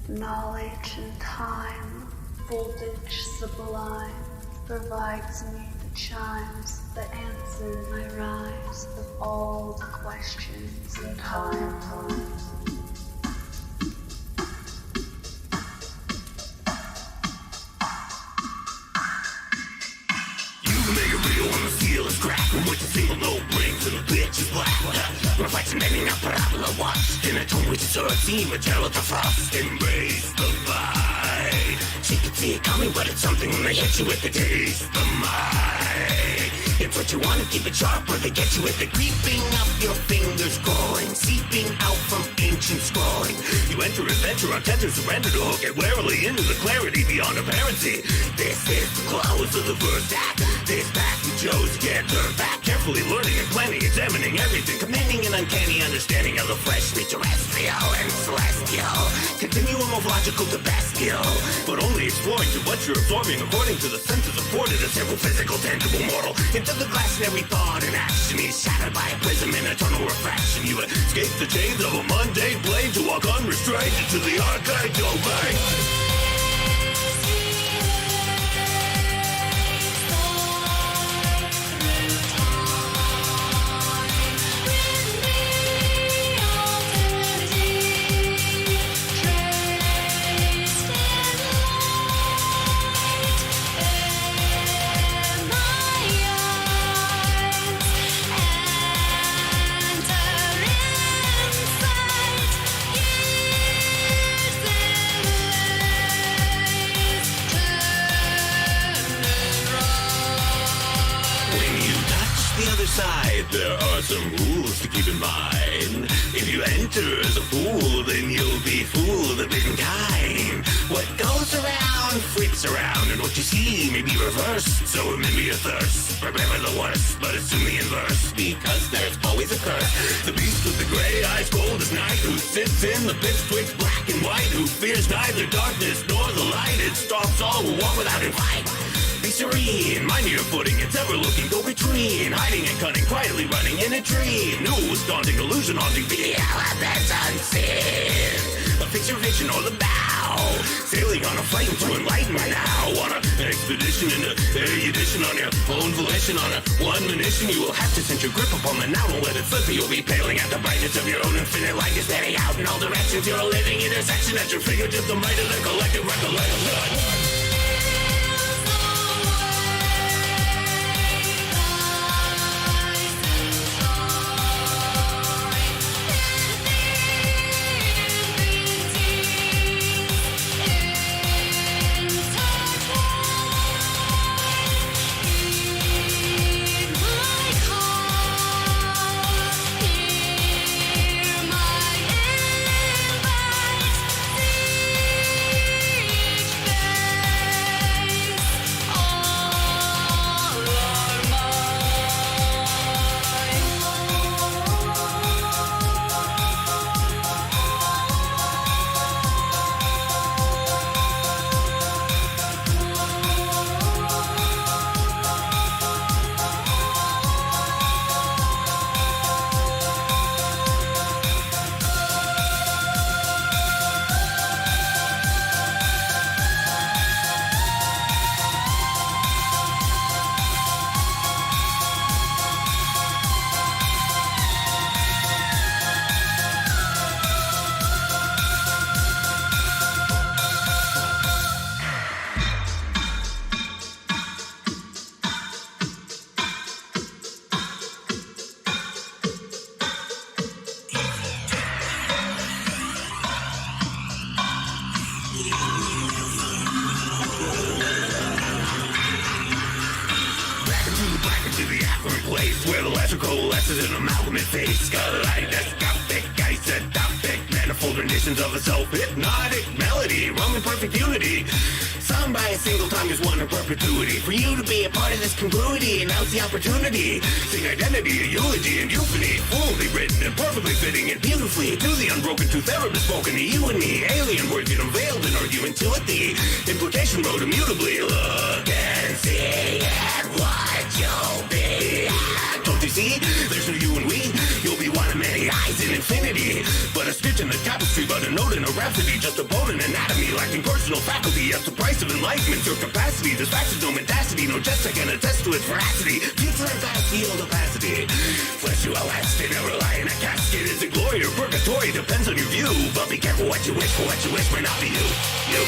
Knowledge and time, voltage sublime, provides me the chimes that answer my rhymes of all the questions in time. From which a single note brings to the pitch is black. Reflection ending a parabola watch in a tone which is earthy, material to frost. Embrace the vibe. She can see it coming, but it's something when they hit you with the taste. The mic. It's what you want to keep it sharp, or they get you with it creeping up your fingers, growing, seeping out from ancient scrolling. You enter adventure on tender surrender to hook it warily into the clarity beyond apparency. This is the close of the first act. This path you chose to get turned back, carefully learning and planning, examining everything, commanding an uncanny understanding of the fleshly, terrestrial, and celestial. Continuum of logical to bestial, but only exploring to what you're absorbing according to the senses afforded a simple, physical, tangible mortal. Into the glass and every thought and action is shattered by a prism in eternal refraction. You escape the chains of a mundane plane to walk unrestrained into the arcade domain. There are some rules to keep in mind. If you enter as a fool, then you'll be fooled of mankind. What goes around, freaks around, and what you see may be reversed. So it may be a thirst, prepare for the worst, but assume the inverse, because there's always a curse. The beast with the gray eyes, cold as night, who sits in the pits twixt black and white, who fears neither darkness nor the light. It stalks all who walk without him fight. Be serene, mind your footing, it's ever looking, go between, hiding and cunning, quietly running in a dream. Knew it was daunting, illusion haunting, the elements unseen. But fix your vision or the bow, sailing on a flame to enlightenment now. On an expedition into erudition on your own volition, on a one mission, you will have to cinch your grip upon the now. Don't let it slip, you'll be paling at the brightness of your own infinite light. Is spanning out in all directions, you're a living intersection at your fingertips, the might of the collective recollection. Where the lesser coalesces in amalgamate face, kaleidoscopic, isotopic, manifold renditions of a self-hypnotic melody, wrong in perfect unity. Sung by a single tongue is one in perpetuity. For you to be a part of this congruity, and now's the opportunity. Sing identity, a eulogy, and euphony, fully written and perfectly fitting and beautifully to the unbroken truth ever bespoken to you and me. Alien words get unveiled and argument to it. The implication wrote immutably. Look and see at what you'll be. Don't you see? There's no you and we. You'll be one of many eyes in infinity. affinity. But a stitch in a tapestry, but a note in a rhapsody. Just a bone in anatomy, lacking personal faculty. That's the price of enlightenment, your capacity. This fact is no mendacity, no jest I can attest to its veracity. Future and past yield opacity. Flesh you outlast, they never lie in a casket. Is it glory or purgatory? Depends on your view. But be careful what you wish, for what you wish may not be you. You.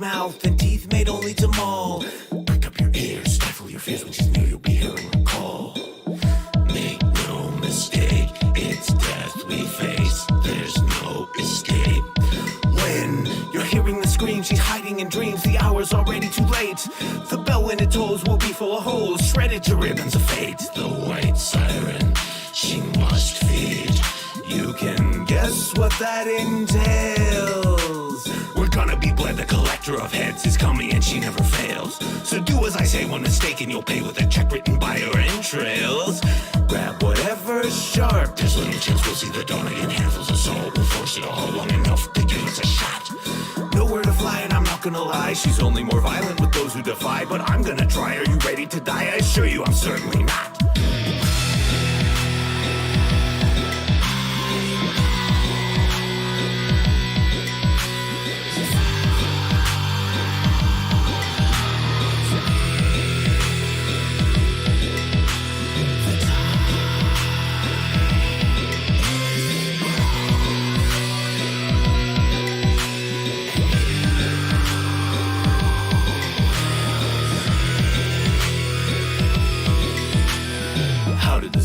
Mouth and teeth made only to maul. Prick up your ears, stifle your fears when she's near. You'll be hearing her call. Make no mistake, it's death we face. There's no escape. When you're hearing the scream, she's hiding in dreams. The hour's already too late. The bell when it tolls will be full of holes, shredded to ribbons of fate. The white siren, she must feed. You can guess what that entails. We're gonna be bled, the collector of heads is coming and she never fails. So do as I say, one mistake and you'll pay with a check written by her entrails. Grab whatever's sharp, there's little chance we'll see the dawn again. Handfuls of salt, we'll force it all long enough to give us a shot. Nowhere to fly and I'm not gonna lie, she's only more violent with those who defy. But I'm gonna try, are you ready to die? I assure you I'm certainly not.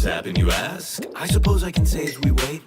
Happen, you ask? I suppose I can say as we wait.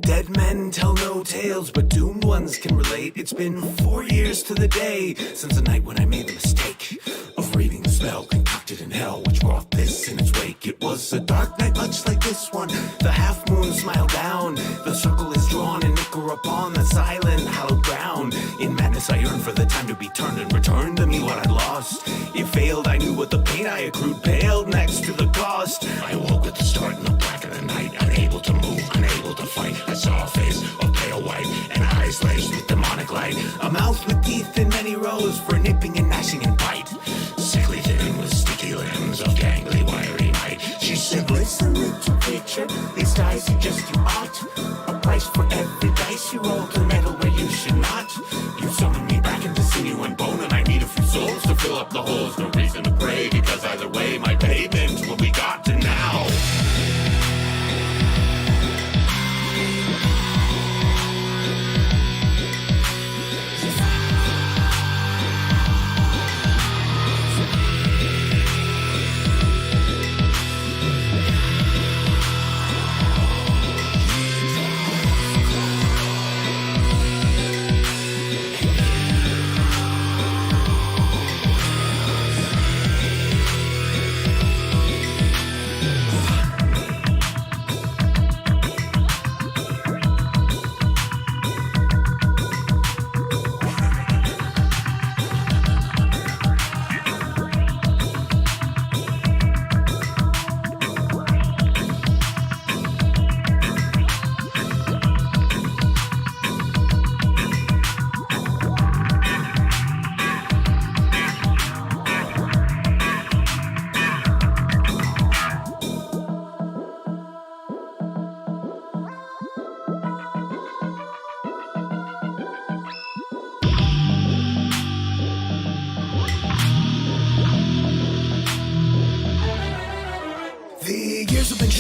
Dead men tell no tales, but doomed ones can relate. It's been 4 years to the day since the night when I made the mistake of reading the spell concocted in hell, which brought this in its wake. It was a dark night much like this one. The half moon smiled down. The circle is drawn and ichor upon the silent hallowed ground. In madness I yearned for the time to be turned and returned to me what I'd lost. It failed, I knew what the pain I accrued paled next to the cost. I awoke at the start in the black of the night, unable to move, unable to fight. I saw a face of pale white and eyes laced with demonic light. A mouth with teeth in many rows for nipping and gnashing and bite. Sickly thin with sticky limbs of gangly wiry might. She said, listen, little creature, these dice suggest you ought. A price for every dice you roll to meddle where you should not. You summoned me back into sinew and bone, and I need a few souls to fill up the holes. No reason to pray, because either way my payment will be got to now.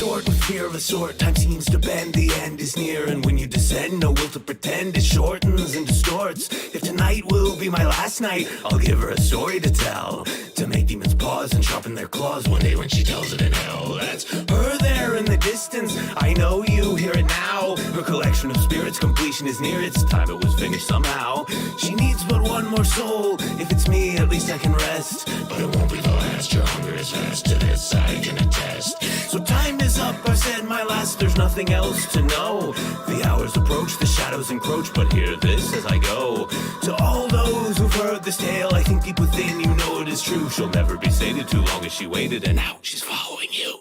short with fear of a sort. Time seems to bend, the end is near. And when you descend, no will to pretend. It shortens and distorts. If tonight will be my last night, I'll give her a story to tell, to make demons pause and sharpen their claws one day when she tells it in hell. That's her there in the distance, I know you hear it now. Her collection of spirits, completion is near. It's time it was finished somehow. She needs but one more soul. If it's me, at least I can rest. But it won't be the last. Your hunger is vast, to this I can attest. So time is up, I've said my last. There's nothing else to know. The hours approach, the shadows encroach, but hear this as I go. To all those who've heard this tale, I think deep within you know it is true. She'll never be sated, too long as she waited, and now she's following you.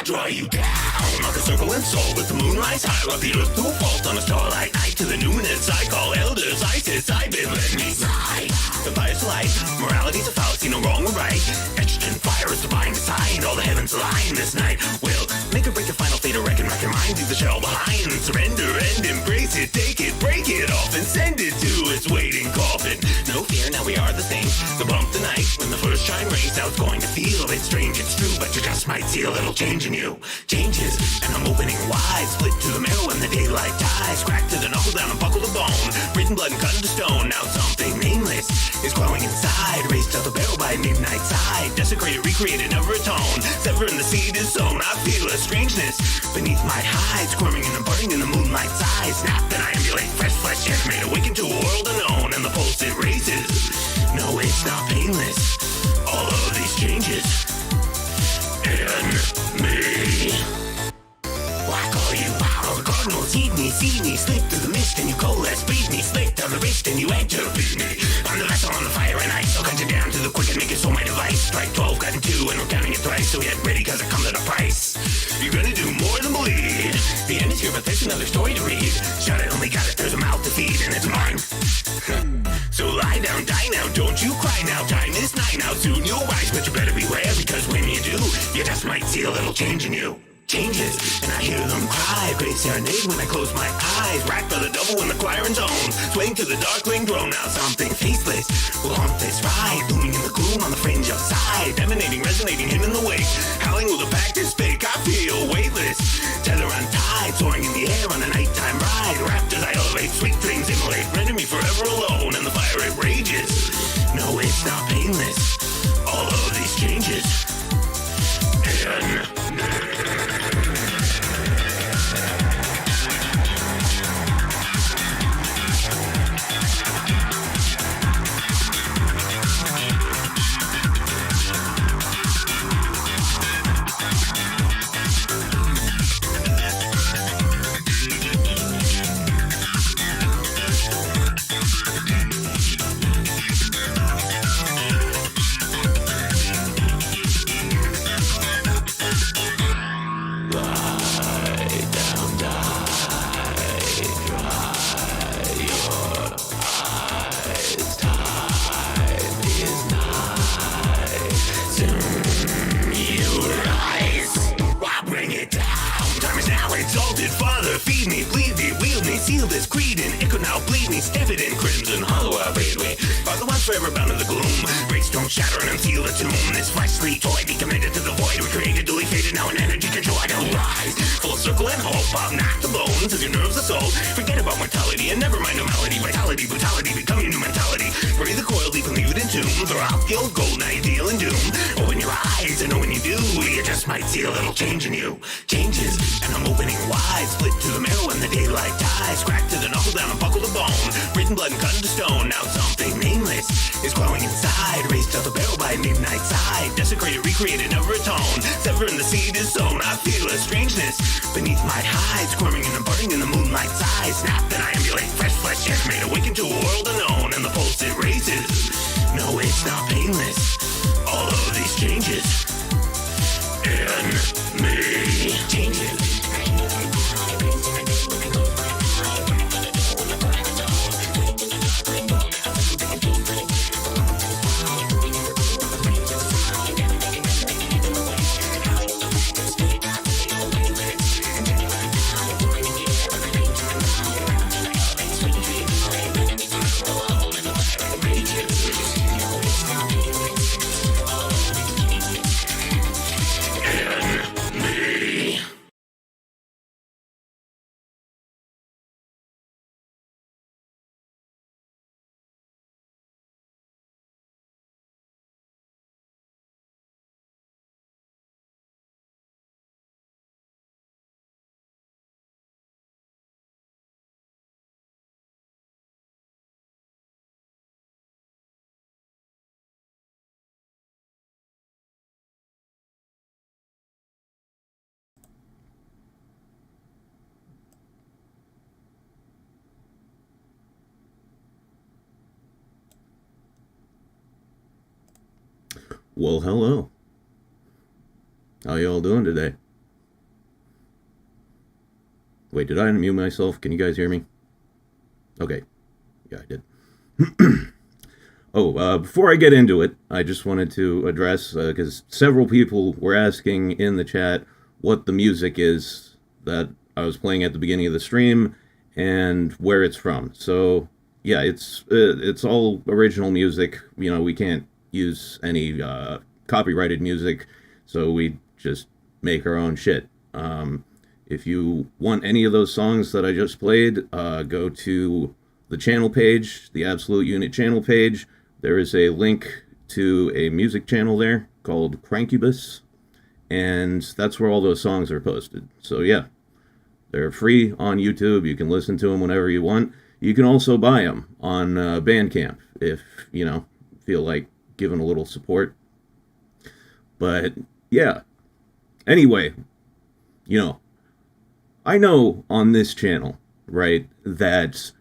Draw you down, like a circle and soul, with the moon rise high, like the earth to a fault on a starlight night. To the newness I call elders, ISIS, I've been let me slide. The fire's light, morality's a fallacy, no wrong or right. Etched in fire is divine design, all the heavens align this night. Will make or break a final fate, or reckon your mind, leave the shell behind. Surrender and embrace it, take it, break it off, and send it to its waiting coffin. No fear, now we are the same. So bump the night when the first chime rings. Now it's going to feel a bit strange, it's true, but you just might see a little change in you. Changes, and I'm opening wide. Split to the marrow when the daylight dies. Crack to the knuckle down and buckle the bone. Written blood and cut into stone. Now something nameless is growing inside. Raised out the barrel by midnight side. Desecrated, recreated, never atone. Sever in the seed is sown. I feel a strangeness beneath my hide. Squirming and burning in the moonlight's eyes. Snap and I ambulate. Fresh flesh animate. Awaken to a world unknown. And the pulse it raises. No, it's not painless. All of these changes in me. Why call you out? The cardinals heed me, see me, slip through the mist, and you coalesce, breathe me, slick down the wrist, and you enter with me. I'm the vessel on the fire and ice. I'll cut you down to the quick and make it so my device. Strike 12, cut in 2, and we're counting it thrice. So get ready, cause it comes at a price. You're gonna do more than bleed. The end is here, but there's another story to read. Shut it, only got it, there's a mouth to feed, and it's mine. So lie down, die now, don't you cry now. Time is nigh now, soon you'll rise, but you better beware, because when you do, you just might see a little change in you. Changes, and I hear them cry. Great serenade when I close my eyes. Racked by the double when the choir intones. Swaying to the darkling drone. Now something faceless will haunt this ride. Looming in the gloom on the fringe of sight. Emanating, resonating, him in the wake. Howling with the pack is fake. I feel weightless. Tether untied, soaring in the air on a nighttime ride. Wrapped as I elevate, sweet dreams immolate. Render me forever alone, and the fire it rages. No, it's not painless. All of these changes in feed me, bleed me, wield me, seal this creed in ichor now bleed me, stamp it in crimson hollow I bathe me. Are the ones forever bound in the gloom, shatter and unseal the tomb. This fleshly toy be committed to the void we created, duly fated, now in energy control I don't rise. Full circle and hope, I'll knock the bones of your nerves of soul. Forget about mortality and never mind normality. Vitality, brutality, become your new mentality. Breathe the coil deep and leave it in tombs, or I'll kill gold, now you deal in doom. Open your eyes, I know when you do, you just might see a little change in you. Changes, and I'm opening wide. Split to the marrow when the daylight dies. Crack to the knuckle down and buckle the bone. Breathing blood and cut into stone. Now something nameless is growing inside. Raised to the barrel by midnight side. Desecrated, recreated, never atone. Severing the seed is sown. I feel a strangeness beneath my hide. Squirming and burning in the moonlight's eyes. Snap, then I ambulate. Fresh flesh animate. Awaken to a world unknown. And the pulse it raises. No, it's not painless. All of these changes in me. Changes. Well, hello. How y'all doing today? Wait, did I unmute myself? Can you guys hear me? Okay. Yeah, I did. Before I get into it, I just wanted to address, because several people were asking in the chat what the music is that I was playing at the beginning of the stream and where it's from. So, yeah, it's all original music. You know, we can't use any copyrighted music, so we just make our own shit. If you want any of those songs that I just played, go to the channel page, the Absolute Unit channel page. There is a link to a music channel there called Crankubus, and that's where all those songs are posted. So yeah, they're free on YouTube. You can listen to them whenever you want. You can also buy them on Bandcamp if, you know, feel like giving a little support. But yeah, anyway, you know, I know on this channel, right, that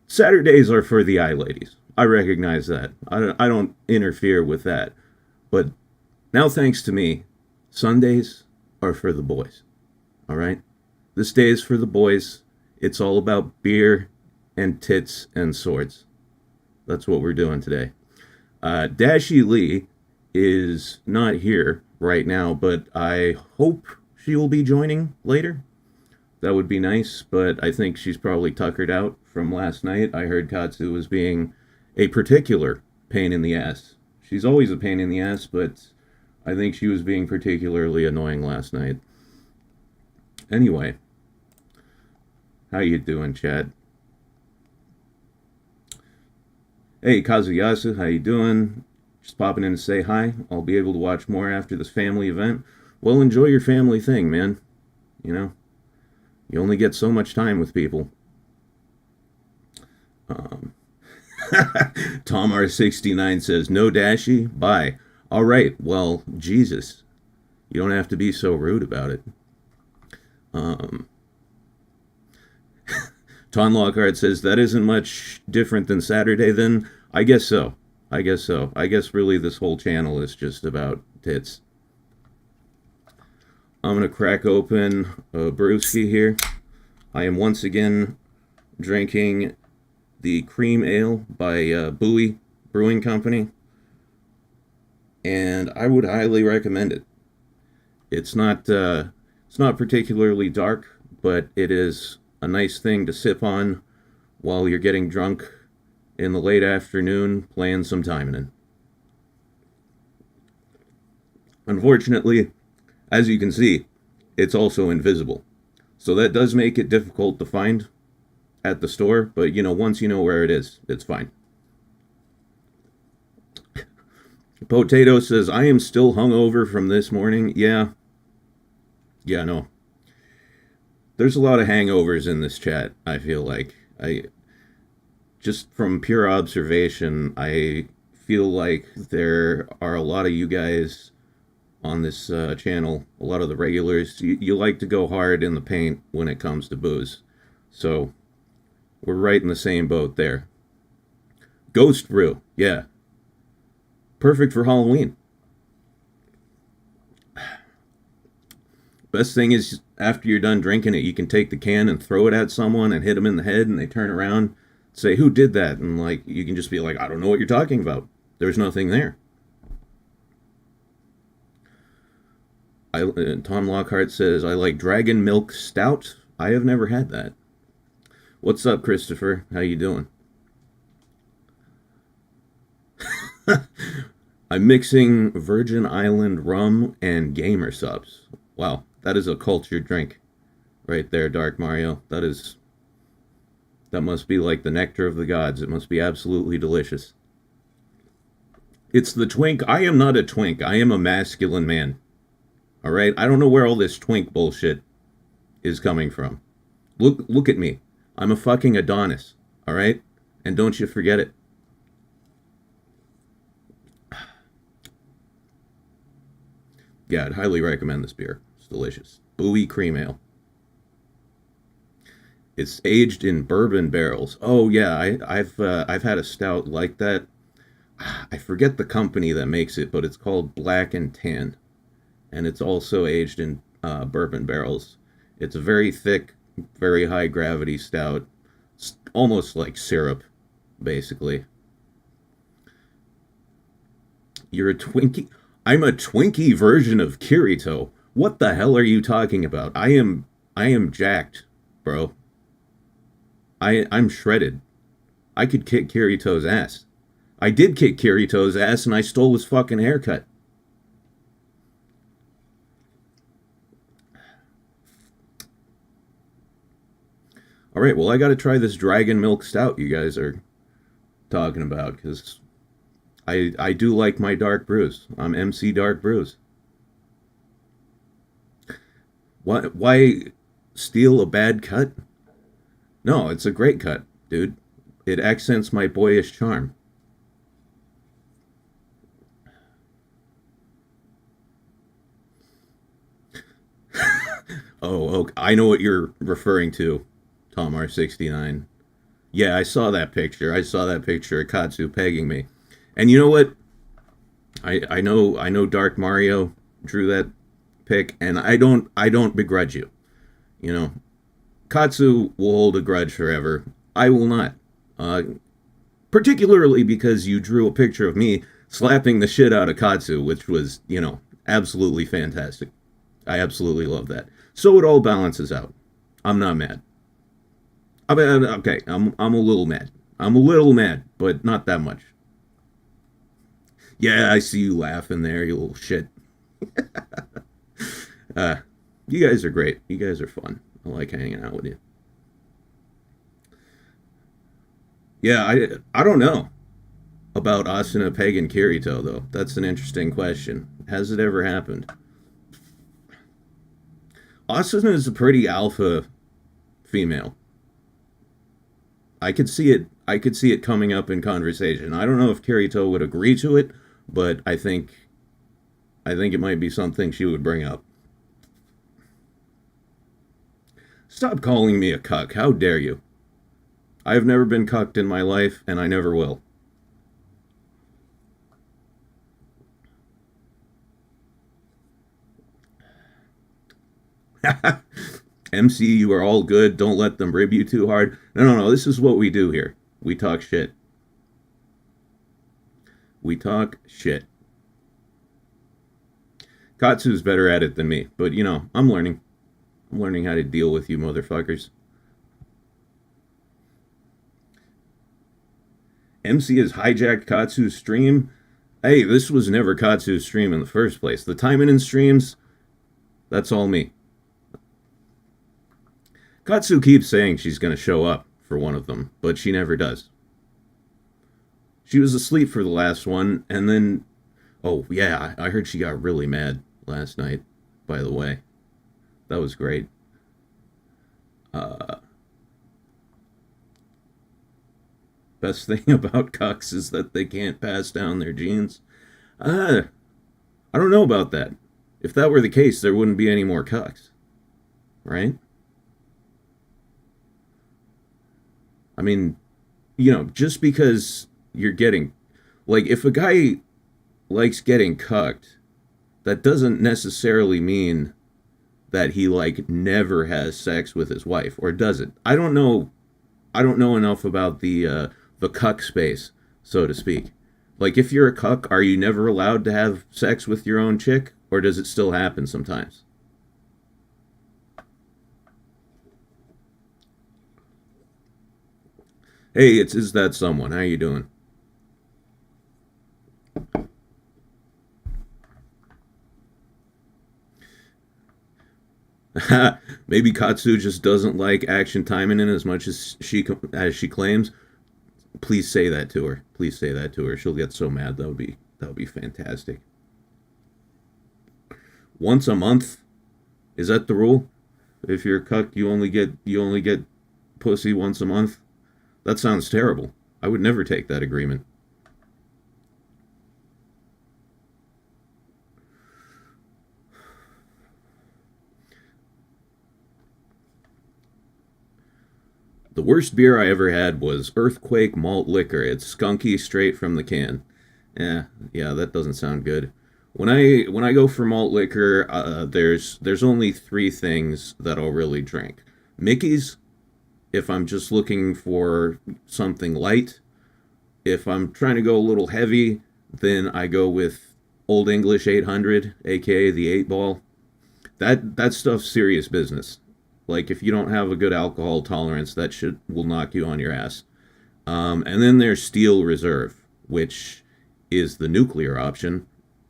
Saturdays are for the eye ladies. I recognize that. I don't interfere with that. But now, thanks to me, Sundays are for the boys. All right? This day is for the boys. It's all about beer and tits and swords. That's what we're doing today. Dashie Li is not here right now, but I hope she will be joining later. That would be nice, but I think she's probably tuckered out from last night. I heard Katsu was being a particular pain in the ass. She's always a pain in the ass, but I think she was being particularly annoying last night. Anyway, how you doing, Chad? Hey, Kazuyasu, how you doing? Just popping in to say hi. I'll be able to watch more after this family event. Well, enjoy your family thing, man. You know, you only get so much time with people. Tom R69 says, no Dashie, bye. All right, well, Jesus. You don't have to be so rude about it. Ton Lockhart says, that isn't much different than Saturday then. I guess so. I guess really this whole channel is just about tits. I'm going to crack open a brewski here. I am once again drinking the cream ale by Bowie Brewing Company. And I would highly recommend it. It's not particularly dark, but it is a nice thing to sip on while you're getting drunk in the late afternoon playing some Taimanin. Unfortunately, as you can see, it's also invisible. So that does make it difficult to find at the store, but once you know where it is, it's fine. Potato says, I am still hungover from this morning. Yeah, no. There's a lot of hangovers in this chat, I feel like. Just from pure observation, I feel like there are a lot of you guys on this channel, a lot of the regulars, you like to go hard in the paint when it comes to booze. So, we're right in the same boat there. Ghost brew, yeah. Perfect for Halloween. Best thing is, after you're done drinking it, you can take the can and throw it at someone and hit them in the head, and they turn around, say, who did that? And you can just be like, I don't know what you're talking about. There's nothing there. Tom Lockhart says, I like Dragon Milk Stout. I have never had that. What's up, Christopher? How you doing? I'm mixing Virgin Island rum and gamer subs. Wow, that is a cultured drink right there, Dark Mario. That must be like the nectar of the gods. It must be absolutely delicious. It's the twink. I am not a twink. I am a masculine man. All right? I don't know where all this twink bullshit is coming from. Look at me. I'm a fucking Adonis. All right? And don't you forget it. Yeah, I'd highly recommend this beer. It's delicious. Bowie Cream Ale. It's aged in bourbon barrels. Oh yeah, I've had a stout like that. I forget the company that makes it, but it's called Black and Tan, and it's also aged in bourbon barrels. It's a very thick, very high gravity stout. It's almost like syrup, basically. You're a Twinkie? I'm a Twinkie version of Kirito. What the hell are you talking about? I am jacked, bro. I'm shredded. I could kick Kirito's ass. I did kick Kirito's ass and I stole his fucking haircut. Alright, well I gotta try this Dragon Milk Stout you guys are talking about, because I do like my dark brews. I'm MC Dark Brews. Why steal a bad cut? No, it's a great cut, dude. It accents my boyish charm. Oh, I know what you're referring to, Tom R69. Yeah, I saw that picture. I saw that picture of Katsu pegging me. And you know what? I know Dark Mario drew that pic, and I don't begrudge you. You know, Katsu will hold a grudge forever. I will not. Particularly because you drew a picture of me slapping the shit out of Katsu, which was, absolutely fantastic. I absolutely love that. So it all balances out. I'm not mad. Okay, I'm a little mad. I'm a little mad, but not that much. Yeah, I see you laughing there, you little shit. You guys are great. You guys are fun. I like hanging out with you. Yeah, I don't know about Asuna Pagan Kirito, though. That's an interesting question. Has it ever happened? Asuna is a pretty alpha female. I could see it coming up in conversation. I don't know if Kirito would agree to it, but I think it might be something she would bring up. Stop calling me a cuck. How dare you? I have never been cucked in my life, and I never will. MC, you are all good. Don't let them rib you too hard. No. This is what we do here. We talk shit. We talk shit. Katsu's better at it than me, but I'm learning. I'm learning how to deal with you motherfuckers. MC has hijacked Katsu's stream. Hey, this was never Katsu's stream in the first place. The Taimanin streams, that's all me. Katsu keeps saying she's going to show up for one of them, but she never does. She was asleep for the last one, and then... Oh, yeah, I heard she got really mad last night, by the way. That was great. Best thing about cucks is that they can't pass down their genes. I don't know about that. If that were the case, there wouldn't be any more cucks. Right? I mean, you know, just because you're getting... Like, if a guy likes getting cucked, that doesn't necessarily mean that he, like, never has sex with his wife. Or does it? I don't know enough about the cuck space, so to speak. Like, if you're a cuck, are you never allowed to have sex with your own chick? Or does it still happen sometimes? Hey, Is That Someone? How you doing? Maybe Katsu just doesn't like Action Taimanin as much as she claims. Please say that to her. Please say that to her. She'll get so mad. That would be fantastic. Once a month? Is that the rule? If you're a cuck, you only get pussy once a month? That sounds terrible. I would never take that agreement. The worst beer I ever had was Earthquake Malt Liquor. It's skunky straight from the can. Yeah, that doesn't sound good. When I go for malt liquor, there's only 3 things that I'll really drink. Mickey's, if I'm just looking for something light. If I'm trying to go a little heavy, then I go with Old English 800, aka the 8-ball. That stuff's serious business. Like, if you don't have a good alcohol tolerance, that shit will knock you on your ass. And then there's Steel Reserve, which is the nuclear option.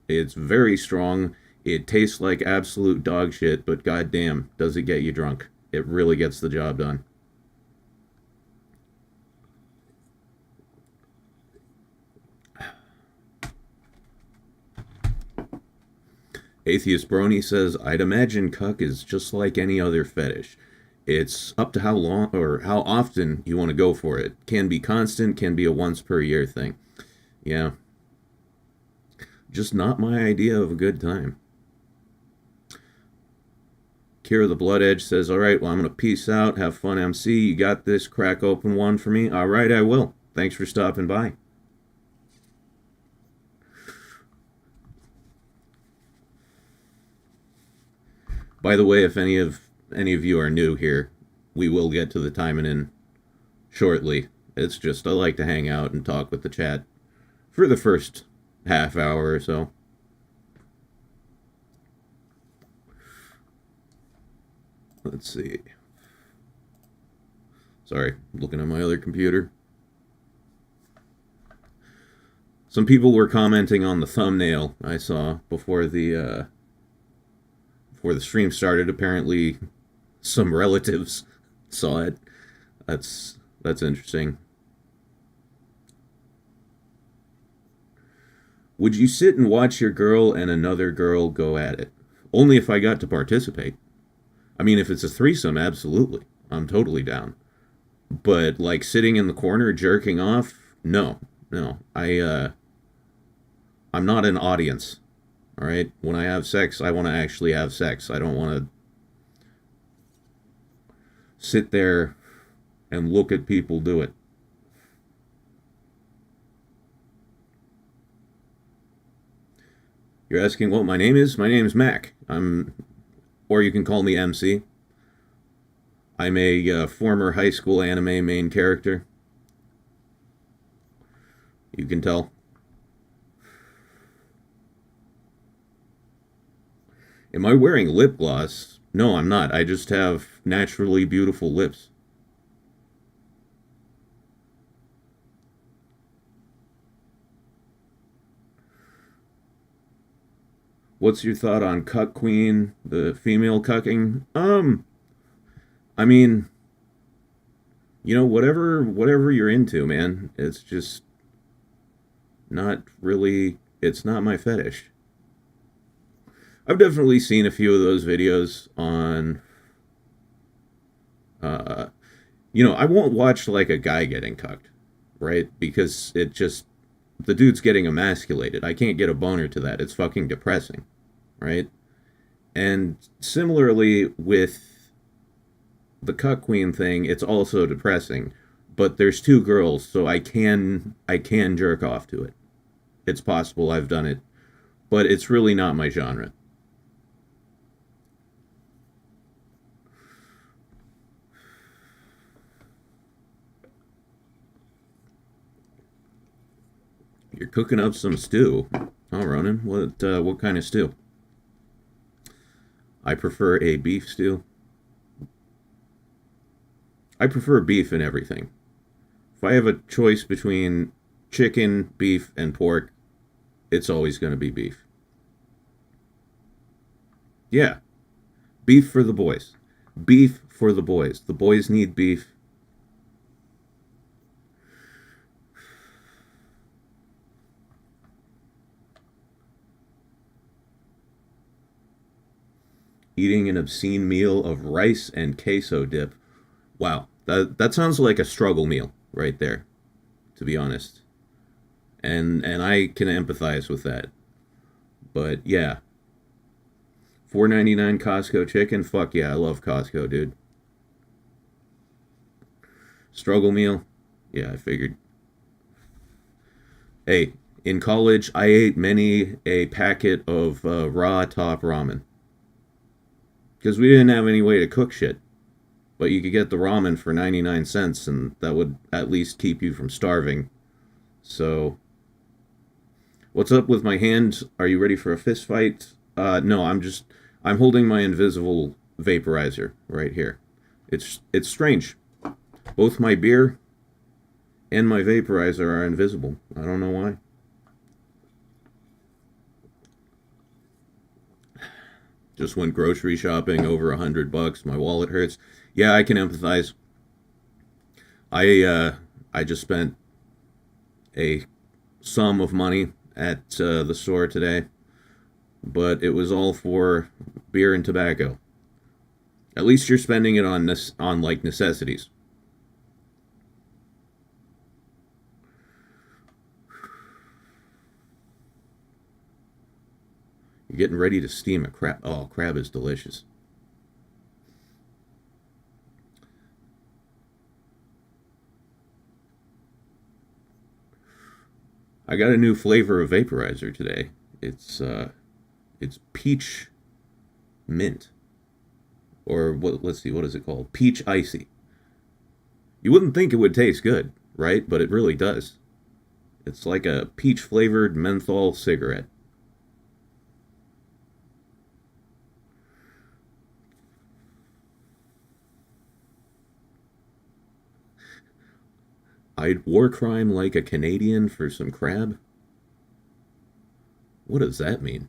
It's very strong. It tastes like absolute dog shit, but goddamn, does it get you drunk. It really gets the job done. Atheist Brony says, I'd imagine cuck is just like any other fetish. It's up to how long or how often you want to go for it. Can be constant, can be a once per year thing. Yeah. Just not my idea of a good time. Kira the Blood Edge says, alright, well, I'm going to peace out. Have fun, MC. You got this. Crack open one for me. Alright, I will. Thanks for stopping by. By the way, if any of you are new here, we will get to the Taimanin shortly. It's just I like to hang out and talk with the chat for the first half hour or so. Let's see. Sorry, looking at my other computer. Some people were commenting on the thumbnail I saw before the stream started. Apparently some relatives saw it. That's interesting. Would you sit and watch your girl and another girl go at it? Only if I got to participate. I mean, if it's a threesome, absolutely. I'm totally down. But, like, sitting in the corner jerking off? No. I'm not an audience. Alright? When I have sex, I want to actually have sex. I don't want to sit there and look at people do it. You're asking what my name is? My name is Mac. Or you can call me MC. I'm a former high school anime main character. You can tell. Am I wearing lip gloss? No, I'm not. I just have naturally beautiful lips. What's your thought on cuck queen, the female cucking? I mean, whatever you're into, man. It's just not really, it's not my fetish. I've definitely seen a few of those videos on, I won't watch like a guy getting cucked, right? Because the dude's getting emasculated. I can't get a boner to that. It's fucking depressing, right? And similarly with the cuck queen thing, it's also depressing. But there's two girls, so I can jerk off to it. It's possible I've done it, but it's really not my genre. You're cooking up some stew. Oh, Ronan, what kind of stew? I prefer a beef stew. I prefer beef in everything. If I have a choice between chicken, beef, and pork, it's always going to be beef. Yeah. Beef for the boys. Beef for the boys. The boys need beef. Eating an obscene meal of rice and queso dip. Wow, that sounds like a struggle meal right there, to be honest. And I can empathize with that. But yeah. $4.99 Costco chicken? Fuck yeah, I love Costco, dude. Struggle meal? Yeah, I figured. Hey, in college, I ate many a packet of raw top ramen. Because we didn't have any way to cook shit. But you could get the ramen for 99 cents, and that would at least keep you from starving. So, what's up with my hand? Are you ready for a fist fight? No, I'm holding my invisible vaporizer right here. It's strange. Both my beer and my vaporizer are invisible. I don't know why. Just went grocery shopping, over $100. My wallet hurts. Yeah, I can empathize. I just spent a sum of money at the store today, but it was all for beer and tobacco. At least you're spending it on like necessities. You're getting ready to steam a crab. Oh, crab is delicious. I got a new flavor of vaporizer today. It's peach mint. Or let's see, what is it called? Peach icy. You wouldn't think it would taste good, right? But it really does. It's like a peach flavored menthol cigarette. I'd war crime like a Canadian for some crab? What does that mean?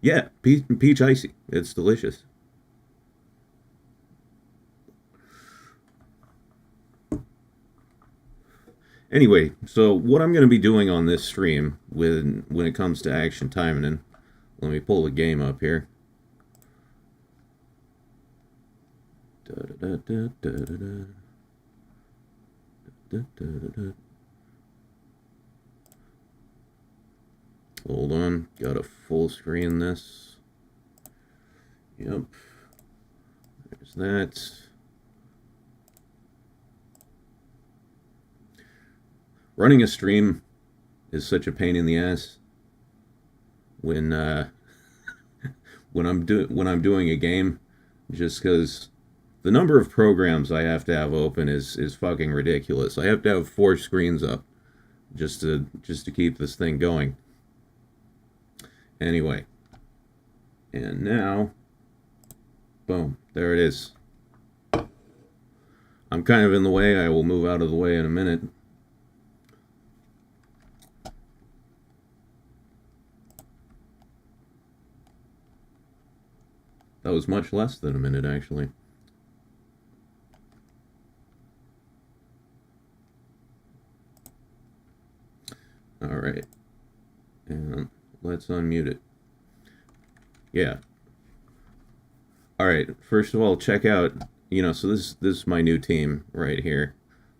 Yeah, peach icy. It's delicious. Anyway, so what I'm going to be doing on this stream when it comes to Action Taimanin, let me pull the game up here. Hold on, gotta full screen this. Yep, there's that. Running a stream is such a pain in the ass when when I'm doing a game, just because the number of programs I have to have open is fucking ridiculous. I have to have 4 screens up just to keep this thing going. Anyway, and now, boom, there it is. I'm kind of in the way. I will move out of the way in a minute. That was much less than a minute, actually. All right. And let's unmute it. Yeah. All right. First of all, check out, so this is my new team right here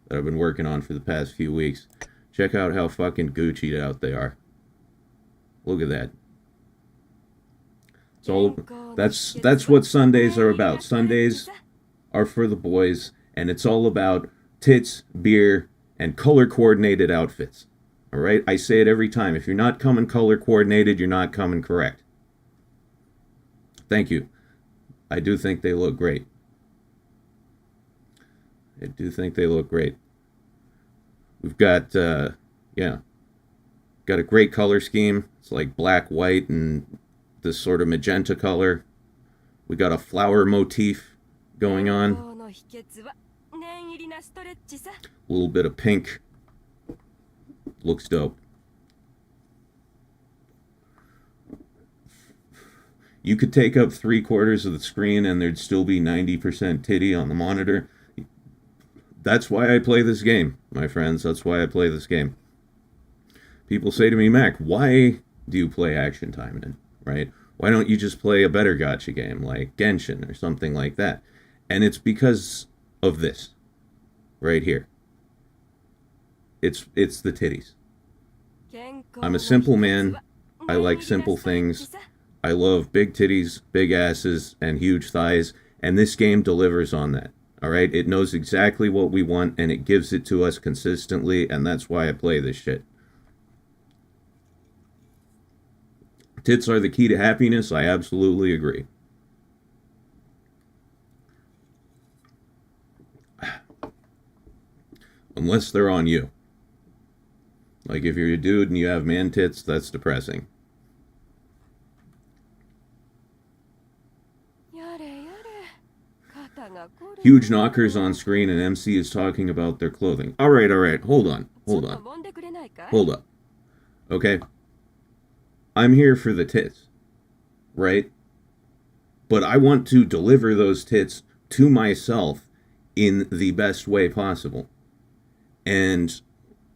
that I've been working on for the past few weeks. Check out how fucking Gucci'd out they are. Look at that. It's all that's what Sundays are about. Sundays are for the boys, and it's all about tits, beer, and color coordinated outfits. All right? I say it every time. If you're not coming color coordinated, you're not coming correct. Thank you. I do think they look great. I do think they look great. We've got, got a great color scheme. It's like black, white, and this sort of magenta color. We got a flower motif going on. A little bit of pink. Looks dope. You could take up 3/4 of the screen and there'd still be 90% titty on the monitor. That's why I play this game, my friends. That's why I play this game. People say to me, Mac, why do you play Action Taimanin, right? Why don't you just play a better gacha game like Genshin or something like that? And it's because of this right here. It's the titties. I'm a simple man. I like simple things. I love big titties, big asses, and huge thighs, and this game delivers on that. All right? It knows exactly what we want, and it gives it to us consistently, and that's why I play this shit. Tits are the key to happiness. I absolutely agree. Unless they're on you. Like if you're a dude and you have man tits, that's depressing. Huge knockers on screen and MC is talking about their clothing. All right. Hold up. Okay. I'm here for the tits, right? But I want to deliver those tits to myself in the best way possible. And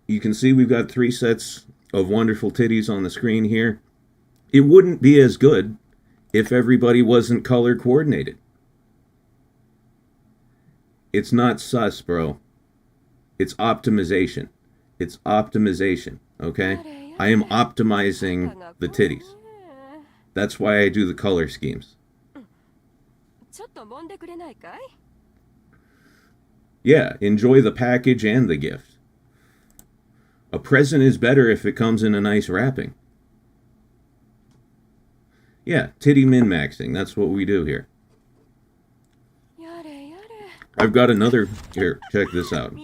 you can see we've got 3 sets of wonderful titties on the screen here. It wouldn't be as good if everybody wasn't color coordinated. It's not sus, bro. It's optimization. It's optimization, okay? I am optimizing the titties. That's why I do the color schemes. Yeah, enjoy the package and the gift. A present is better if it comes in a nice wrapping. Yeah, titty min-maxing. That's what we do here. I've got another... Here, check this out.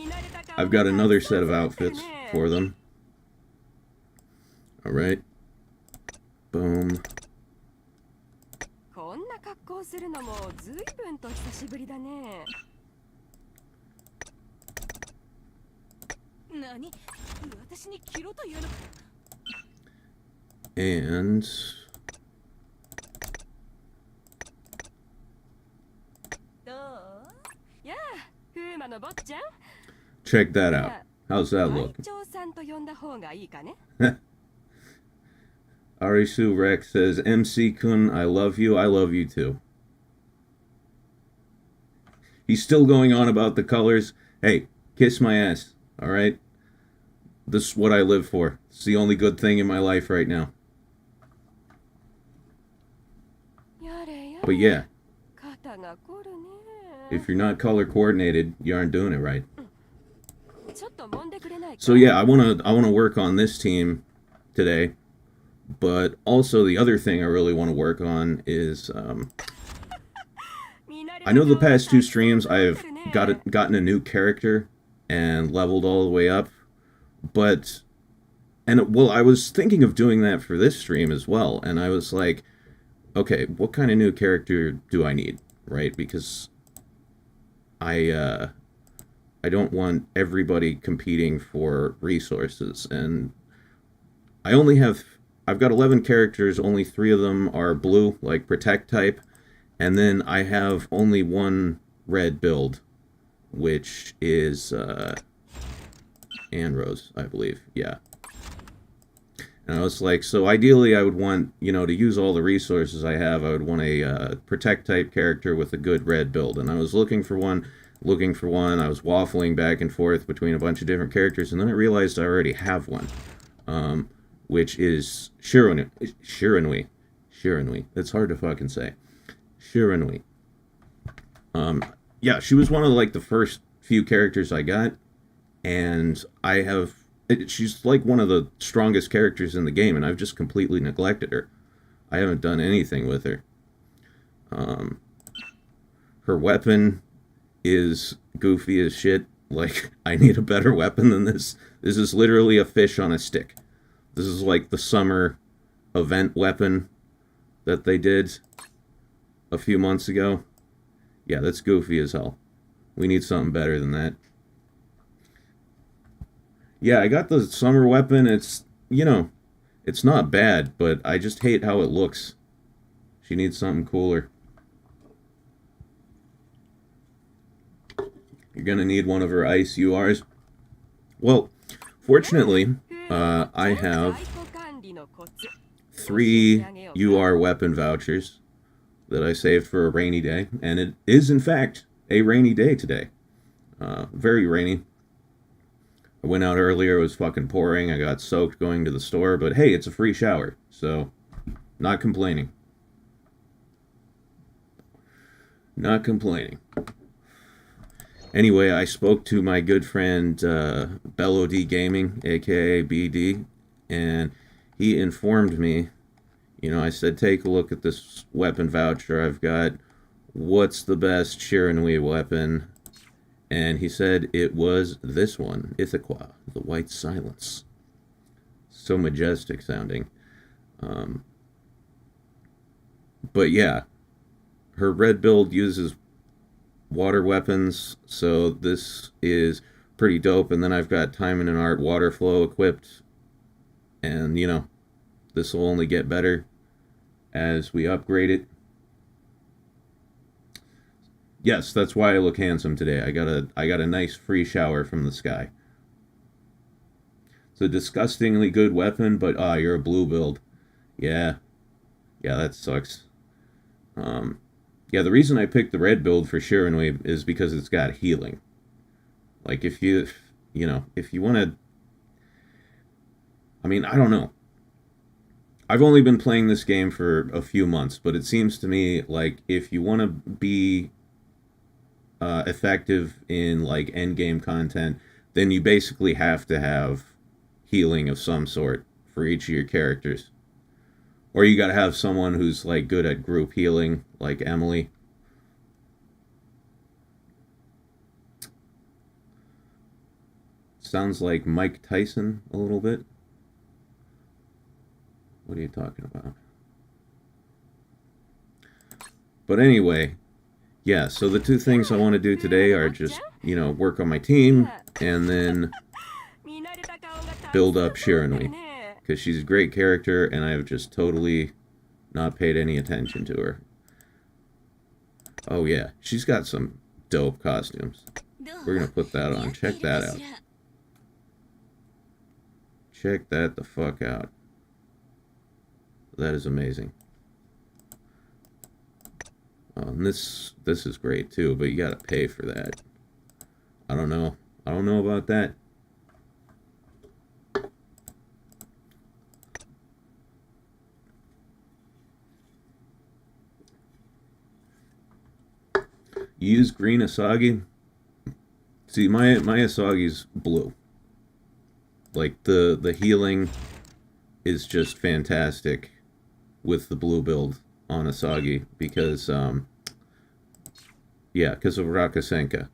I've got another set of outfits for them. Alright. Boom. And... check that out. How's that look? Arisu Rex says, MC-kun, I love you. I love you too. He's still going on about the colors. Hey, kiss my ass. Alright? This is what I live for. It's the only good thing in my life right now. But yeah. If you're not color coordinated, you aren't doing it right. So yeah, I wanna work on this team today. But also the other thing I really want to work on is I know the past 2 streams I've gotten a new character and leveled all the way up, but I was thinking of doing that for this stream as well, and I was like, okay, what kind of new character do I need, right? Because I don't want everybody competing for resources, and I've got 11 characters, only 3 of them are blue, like Protect type, And then I have only one red build, which is Anrose, I believe. Yeah. And I was like, so ideally I would want, to use all the resources I have, I would want a protect type character with a good red build. And I was looking for one. I was waffling back and forth between a bunch of different characters, and then I realized I already have one, which is Shiranui. It's hard to fucking say. Shiranui. Yeah, she was one of the first few characters I got, and she's like one of the strongest characters in the game, and I've just completely neglected her. I haven't done anything with her. Her weapon is goofy as shit. Like, I need a better weapon than this. This is literally a fish on a stick. This is like the summer event weapon that they did a few months ago. Yeah, that's goofy as hell. We need something better than that. Yeah, I got the summer weapon. It's, it's not bad, but I just hate how it looks. She needs something cooler. You're going to need one of her ice URs. Well, fortunately, I have 3 UR weapon vouchers that I saved for a rainy day. And it is, in fact, a rainy day today. Very rainy. I went out earlier, it was fucking pouring. I got soaked going to the store. But hey, it's a free shower. So, not complaining. Not complaining. Anyway, I spoke to my good friend Bello D Gaming, aka BD, and he informed me, I said, take a look at this weapon voucher I've got. What's the best Shiranui weapon? And he said it was this one, Ithaqa, the White Silence. So majestic sounding. But yeah, her red build uses water weapons, so this is pretty dope. And then I've got Taimanin Art water flow equipped, and this will only get better as we upgrade it. Yes, that's why I look handsome today. I got a nice free shower from the sky. It's a disgustingly good weapon, but you're a blue build. Yeah, that sucks. Yeah, the reason I picked the red build for Shiranui is because it's got healing. Like, if you want to... I mean, I don't know. I've only been playing this game for a few months, but it seems to me like if you want to be effective in, endgame content, then you basically have to have healing of some sort for each of your characters. Or you gotta have someone who's, good at group healing, like Emily. Sounds like Mike Tyson a little bit. What are you talking about? But anyway, yeah, so the 2 things I want to do today are just, work on my team, and then build up Shiranui. Because she's a great character, and I have just totally not paid any attention to her. Oh yeah, she's got some dope costumes. We're gonna put that on. Check that out. Check that the fuck out. That is amazing. And this is great too, but you gotta pay for that. I don't know about that. You use green Asagi? See, my Asagi's blue. Like, the healing is just fantastic with the blue build on Asagi because, because of Rakasenka.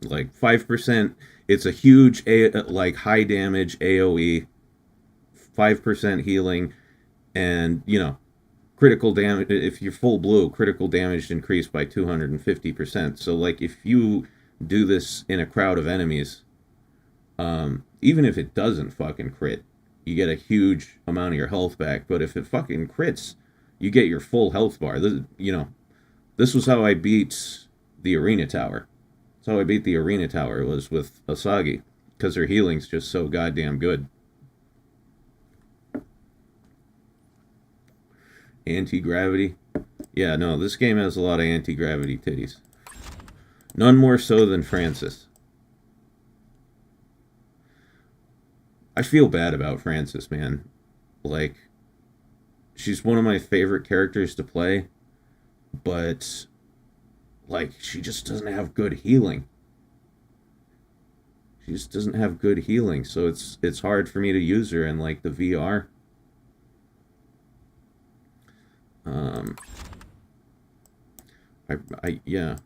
Like, 5%, it's a huge, high damage AoE, 5% healing, and, critical damage, if you're full blue, critical damage increased by 250%. So, if you do this in a crowd of enemies, even if it doesn't fucking crit, you get a huge amount of your health back. But if it fucking crits, you get your full health bar. This, This was how I beat the arena tower. That's how I beat the arena tower, was with Asagi, because her healing's just so goddamn good. Anti-gravity. Yeah, no, this game has a lot of anti-gravity titties. None more so than Francis. I feel bad about Francis, man. Like, she's one of my favorite characters to play, but, like, she just doesn't have good healing. She just doesn't have good healing, so it's hard for me to use her in, like, the VR. Yeah.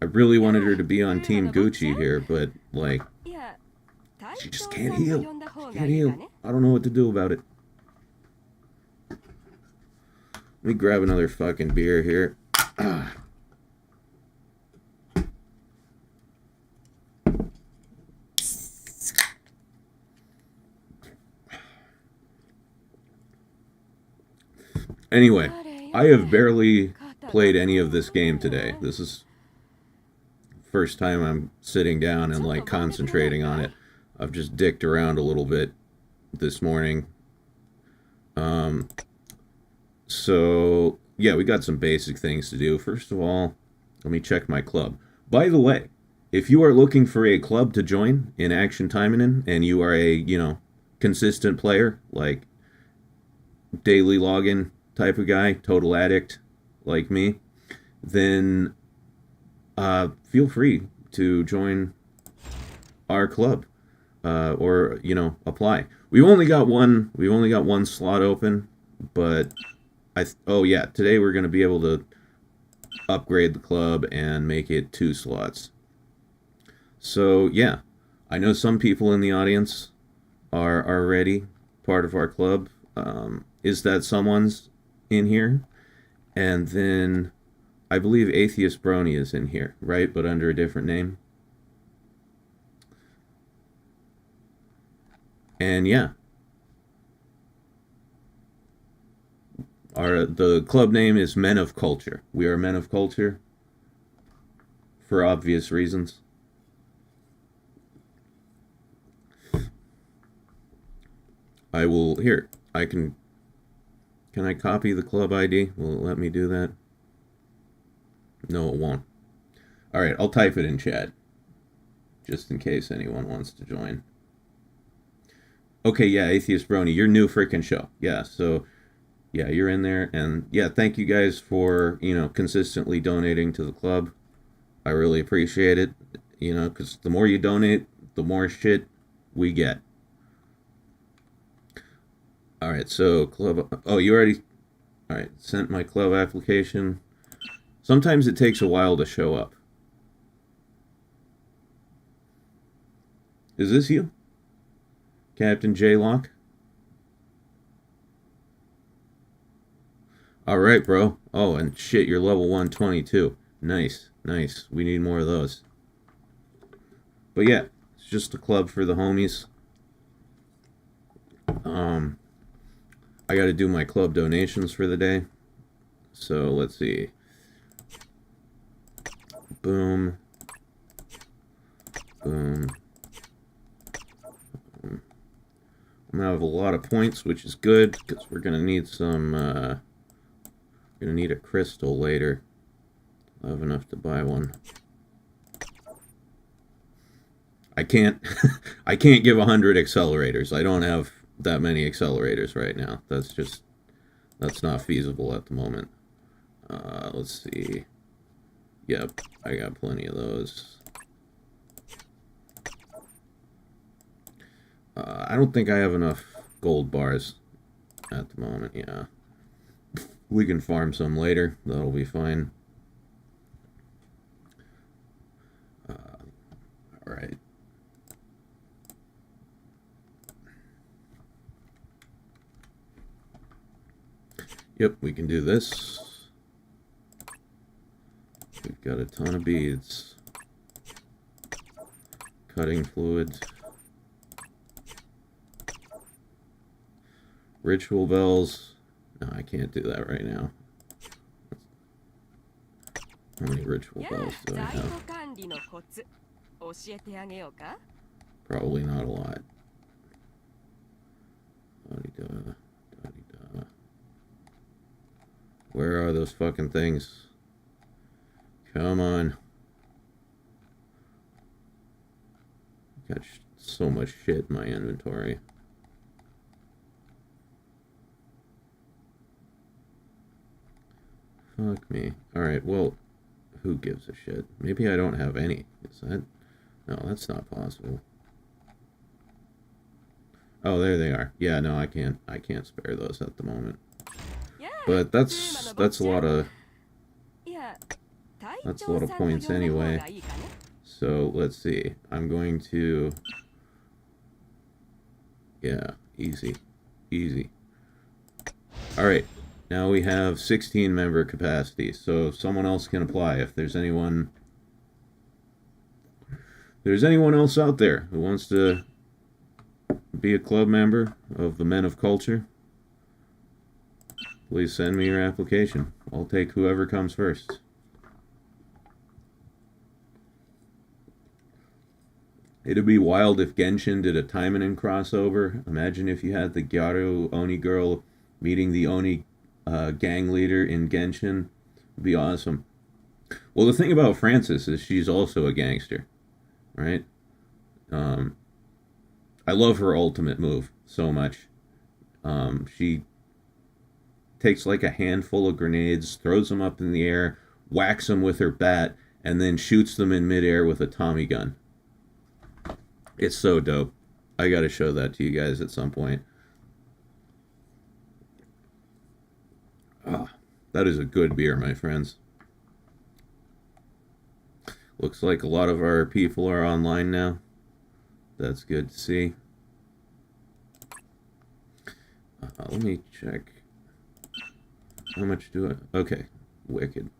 I really wanted her to be on Team Gucci here, but, like, she just can't heal. She can't heal. I don't know what to do about it. Let me grab another fucking beer here. Anyway, I have barely played any of this game today. This is the first time I'm sitting down and, like, concentrating on it. I've just dicked around a little bit this morning. So, yeah, we got some basic things to do. First of all, let me check my club. By the way, if you are looking for a club to join in Action Taimanin, and you are a, you know, consistent player, like daily login type of guy, total addict like me, then feel free to join our club, or, you know, apply. We've only got one slot open, but oh yeah, today we're going to be able to upgrade the club and make it 2 slots. So yeah, I know some people in the audience are already part of our club. Is that someone's in here? And then I believe Atheist Brony is in here, right? But under a different name. And yeah, the club name is Men of Culture. We are Men of Culture for obvious reasons. I will, here, can I copy the club ID? Will it let me do that? No, it won't. Alright, I'll type it in chat, just in case anyone wants to join. Okay, yeah, Atheist Brony, your new freaking show. Yeah, so, yeah, you're in there. And, yeah, thank you guys for, you know, consistently donating to the club. I really appreciate it, you know, because the more you donate, the more shit we get. Alright, so, club... Oh, you already... Alright, sent my club application. Sometimes it takes a while to show up. Is this you? Captain J-Lock? Alright, bro. Oh, and shit, you're level 122. Nice, nice. We need more of those. But yeah, it's just a club for the homies. I gotta do my club donations for the day. So, let's see. Boom. Boom. I'm gonna have a lot of points, which is good, because we're gonna need some, we're gonna need a crystal later. I'll have enough to buy one. I can't, I can't give 100 accelerators. I don't have that many accelerators right now. That's not feasible at the moment. Let's see. Yep, I got plenty of those. I don't think I have enough gold bars at the moment, yeah. We can farm some later. That'll be fine. Alright. Yep, we can do this. We've got a ton of beads. Cutting fluid. Ritual bells. No, I can't do that right now. How many ritual bells do I have? Probably not a lot. Da-dee-da, da-dee-da. Where are those fucking things? Come on. Got so much shit in my inventory. Fuck me. Alright, well, who gives a shit? Maybe I don't have any. Is that... No, that's not possible. Oh, there they are. Yeah, no, I can't spare those at the moment. But that's a lot of... That's a lot of points anyway. So, let's see. I'm going to... Yeah, easy. Easy. Alright. Now we have 16 member capacity, so someone else can apply. If there's anyone else out there who wants to be a club member of the Men of Culture, please send me your application. I'll take whoever comes first. It'd be wild if Genshin did a Taimanin crossover. Imagine if you had the Gyaru Oni girl meeting the Oni gang leader in Genshin. Would be awesome. Well, the thing about Francis is she's also a gangster, right? I love her ultimate move so much. She takes like a handful of grenades, throws them up in the air, whacks them with her bat, and then shoots them in midair with a Tommy gun. It's so dope. I gotta show that to you guys at some point. Ah, that is a good beer, my friends. Looks like a lot of our people are online now. That's good to see. Let me check. How much do I... Okay, wicked.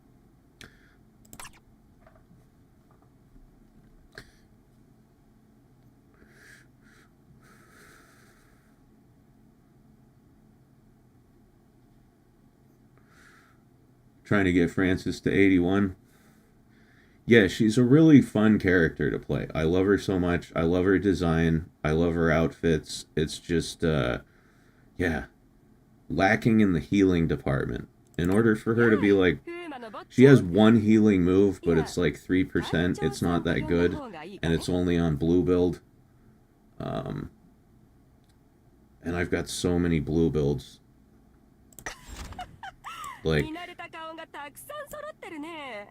Trying to get Francis to 81. Yeah, she's a really fun character to play. I love her so much. I love her design. I love her outfits. It's just, yeah, lacking in the healing department. In order for her to be like, she has one healing move, but it's like 3%. It's not that good, and it's only on blue build. And I've got so many blue builds. Like,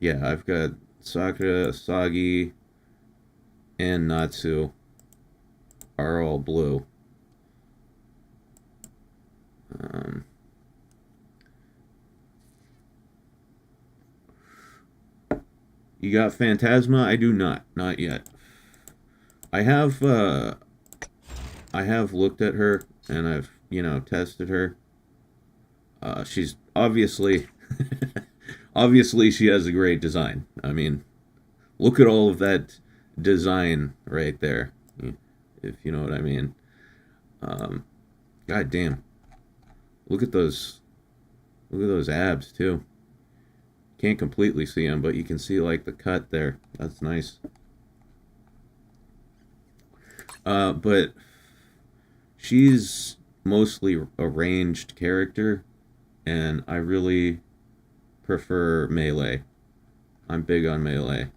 yeah, I've got Sakura, Asagi, and Natsu are all blue. You got Phantasma? I do not. Not yet. I have looked at her, and I've, tested her. She's obviously... Obviously, she has a great design. I mean, look at all of that design right there, if you know what I mean. God damn. Look at those abs, too. Can't completely see them, but you can see, like, the cut there. That's nice. But she's mostly a ranged character, and I really prefer melee. I'm big on melee.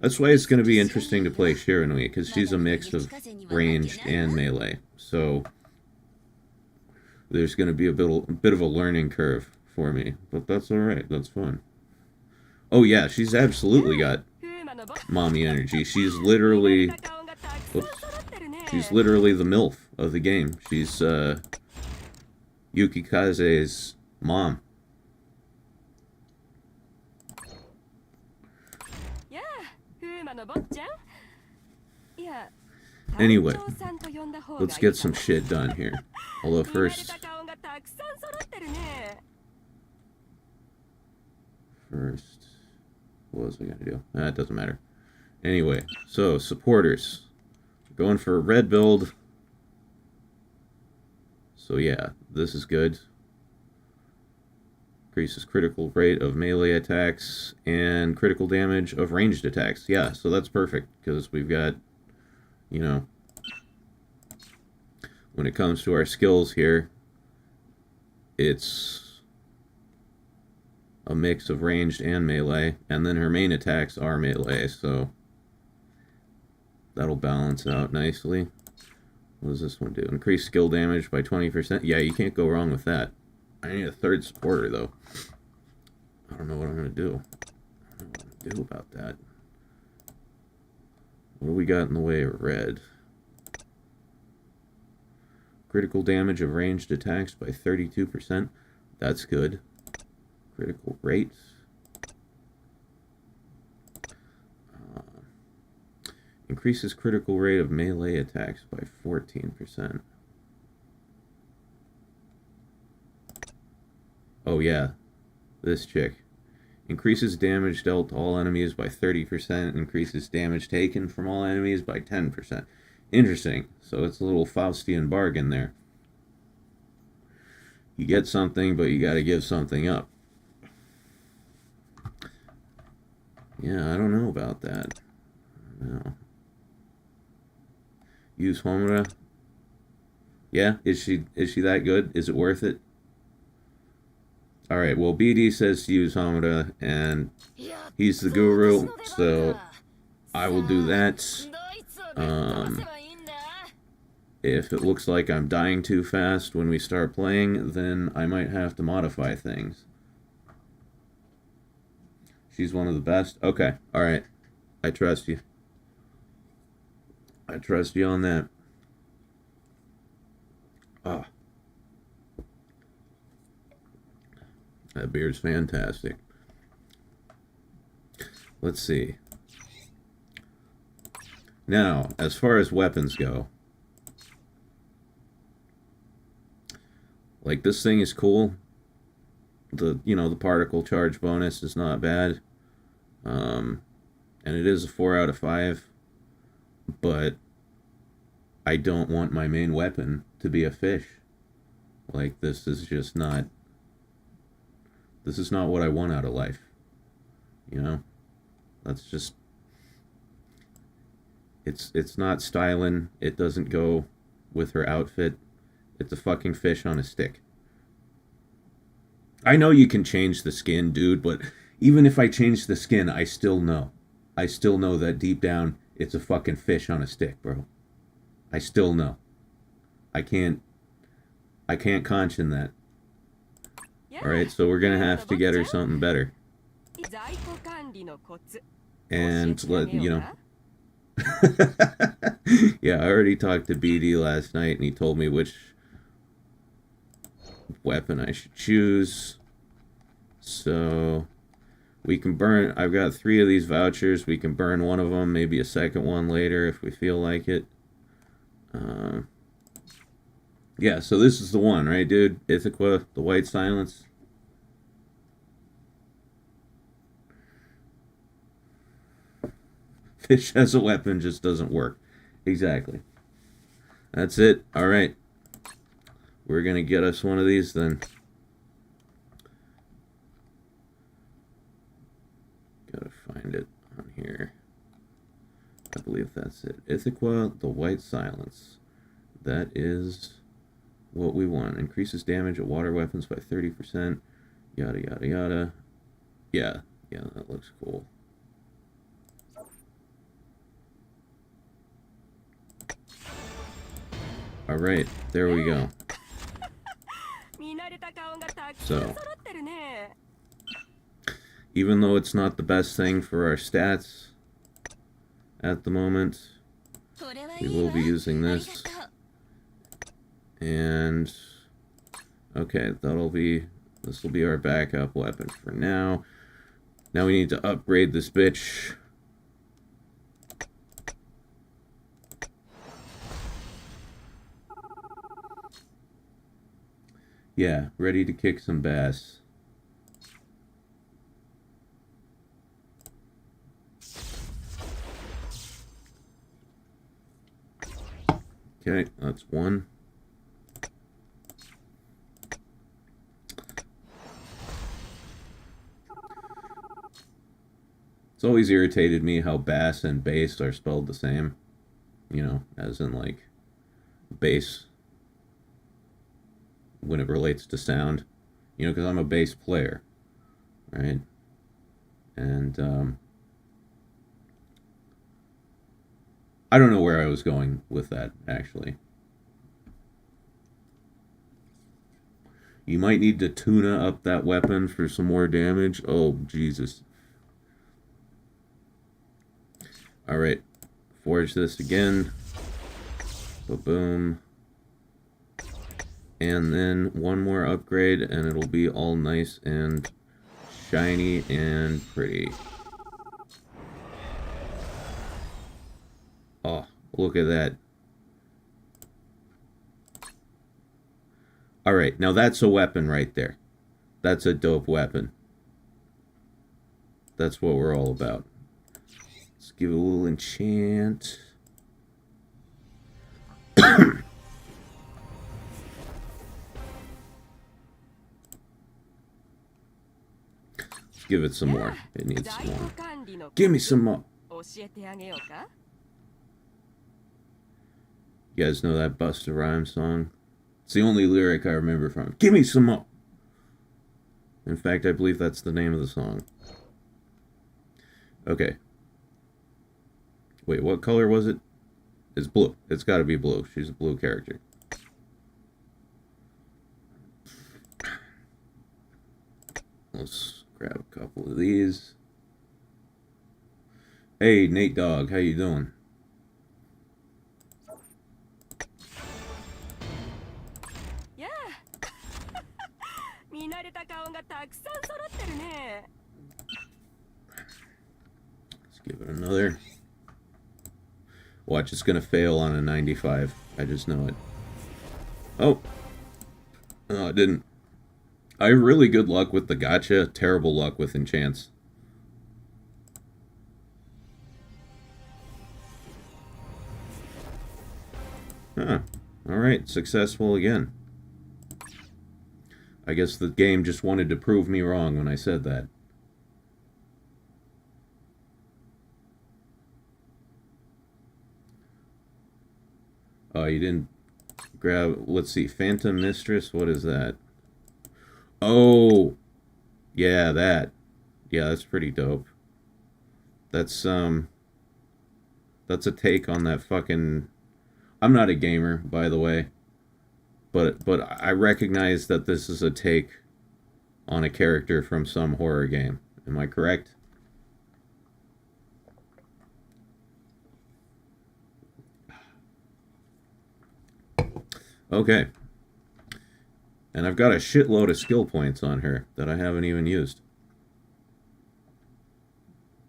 That's why it's going to be interesting to play Shiranui, because she's a mix of ranged and melee. So there's going to be a bit of a learning curve for me, but that's all right. That's fun. Oh yeah, she's absolutely got mommy energy. She's literally, she's literally the MILF of the game. She's Yukikaze's mom. Anyway, let's get some shit done here. Although first, what was I gonna do? It doesn't matter. Anyway, so supporters, going for a red build. So yeah, this is good. Increases critical rate of melee attacks and critical damage of ranged attacks. Yeah, so that's perfect, because we've got, you know, when it comes to our skills here, it's a mix of ranged and melee, and then her main attacks are melee, so that'll balance out nicely. What does this one do? Increase skill damage by 20%. Yeah, you can't go wrong with that. I need a third supporter, though. I don't know what I'm going to do. I don't know what I'm going to do about that. What do we got in the way of red? Critical damage of ranged attacks by 32%. That's good. Critical rate. Increases critical rate of melee attacks by 14%. Oh yeah, this chick. Increases damage dealt to all enemies by 30%. Increases damage taken from all enemies by 10%. Interesting. So it's a little Faustian bargain there. You get something, but you gotta give something up. Yeah, I don't know about that. No. Use Homura. Yeah, is she that good? Is it worth it? Alright, well, BD says to use Homura, and he's the guru, so I will do that. If it looks like I'm dying too fast when we start playing, then I might have to modify things. She's one of the best? Okay, alright. I trust you. I trust you on that. Ah. That beer's fantastic. Let's see. Now, as far as weapons go, like, this thing is cool. The particle charge bonus is not bad. And it is a 4 out of 5. But I don't want my main weapon to be a fish. Like, this is not what I want out of life. You know? That's just... It's not styling. It doesn't go with her outfit. It's a fucking fish on a stick. I know you can change the skin, dude, but even if I change the skin, I still know. I still know that deep down, it's a fucking fish on a stick, bro. I still know. I can't conscience that. Alright, so we're gonna have to get her something better. And yeah, I already talked to BD last night, and he told me which weapon I should choose. So we can burn... I've got 3 of these vouchers. We can burn one of them, maybe a second one later if we feel like it. Yeah, so this is the one, right, dude? Ithaca, the White Silence. Fish as a weapon just doesn't work. Exactly. That's it. Alright. We're gonna get us one of these then. Gotta find it on here. I believe that's it. Ithaca, the White Silence. That is what we want. Increases damage of water weapons by 30%. Yada, yada, yada. Yeah, that looks cool. Alright, there we go. So, even though it's not the best thing for our stats at the moment, we will be using this. And, okay, this will be our backup weapon for now. Now we need to upgrade this bitch. Yeah, ready to kick some bass. Okay, that's one. always irritated me how bass and bass are spelled the same. You know, as in like bass when it relates to sound. You know, because I'm a bass player, right? And I don't know where I was going with that, actually. You might need to tuna up that weapon for some more damage. Oh, Jesus. Alright. Forge this again. Ba-boom. And then one more upgrade, and it'll be all nice and shiny and pretty. Oh, look at that. Alright, now that's a weapon right there. That's a dope weapon. That's what we're all about. Let's give it a little enchant. Let's give it some more. It needs some more. Give me some more. You guys know that Busta Rhymes song? It's the only lyric I remember from it. Give me some more. In fact, I believe that's the name of the song. Okay. Wait, what color was it? It's blue. It's got to be blue. She's a blue character. Let's grab a couple of these. Hey, Nate Dogg, how you doing? Let's give it another. Watch, it's gonna fail on a 95. I just know it. Oh. No, it didn't. I have really good luck with the gotcha, terrible luck with enchants. Huh. Alright, successful again. I guess the game just wanted to prove me wrong when I said that. Oh, you didn't grab... Let's see. Phantom Mistress? What is that? Oh! Yeah, that. Yeah, that's pretty dope. That's a take on that fucking... I'm not a gamer, by the way. But I recognize that this is a take on a character from some horror game. Am I correct? Okay. And I've got a shitload of skill points on her that I haven't even used.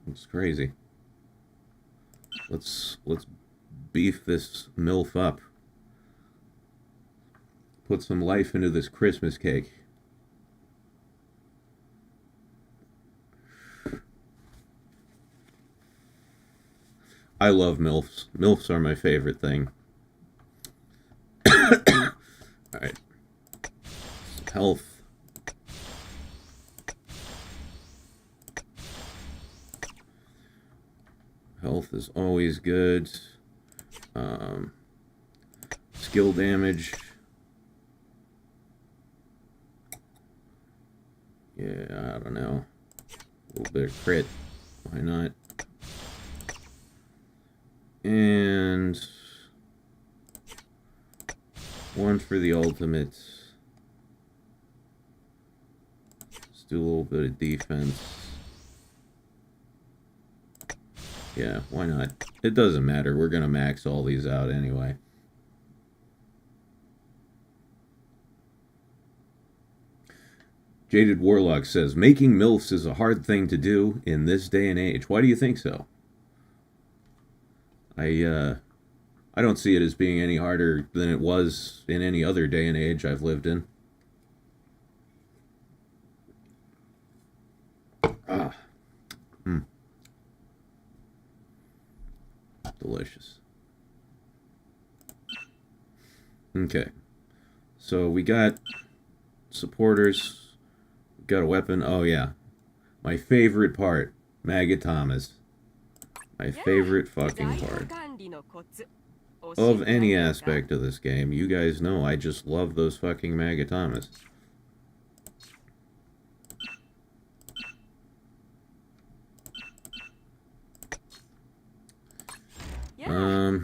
It's crazy. Let's beef this MILF up. Put some life into this Christmas cake. I love MILFs. MILFs are my favorite thing. Alright. Health. Health is always good. Skill damage. Yeah, I don't know. A little bit of crit. Why not? And one for the ultimate. Let's do a little bit of defense. Yeah, why not? It doesn't matter. We're gonna max all these out anyway. Jaded Warlock says, making MILFs is a hard thing to do in this day and age. Why do you think so? I don't see it as being any harder than it was in any other day and age I've lived in. Delicious. Okay. So we got supporters. We got a weapon. Oh yeah. My favorite part Magatamas. My favorite fucking part of any aspect of this game. You guys know I just love those fucking Magatamas. Oh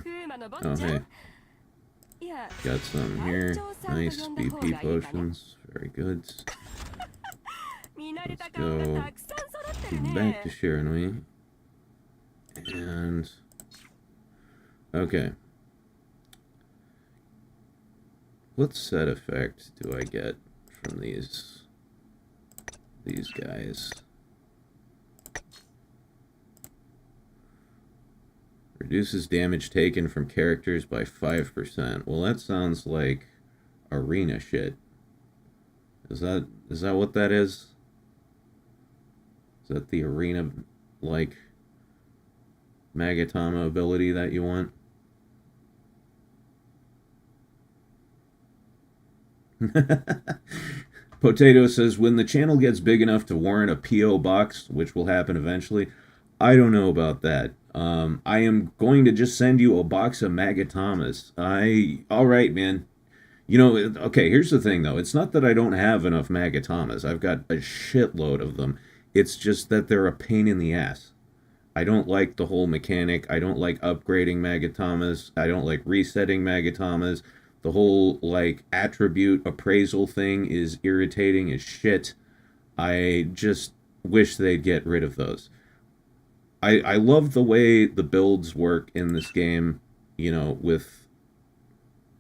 hey. Got some here. Nice BP potions. Very good. Let's go back to Shiranui. And okay. What set effect do I get from these guys? Reduces damage taken from characters by 5%. Well, that sounds like arena shit. Is that what that is? Is that the arena, like, Magatama ability that you want? Potato says, when the channel gets big enough to warrant a P.O. box, which will happen eventually, I don't know about that. I am going to just send you a box of Magatamas. Alright, man. You know, okay, here's the thing, though. It's not that I don't have enough Magatamas. I've got a shitload of them. It's just that they're a pain in the ass. I don't like the whole mechanic. I don't like upgrading Magatamas. I don't like resetting Magatamas. The whole, like, attribute appraisal thing is irritating as shit. I just wish they'd get rid of those. I love the way the builds work in this game, you know, with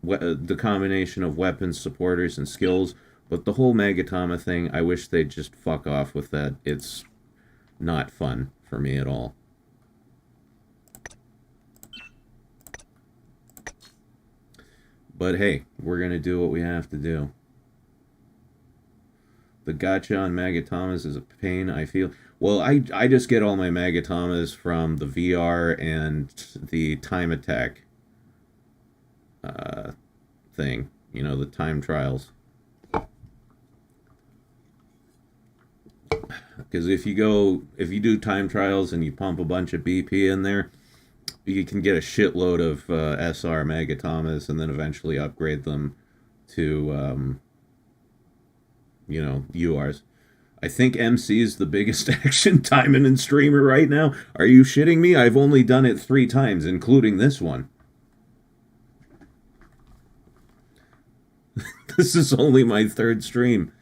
the combination of weapons, supporters, and skills, but the whole Magatama thing, I wish they'd just fuck off with that. It's not fun for me at all. But hey, we're going to do what we have to do. The gacha on Magatamas is a pain, I feel. Well, I just get all my Magatamas from the VR and the time attack thing. You know, the time trials. Because if you do time trials and you pump a bunch of BP in there, you can get a shitload of SR Magatamas and then eventually upgrade them to, you know, URs. I think MC is the biggest action Taimanin streamer right now. Are you shitting me? I've only done it 3 times, including this one. This is only my 3rd stream.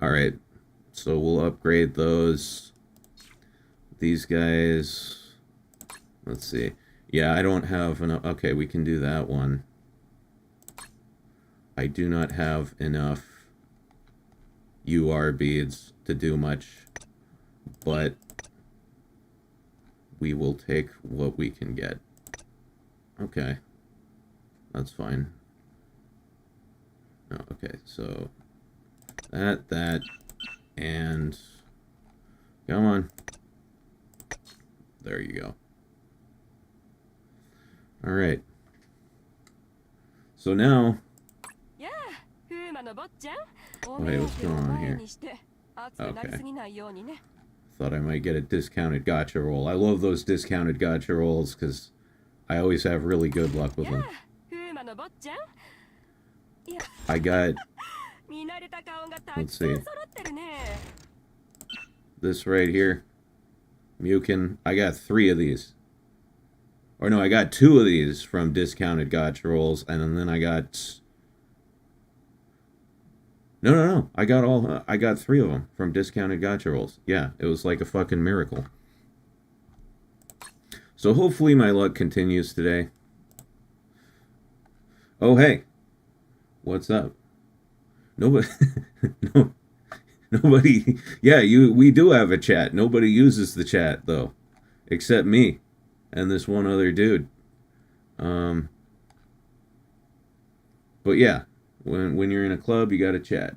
Alright, so we'll upgrade those. These guys, let's see. Yeah, I don't have enough. Okay, we can do that one. I do not have enough UR beads to do much, but we will take what we can get. Okay, that's fine. Oh, okay, so that, and come on. There you go. All right. So now, wait, what's going on here? Okay. Thought I might get a discounted gacha roll. I love those discounted gacha rolls because I always have really good luck with them. I got, let's see, this right here, Mukin. I got 3 of these. Or no, I got 2 of these from discounted gacha rolls, and then I got... No. I got 3 of them from discounted gacha rolls. Yeah, it was like a fucking miracle. So hopefully my luck continues today. Oh, hey. What's up? Nobody... Nobody... Yeah, we do have a chat. Nobody uses the chat, though. Except me. And this one other dude. But yeah, when you're in a club, you gotta chat.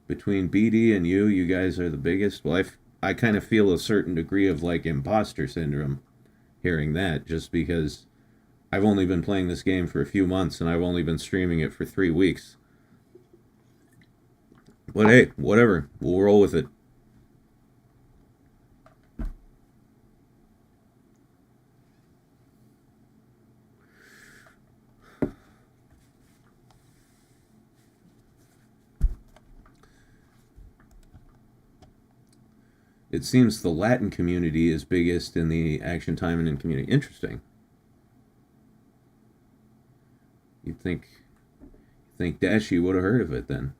Between BD and you guys are the biggest. Well, I kind of feel a certain degree of like imposter syndrome hearing that, just because I've only been playing this game for a few months and I've only been streaming it for 3 weeks. But hey, whatever. We'll roll with it. It seems the Latin community is biggest in the Action Taimanin community. Interesting. You'd think Dashie would have heard of it then.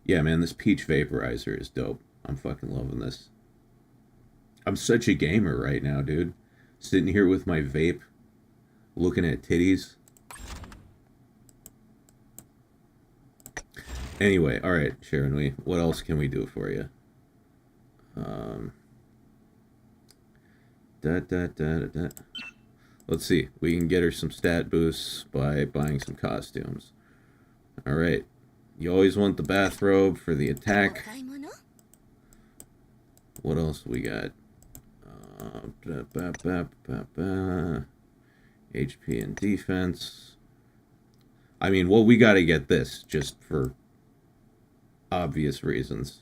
Yeah, man, this peach vaporizer is dope. I'm fucking loving this. I'm such a gamer right now, dude. Sitting here with my vape, looking at titties. Anyway, alright, Shiranui, what else can we do for you? Let's see. We can get her some stat boosts by buying some costumes. Alright. You always want the bathrobe for the attack. What else we got? HP and defense. I mean, well, we gotta get this just for obvious reasons.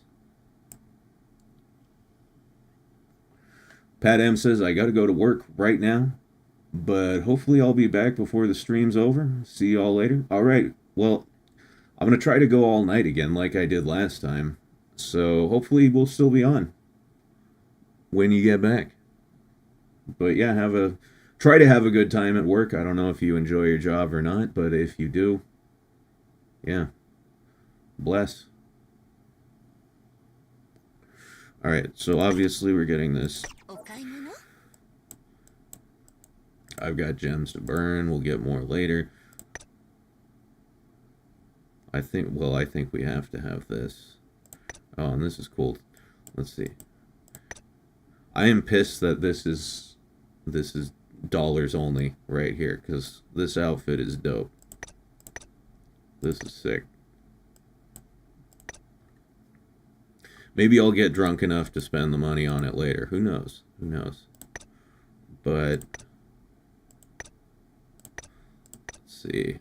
Pat M says, I gotta go to work right now, but hopefully I'll be back before the stream's over. See y'all later. Alright, well, I'm gonna try to go all night again like I did last time, so hopefully we'll still be on when you get back. But yeah, try to have a good time at work. I don't know if you enjoy your job or not, but if you do, yeah, bless. Alright, so obviously we're getting this. I've got gems to burn. We'll get more later. I think we have to have this. Oh, and this is cool. Let's see. I am pissed that this is dollars only right here, because this outfit is dope. This is sick. Maybe I'll get drunk enough to spend the money on it later. Who knows? Who knows? But let's see.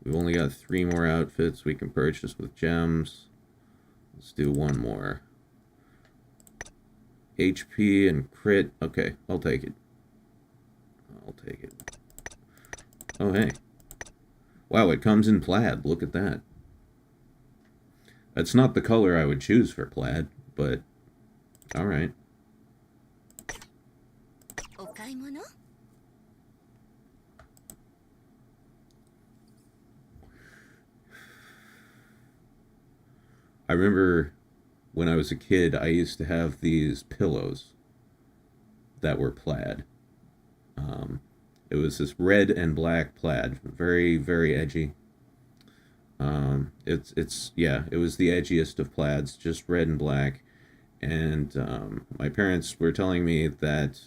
We've only got 3 more outfits we can purchase with gems. Let's do one more. HP and crit. Okay, I'll take it. I'll take it. Oh, hey. Wow, it comes in plaid. Look at that. That's not the color I would choose for plaid, but alright. I remember when I was a kid, I used to have these pillows that were plaid. It was this red and black plaid, very, very edgy. It was the edgiest of plaids, just red and black. And my parents were telling me that,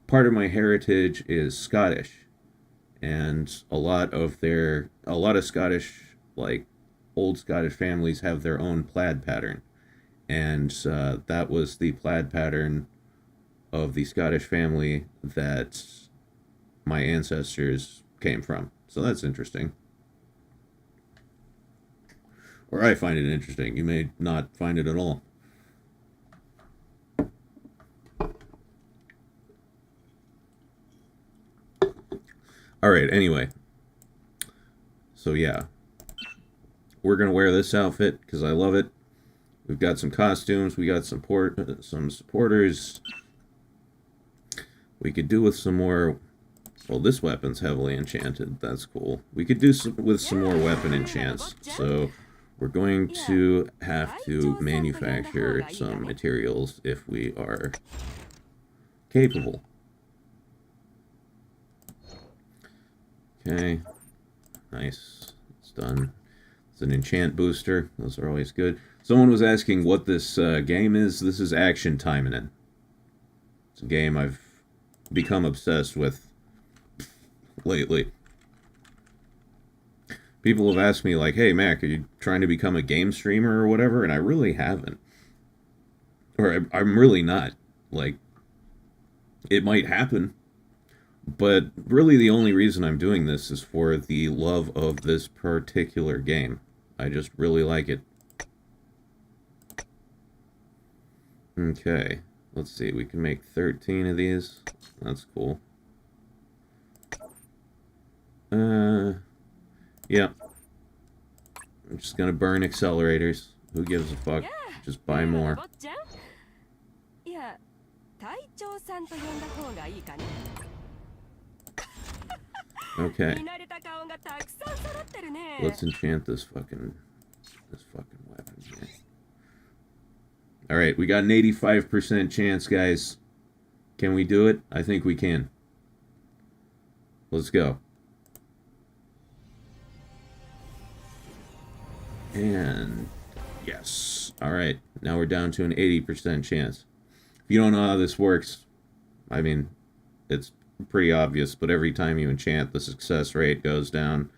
part of my heritage is Scottish, and a lot of Scottish, like old Scottish families, have their own plaid pattern, and that was the plaid pattern of the Scottish family that my ancestors came from. So that's interesting. Or I find it interesting. You may not find it at all. Alright, anyway. So yeah. We're going to wear this outfit because I love it. We've got some costumes. We got some supporters. We could do with some more. Well, this weapon's heavily enchanted. That's cool. We could do with some more weapon enchants. So we're going to have to manufacture some materials if we are capable. Okay. Nice. It's done. It's an enchant booster. Those are always good. Someone was asking what this game is. This is Action Taimanin. It's a game I've become obsessed with lately. People have asked me, like, hey, Mac, are you trying to become a game streamer or whatever? And I really haven't. Or I'm really not. Like, it might happen. But really the only reason I'm doing this is for the love of this particular game. I just really like it. Okay. Let's see. We can make 13 of these. That's cool. Yeah. I'm just gonna burn accelerators. Who gives a fuck? Just buy more. Okay. Let's enchant this fucking weapon here. Alright, we got an 85% chance, guys. Can we do it? I think we can. Let's go. And yes. Alright, now we're down to an 80% chance. If you don't know how this works, I mean, it's pretty obvious, but every time you enchant, the success rate goes down.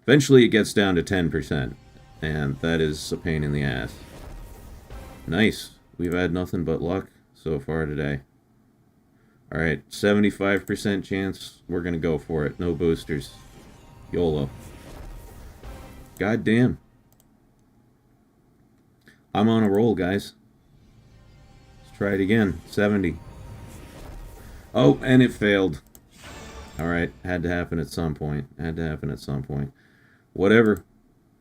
Eventually it gets down to 10%, and that is a pain in the ass. Nice. We've had nothing but luck so far today. Alright, 75% chance. We're gonna go for it. No boosters. YOLO. God damn. I'm on a roll, guys. Let's try it again. 70. Oh, and it failed. Alright, had to happen at some point. Had to happen at some point. Whatever.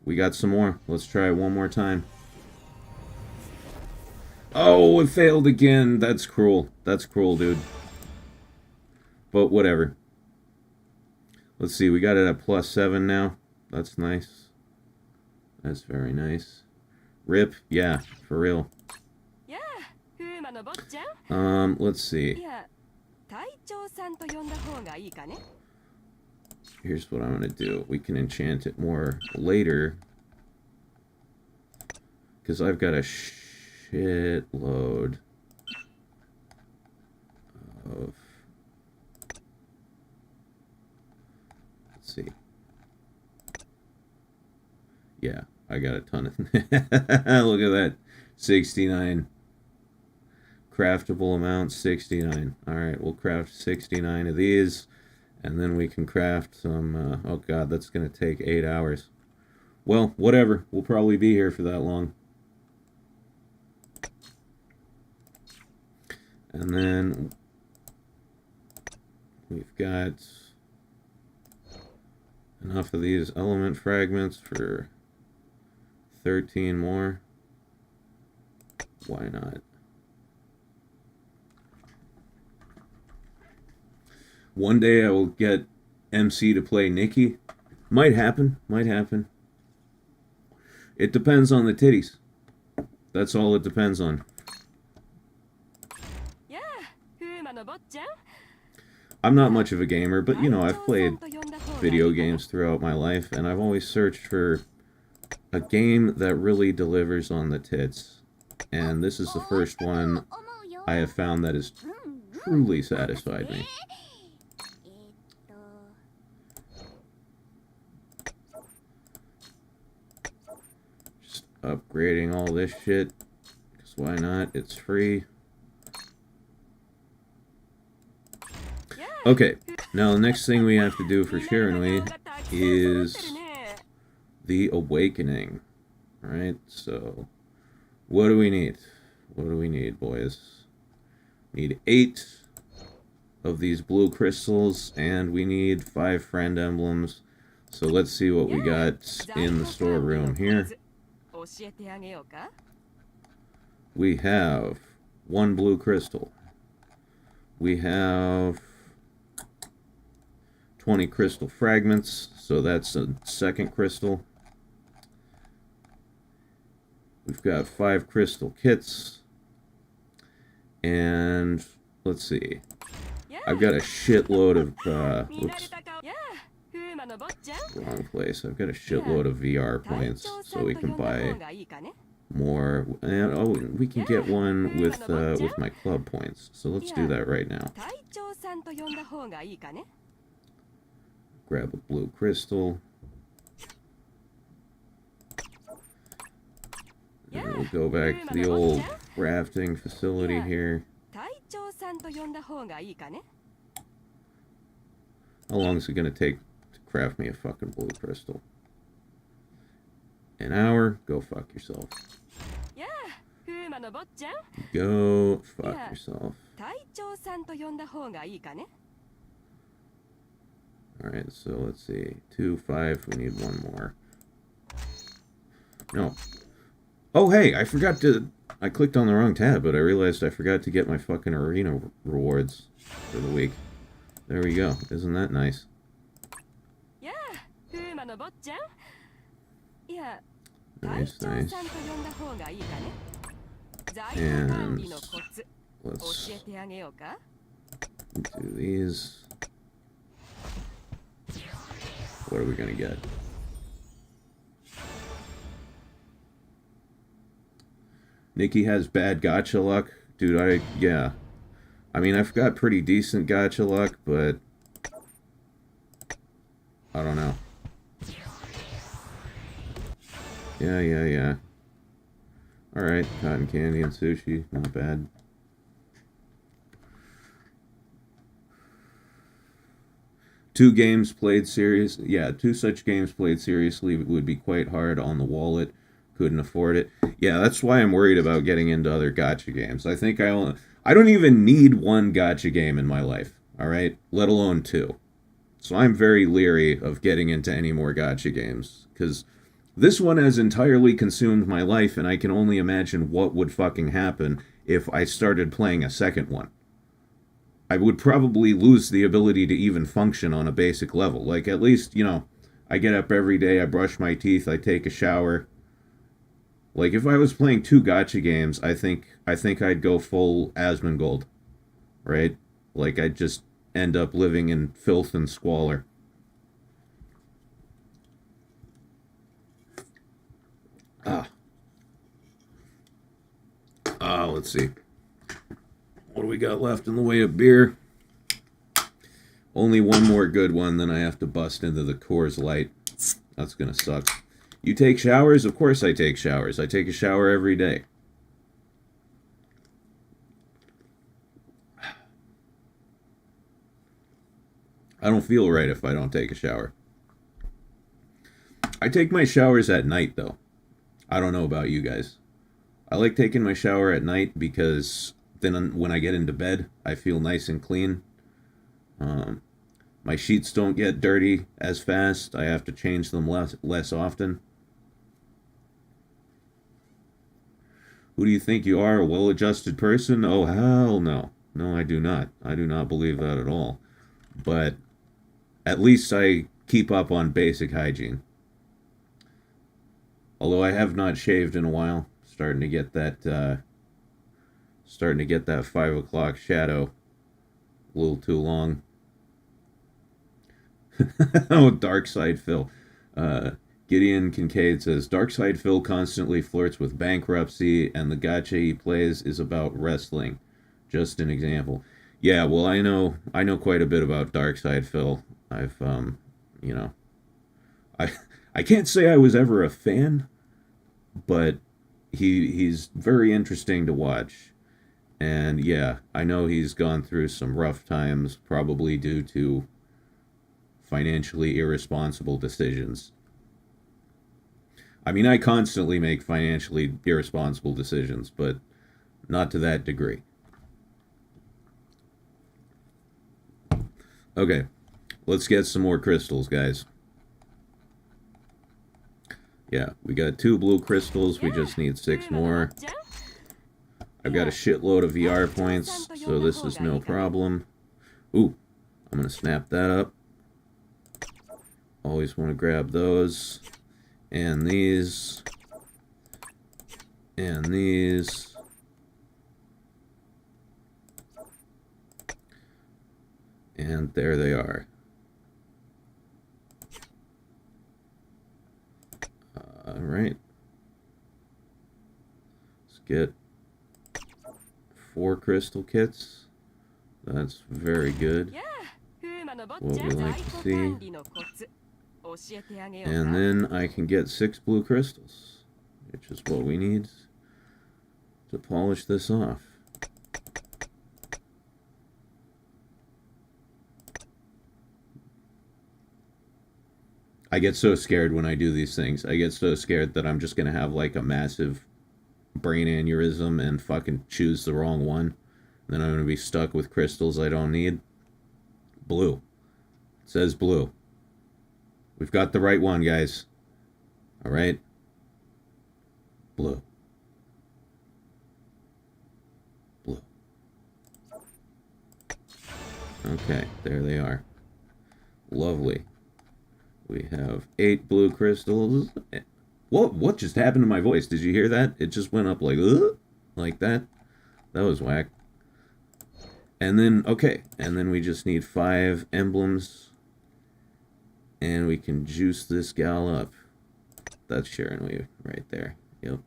We got some more. Let's try it one more time. Oh, it failed again. That's cruel. That's cruel, dude. But whatever. Let's see. We got it at +7 now. That's nice. That's very nice. Rip. Yeah, for real. Let's see. Here's what I'm going to do. We can enchant it more later. Because I've got a shitload of... Let's see. Yeah, I got a ton of... Look at that. 69. Craftable amount, 69. Alright, we'll craft 69 of these. And then we can craft some... oh god, that's going to take 8 hours. Well, whatever. We'll probably be here for that long. And then... we've got... enough of these element fragments for 13 more. Why not? One day I will get MC to play Nikki. Might happen. Might happen. It depends on the titties. That's all it depends on. I'm not much of a gamer, but you know, I've played video games throughout my life, and I've always searched for a game that really delivers on the tits. And this is the first one I have found that has truly satisfied me. Just upgrading all this shit, because why not? It's free. Okay, now the next thing we have to do for Shiranui is the Awakening. Alright, so what do we need? What do we need, boys? We need 8 of these blue crystals, and we need 5 friend emblems. So let's see what we got in the storeroom here. We have 1 blue crystal. We have 20 crystal fragments, so that's a second crystal. We've got 5 crystal kits. And let's see. I've got a shitload of oops. Wrong place. I've got a shitload of VR points, so we can buy more. And oh, we can get one with my club points. So let's do that right now. Grab a blue crystal. And we'll go back to the old crafting facility here. How long is it going to take to craft me a fucking blue crystal? An hour? Go fuck yourself. Go fuck yourself. Alright, so let's see. 2, 5, we need one more. No. Oh, hey, I forgot to... I clicked on the wrong tab, but I realized I forgot to get my fucking arena rewards for the week. There we go. Isn't that nice? Nice, nice. And let's do these. What are we gonna get? Nikki has bad gacha luck. Dude, yeah. I mean, I've got pretty decent gacha luck, but I don't know. Yeah. Alright, cotton candy and sushi. Not bad. Two such games played seriously would be quite hard on the wallet. Couldn't afford it. Yeah, that's why I'm worried about getting into other gacha games. I think I don't even need one gacha game in my life, alright? Let alone 2. So I'm very leery of getting into any more gacha games, because this one has entirely consumed my life, and I can only imagine what would fucking happen if I started playing a second one. I would probably lose the ability to even function on a basic level. Like, at least, you know, I get up every day, I brush my teeth, I take a shower. Like, if I was playing 2 gacha games, I think I'd go full Asmongold, right? Like, I'd just end up living in filth and squalor. Let's see. What do we got left in the way of beer? Only one more good one, then I have to bust into the Coors Light. That's gonna suck. You take showers? Of course I take showers. I take a shower every day. I don't feel right if I don't take a shower. I take my showers at night, though. I don't know about you guys. I like taking my shower at night because then when I get into bed, I feel nice and clean. My sheets don't get dirty as fast. I have to change them less often. Who do you think you are, a well-adjusted person? Oh, hell no. No, I do not. I do not believe that at all. But at least I keep up on basic hygiene. Although I have not shaved in a while. Starting to get that 5 o'clock shadow a little too long. Oh, Dark Side Phil. Gideon Kincaid says, Dark Side Phil constantly flirts with bankruptcy, and the gacha he plays is about wrestling. Just an example. Yeah, well, I know quite a bit about Dark Side Phil. I've, you know, I can't say I was ever a fan, but he's very interesting to watch. And yeah, I know he's gone through some rough times, probably due to financially irresponsible decisions. I mean, I constantly make financially irresponsible decisions, but not to that degree. Okay, let's get some more crystals, guys. Yeah, we got 2 blue crystals, we just need 6 more. I've got a shitload of VR points, so this is no problem. Ooh, I'm gonna snap that up. Always want to grab those. And these. And these. And there they are. Alright. Let's get 4 crystal kits. That's very good. What we like to see. And then I can get 6 blue crystals, which is what we need to polish this off. I get so scared when I do these things. I get so scared that I'm just going to have like a massive brain aneurysm and fucking choose the wrong one. Then I'm going to be stuck with crystals I don't need. Blue. It says blue. We've got the right one, guys. All right. Blue. Blue. Okay, there they are. Lovely. We have 8 blue crystals. What just happened to my voice? Did you hear that? It just went up like that. That was whack. And then, okay, and then we just need 5 emblems. And we can juice this gal up. That's Shiranui right there. Yep.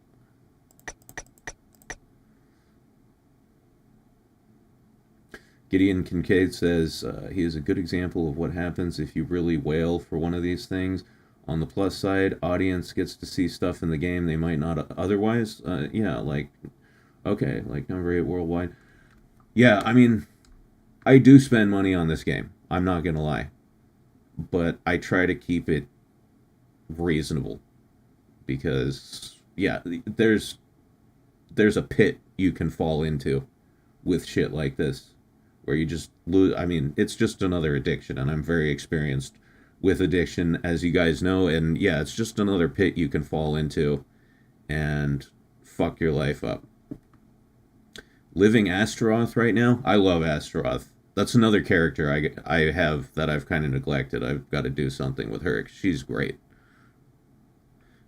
Gideon Kincaid says he is a good example of what happens if you really wail for one of these things. On the plus side, audience gets to see stuff in the game they might not otherwise. Yeah, like, okay, like number 8 worldwide. Yeah, I mean, I do spend money on this game. I'm not going to lie. But I try to keep it reasonable. Because, yeah, there's a pit you can fall into with shit like this. Where you just lose. I mean, it's just another addiction, and I'm very experienced with addiction, as you guys know. And yeah, it's just another pit you can fall into and fuck your life up. Living Astaroth right now, I love Astaroth. That's another character I have that I've kind of neglected. I've got to do something with her. She's great.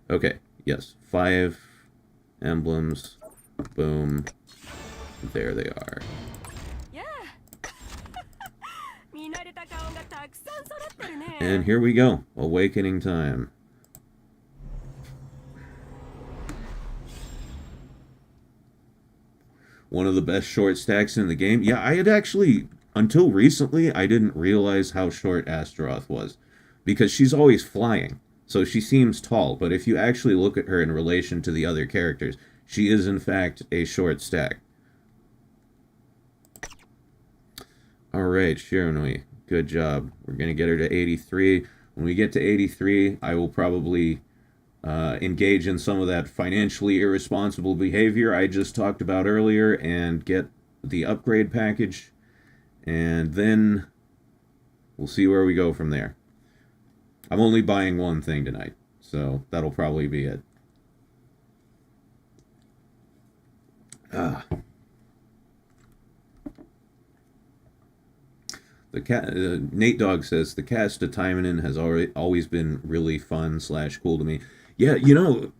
Okay, yes, 5 emblems. Boom. There they are. And here we go. Awakening time. One of the best short stacks in the game. Yeah, I had actually, until recently, I didn't realize how short Astaroth was. Because she's always flying. So she seems tall. But if you actually look at her in relation to the other characters, she is in fact a short stack. Alright, Shiranui. Good job. We're going to get her to 83. When we get to 83, I will probably engage in some of that financially irresponsible behavior I just talked about earlier and get the upgrade package. And then we'll see where we go from there. I'm only buying one thing tonight, so that'll probably be it. Nate Dogg says, the cast of Taimanin has always been really fun / cool to me. Yeah, you know,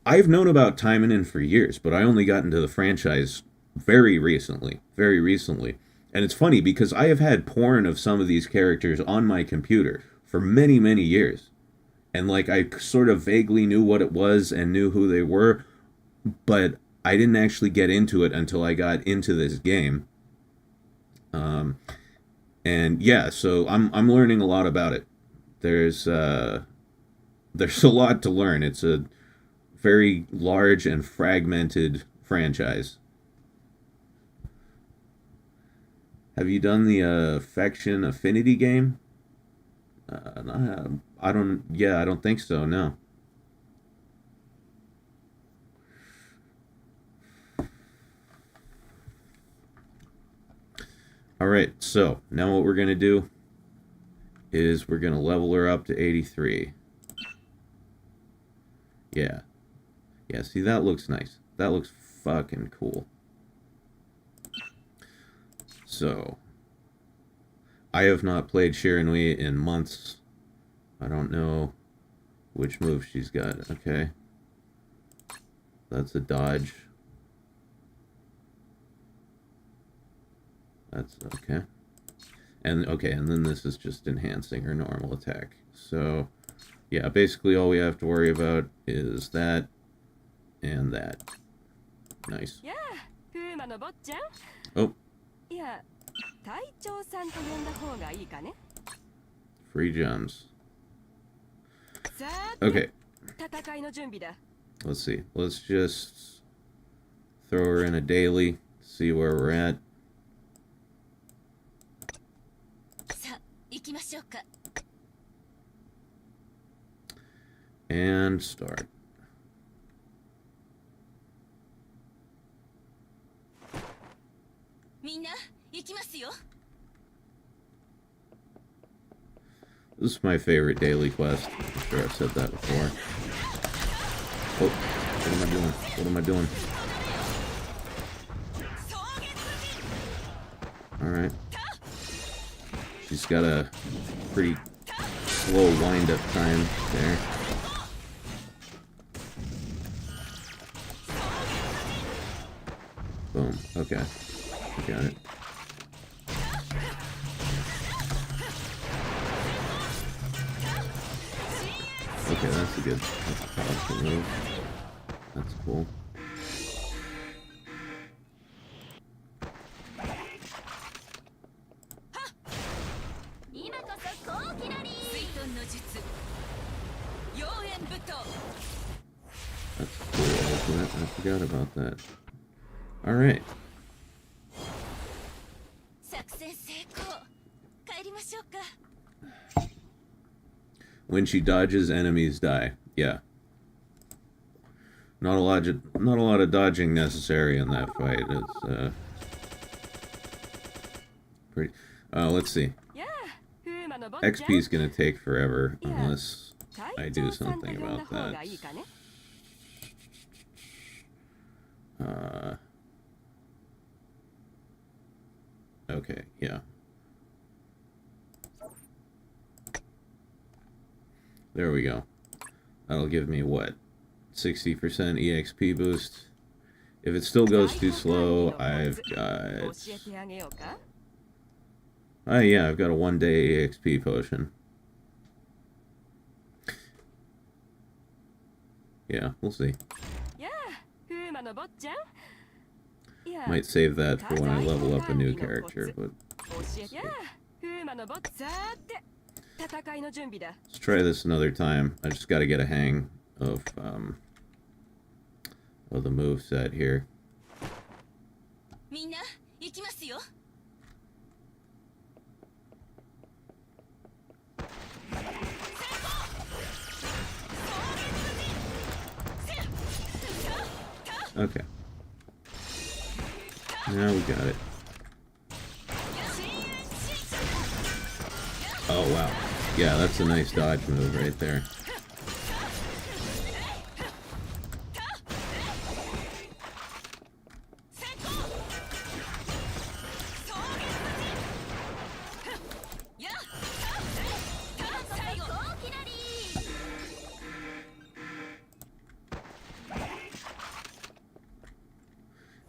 I've known about Taimanin for years, but I only got into the franchise very recently. And it's funny because I have had porn of some of these characters on my computer for many, many years. And like I sort of vaguely knew what it was and knew who they were, but I didn't actually get into it until I got into this game. And yeah, so I'm learning a lot about it. There's a lot to learn. It's a very large and fragmented franchise. Have you done the Affection Affinity game? I don't think so, no. Alright, so now what we're going to do is we're going to level her up to 83. Yeah. Yeah, see, that looks nice. That looks fucking cool. So, I have not played Shiranui in months. I don't know which move she's got. Okay. That's a dodge. That's okay. And then this is just enhancing her normal attack. So, yeah, basically all we have to worry about is that and that. Nice. Oh. Free gems. Okay. Let's see. Let's just throw her in a daily, see where we're at. And start. This is my favorite daily quest. I'm sure I've said that before. Oh, what am I doing? What am I doing? Alright. She's got a pretty slow wind-up time there. Boom. Okay. Got it. Okay, that's a powerful move. That's cool. That's cool. I forgot about that. Alright. When she dodges, enemies die. Yeah. Not a lot of dodging necessary in that fight. It's pretty. Let's see. XP is gonna take forever unless I do something about that. Okay, yeah. There we go. That'll give me what? 60% EXP boost. If it still goes too slow, I've got... Oh yeah, I've got a 1-day EXP potion. Yeah, we'll see. Might save that for when I level up a new character, but... Let's try this another time. I just gotta get a hang of the moveset here. Okay. Now we got it. Oh, wow. Yeah, that's a nice dodge move right there.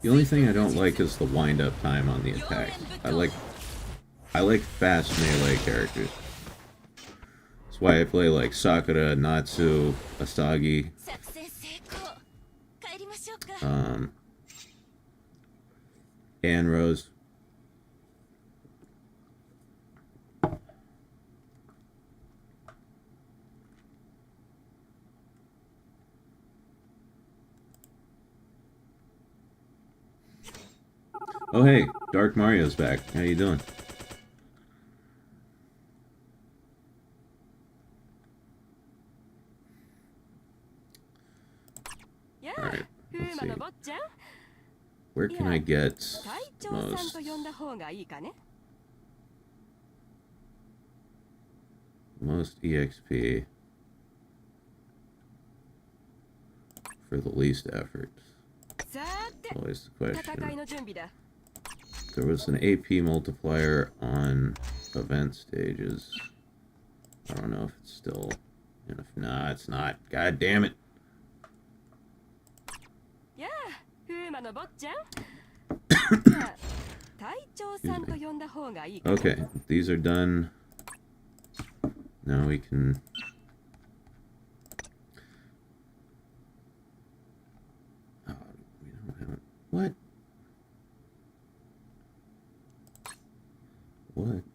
The only thing I don't like is the wind-up time on the attacks. I like fast melee characters. That's why I play like Sakura, Natsu, Asagi. And Rose. Oh hey, Dark Mario's back. How you doing? Alright, let's see. Where can I get most EXP for the least effort? Always the question. There was an AP multiplier on event stages. I don't know if it's still... And if not, it's not. God damn it. Okay, these are done. Now we can... Oh, we don't have it. What?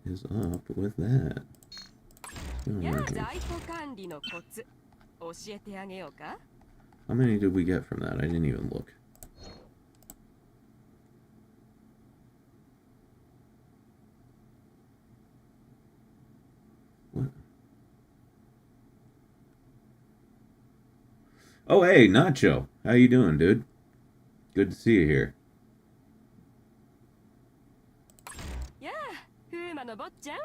is up with that? How many did we get from that? I didn't even look. What? Oh, hey, Nacho. How you doing, dude? Good to see you here. Yeah, Fuma no bot-chan?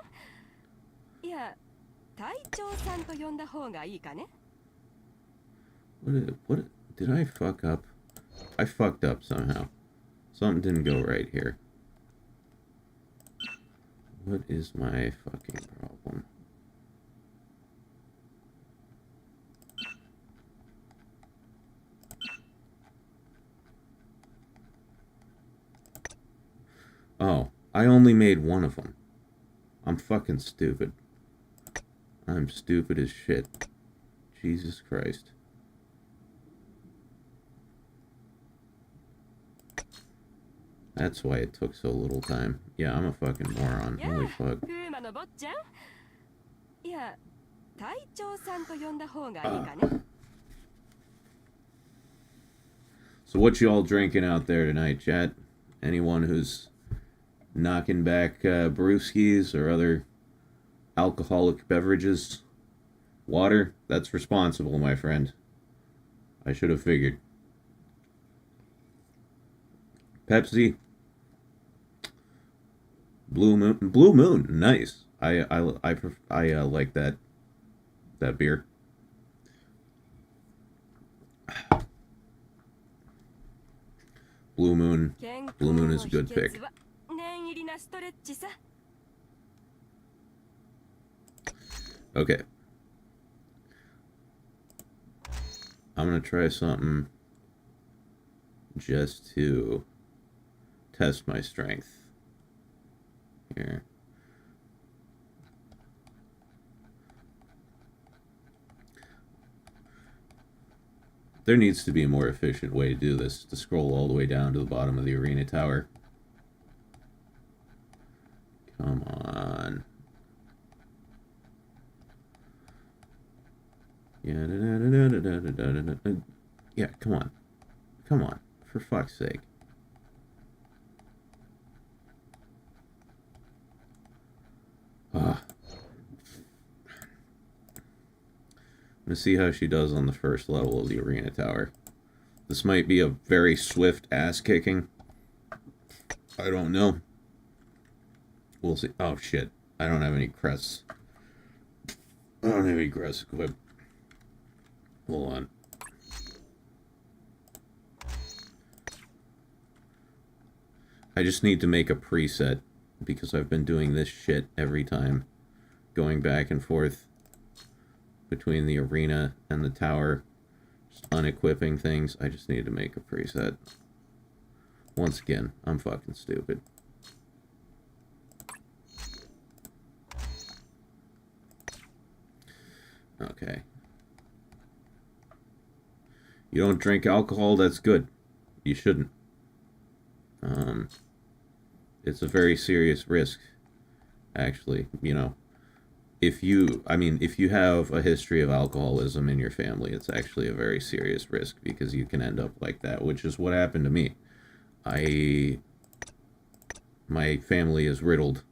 Yeah, Taicho-san to yonda hou ga ii ka ne? What did I fuck up? I fucked up somehow. Something didn't go right here. What is my fucking problem? Oh, I only made one of them. I'm fucking stupid. I'm stupid as shit. Jesus Christ. That's why it took so little time. Yeah, I'm a fucking moron. Holy fuck. Fuma no bot-chan? Yeah, Taicho-san to yonda hou ga ii ka ne? So what you all drinking out there tonight, chat? Anyone who's knocking back brewskis or other alcoholic beverages? Water? That's responsible, my friend. I should have figured. Pepsi? Blue Moon, nice. I like that beer. Blue Moon is a good pick. Okay. I'm gonna try something just to test my strength. Here. There needs to be a more efficient way to do this, to scroll all the way down to the bottom of the arena tower. Come on. Yeah, yeah, come on. Come on, for fuck's sake. I'm gonna see how she does on the first level of the arena tower. This might be a very swift ass kicking. I don't know. We'll see. Oh shit. I don't have any crests. I don't have any crests equipped. Hold on. I just need to make a preset because I've been doing this shit every time. Going back and forth between the arena and the tower. Just unequipping things. I just need to make a preset. Once again, I'm fucking stupid. Okay. You don't drink alcohol, that's good. You shouldn't. It's a very serious risk, actually. You know, if you have a history of alcoholism in your family, it's actually a very serious risk because you can end up like that, which is what happened to me. My family is riddled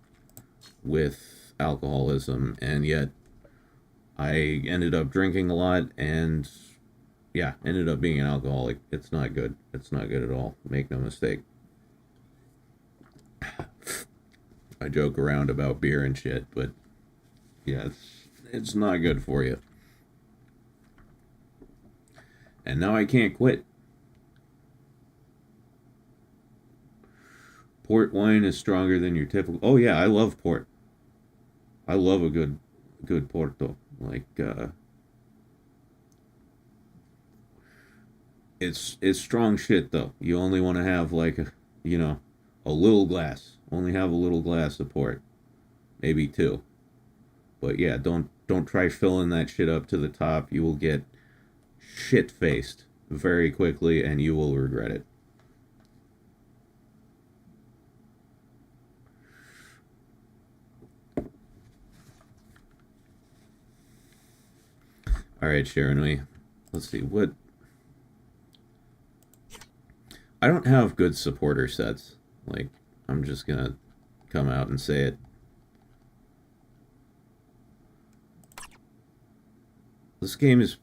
with alcoholism, and yet I ended up drinking a lot and, yeah, ended up being an alcoholic. It's not good. It's not good at all. Make no mistake. I joke around about beer and shit, but yeah, it's not good for you. And now I can't quit. Port wine is stronger than your typical... Oh yeah, I love port. I love a good Porto. Like, it's strong shit though. You only want to have like a little glass. Only have a little glass of port, maybe two. But yeah, don't try filling that shit up to the top. You will get shit faced very quickly, and you will regret it. Alright, Shiranui. Let's see, what... I don't have good supporter sets. Like, I'm just gonna come out and say it. This game is...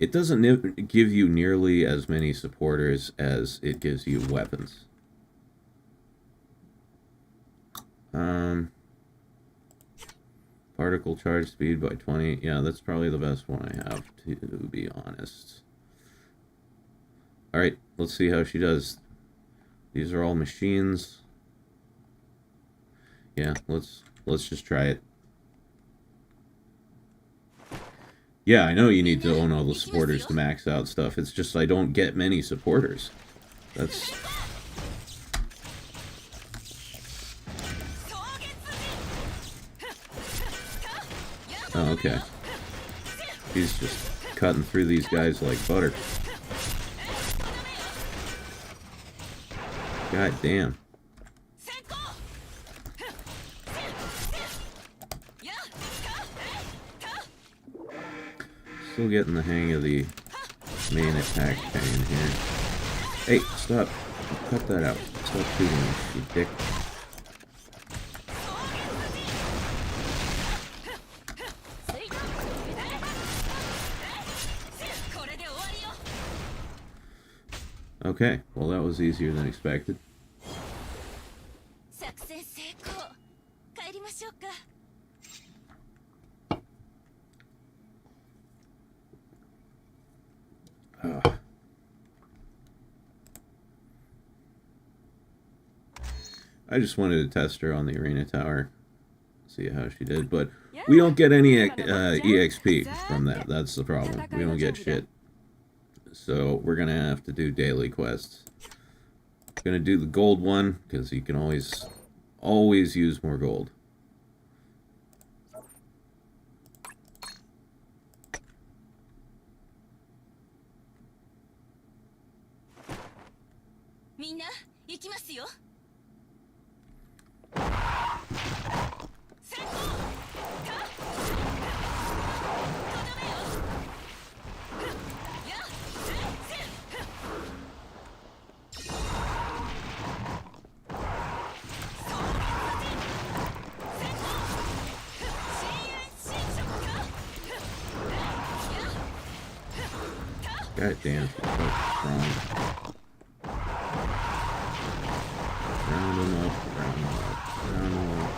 It doesn't give you nearly as many supporters as it gives you weapons. Particle charge speed by 20. Yeah, that's probably the best one I have, to be honest. Alright, let's see how she does. These are all machines. Yeah, let's just try it. Yeah, I know you need to own all the supporters to max out stuff. It's just I don't get many supporters. That's... Oh, okay. He's just cutting through these guys like butter. God damn. Still getting the hang of the main attack thing here. Hey, stop. Cut that out. Stop shooting me, you dick. Okay, well that was easier than expected. I just wanted to test her on the arena tower, see how she did, but we don't get any EXP from that. That's the problem. We don't get shit. So we're gonna have to do daily quests. Gonna do the gold one because you can always use more gold. God damn, she's so strong. Round him up, round him up, round him up.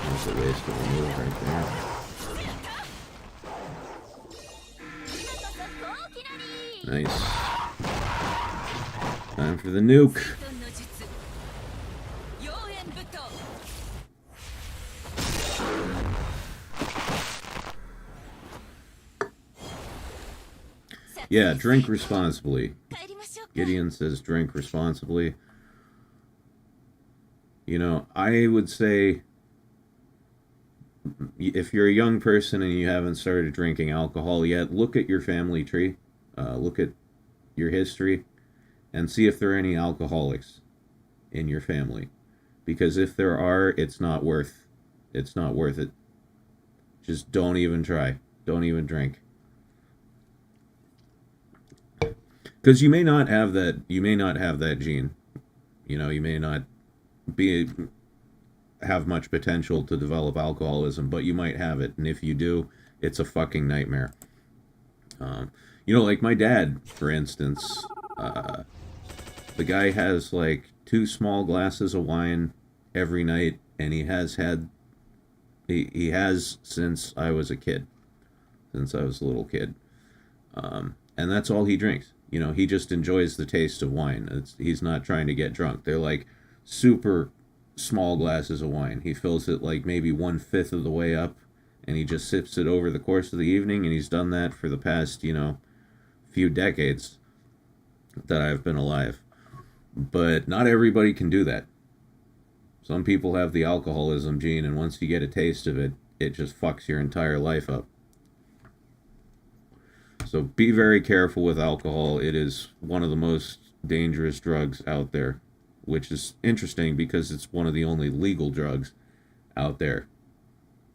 That's a waste of a move right there. Nice. Time for the nuke. Yeah, drink responsibly. Gideon says drink responsibly. You know, I would say if you're a young person and you haven't started drinking alcohol yet, look at your family tree. Look at your history and see if there are any alcoholics in your family. Because if there are, it's not worth it. Just don't even try. Don't even drink. Because you may not have that gene. You know, you may not have much potential to develop alcoholism, but you might have it, and if you do, it's a fucking nightmare. You know, like my dad, for instance, the guy has like 2 small glasses of wine every night, and he has since I was a kid, since I was a little kid, and that's all he drinks. You know, he just enjoys the taste of wine. He's not trying to get drunk. They're like super small glasses of wine. He fills it like maybe 1/5 of the way up, and he just sips it over the course of the evening, and he's done that for the past, you know, few decades that I've been alive. But not everybody can do that. Some people have the alcoholism gene, and once you get a taste of it, it just fucks your entire life up. So be very careful with alcohol. It is one of the most dangerous drugs out there, which is interesting because it's one of the only legal drugs out there.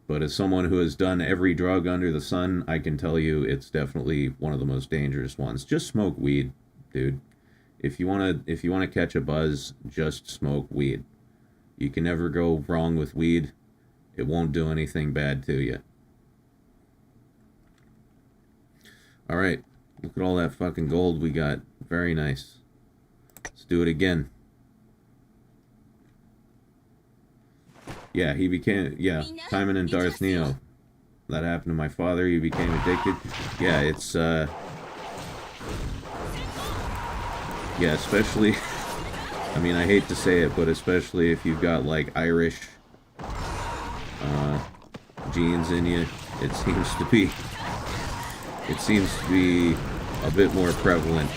But as someone who has done every drug under the sun, I can tell you it's definitely one of the most dangerous ones. Just smoke weed, dude. If you wanna catch a buzz, just smoke weed. You can never go wrong with weed. It won't do anything bad to you. All right, look at all that fucking gold we got. Very nice. Let's do it again. Yeah, he became, Taimanin Darth Neo. That happened to my father. He became addicted. Yeah, it's, yeah, especially, I mean, I hate to say it, but especially if you've got, like, Irish genes in you, it seems to be a bit more prevalent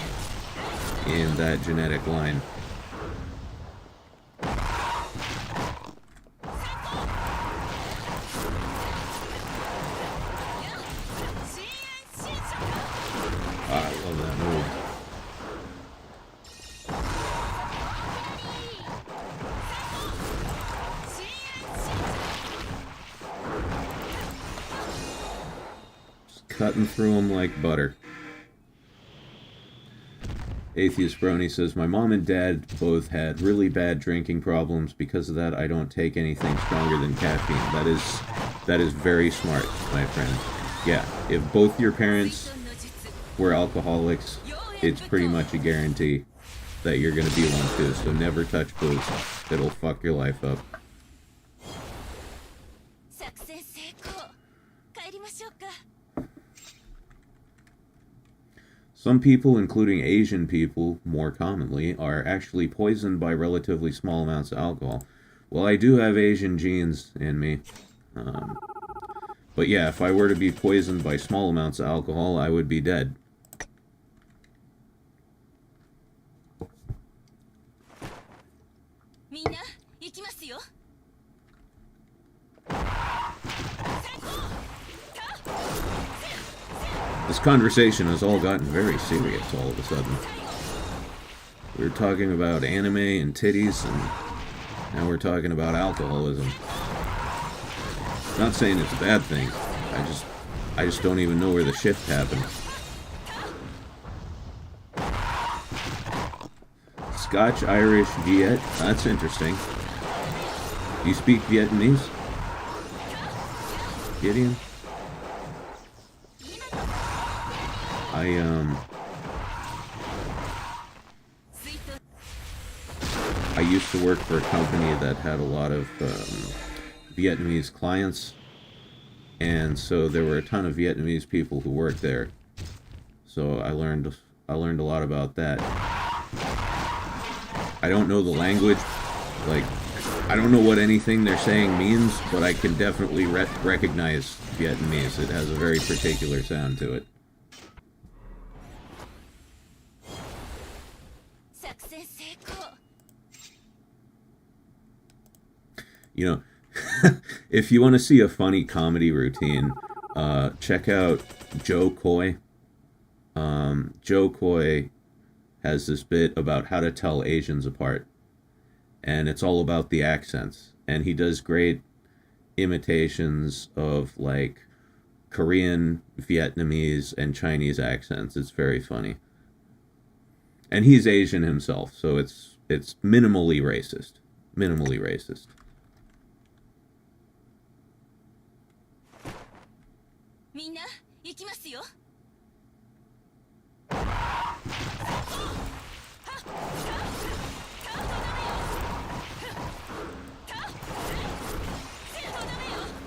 in that genetic line. I love that move. Just cutting through them like butter. Atheist Brony says, my mom and dad both had really bad drinking problems. Because of that, I don't take anything stronger than caffeine. That is very smart, my friend. Yeah, if both your parents were alcoholics, it's pretty much a guarantee that you're going to be one too. So never touch booze. It'll fuck your life up. Some people, including Asian people more commonly, are actually poisoned by relatively small amounts of alcohol. Well, I do have Asian genes in me. But yeah, if I were to be poisoned by small amounts of alcohol, I would be dead. This conversation has all gotten very serious all of a sudden. We were talking about anime and titties, and now we're talking about alcoholism. Not saying it's a bad thing. I just don't even know where the shift happened. Scotch, Irish, Viet. That's interesting. Do you speak Vietnamese? Gideon? I used to work for a company that had a lot of Vietnamese clients, and so there were a ton of Vietnamese people who worked there. So I learned a lot about that. I don't know the language, like I don't know what anything they're saying means, but I can definitely recognize Vietnamese. It has a very particular sound to it. You know, if you want to see a funny comedy routine, check out Joe Coy. Joe Coy has this bit about how to tell Asians apart. And it's all about the accents. And he does great imitations of, like, Korean, Vietnamese, and Chinese accents. It's very funny. And he's Asian himself, so it's minimally racist. Minimally racist.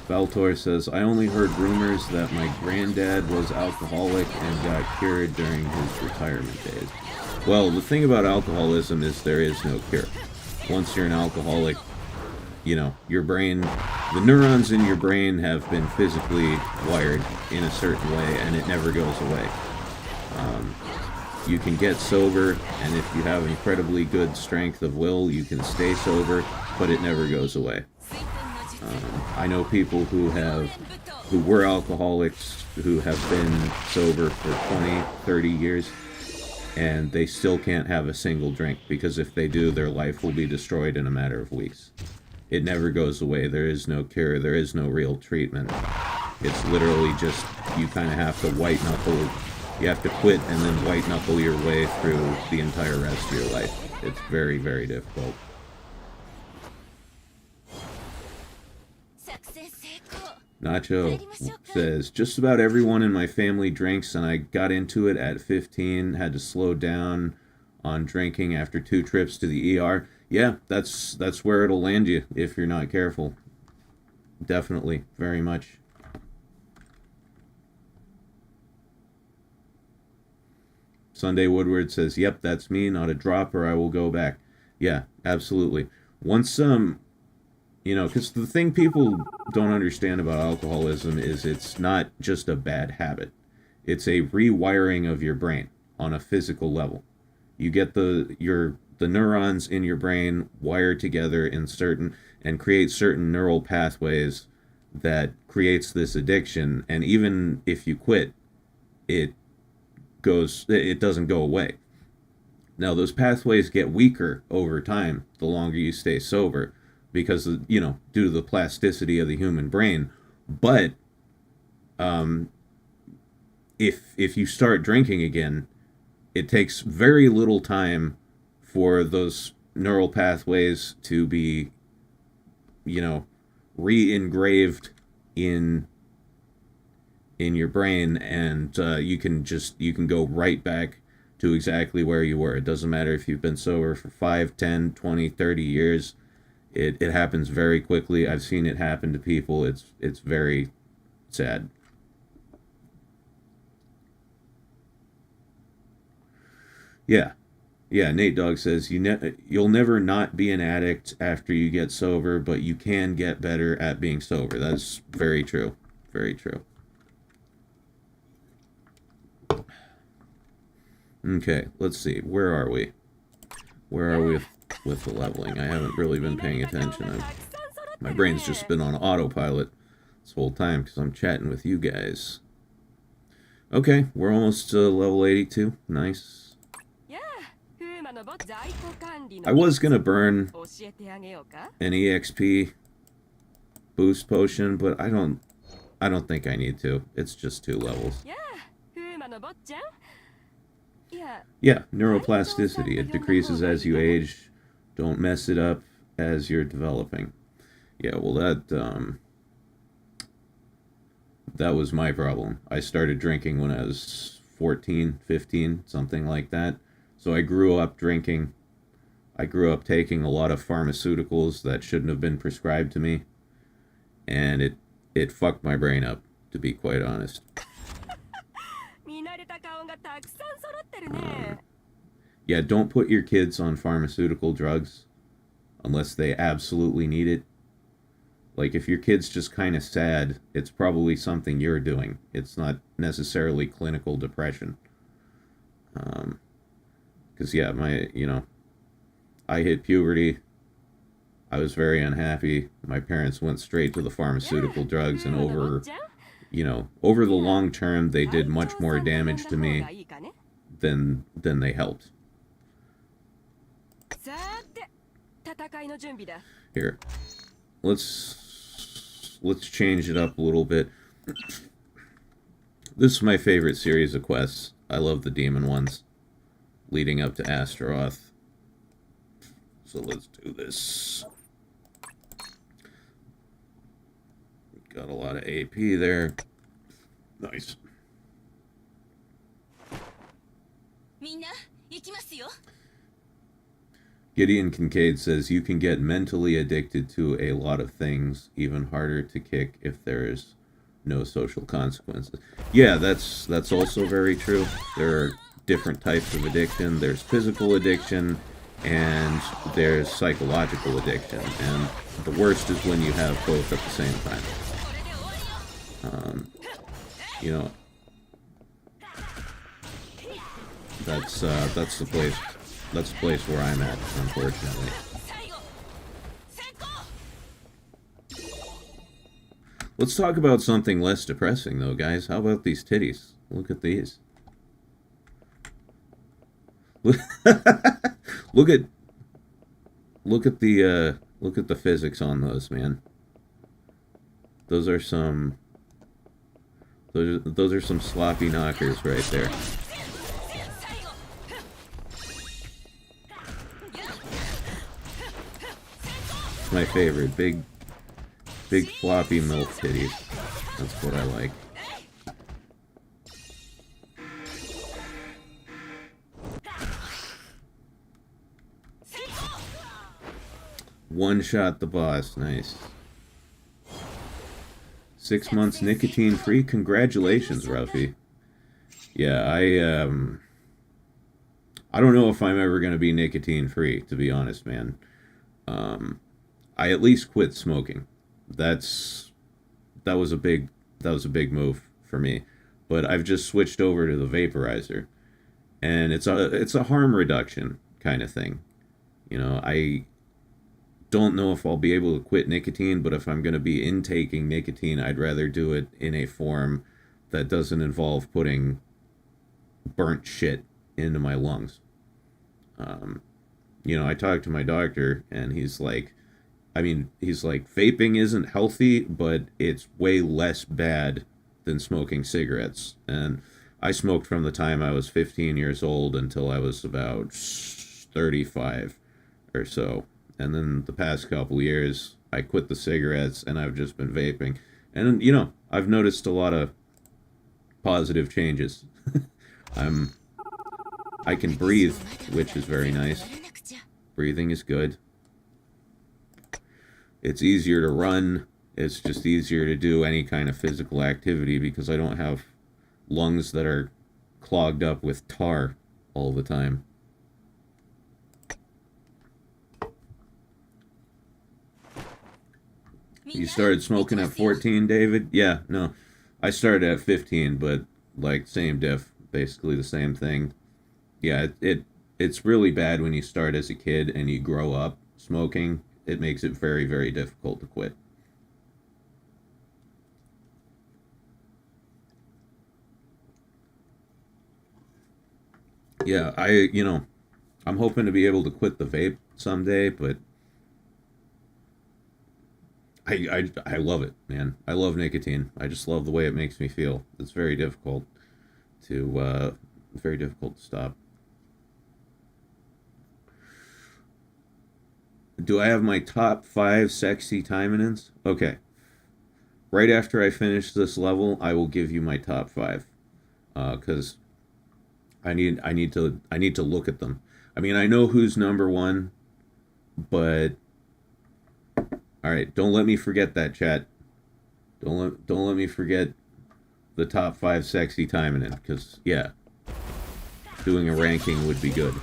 Baltor says, I only heard rumors that my granddad was alcoholic and got cured during his retirement days. Well, the thing about alcoholism is there is no cure. Once you're an alcoholic, you know, your brain, the neurons in your brain have been physically wired in a certain way, and it never goes away. You can get sober, and if you have incredibly good strength of will, you can stay sober, but it never goes away. I know people who were alcoholics, who have been sober for 20, 30 years, and they still can't have a single drink, because if they do, their life will be destroyed in a matter of weeks. It never goes away. There is no cure. There is no real treatment. It's literally just, you kind of have to white knuckle. You have to quit and then white knuckle your way through the entire rest of your life. It's very, very difficult. Nacho says, just about everyone in my family drinks, and I got into it at 15, had to slow down on drinking after 2 trips to the ER. Yeah, that's where it'll land you if you're not careful. Definitely, very much. Sunday Woodward says, yep, that's me, not a drop or I will go back. Yeah, absolutely. Once, you know, because the thing people don't understand about alcoholism is it's not just a bad habit. It's a rewiring of your brain on a physical level. You get the neurons in your brain wired together in certain, and create certain neural pathways that creates this addiction. And even if you quit, it doesn't go away. Now, those pathways get weaker over time the longer you stay sober, because, you know, due to the plasticity of the human brain. But if you start drinking again, it takes very little time for those neural pathways to be, you know, re-engraved in your brain, and you can go right back to exactly where you were. It doesn't matter if you've been sober for 5, 10, 20, 30 years. It happens very quickly. I've seen it happen to people. It's very sad. Yeah. Nate Dogg says, you'll never not be an addict after you get sober, but you can get better at being sober. That's very true. Very true. Okay, let's see. Where are we? Where are we with the leveling? I haven't really been paying attention. My brain's just been on autopilot this whole time because I'm chatting with you guys. Okay, we're almost to level 82. Nice. I was gonna burn an EXP boost potion, but I don't think I need to. It's just 2 levels. Yeah, neuroplasticity. It decreases as you age. Don't mess it up as you're developing. Yeah, well, that was my problem. I started drinking when I was 14, 15, something like that. So I grew up drinking. I grew up taking a lot of pharmaceuticals that shouldn't have been prescribed to me. And it fucked my brain up, to be quite honest. Yeah, don't put your kids on pharmaceutical drugs unless they absolutely need it. Like, if your kid's just kind of sad, it's probably something you're doing. It's not necessarily clinical depression. Because, yeah, I hit puberty. I was very unhappy. My parents went straight to the pharmaceutical drugs, and over the long term, they did much more damage to me than they helped. Here, let's change it up a little bit. This is my favorite series of quests. I love the demon ones leading up to Astaroth. So let's do this. Got a lot of AP there. Nice. Gideon Kincaid says, you can get mentally addicted to a lot of things, even harder to kick if there's no social consequences. Yeah, that's also very true. There are different types of addiction. There's physical addiction, and there's psychological addiction. And the worst is when you have both at the same time. That's the place. That's the place where I'm at, unfortunately. Let's talk about something less depressing, though, guys. How about these titties? Look at these. Look at the physics on those, man. Those are some sloppy knockers right there. It's my favorite. Big floppy milk titties. That's what I like. One shot the boss. Nice. 6 months nicotine free. Congratulations, Ruffy. Yeah, I don't know if I'm ever gonna be nicotine free, to be honest, man. I at least quit smoking. That was a big move for me. But I've just switched over to the vaporizer, and it's a harm reduction kind of thing. You know, I don't know if I'll be able to quit nicotine, but if I'm going to be intaking nicotine, I'd rather do it in a form that doesn't involve putting burnt shit into my lungs. You know, I talked to my doctor, and he's like, vaping isn't healthy, but it's way less bad than smoking cigarettes. And I smoked from the time I was 15 years old until I was about 35 or so. And then the past couple years, I quit the cigarettes, and I've just been vaping. And, you know, I've noticed a lot of positive changes. I can breathe, which is very nice. Breathing is good. It's easier to run. It's just easier to do any kind of physical activity because I don't have lungs that are clogged up with tar all the time. You started smoking at 14, David? Yeah, no. I started at 15, but like same diff, basically the same thing. Yeah, it's really bad when you start as a kid and you grow up smoking. It makes it very, very difficult to quit. Yeah, I'm hoping to be able to quit the vape someday, but I love it, man. I love nicotine. I just love the way it makes me feel. It's very difficult to stop. Do I have my top 5 sexy Taimanins? Okay. Right after I finish this level, I will give you my top 5. Because I need to look at them. I mean, I know who's number 1, but all right, don't let me forget that, chat. Don't let me forget the top 5 sexy Taimanin, because yeah, doing a ranking would be good.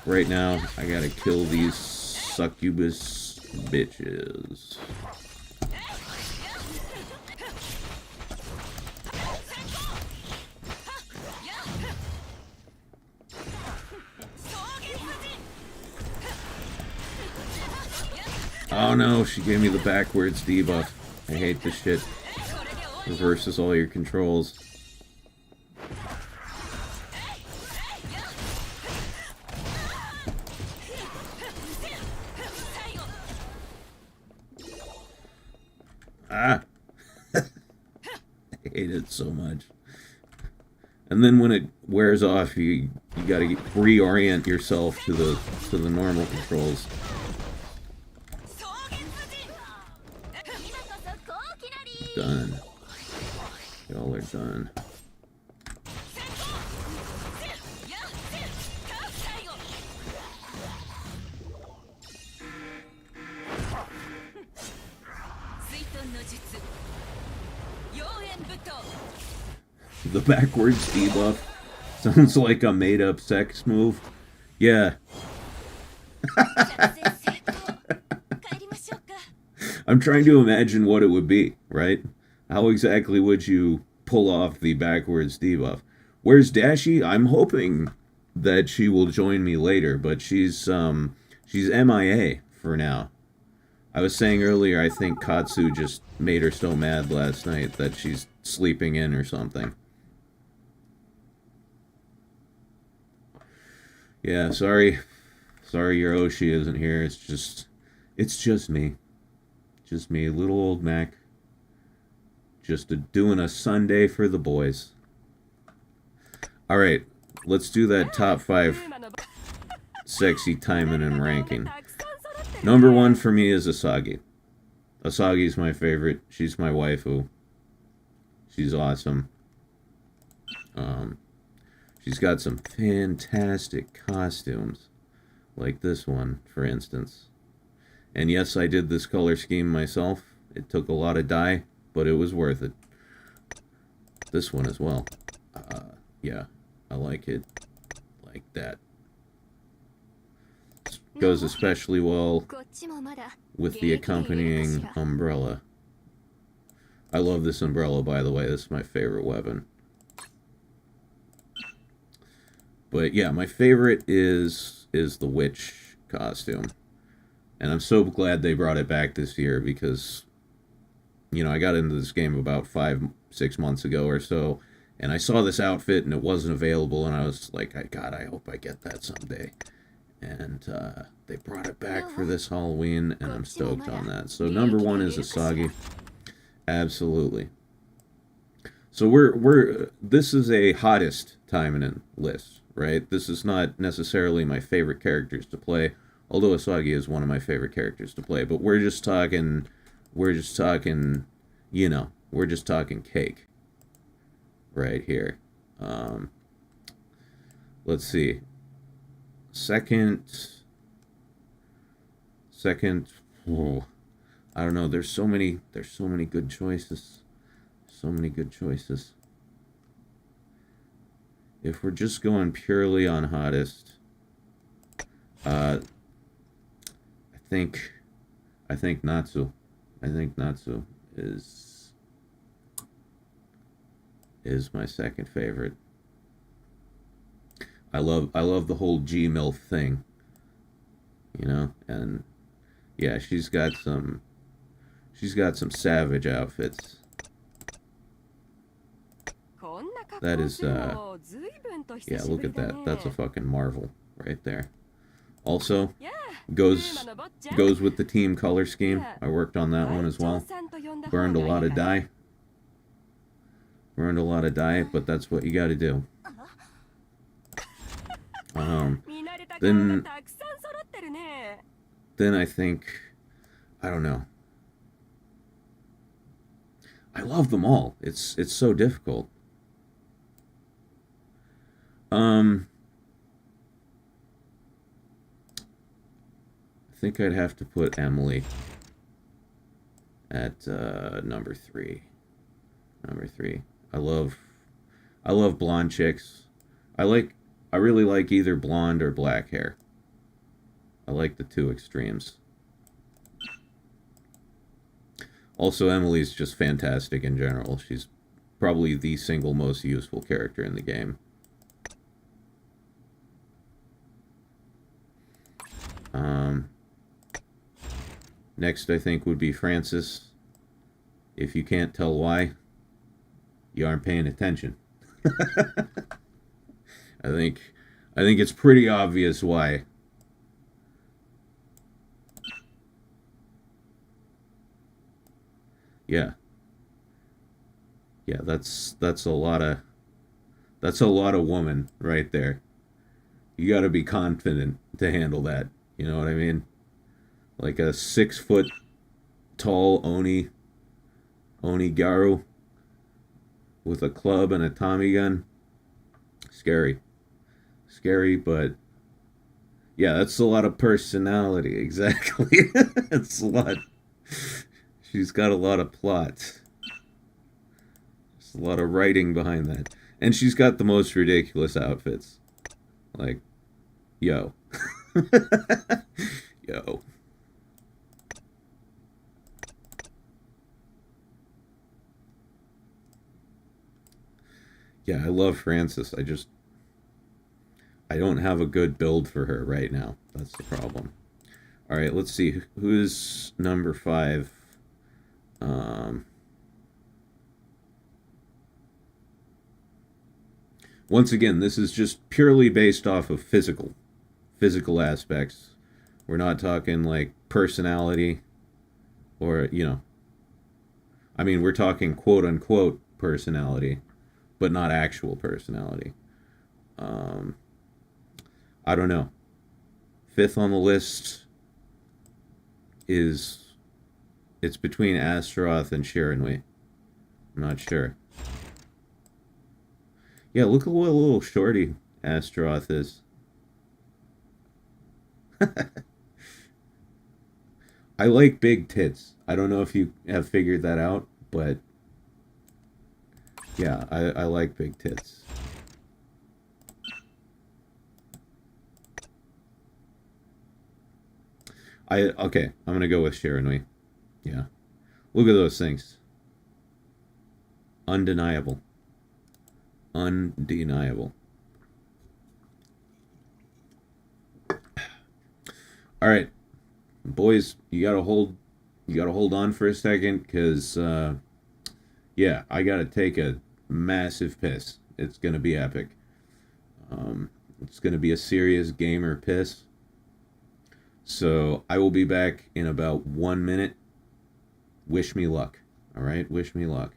Right now, I gotta kill these succubus bitches. Oh no, she gave me the backwards debuff. I hate this shit. Reverses all your controls. Ah! I hate it so much. And then when it wears off, you gotta reorient yourself to the normal controls. Done. Y'all are done. The backwards debuff sounds like a made-up sex move. Yeah. I'm trying to imagine what it would be, right? How exactly would you pull off the backwards debuff? Where's Dashie? I'm hoping that she will join me later, but she's MIA for now. I was saying earlier, I think Katsu just made her so mad last night that she's sleeping in or something. Yeah, sorry your Oshi isn't here. It's just me. Just me, little old Mac. Just doing a Sunday for the boys. Alright, let's do that top 5 sexy Taimanin ranking. Number 1 for me is Asagi. Asagi's my favorite. She's my waifu. She's awesome. She's got some fantastic costumes. Like this one, for instance. And yes, I did this color scheme myself. It took a lot of dye, but it was worth it. This one as well. Yeah, I like it like that. Goes especially well with the accompanying umbrella. I love this umbrella, by the way. This is my favorite weapon. But yeah, my favorite is the witch costume. And I'm so glad they brought it back this year because, you know, I got into this game about 5-6 months ago or so, and I saw this outfit and it wasn't available, and I was like, God, I hope I get that someday. And they brought it back for this Halloween, and I'm stoked on that. So number 1 is Asagi. Absolutely. So this is a hottest Taimanin list, right? This is not necessarily my favorite characters to play, although Asagi is one of my favorite characters to play. But we're just talking, you know, we're just talking cake right here. Let's see. Second, oh, I don't know. There's so many good choices. So many good choices. If we're just going purely on hottest, I think Natsu. I think Natsu is my second favorite. I love the whole G-MILF thing. You know, and yeah, she's got some savage outfits. That is yeah, look at that. That's a fucking marvel right there. Also, goes with the team color scheme. I worked on that one as well. Burned a lot of dye. But that's what you got to do. Then I think, I don't know. I love them all. It's so difficult. I think I'd have to put Emily at number 3. Number 3. I love blonde chicks. I really like either blonde or black hair. I like the two extremes. Also, Emily's just fantastic in general. She's probably the single most useful character in the game. Next, I think, would be Francis. If you can't tell why, you aren't paying attention. I think it's pretty obvious why. Yeah. Yeah, that's a lot of woman right there. You got to be confident to handle that. You know what I mean? Like a 6-foot tall Onigaru with a club and a Tommy gun. Scary, but yeah, that's a lot of personality. Exactly. It's a lot. She's got a lot of plot. There's a lot of writing behind that. And she's got the most ridiculous outfits. Like, yo. Yo. Yeah, I love Francis. I don't have a good build for her right now. That's the problem. All right, let's see. Who's number 5? Once again, this is just purely based off of physical physical aspects. We're not talking like personality or, I mean, we're talking quote unquote personality, but not actual personality. I don't know. Fifth on the list it's between Astaroth and Shiranui. I'm not sure. Yeah, look at what a little shorty Astaroth is. I like big tits. I don't know if you have figured that out, but yeah, I like big tits. Okay, I'm gonna go with Shiranui. Yeah. Look at those things. Undeniable. Undeniable. All right, boys, you gotta hold on for a second, cause yeah, I gotta take a massive piss. It's gonna be epic. It's gonna be a serious gamer piss. So I will be back in about 1 minute. Wish me luck. All right, wish me luck.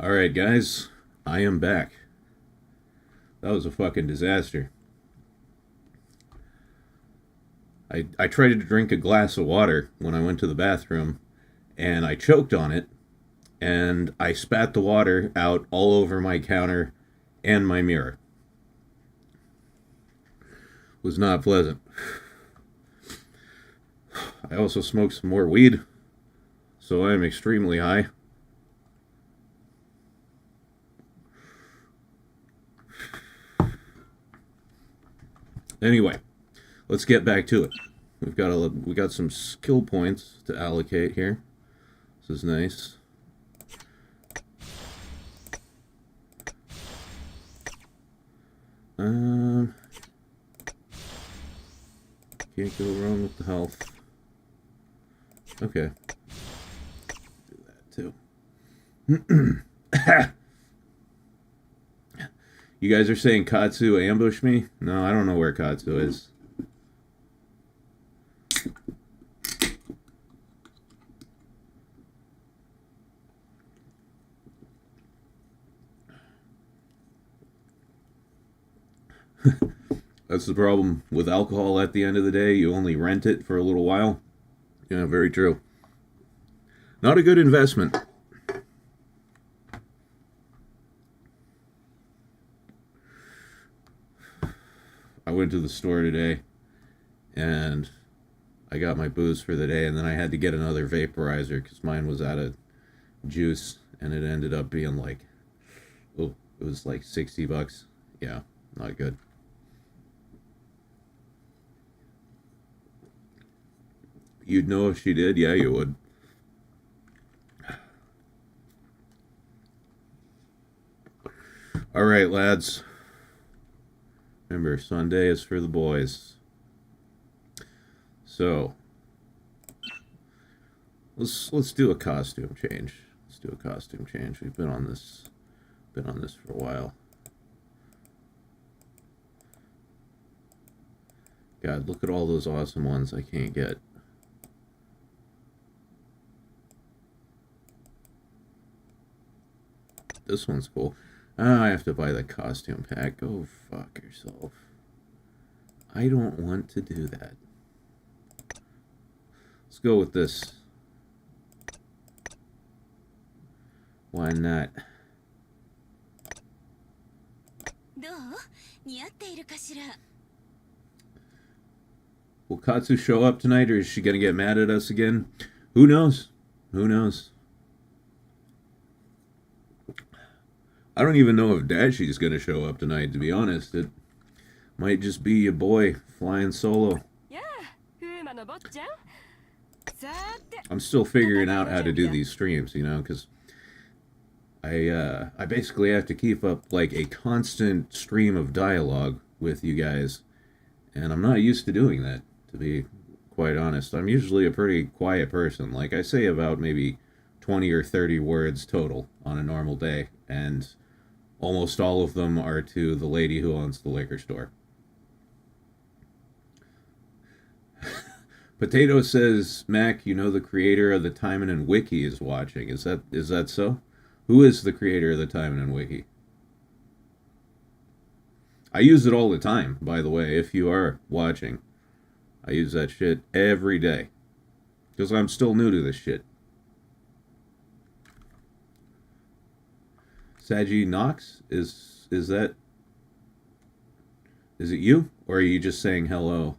Alright, guys. I am back. That was a fucking disaster. I tried to drink a glass of water when I went to the bathroom, and I choked on it, and I spat the water out all over my counter and my mirror. It was not pleasant. I also smoked some more weed, so I am extremely high. Anyway, let's get back to it. We got some skill points to allocate here. This is nice. Can't go wrong with the health. Okay. Do that too. You guys are saying Katsu ambushed me? No, I don't know where Katsu is. That's the problem with alcohol at the end of the day. You only rent it for a little while. Yeah, very true. Not a good investment. I went to the store today and I got my booze for the day, and then I had to get another vaporizer because mine was out of juice, and it ended up being like, oh, it was like $60. Yeah, not good. You'd know if she did? Yeah, you would. Alright, lads. Remember, Sunday is for the boys. So, let's do a costume change. Let's do a costume change. We've been on this for a while. God, look at all those awesome ones I can't get. This one's cool. I have to buy the costume pack. Go fuck yourself. I don't want to do that. Let's go with this. Why not? Will Katsu show up tonight, or is she gonna get mad at us again? Who knows? Who knows? I don't even know if Dashie's going to show up tonight, to be honest. It might just be your boy flying solo. I'm still figuring out how to do these streams, you know, because I basically have to keep up like a constant stream of dialogue with you guys, and I'm not used to doing that, to be quite honest. I'm usually a pretty quiet person. Like, I say about maybe 20 or 30 words total on a normal day, and almost all of them are to the lady who owns the liquor store. Potato says, Mac, you know the creator of the Taimanin Wiki is watching. Is that so? Who is the creator of the Taimanin Wiki? I use it all the time, by the way, if you are watching. I use that shit every day. Because I'm still new to this shit. Saji Knox, is it you? Or are you just saying hello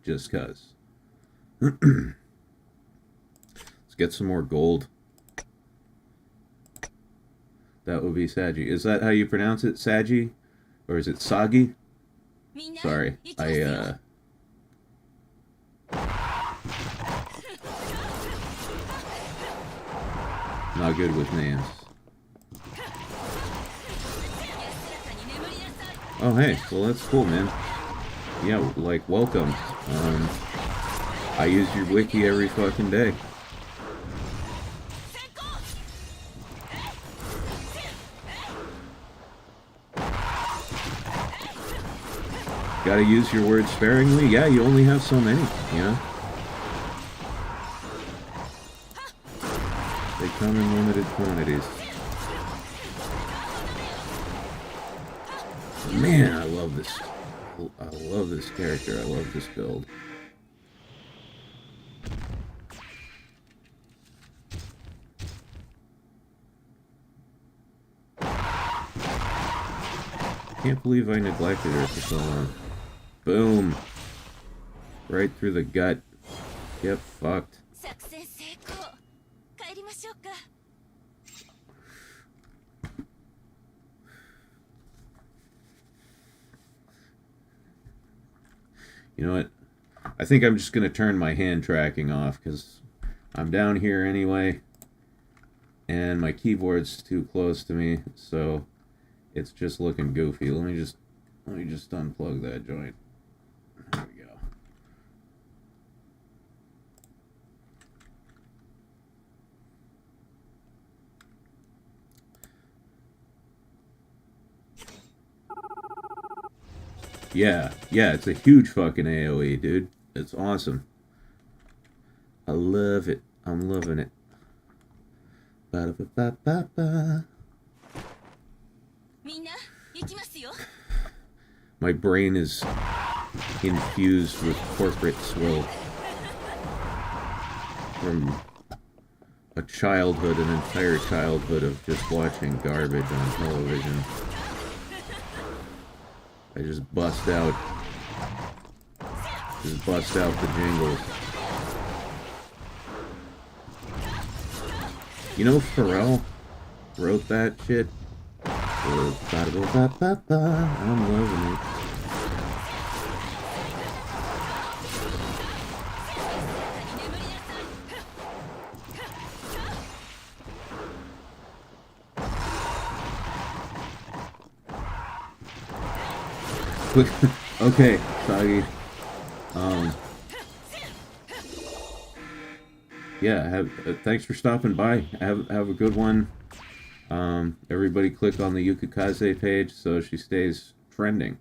just cuz? Let's get some more gold. That would be Saji. Is that how you pronounce it? Saji? Or is it Sagi? Sorry. Not good with names. Oh, hey. Well, that's cool, man. Yeah, like, welcome. I use your wiki every fucking day. Gotta use your words sparingly? Yeah, you only have so many, you know? They come in limited quantities. Man, I love this. I love this character. I love this build. Can't believe I neglected her for so long. Boom. Right through the gut. Get fucked. You know what? I think I'm just going to turn my hand tracking off because I'm down here anyway. And my keyboard's too close to me, so it's just looking goofy. Let me just unplug that joint. There we go. Yeah, it's a huge fucking AoE, dude. It's awesome. I love it. I'm loving it. Ba-da-ba-ba-ba-ba. My brain is infused with corporate swill from a childhood, an entire childhood of just watching garbage on television. I just bust out the jingles. You know Pharrell wrote that shit? I'm loving it. Okay, Sagi. Yeah, thanks for stopping by. Have a good one. Everybody click on the Yukikaze page so she stays trending.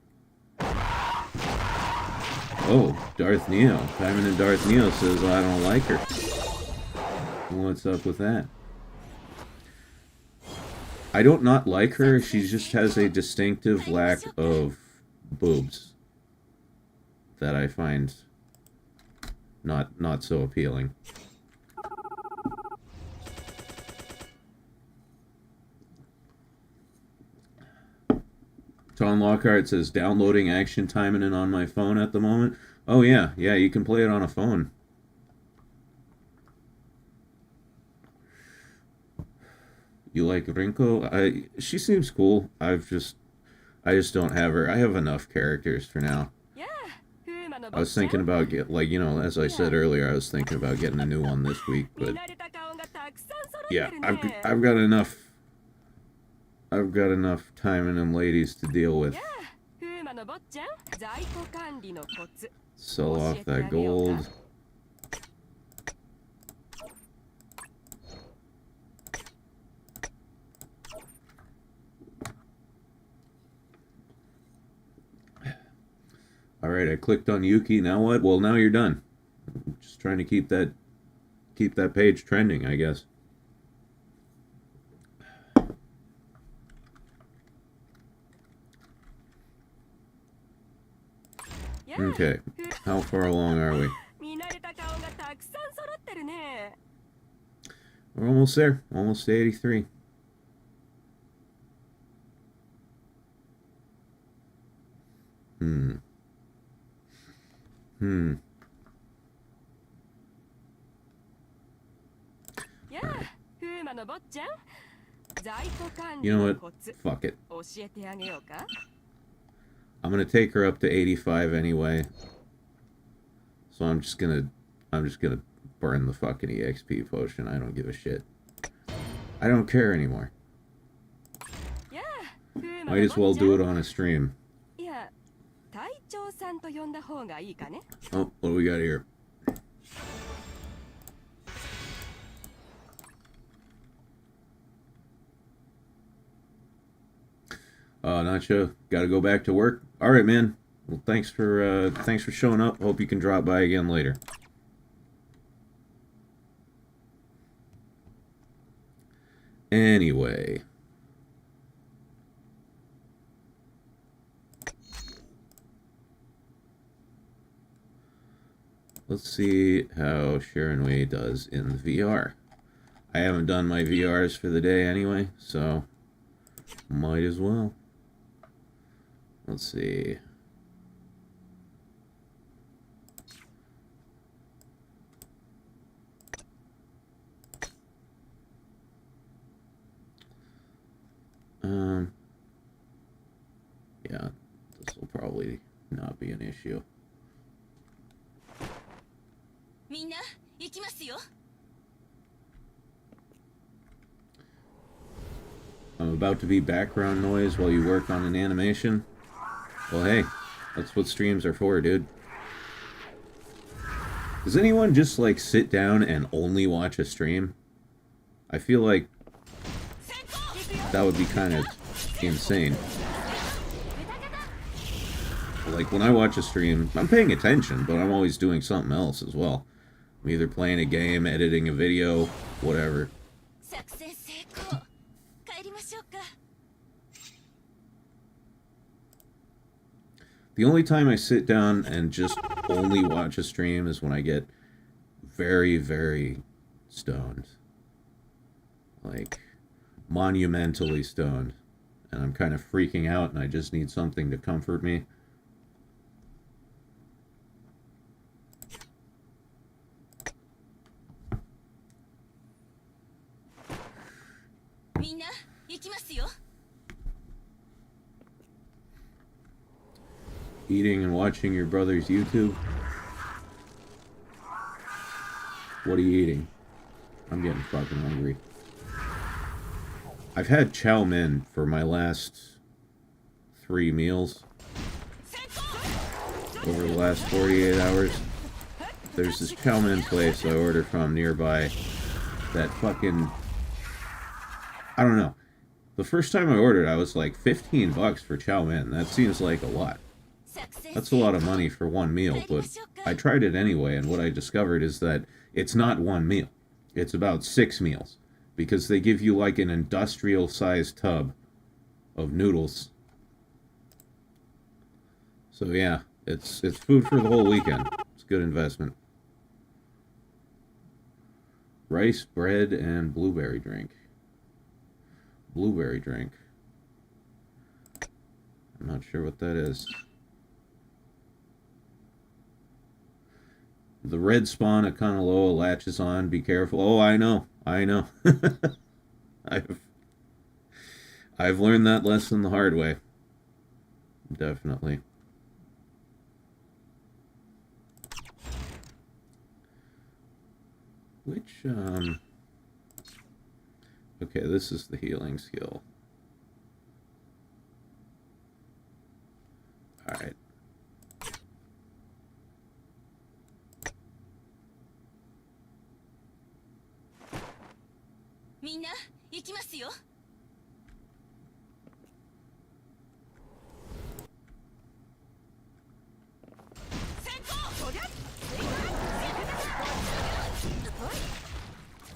Oh, Darth Neo. Taimanin Darth Neo says, well, I don't like her. What's up with that? I don't not like her. She just has a distinctive lack of boobs that I find not so appealing. Tom Lockhart says, downloading Action Taimanin on my phone at the moment. Oh yeah, you can play it on a phone. You like Rinko? She seems cool. I just don't have her. I have enough characters for now. I was thinking about as I said earlier, I was thinking about getting a new one this week, but yeah, I've got enough Taimanin ladies to deal with. Sell off that gold. Alright, I clicked on Yuki. Now what? Well, now you're done. I'm just trying to keep that page trending, I guess. Okay, how far along are we? We're almost there. Almost to 83. You know what? Fuck it. I'm gonna take her up to 85 anyway. So I'm just gonna burn the fucking EXP potion. I don't give a shit. I don't care anymore. Might as well do it on a stream. Oh, what do we got here? Nacho, gotta go back to work. All right, man. Well, thanks for showing up. Hope you can drop by again later. Anyway. Let's see how Shiranui does in the VR. I haven't done my VRs for the day anyway, so might as well. Let's see. Yeah, this will probably not be an issue. I'm about to be background noise while you work on an animation. Well, hey, that's what streams are for, dude. Does anyone just, like, sit down and only watch a stream? I feel like that would be kind of insane. Like, when I watch a stream, I'm paying attention, but I'm always doing something else as well. I'm either playing a game, editing a video, whatever. The only time I sit down and just only watch a stream is when I get very, very stoned. Like, monumentally stoned. And I'm kind of freaking out and I just need something to comfort me. Eating and watching your brother's YouTube? What are you eating? I'm getting fucking hungry. I've had chow mein for my last 3 meals over the last 48 hours. There's this chow mein place I order from nearby that fucking... I don't know. The first time I ordered, I was like, $15 for chow mein. That seems like a lot. That's a lot of money for one meal, but I tried it anyway, and what I discovered is that it's not one meal. It's about 6 meals, because they give you like an industrial-sized tub of noodles. So yeah, it's food for the whole weekend. It's a good investment. Rice, bread, and blueberry drink. Blueberry drink. I'm not sure what that is. The red spawn at Kanaloa latches on. Be careful. Oh, I know. I've learned that lesson the hard way. Definitely. Which, okay, this is the healing skill. Alright.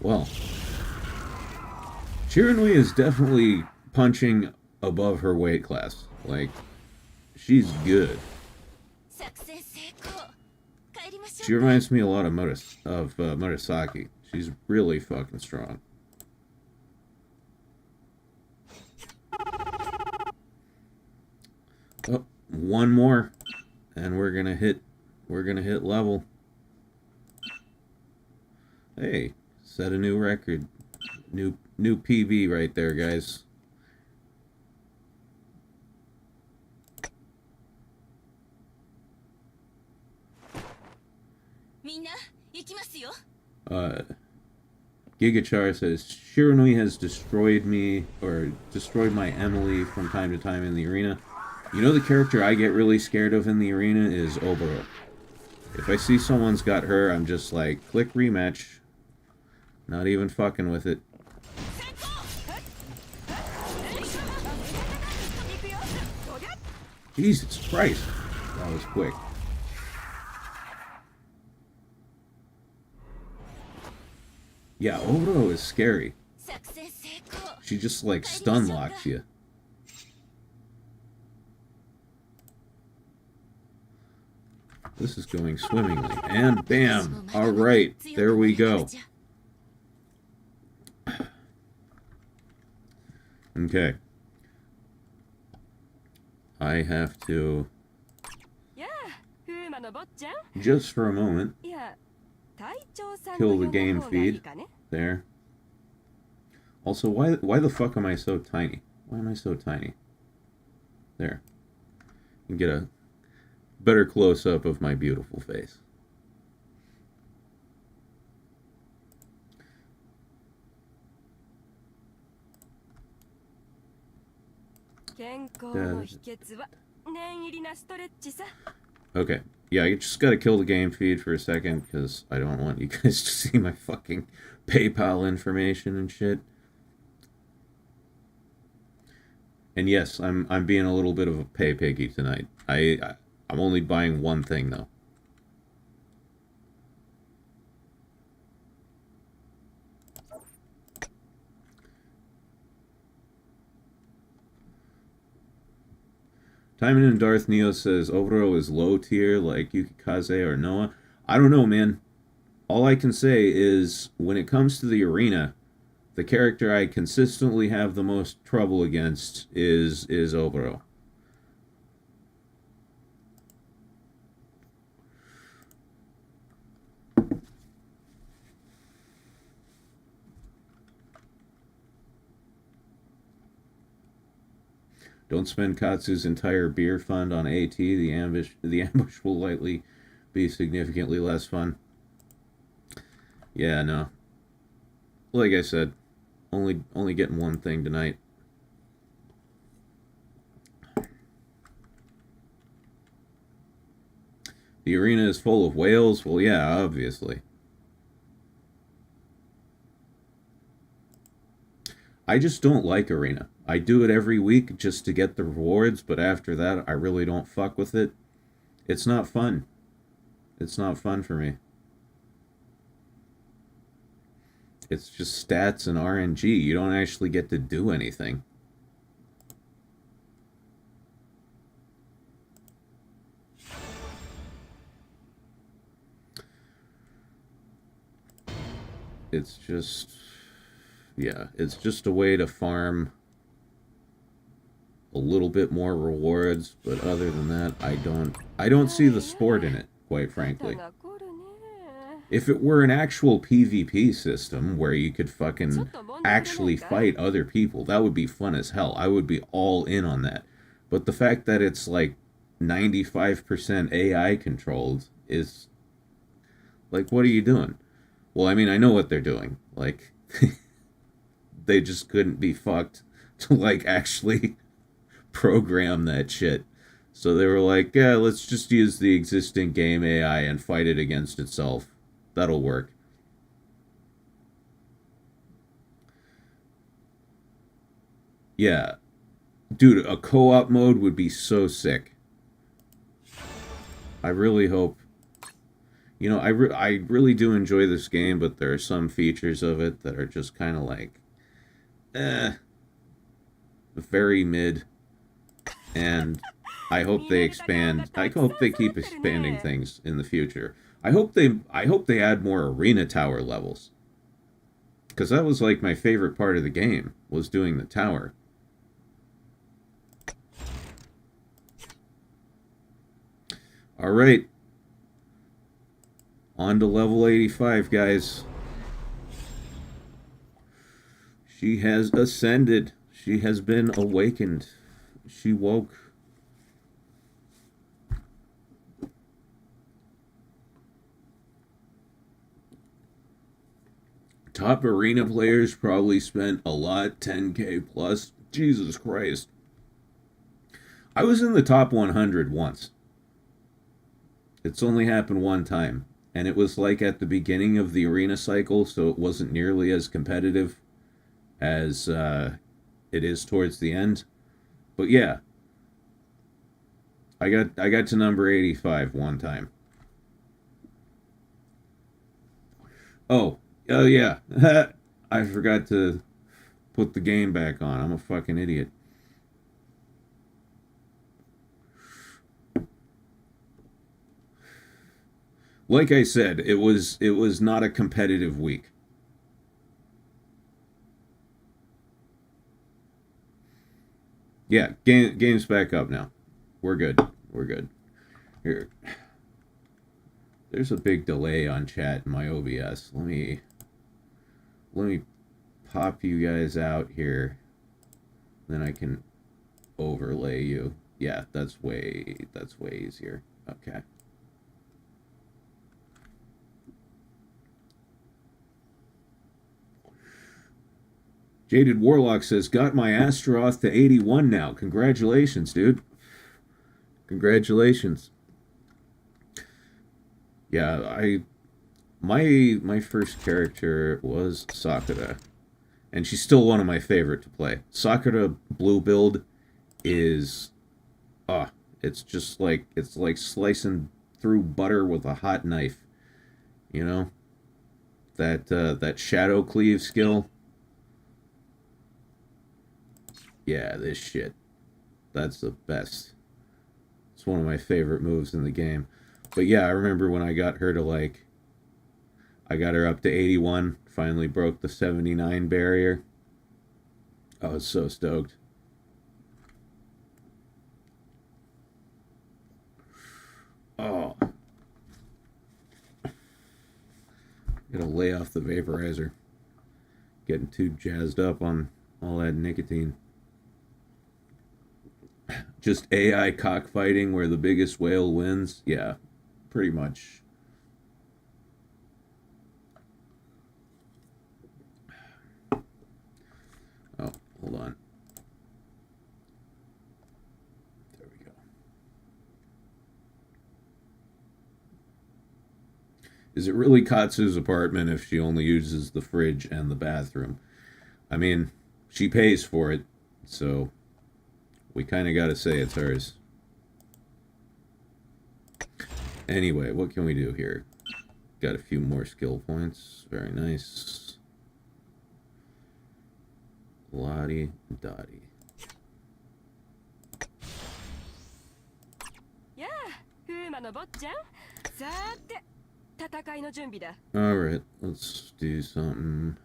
Well, Shiranui is definitely punching above her weight class. Like, she's good. She reminds me a lot of Murasaki. She's really fucking strong. Oh, one more, and we're gonna hit level. Hey, set a new record, new PB right there, guys. Gigachar says, Shiranui has destroyed me, or destroyed my Emily from time to time in the arena. You know, the character I get really scared of in the arena is Oboro. If I see someone's got her, I'm just like, click rematch. Not even fucking with it. Jesus Christ. That was quick. Yeah, Oboro is scary. She just, like, stun locks you. This is going swimmingly. And bam! Alright, there we go. Okay. I have to... just for a moment, kill the game feed. There. Also, why the fuck am I so tiny? Why am I so tiny? There. You can get a better close-up of my beautiful face. Okay. Yeah, I just gotta kill the game feed for a second, because I don't want you guys to see my fucking PayPal information and shit. And yes, I'm being a little bit of a pay piggy tonight. I'm only buying one thing, though. Taimanin Darth Neo says Oboro is low tier like Yukikaze or Noah. I don't know, man. All I can say is when it comes to the arena, the character I consistently have the most trouble against is Oboro. Don't spend Katsu's entire beer fund on AT. The ambush will likely be significantly less fun. Yeah, no. Like I said, only getting one thing tonight. The arena is full of whales? Well, yeah, obviously. I just don't like arena. I do it every week just to get the rewards, but after that, I really don't fuck with it. It's not fun. It's not fun for me. It's just stats and RNG. You don't actually get to do anything. It's just... yeah, it's just a way to farm a little bit more rewards, but other than that, I don't see the sport in it, quite frankly. If it were an actual PvP system where you could fucking actually fight other people, that would be fun as hell. I would be all in on that. But the fact that it's like 95% AI controlled is like, what are you doing? Well, I mean, I know what they're doing. Like, they just couldn't be fucked to like actually program that shit. So they were like, yeah, let's just use the existing game AI and fight it against itself. That'll work. Yeah. Dude, a co-op mode would be so sick. I really hope... you know, I really do enjoy this game, but there are some features of it that are just kind of like... very mid. And I hope they expand. I hope they keep expanding things in the future. I hope they add more arena tower levels. Because that was like my favorite part of the game, was doing the tower. Alright. On to level 85, guys. She has ascended. She has been awakened. She woke. Top arena players probably spent a lot, 10k plus. Jesus Christ. I was in the top 100 once. It's only happened one time. And it was like at the beginning of the arena cycle, so it wasn't nearly as competitive as it is towards the end. But yeah. I got to number 85 one time. Oh yeah. I forgot to put the game back on. I'm a fucking idiot. Like I said, it was not a competitive week. Yeah, game's back up now. We're good. We're good. Here. There's a big delay on chat in my OBS. Let me pop you guys out here. Then I can overlay you. Yeah, that's way easier. Okay. Jaded Warlock says, got my Astaroth to 81 now. Congratulations, dude. Congratulations. Yeah, my first character was Sakura. And she's still one of my favorite to play. Sakura blue build is it's like slicing through butter with a hot knife. You know? That shadow cleave skill. Yeah, this shit. That's the best. It's one of my favorite moves in the game. But yeah, I remember when I got her to I got her up to 81. Finally broke the 79 barrier. I was so stoked. Oh. Gotta lay off the vaporizer. Getting too jazzed up on all that nicotine. Just AI cockfighting where the biggest whale wins? Yeah, pretty much. Oh, hold on. There we go. Is it really Katsu's apartment if she only uses the fridge and the bathroom? I mean, she pays for it, so we kind of got to say it's hers. Anyway, what can we do here? Got a few more skill points. Very nice. Lottie Dottie. Yeah, Fuma no botchan. Sate, tatakai no junbi da. All right, let's do something.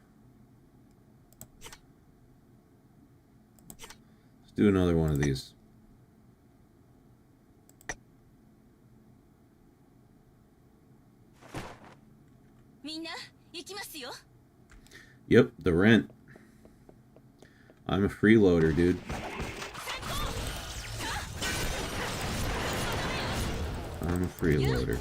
Let's do another one of these. Yep, the rent. I'm a freeloader, dude. I'm a freeloader.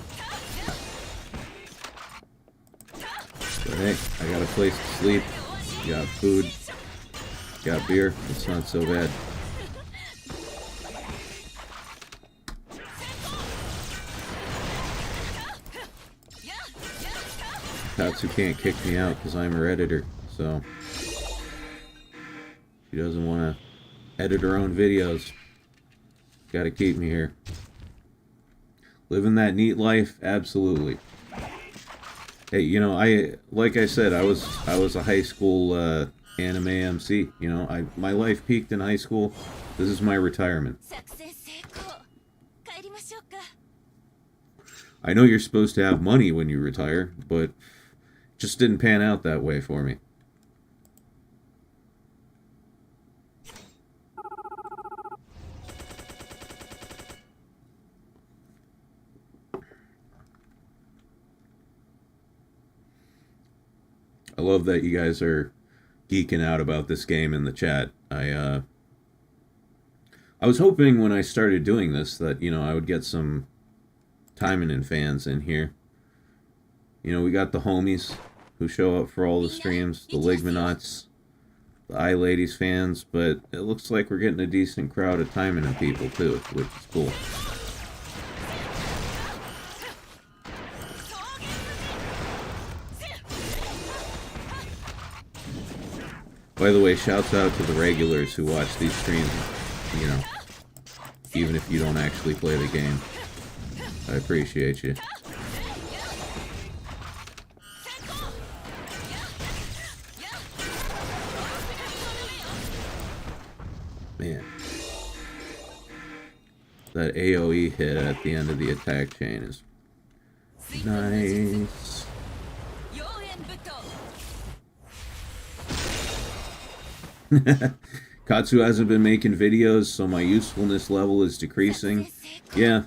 But hey, I got a place to sleep, got food, got beer. It's not so bad. Katsu can't kick me out because I'm her editor, so she doesn't want to edit her own videos. Gotta keep me here. Living that neat life, absolutely. Hey, you know, like I said, I was a high school anime MC. You know, my life peaked in high school. This is my retirement. I know you're supposed to have money when you retire, but it just didn't pan out that way for me. I love that you guys are geeking out about this game in the chat. I was hoping when I started doing this that, you know, I would get some Taimanin fans in here. You know, we got the homies who show up for all the streams, the Ligmanauts, the iLadies fans, but it looks like we're getting a decent crowd of Taimanin people too, which is cool. By the way, shouts out to the regulars who watch these streams, you know, even if you don't actually play the game. I appreciate you. Man. That AoE hit at the end of the attack chain is Nice. Katsu hasn't been making videos, so my usefulness level is decreasing. Yeah,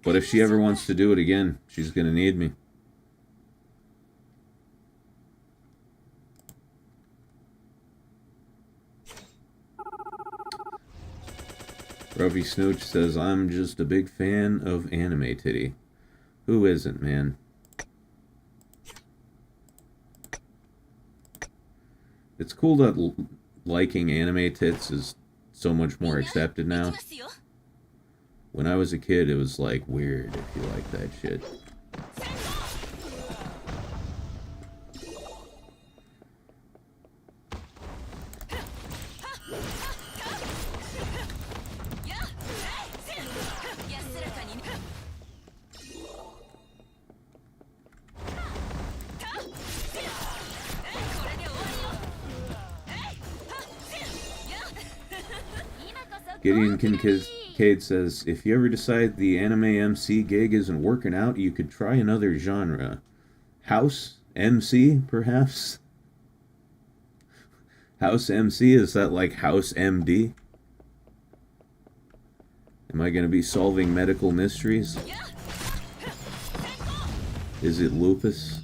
but if she ever wants to do it again, she's gonna need me. Ruffy Snooch says, I'm just a big fan of anime titty. Who isn't, man? It's cool that liking anime tits is so much more accepted now. When I was a kid, it was like weird if you like that shit. Gideon Kincaid says, if you ever decide the anime MC gig isn't working out, you could try another genre. House MC, perhaps? House MC? Is that like House MD? Am I going to be solving medical mysteries? Is it lupus?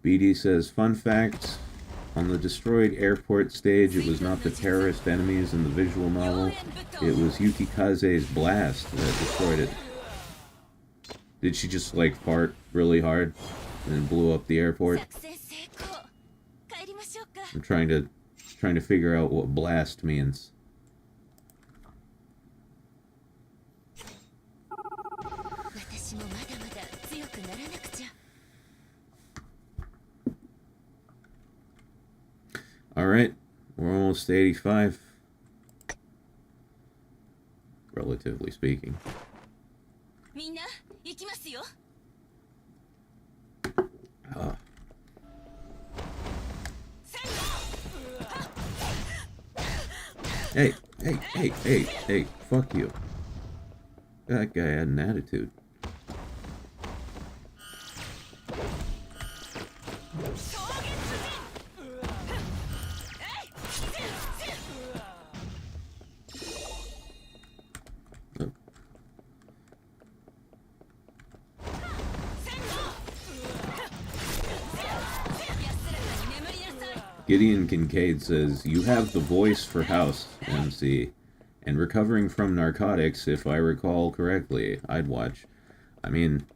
BD says, fun fact, on the destroyed airport stage, it was not the terrorist enemies in the visual novel, it was Yukikaze's blast that destroyed it. Did she just, like, fart really hard and then blew up the airport? I'm trying to figure out what blast means. Alright, we're almost to 85. Relatively speaking. Hey, fuck you. That guy had an attitude. Gideon Kincaid says, you have the voice for House, MC, and recovering from narcotics, if I recall correctly. I'd watch. I mean,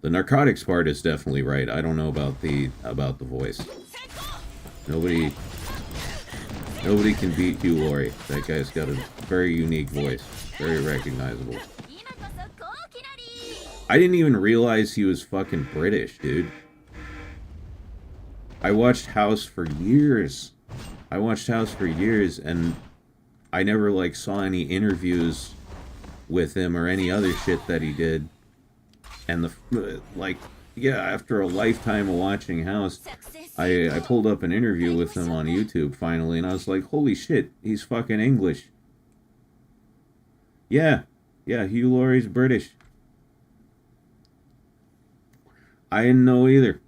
the narcotics part is definitely right. I don't know about the voice. Nobody can beat Hugh Laurie. That guy's got a very unique voice. Very recognizable. I didn't even realize he was fucking British, dude. I watched House for years. And I never, like, saw any interviews with him or any other shit that he did. And after a lifetime of watching House, I pulled up an interview with him on YouTube finally, and I was like, holy shit, he's fucking English. Yeah, Hugh Laurie's British. I didn't know either.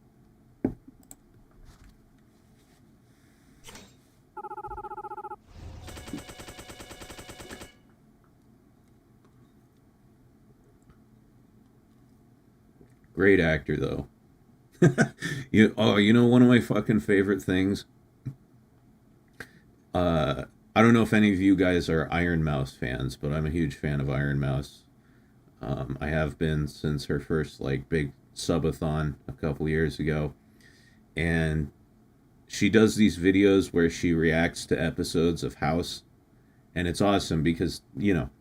Great actor, though. You know one of my fucking favorite things? I don't know if any of you guys are Iron Mouse fans, but I'm a huge fan of Iron Mouse. I have been since her first, like, big subathon a couple years ago. And she does these videos where she reacts to episodes of House. And it's awesome because, you know,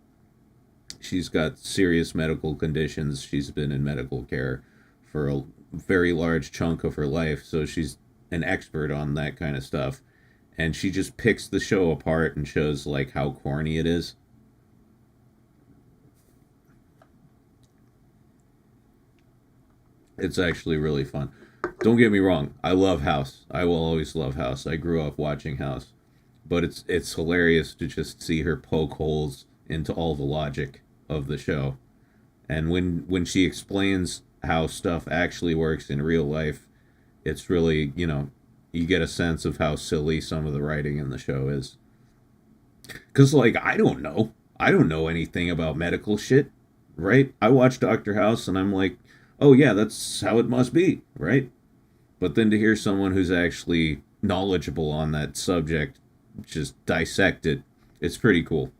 she's got serious medical conditions. She's been in medical care for a very large chunk of her life, so she's an expert on that kind of stuff. And she just picks the show apart and shows, like, how corny it is. It's actually really fun. Don't get me wrong. I love House. I will always love House. I grew up watching House. But it's hilarious to just see her poke holes into all the logic of the show. And when she explains how stuff actually works in real life, it's really, you get a sense of how silly some of the writing in the show is. Because, like, I don't know. I don't know anything about medical shit, right? I watch Dr. House and I'm like, oh yeah, that's how it must be, right? But then to hear someone who's actually knowledgeable on that subject just dissect it, it's pretty cool.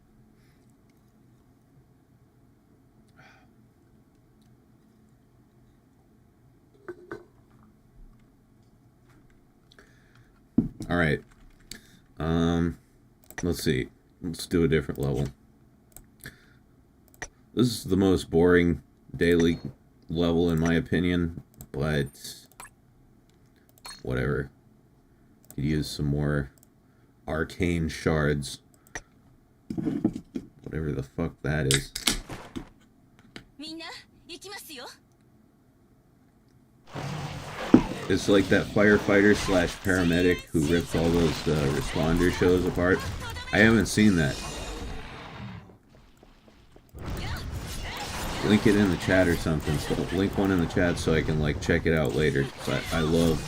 All right. Let's see. Let's do a different level. This is the most boring daily level in my opinion, but whatever. Could use some more arcane shards. Whatever the fuck that is. It's like that firefighter slash paramedic who ripped all those responder shows apart. I haven't seen that. Link it in the chat or something. So link one in the chat so I can like check it out later. I love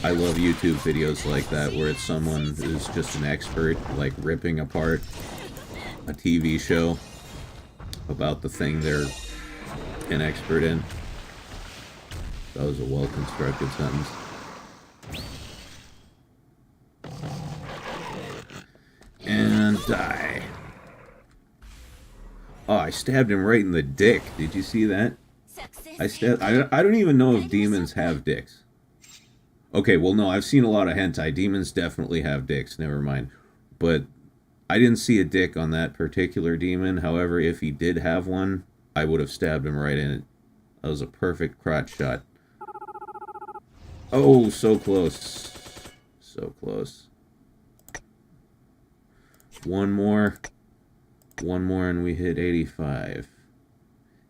YouTube videos like that where it's someone who's just an expert like ripping apart a TV show about the thing they're an expert in. That was a well-constructed sentence. And die. Oh, I stabbed him right in the dick. Did you see that? I don't even know if demons have dicks. Okay, well, no, I've seen a lot of hentai. Demons definitely have dicks. Never mind. But I didn't see a dick on that particular demon. However, if he did have one, I would have stabbed him right in it. That was a perfect crotch shot. Oh, so close. So close. One more, and we hit 85.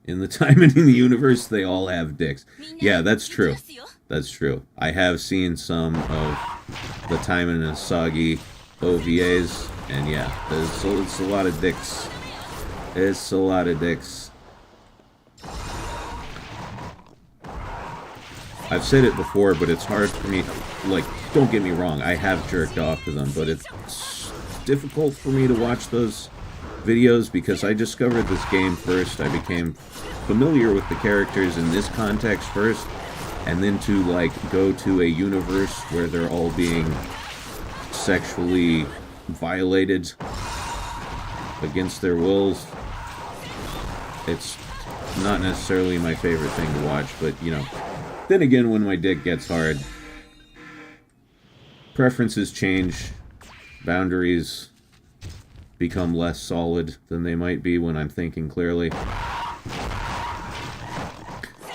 In the Taimanin universe, they all have dicks. Yeah, that's true. That's true. I have seen some of the Taimanin Sagi OVAs, and yeah, it's a lot of dicks. It's a lot of dicks. I've said it before, but it's hard for me, like, don't get me wrong, I have jerked off to them, but it's difficult for me to watch those videos because I discovered this game first. I became familiar with the characters in this context first, and then to, like, go to a universe where they're all being sexually violated against their wills. It's not necessarily my favorite thing to watch, but, then again, when my dick gets hard, preferences change, boundaries become less solid than they might be when I'm thinking clearly.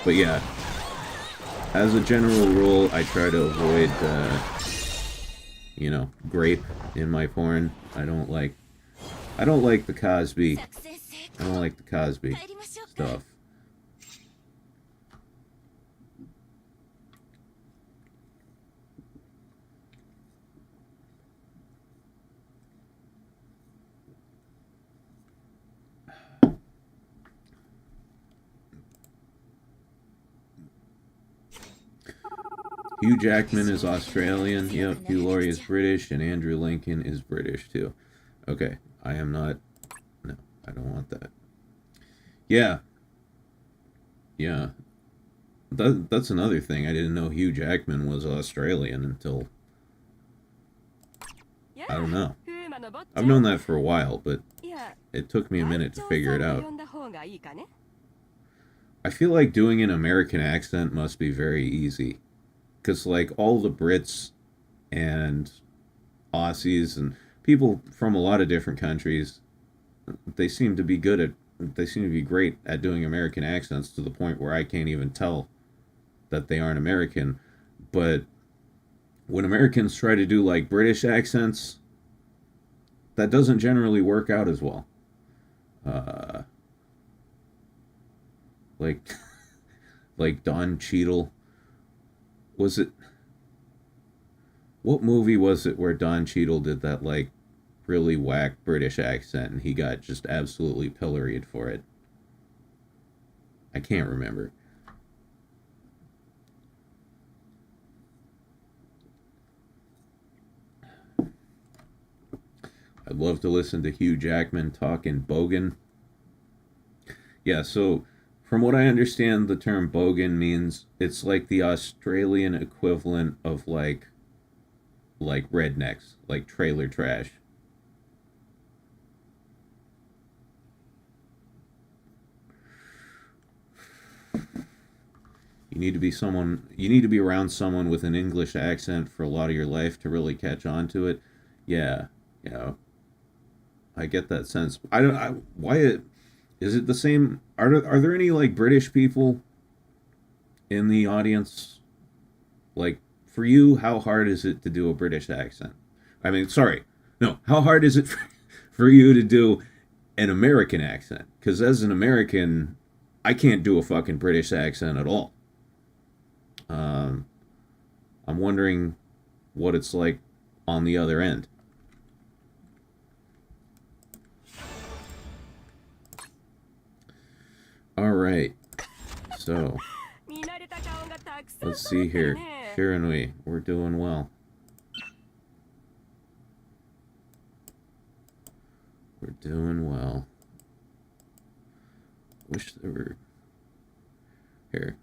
But yeah, as a general rule, I try to avoid, grape in my porn. I don't like the Cosby. I don't like the Cosby stuff. Hugh Jackman is Australian. Yep, Hugh Laurie is British, and Andrew Lincoln is British too. Okay, I am not. No, I don't want that. Yeah. Yeah. That's another thing. I didn't know Hugh Jackman was Australian until, I don't know. I've known that for a while, but it took me a minute to figure it out. I feel like doing an American accent must be very easy. Because, like, all the Brits and Aussies and people from a lot of different countries, they seem to be great at doing American accents to the point where I can't even tell that they aren't American. But when Americans try to do, like, British accents, that doesn't generally work out as well. Like Don Cheadle Was it... What movie was it where Don Cheadle did that, like, really whack British accent and he got just absolutely pilloried for it? I can't remember. I'd love to listen to Hugh Jackman talking bogan. Yeah, so from what I understand, the term bogan means it's like the Australian equivalent of like rednecks, like trailer trash. You need to be around someone with an English accent for a lot of your life to really catch on to it. Yeah, yeah. I get that sense. Why is it the same? Are there any like British people in the audience? Like, for you, how hard is it to do a British accent? I mean, sorry, no. How hard is it for you to do an American accent? Because as an American, I can't do a fucking British accent at all. I'm wondering what it's like on the other end. All right, so let's see here. Shiranui, we're doing well. We're doing well. Wish there were... Here.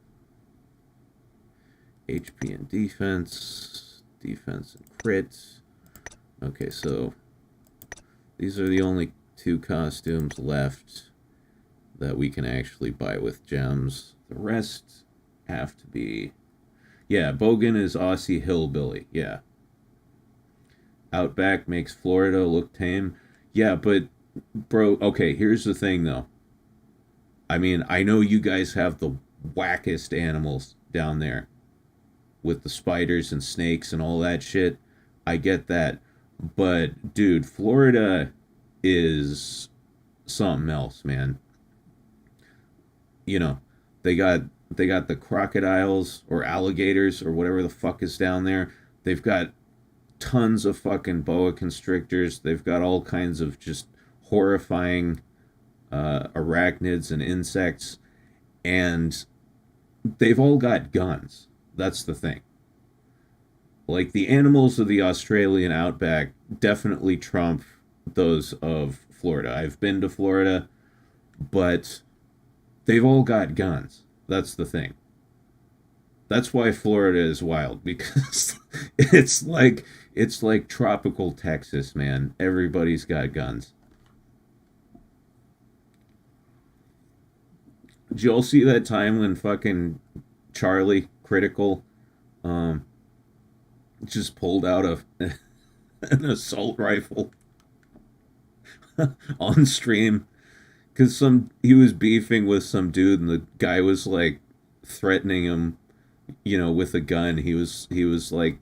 HP and defense. Defense and crits. Okay, so these are the only 2 costumes left that we can actually buy with gems. The rest have to be... Yeah, Bogan is Aussie hillbilly. Yeah. Outback makes Florida look tame. Yeah, but, bro, okay, here's the thing, though. I mean, I know you guys have the wackest animals down there with the spiders and snakes and all that shit. I get that. But, dude, Florida is something else, man. You know, they got the crocodiles or alligators or whatever the fuck is down there. They've got tons of fucking boa constrictors. They've got all kinds of just horrifying arachnids and insects. And they've all got guns. That's the thing. Like, the animals of the Australian outback definitely trump those of Florida. I've been to Florida, but they've all got guns. That's the thing. That's why Florida is wild, because it's like tropical Texas, man. Everybody's got guns. Did you all see that time when fucking Charlie Critical just pulled out an assault rifle on stream? Because he was beefing with some dude, and the guy was like threatening him, you know, with a gun. He was like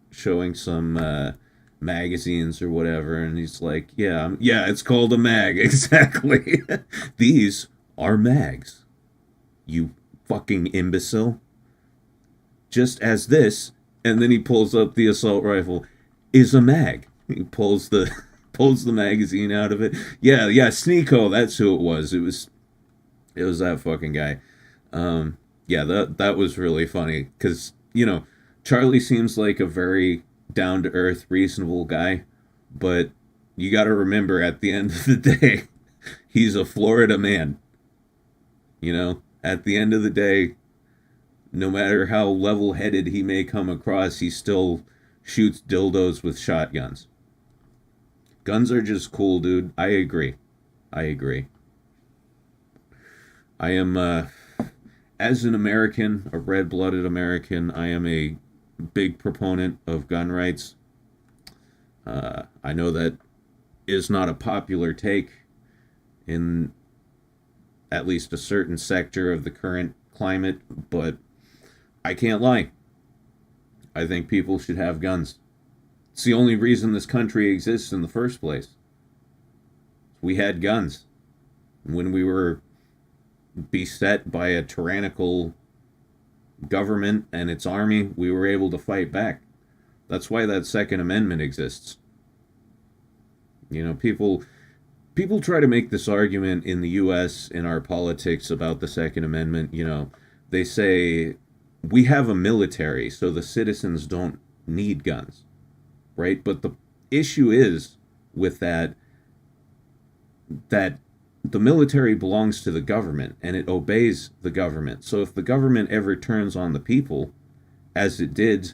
showing some magazines or whatever, and he's like, yeah, it's called a mag, exactly. These are mags, you fucking imbecile. Just as this, and then he pulls up the assault rifle, is a mag. He pulls the magazine out of it. Yeah, Sneeko, that's who it was. It was that fucking guy. Yeah, that was really funny, because, you know, Charlie seems like a very down-to-earth, reasonable guy, but you gotta remember, at the end of the day, he's a Florida man. You know, at the end of the day, no matter how level-headed he may come across, he still shoots dildos with shotguns. Guns are just cool, dude. I agree. I am, as an American, a red-blooded American, I am a big proponent of gun rights. I know that is not a popular take in at least a certain sector of the current climate, but I can't lie. I think people should have guns. It's the only reason this country exists in the first place. We had guns when we were beset by a tyrannical government and its army, we were able to fight back. That's why that Second Amendment exists. You know, people try to make this argument in the U.S. in our politics about the Second Amendment. You know, they say we have a military, so the citizens don't need guns, right? But the issue is with that the military belongs to the government and it obeys the government. So if the government ever turns on the people, as it did,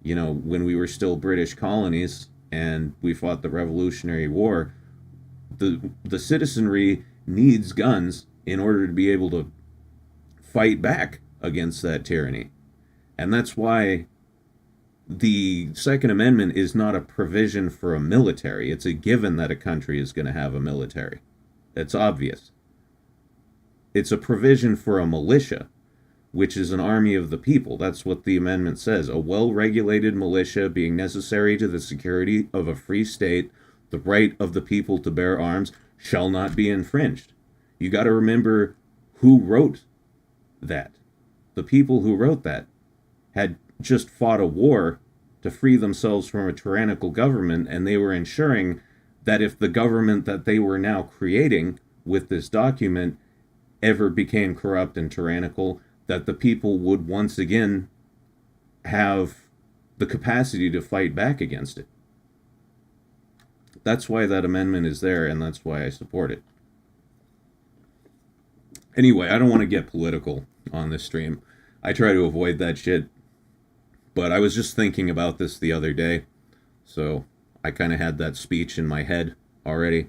you know, when we were still British colonies and we fought the Revolutionary War, the citizenry needs guns in order to be able to fight back against that tyranny. And that's why the Second Amendment is not a provision for a military. It's a given that a country is going to have a military. It's obvious. It's a provision for a militia, which is an army of the people. That's what the amendment says. A well-regulated militia being necessary to the security of a free state, the right of the people to bear arms shall not be infringed. You got to remember who wrote that. The people who wrote that had just fought a war to free themselves from a tyrannical government, and they were ensuring that if the government that they were now creating with this document ever became corrupt and tyrannical, that the people would once again have the capacity to fight back against it. That's why that amendment is there, and that's why I support it. Anyway, I don't want to get political on this stream. I try to avoid that shit. But I was just thinking about this the other day, so I kind of had that speech in my head already.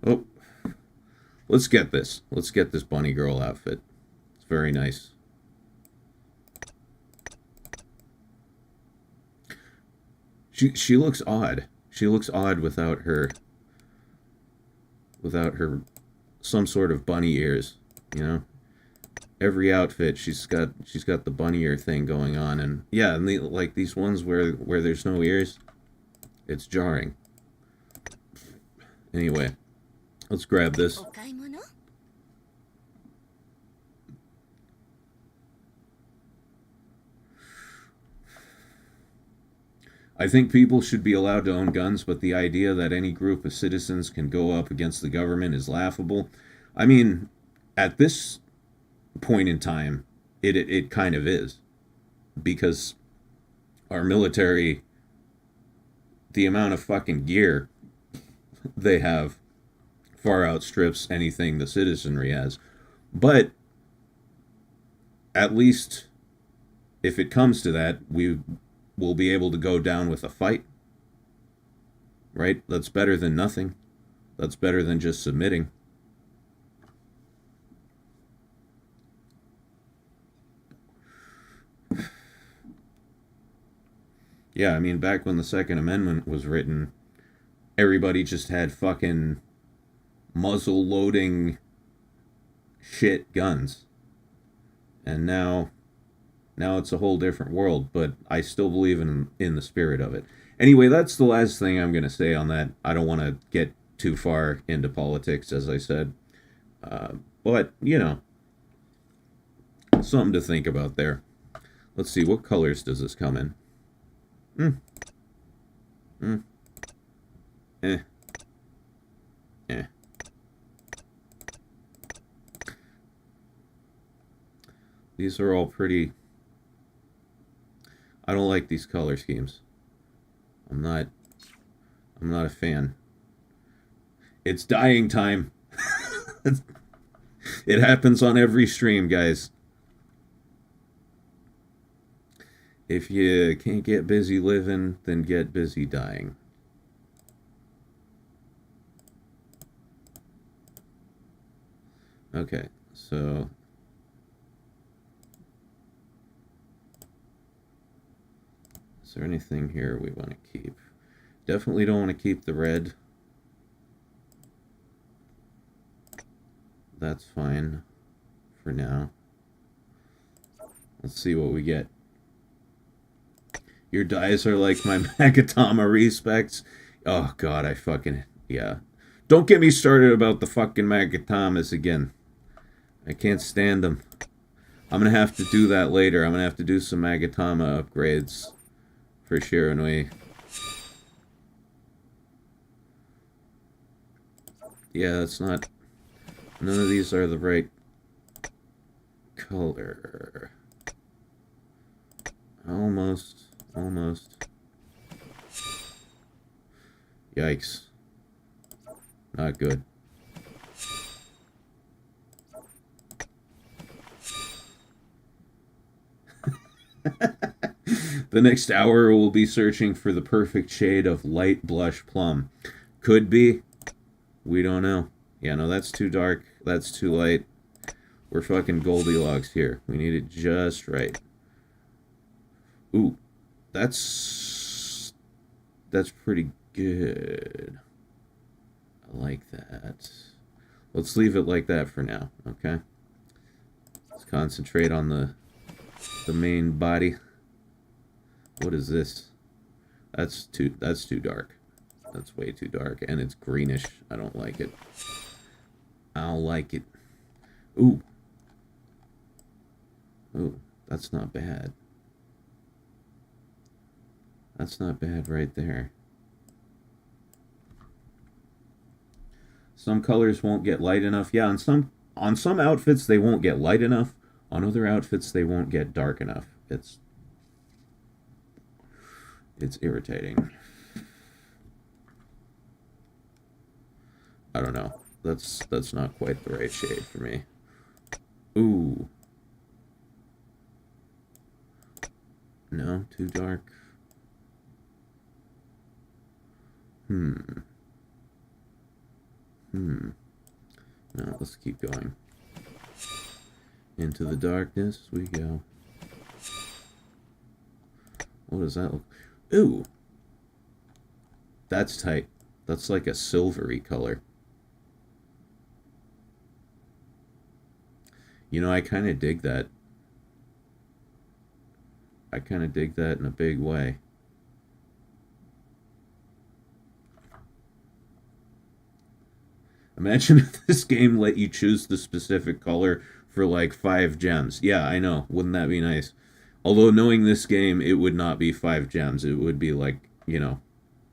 Oh, let's get this. Let's get this bunny girl outfit. It's very nice. She looks odd. She looks odd without her some sort of bunny ears, you know? Every outfit she's got the bunny ear thing going on, and yeah, and like these ones where there's no ears, it's jarring. Anyway, let's grab this. I think people should be allowed to own guns, but the idea that any group of citizens can go up against the government is laughable. I mean, at this point in time, it kind of is, because our military, the amount of fucking gear they have far outstrips anything the citizenry has. But at least if it comes to that, we will be able to go down with a fight, right? That's better than nothing. That's better than just submitting. Yeah, I mean, back when the Second Amendment was written, everybody just had fucking muzzle-loading shit guns. And now it's a whole different world, but I still believe in the spirit of it. Anyway, that's the last thing I'm going to say on that. I don't want to get too far into politics, as I said. But, you know, something to think about there. Let's see, what colors does this come in? These are all pretty. I don't like these color schemes. I'm not a fan. It's dyeing time. It happens on every stream, guys. If you can't get busy living, then get busy dying. Okay, so is there anything here we want to keep? Definitely don't want to keep the red. That's fine for now. Let's see what we get. Your dyes are like my Magatama respects. Oh god, yeah. Don't get me started about the fucking Magatamas again. I can't stand them. I'm gonna have to do that later. I'm gonna have to do some Magatama upgrades for Shiranui. Yeah, that's not... None of these are the right color. Almost. Almost. Yikes. Not good. The next hour we'll be searching for the perfect shade of light blush plum. Could be. We don't know. Yeah, no, that's too dark. That's too light. We're fucking Goldilocks here. We need it just right. Ooh. That's pretty good. I like that. Let's leave it like that for now, okay? Let's concentrate on the main body. What is this? That's too dark. That's way too dark, and it's greenish. I don't like it. I don't like it. Ooh. Ooh, that's not bad. That's not bad right there. Some colors won't get light enough. Yeah, on some outfits they won't get light enough. On other outfits they won't get dark enough. It's irritating. I don't know. That's not quite the right shade for me. Ooh. No, too dark. No, let's keep going. Into the darkness we go. What does that look? Ooh. That's tight. That's like a silvery color. You know, I kind of dig that. I kind of dig that in a big way. Imagine if this game let you choose the specific color for like 5 gems. Yeah, I know. Wouldn't that be nice? Although knowing this game, it would not be 5 gems. It would be like, you know,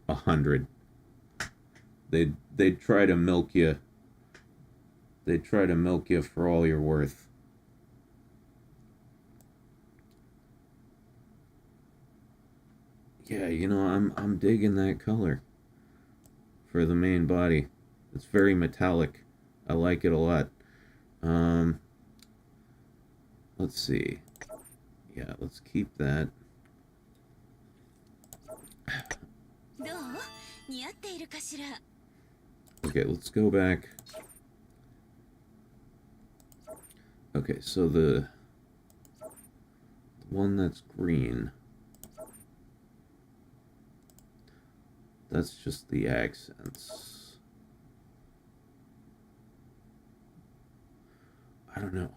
100. They'd try to milk you. They'd try to milk you for all you're worth. Yeah, you know, I'm digging that color for the main body. It's very metallic. I like it a lot. Let's see. Yeah, let's keep that. Okay, let's go back. Okay, so the one that's green, that's just the accents. I don't know.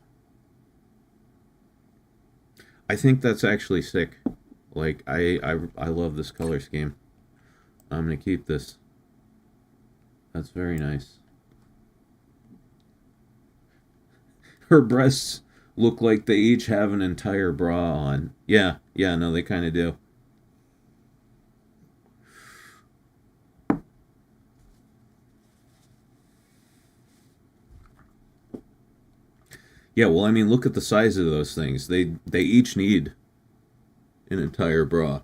I think that's actually sick. Like, I love this color scheme. I'm gonna keep this. That's very nice. Her breasts look like they each have an entire bra on. Yeah, no, they kind of do. Yeah, well, I mean, look at the size of those things. They each need an entire bra.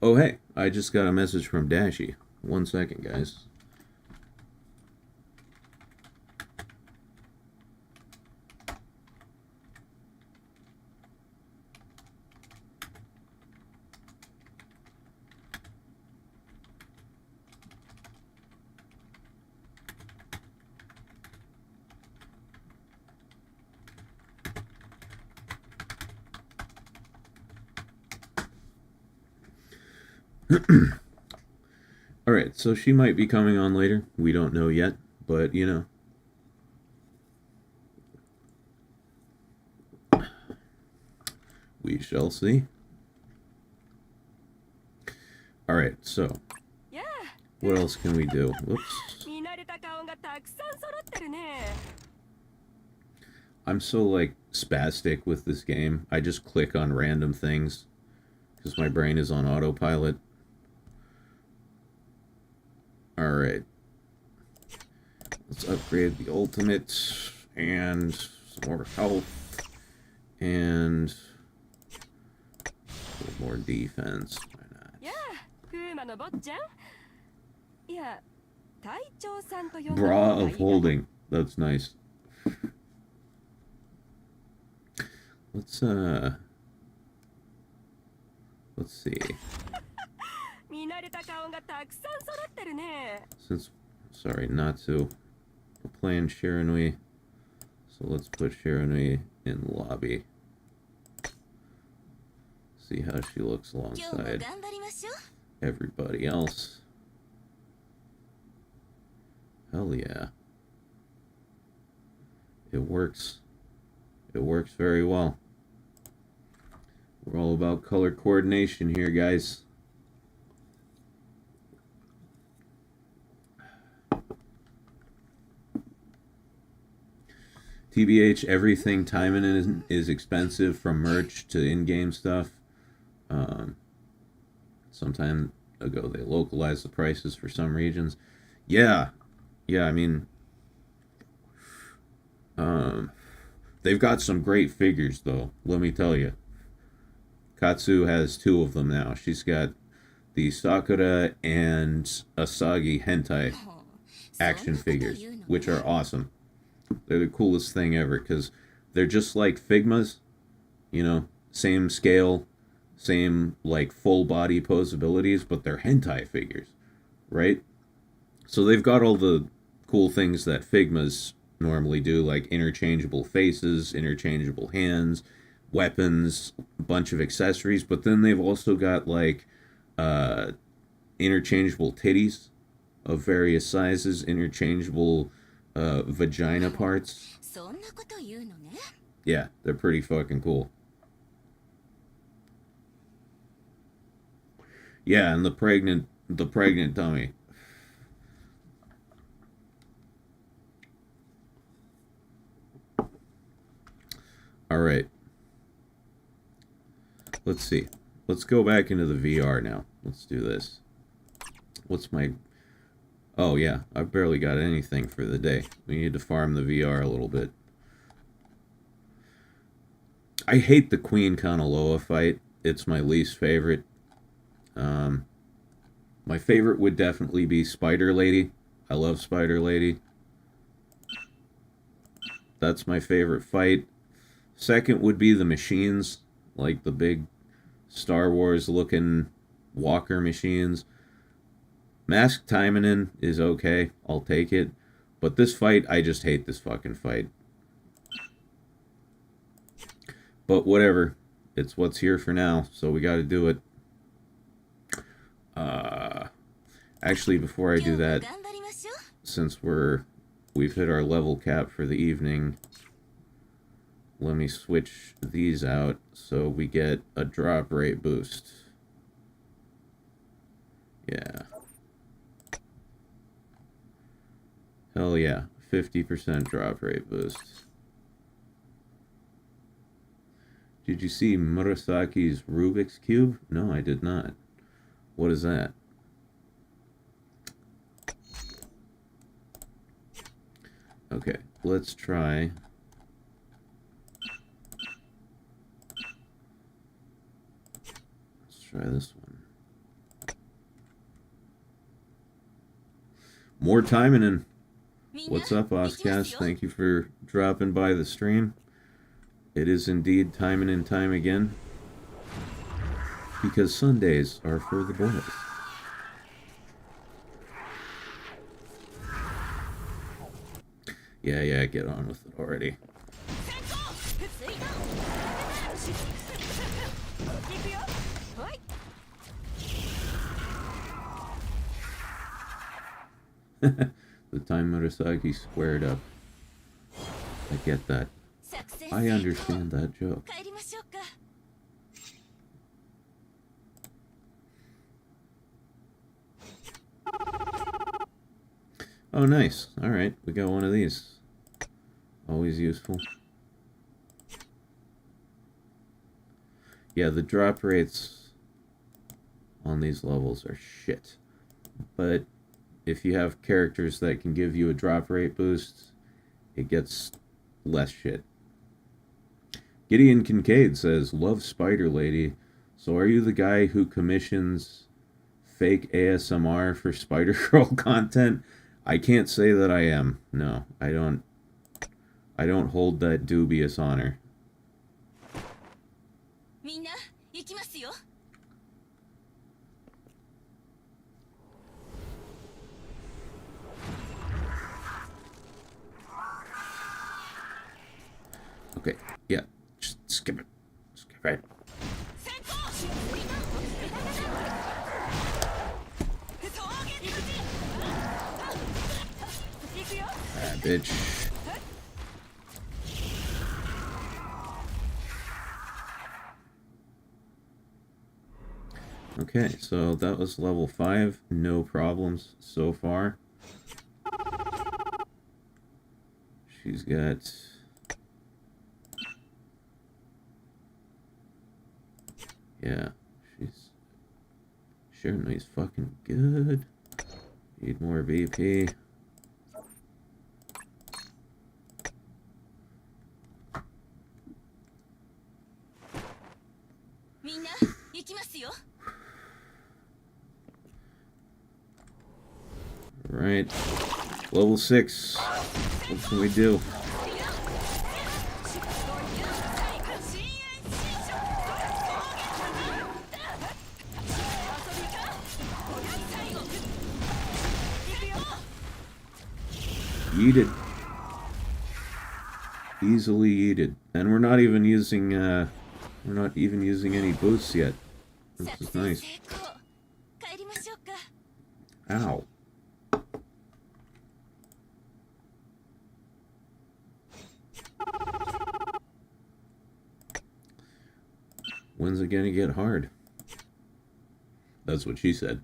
Oh, hey, I just got a message from Dashie. 1 second, guys. Alright, so she might be coming on later. We don't know yet, but you know. We shall see. Alright, so What else can we do? Whoops. 見慣れた顔がたくさん揃ってるね。 I'm so like spastic with this game. I just click on random things because my brain is on autopilot. Alright. Let's upgrade the ultimate and some more health and a little more defense. Why not? やあ、風魔の坊ちゃん。いや、隊長さんと呼んだ方 Bra がいい of な。 holding. That's nice. Let's see. 見慣れた顔がたくさん揃ってるね。 Since, sorry, not to. We're playing Shiranui, so let's put Shiranui in lobby. See how she looks 今日も alongside 頑張りましょう。 everybody else. Hell yeah. It works. It works very well. We're all about color coordination here, guys. TBH, everything Taimanin is expensive, from merch to in-game stuff. Some time ago, they localized the prices for some regions. Yeah, I mean, they've got some great figures, though, let me tell you. Katsu has 2 of them now. She's got the Sakura and Asagi hentai action figures, which are awesome. They're the coolest thing ever, because they're just like Figmas, you know, same scale, same like full body pose abilities, but they're hentai figures, right? So they've got all the cool things that Figmas normally do, like interchangeable faces, interchangeable hands, weapons, a bunch of accessories, but then they've also got like interchangeable titties of various sizes, interchangeable vagina parts. そんなこと言うのね。 Yeah, they're pretty fucking cool. Yeah, and the pregnant tummy. All right. Let's see. Let's go back into the VR now. Let's do this. What's my... Oh, yeah. I barely got anything for the day. We need to farm the VR a little bit. I hate the Queen Kanaloa fight. It's my least favorite. My favorite would definitely be Spider Lady. I love Spider Lady. That's my favorite fight. Second would be the machines, like the big Star Wars looking walker machines. Masked Taimanin is okay, I'll take it. But this fight, I just hate this fucking fight. But whatever, it's what's here for now, so we gotta do it. Actually, before I do that, since we've hit our level cap for the evening, let me switch these out so we get a drop rate boost. Yeah. Hell yeah, 50% drop rate boost. Did you see Murasaki's Rubik's Cube? No, I did not. What is that? Okay, let's try... Try this one. More Taimanin. What's up, Oscast? Thank you for dropping by the stream. It is indeed Taimanin time again. Because Sundays are for the boys. Yeah, get on with it already. The time Murasaki squared up. I get that. I understand that joke. Oh, nice. Alright, we got one of these. Always useful. Yeah, the drop rates on these levels are shit. But if you have characters that can give you a drop rate boost, it gets less shit. Gideon Kincaid says, love Spider Lady. So are you the guy who commissions fake ASMR for Spider-Girl content? I can't say that I am. No, I don't hold that dubious honor. Okay, yeah, just skip it. Skip right. Ah, bitch. Okay, so that was level 5. No problems so far. She's got... Yeah, she's... Shiranui's fucking good. Need more BP. Right. Level 6. What can we do? Yeeted. Easily yeeted. And we're not even using any boosts yet. This is nice. Ow. When's it gonna get hard? That's what she said.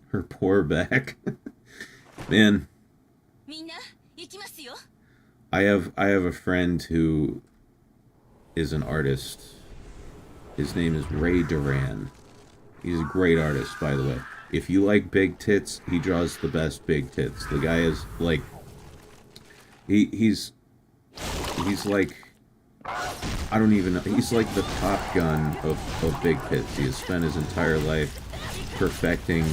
Her poor back. Man. I have a friend who is an artist. His name is Ray Duran. He's a great artist, by the way. If you like big tits, he draws the best big tits. The guy is like... He's like... I don't even know. He's like the Top Gun of big tits. He has spent his entire life perfecting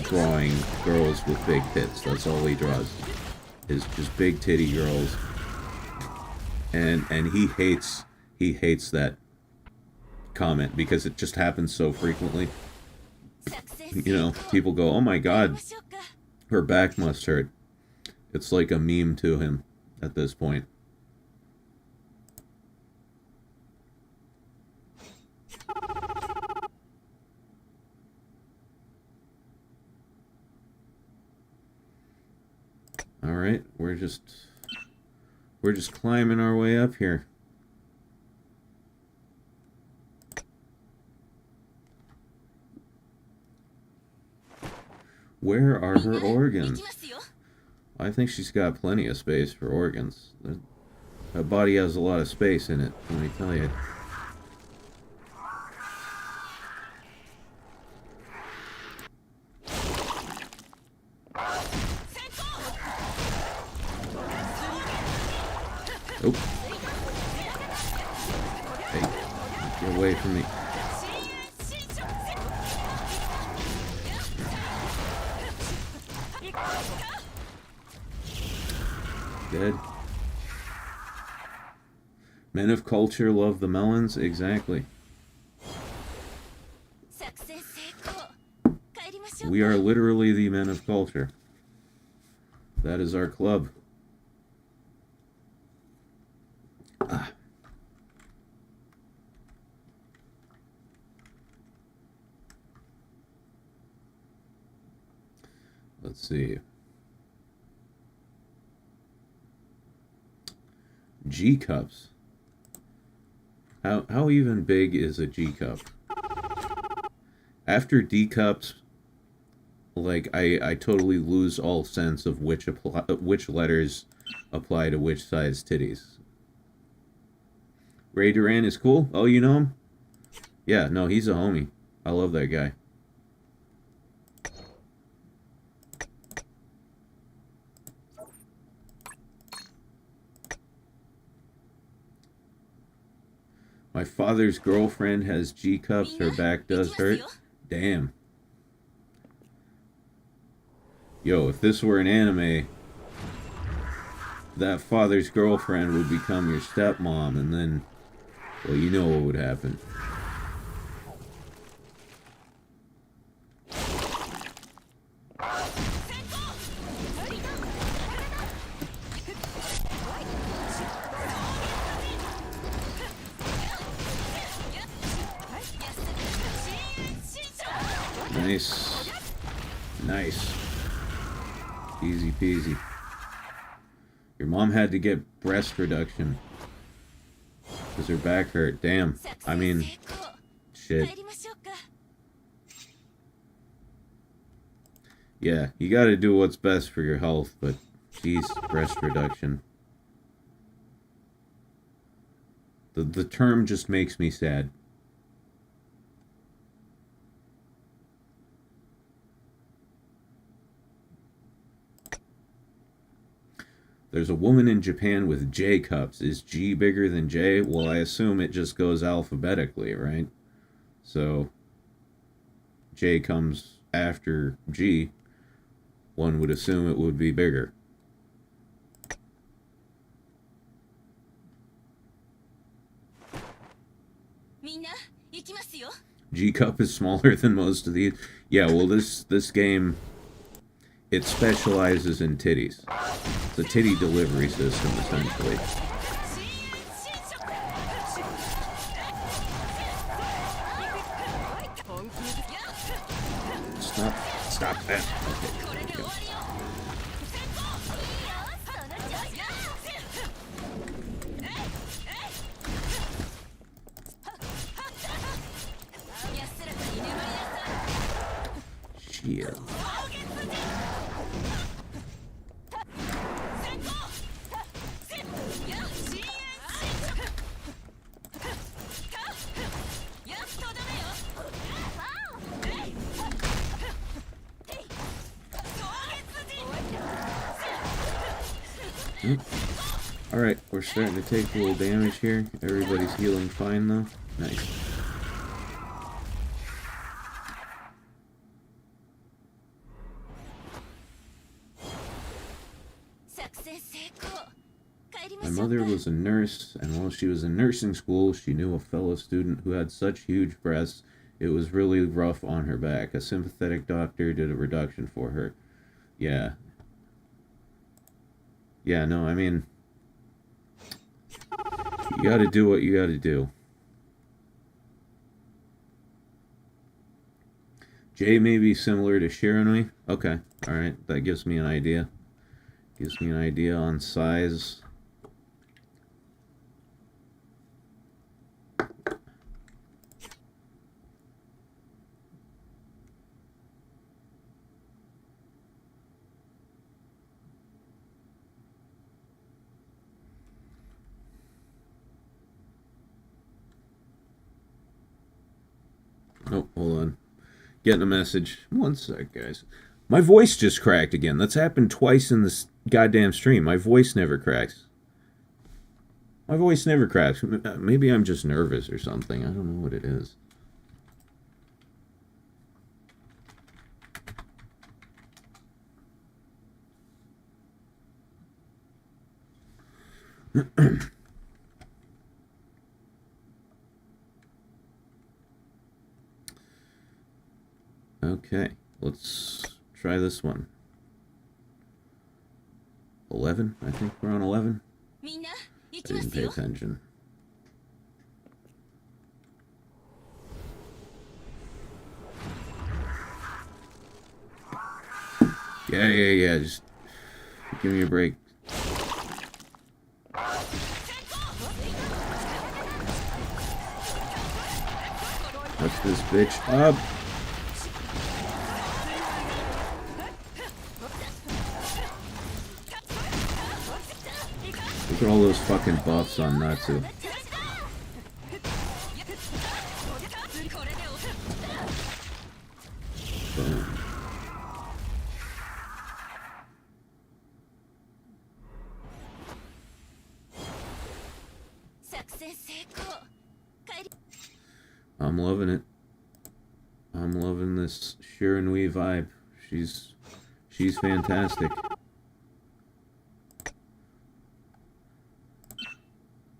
drawing girls with big tits. That's all he draws. Is just big titty girls. And he hates that comment because it just happens so frequently. You know, people go, "Oh my god, her back must hurt." It's like a meme to him at this point. All right, we're just climbing our way up here. Where are her organs? I think she's got plenty of space for organs. Her body has a lot of space in it, let me tell you. Oh. Hey, get away from me. Dead. Men of culture love the melons? Exactly. We are literally the men of culture. That is our club. Ah. Let's see. G cups. How even big is a G cup? After D cups, like I totally lose all sense of which letters apply to which size titties. Ray Duran is cool. Oh, you know him? Yeah, no, he's a homie. I love that guy. My father's girlfriend has G cups. Her back does hurt. Damn. Yo, if this were an anime, that father's girlfriend would become your stepmom, and then, well, you know what would happen. Nice. Nice. Easy peasy. Your mom had to get breast reduction because her back hurt. Damn. I mean, shit. Yeah, you gotta do what's best for your health, but geez, breast reduction. The term just makes me sad. There's a woman in Japan with J cups. Is G bigger than J? Well, I assume it just goes alphabetically, right? So, J comes after G. One would assume it would be bigger. G cup is smaller than most of these. Yeah, well, this game, it specializes in titties. It's a titty delivery system, essentially. Stop that. Okay, there we go. Shit. Alright, we're starting to take a little damage here. Everybody's healing fine though. Nice. My mother was a nurse, and while she was in nursing school, she knew a fellow student who had such huge breasts, it was really rough on her back. A sympathetic doctor did a reduction for her. Yeah. Yeah, no, I mean, you gotta do what you gotta do. J may be similar to Shiranui. Okay, alright, that gives me an idea. Gives me an idea on size. Oh, hold on. Getting a message. One sec, guys. My voice just cracked again. That's happened twice in this goddamn stream. My voice never cracks. My voice never cracks. Maybe I'm just nervous or something. I don't know what it is. Okay, let's try this one. 11? I think we're on 11. I didn't pay attention. Yeah. Just give me a break. What's this bitch up? at all those fucking buffs on Natsu. Boom. I'm loving it. I'm loving this Shiranui vibe. She's fantastic.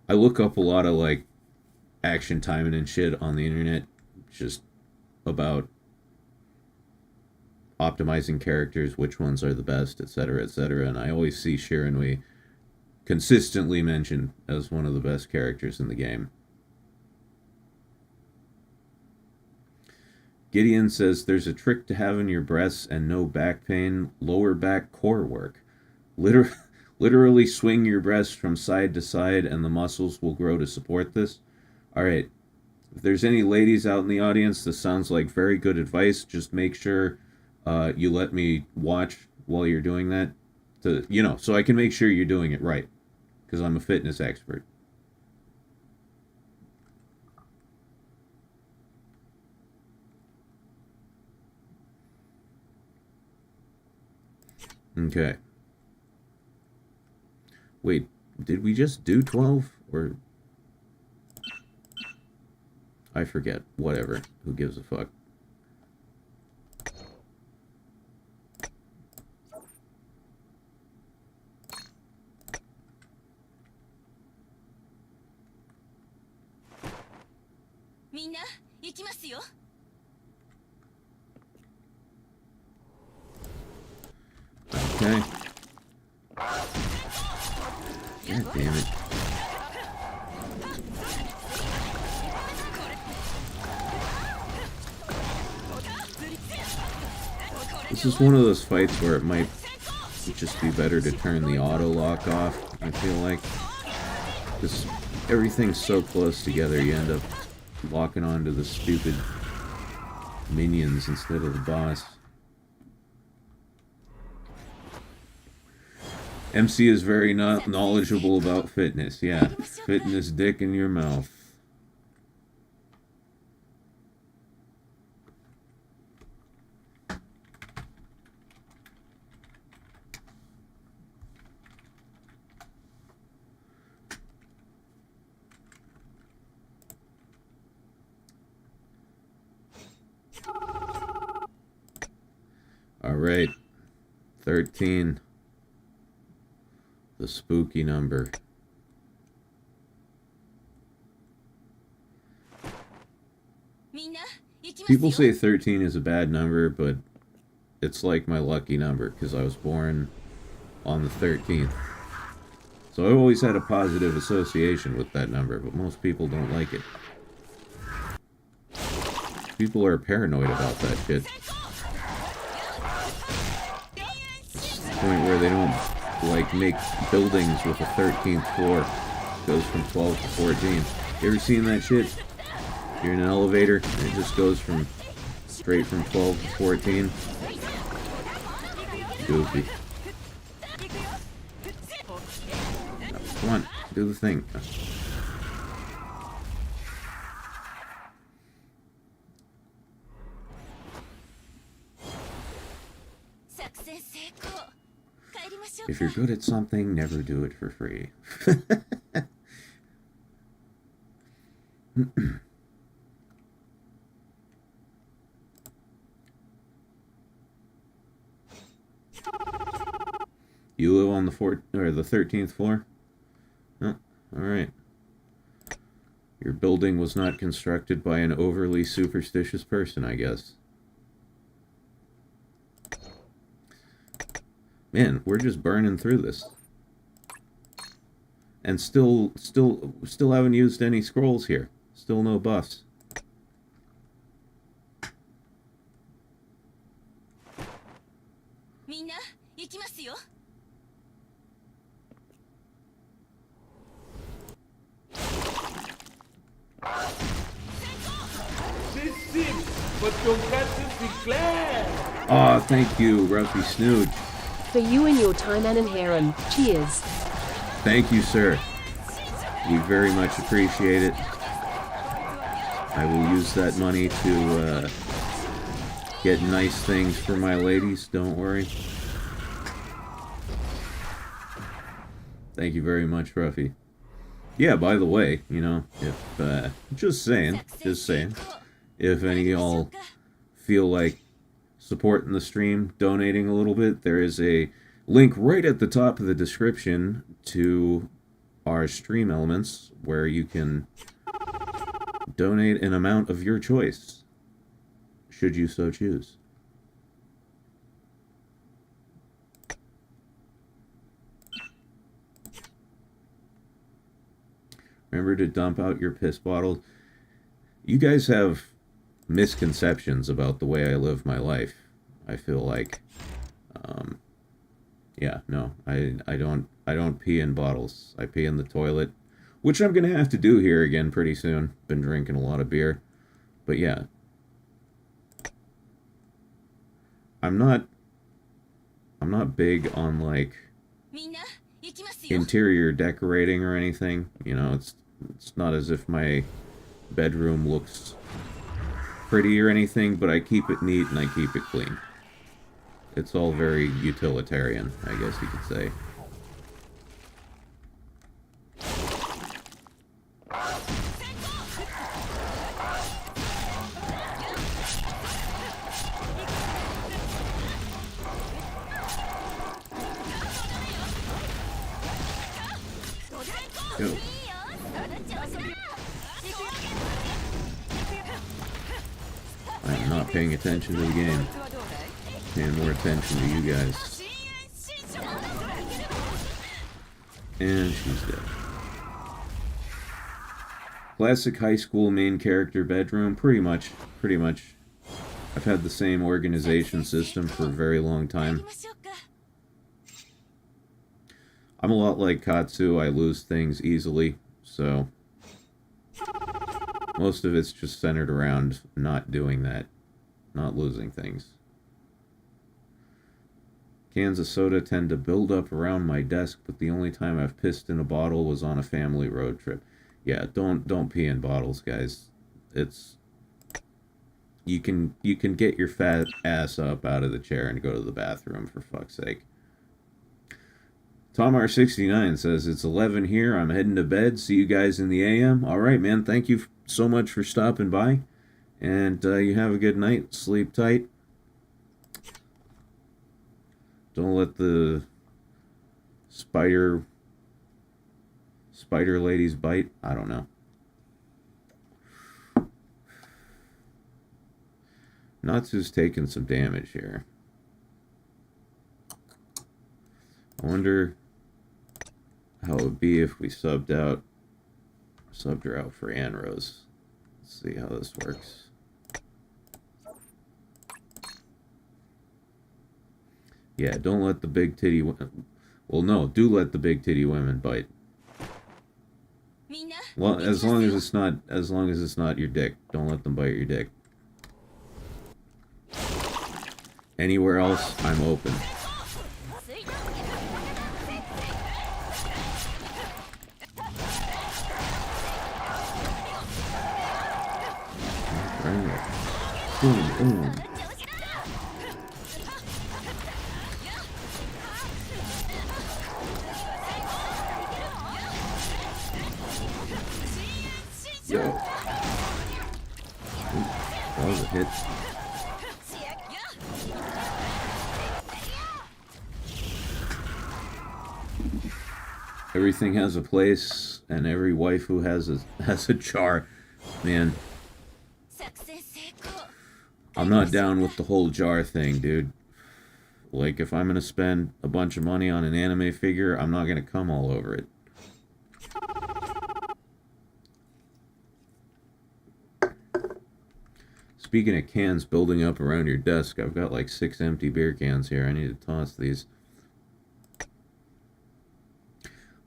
I look up a lot of like action timing and shit on the internet, just about optimizing characters, which ones are the best, etc., and I always see Shiranui consistently mentioned as one of the best characters in the game. Gideon says there's a trick to having your breasts and no back pain, lower back core work. Literally swing your breasts from side to side and the muscles will grow to support this. Alright, if there's any ladies out in the audience, this sounds like very good advice. Just make sure you let me watch while you're doing that, so I can make sure you're doing it right, because I'm a fitness expert. Okay. Wait, did we just do 12? Or... I forget. Whatever. Who gives a fuck? Okay. God damn it. This is one of those fights where it might just be better to turn the auto lock off, I feel like. Because everything's so close together, you end up locking onto the stupid minions instead of the boss. MC is very knowledgeable about fitness. Yeah, fitness dick in your mouth. All right, 13. The spooky number. People say 13 is a bad number, but it's like my lucky number because I was born on the 13th. So I've always had a positive association with that number, but most people don't like it. People are paranoid about that shit. It's the point where they don't like make buildings with a 13th floor. It goes from 12 to 14. You ever seen that shit? You're in an elevator and it just goes from straight from 12 to 14. Goofy. Come on, do the thing. If you're good at something, never do it for free. You live on the 13th floor? Oh, alright. Your building was not constructed by an overly superstitious person, I guess. Man, we're just burning through this. And still haven't used any scrolls here. Still no buffs. This is for Tonkatsu Sinclair. Aw, thank you, Ruffy Snooch. For you and your Taimanin harem. Cheers. Thank you, sir. We very much appreciate it. I will use that money to get nice things for my ladies. Don't worry. Thank you very much, Ruffy. Yeah, by the way, you know, if, just saying, if any of y'all feel like supporting the stream, donating a little bit, there is a link right at the top of the description to our stream elements where you can donate an amount of your choice, should you so choose. Remember to dump out your piss bottles. You guys have misconceptions about the way I live my life, I feel like. Yeah, no, I don't pee in bottles. I pee in the toilet, which I'm gonna have to do here again pretty soon. Been drinking a lot of beer. But yeah. I'm not big on like interior decorating or anything. You know, it's not as if my bedroom looks pretty or anything, but I keep it neat and I keep it clean. It's all very utilitarian, I guess you could say. Go. I am not paying attention to the game. Paying more attention to you guys. And she's dead. Classic high school main character bedroom, pretty much. I've had the same organization system for a very long time. I'm a lot like Katsu, I lose things easily, so most of it's just centered around not doing that, not losing things. Cans of soda tend to build up around my desk, but the only time I've pissed in a bottle was on a family road trip. Yeah, don't pee in bottles, guys. It's you can get your fat ass up out of the chair and go to the bathroom, for fuck's sake. Tomar69 says, it's 11 here, I'm heading to bed, see you guys in the AM. Alright, man, thank you so much for stopping by, and you have a good night, sleep tight. Don't let the spider ladies bite. I don't know. Natsu's taking some damage here. I wonder how it would be if we subbed her out for Anrose. Let's see how this works. Yeah, don't let the big titty women... Well, no, do let the big titty women bite. Well, as long as it's not your dick. Don't let them bite your dick. Anywhere else, I'm open. Boom, boom. Yo. Ooh, that was a hit. Everything has a place, and every waifu has a jar. Man, I'm not down with the whole jar thing, dude. Like, if I'm gonna spend a bunch of money on an anime figure, I'm not gonna come all over it. Speaking of cans building up around your desk, I've got like 6 empty beer cans here. I need to toss these.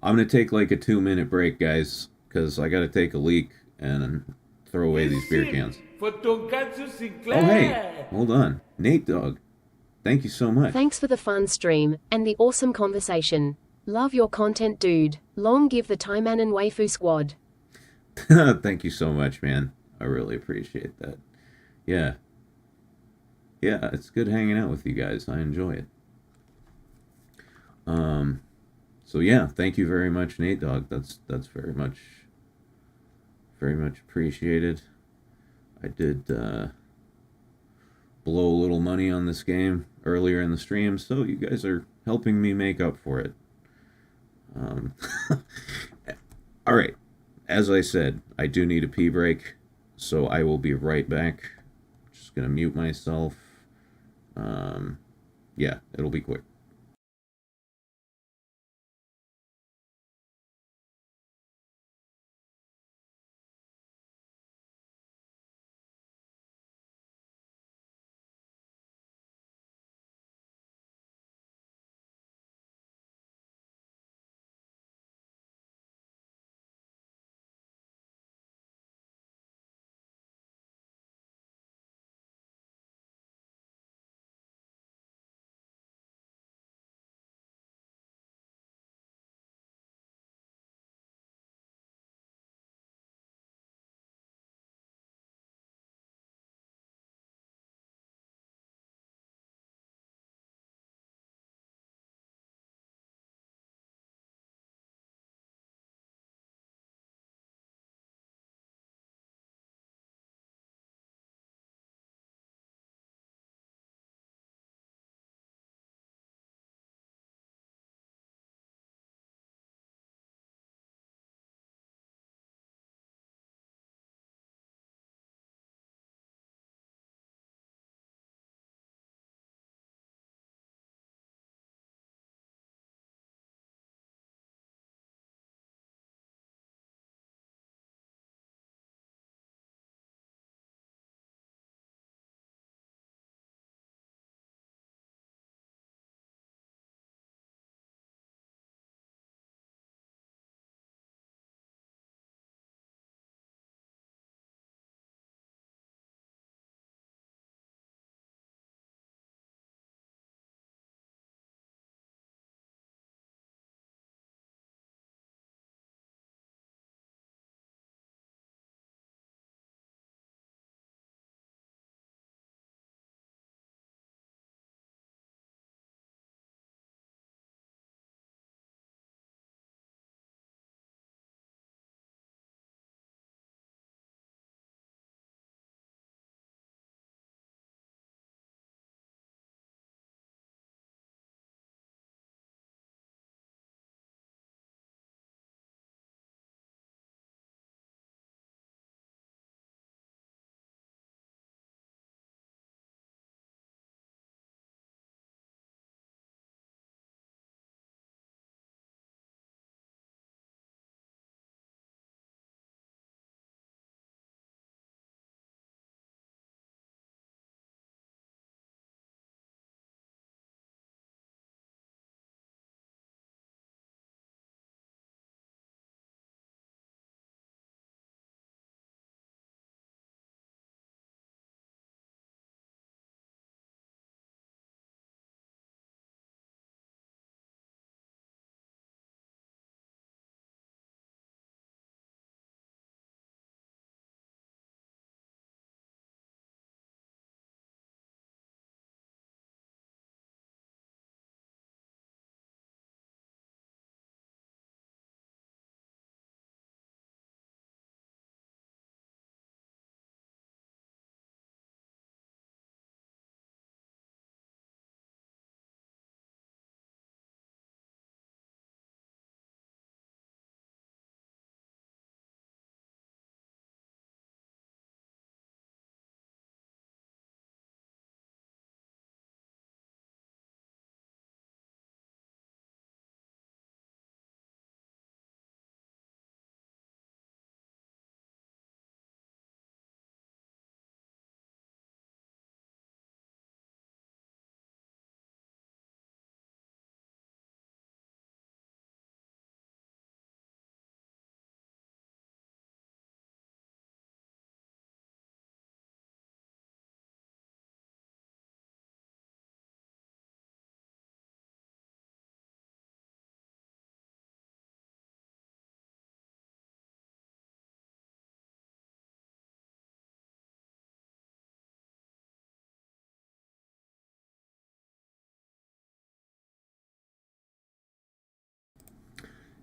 I'm gonna take like a 2-minute break, guys, because I gotta take a leak and throw away these beer cans. For Tonkatsu Sinclair. Oh, hey, hold on. Nate Dog, thank you so much. Thanks for the fun stream and the awesome conversation. Love your content, dude. Long give the Taimanin waifu squad. Thank you so much, man. I really appreciate that. Yeah. Yeah, it's good hanging out with you guys. I enjoy it. So yeah, thank you very much, Nate Dogg. That's very much appreciated. I did blow a little money on this game earlier in the stream, so you guys are helping me make up for it. All right. As I said, I do need a pee break, so I will be right back. Just gonna mute myself. Yeah, it'll be quick.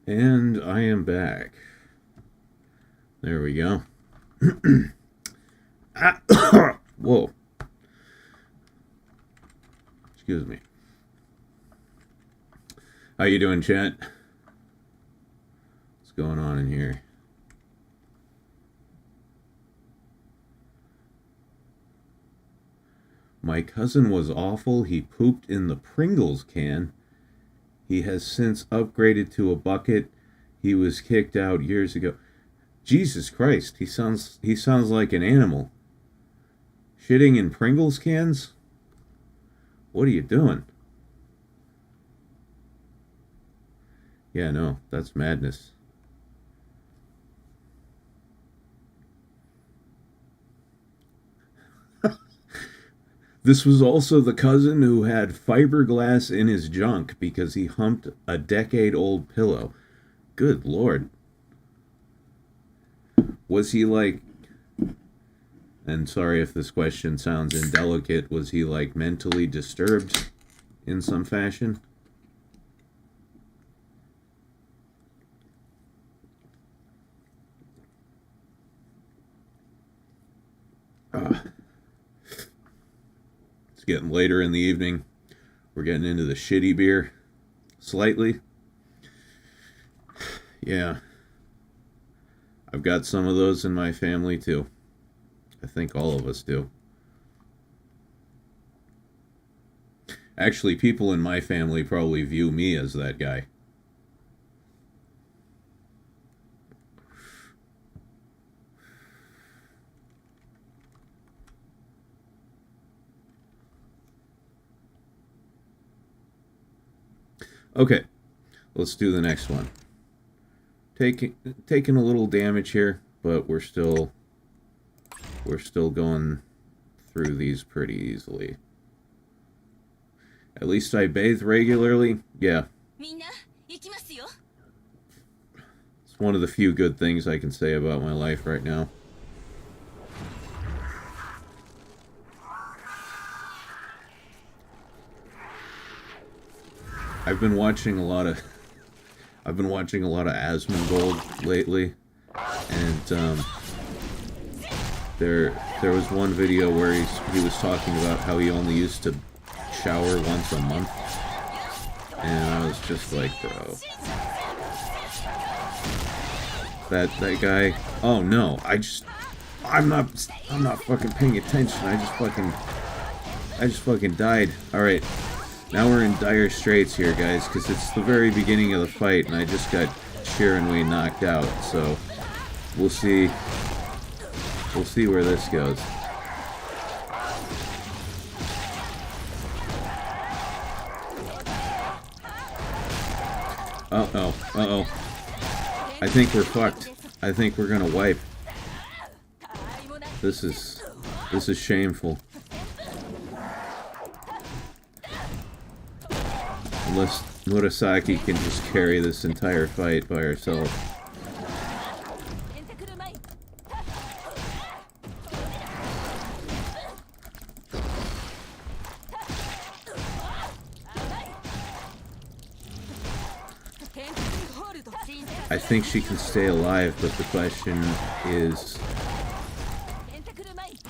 And I am back. There we go. Whoa. Excuse me. How you doing, chat? What's going on in here? My cousin was awful. He pooped in the Pringles can. He has since upgraded to a bucket. He was kicked out years ago. Jesus Christ, he sounds like an animal. Shitting in Pringles cans? What are you doing? Yeah, no, that's madness. This was also the cousin who had fiberglass in his junk because he humped a decade-old pillow. Good Lord. Was he like, and sorry if this question sounds indelicate, was he like mentally disturbed in some fashion? It's getting later in the evening. We're getting into the shitty beer slightly. Yeah. I've got some of those in my family too. I think all of us do. Actually, people in my family probably view me as that guy. Okay, let's do the next one. Taking a little damage here, but we're still going through these pretty easily. At least I bathe regularly. Yeah. It's one of the few good things I can say about my life right now. I've been watching a lot of Asmongold lately, and there was one video where he was talking about how he only used to shower once a month, and I was just like, bro, that guy. Oh no, I'm not fucking paying attention. I just fucking died. All right. Now we're in dire straits here, guys, because it's the very beginning of the fight, and I just got Shiranui knocked out, so we'll see where this goes. Uh-oh. I think we're fucked. I think we're gonna wipe. This is shameful. Unless Murasaki can just carry this entire fight by herself. I think she can stay alive, but the question is,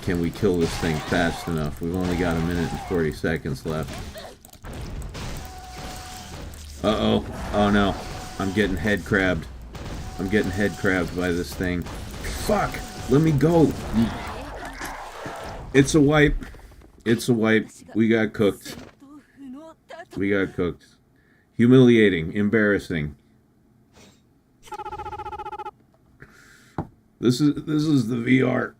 can we kill this thing fast enough? We've only got 1 minute and 40 seconds left. Uh-oh. Oh no. I'm getting head crabbed. I'm getting head crabbed by this thing. Fuck! Let me go! It's a wipe. It's a wipe. We got cooked. We got cooked. Humiliating. Embarrassing. This is the VR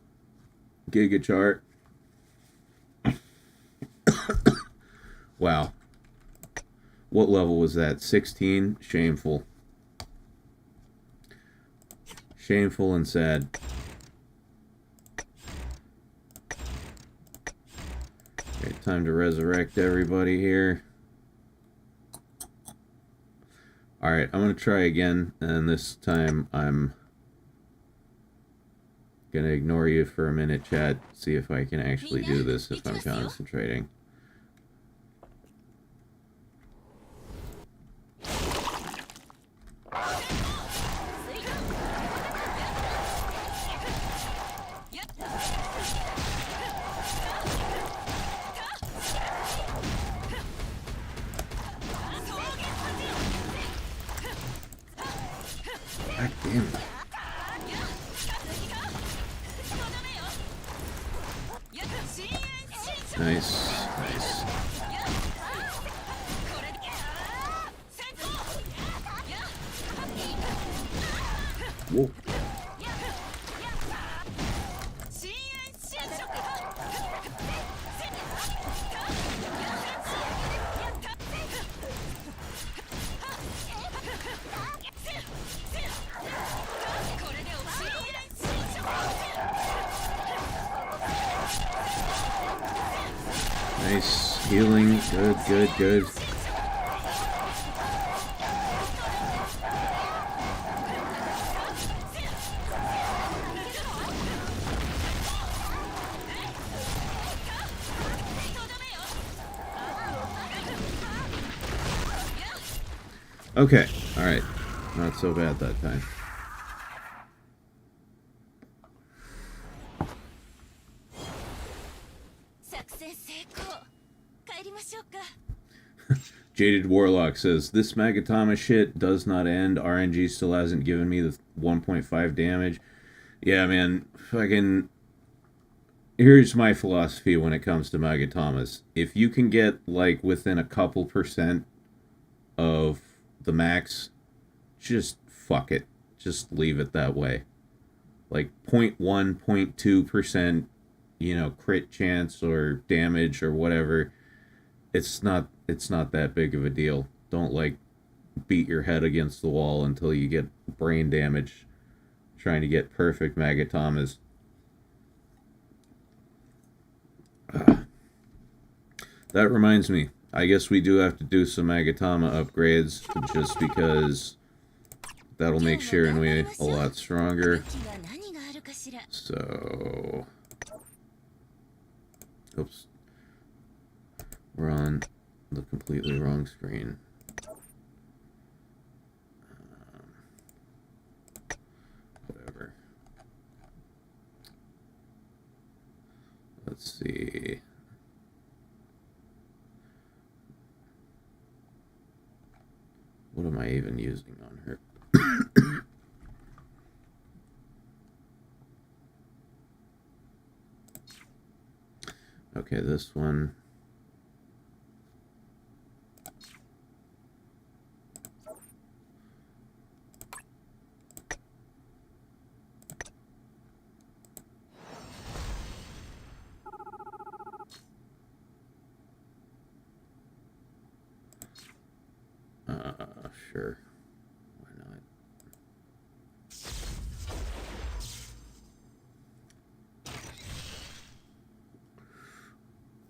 Giga chart. Wow. What level was that? 16? Shameful. Shameful and sad. Okay, time to resurrect everybody here. Alright, I'm going to try again, and this time I'm going to ignore you for a minute, chat, see if I can actually do this if I'm concentrating. Damn it. Nice, nice. Whoa. Nice healing. Good, good, good. Okay, alright. Not so bad that time. Jaded Warlock says, this Magatama shit does not end. RNG still hasn't given me the 1.5 damage. Yeah, man. Fucking... Here's my philosophy when it comes to Magatamas. If you can get, like, within a couple percent of the max, just fuck it. Just leave it that way. Like, 0.1, 0.2%, you know, crit chance or damage or whatever. It's not that big of a deal. Don't, like, beat your head against the wall until you get brain damage trying to get perfect Magatamas. That reminds me. I guess we do have to do some Magatama upgrades just because that'll make Shiranui a lot stronger. So... Oops. We're on the completely wrong screen. Whatever. Let's see. What am I even using on her? Okay, this one. Sure. Why not?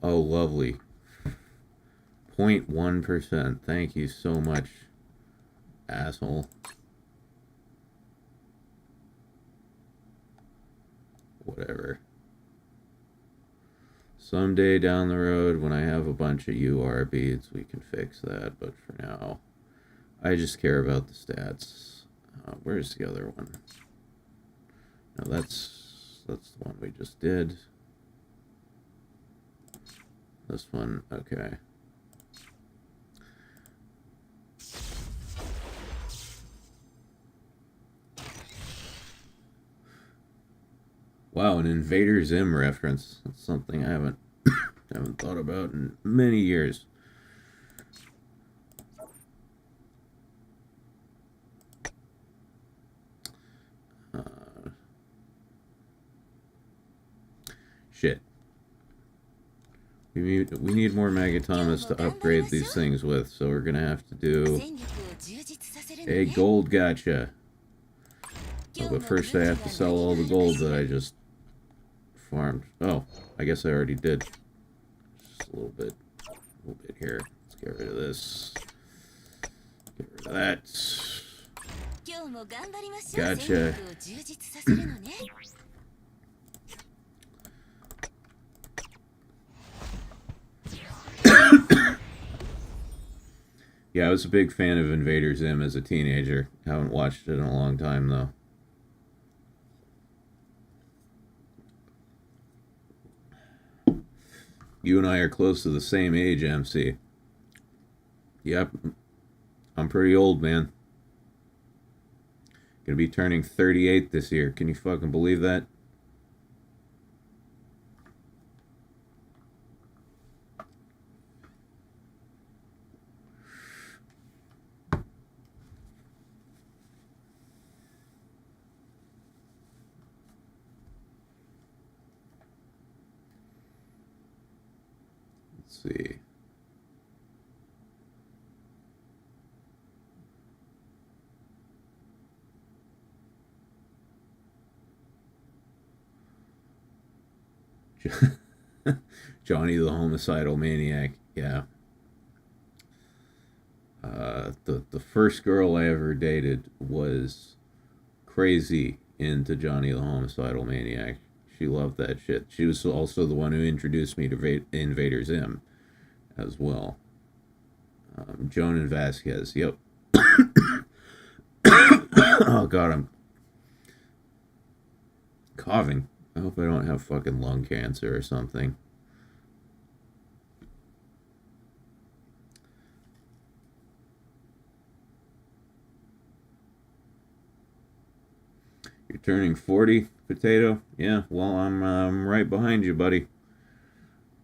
Oh, lovely. 0.1%. Thank you so much, asshole. Whatever. Someday down the road, when I have a bunch of UR beads, we can fix that. But for now, I just care about the stats. Where's the other one? No, that's the one we just did. This one, okay. Wow, an Invader Zim reference. That's something I haven't thought about in many years. Shit. We need more Magatamas to upgrade these things with, so we're gonna have to do a gold gacha. Oh, but first I have to sell all the gold that I just farmed. Oh, I guess I already did. Just a little bit here. Let's get rid of this. Get rid of that. Gotcha. Yeah, I was a big fan of Invader Zim as a teenager. Haven't watched it in a long time, though. You and I are close to the same age, MC. Yep. I'm pretty old, man. Gonna be turning 38 this year. Can you fucking believe that? Let's see. Johnny the Homicidal Maniac. Yeah. The first girl I ever dated was crazy into Johnny the Homicidal Maniac. She loved that shit. She was also the one who introduced me to Invader Zim as well. Joan and Vasquez. Yep. Oh god, I'm coughing. I hope I don't have fucking lung cancer or something. You're turning 40, Potato? Yeah, well, I'm right behind you, buddy.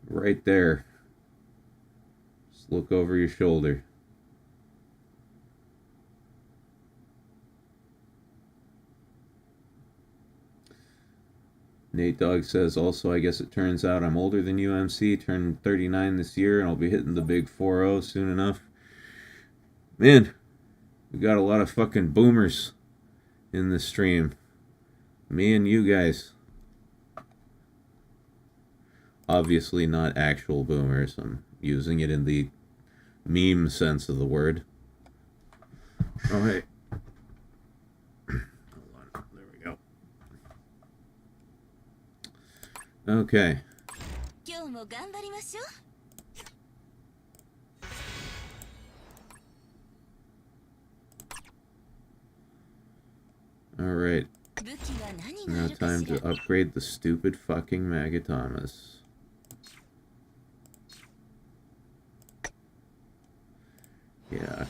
Right there. Just look over your shoulder. Nate Dogg says, also, I guess it turns out I'm older than UMC, turned 39 this year, and I'll be hitting the big 4-0 soon enough. Man, we got a lot of fucking boomers in this stream. Me and you guys. Obviously not actual boomers. I'm using it in the meme sense of the word. Oh, hey. Hold on. There we go. Okay. Alright. Now time to upgrade the stupid fucking Magatamas. Yeah.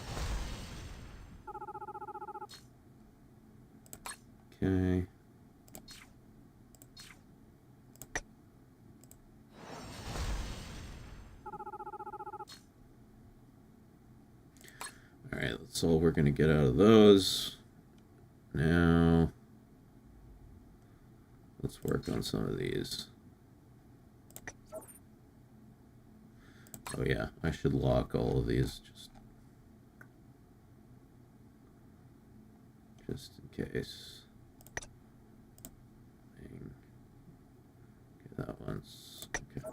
Okay. Alright, that's all we're gonna get out of those. Now, let's work on some of these. Oh yeah, I should lock all of these just in case. Okay, that one's okay.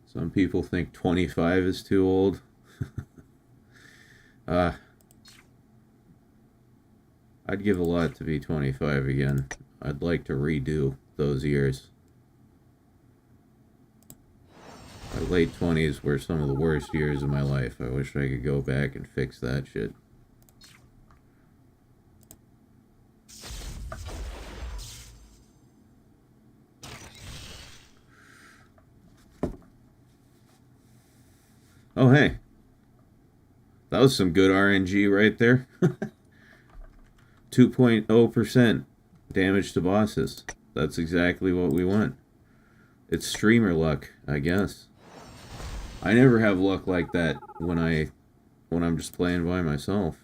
Some people think 25 is too old. I'd give a lot to be 25 again. I'd like to redo those years. My late 20s were some of the worst years of my life. I wish I could go back and fix that shit. Oh, hey. That was some good RNG right there. 2.0% damage to bosses. That's exactly what we want. It's streamer luck, I guess. I never have luck like that when I'm just playing by myself.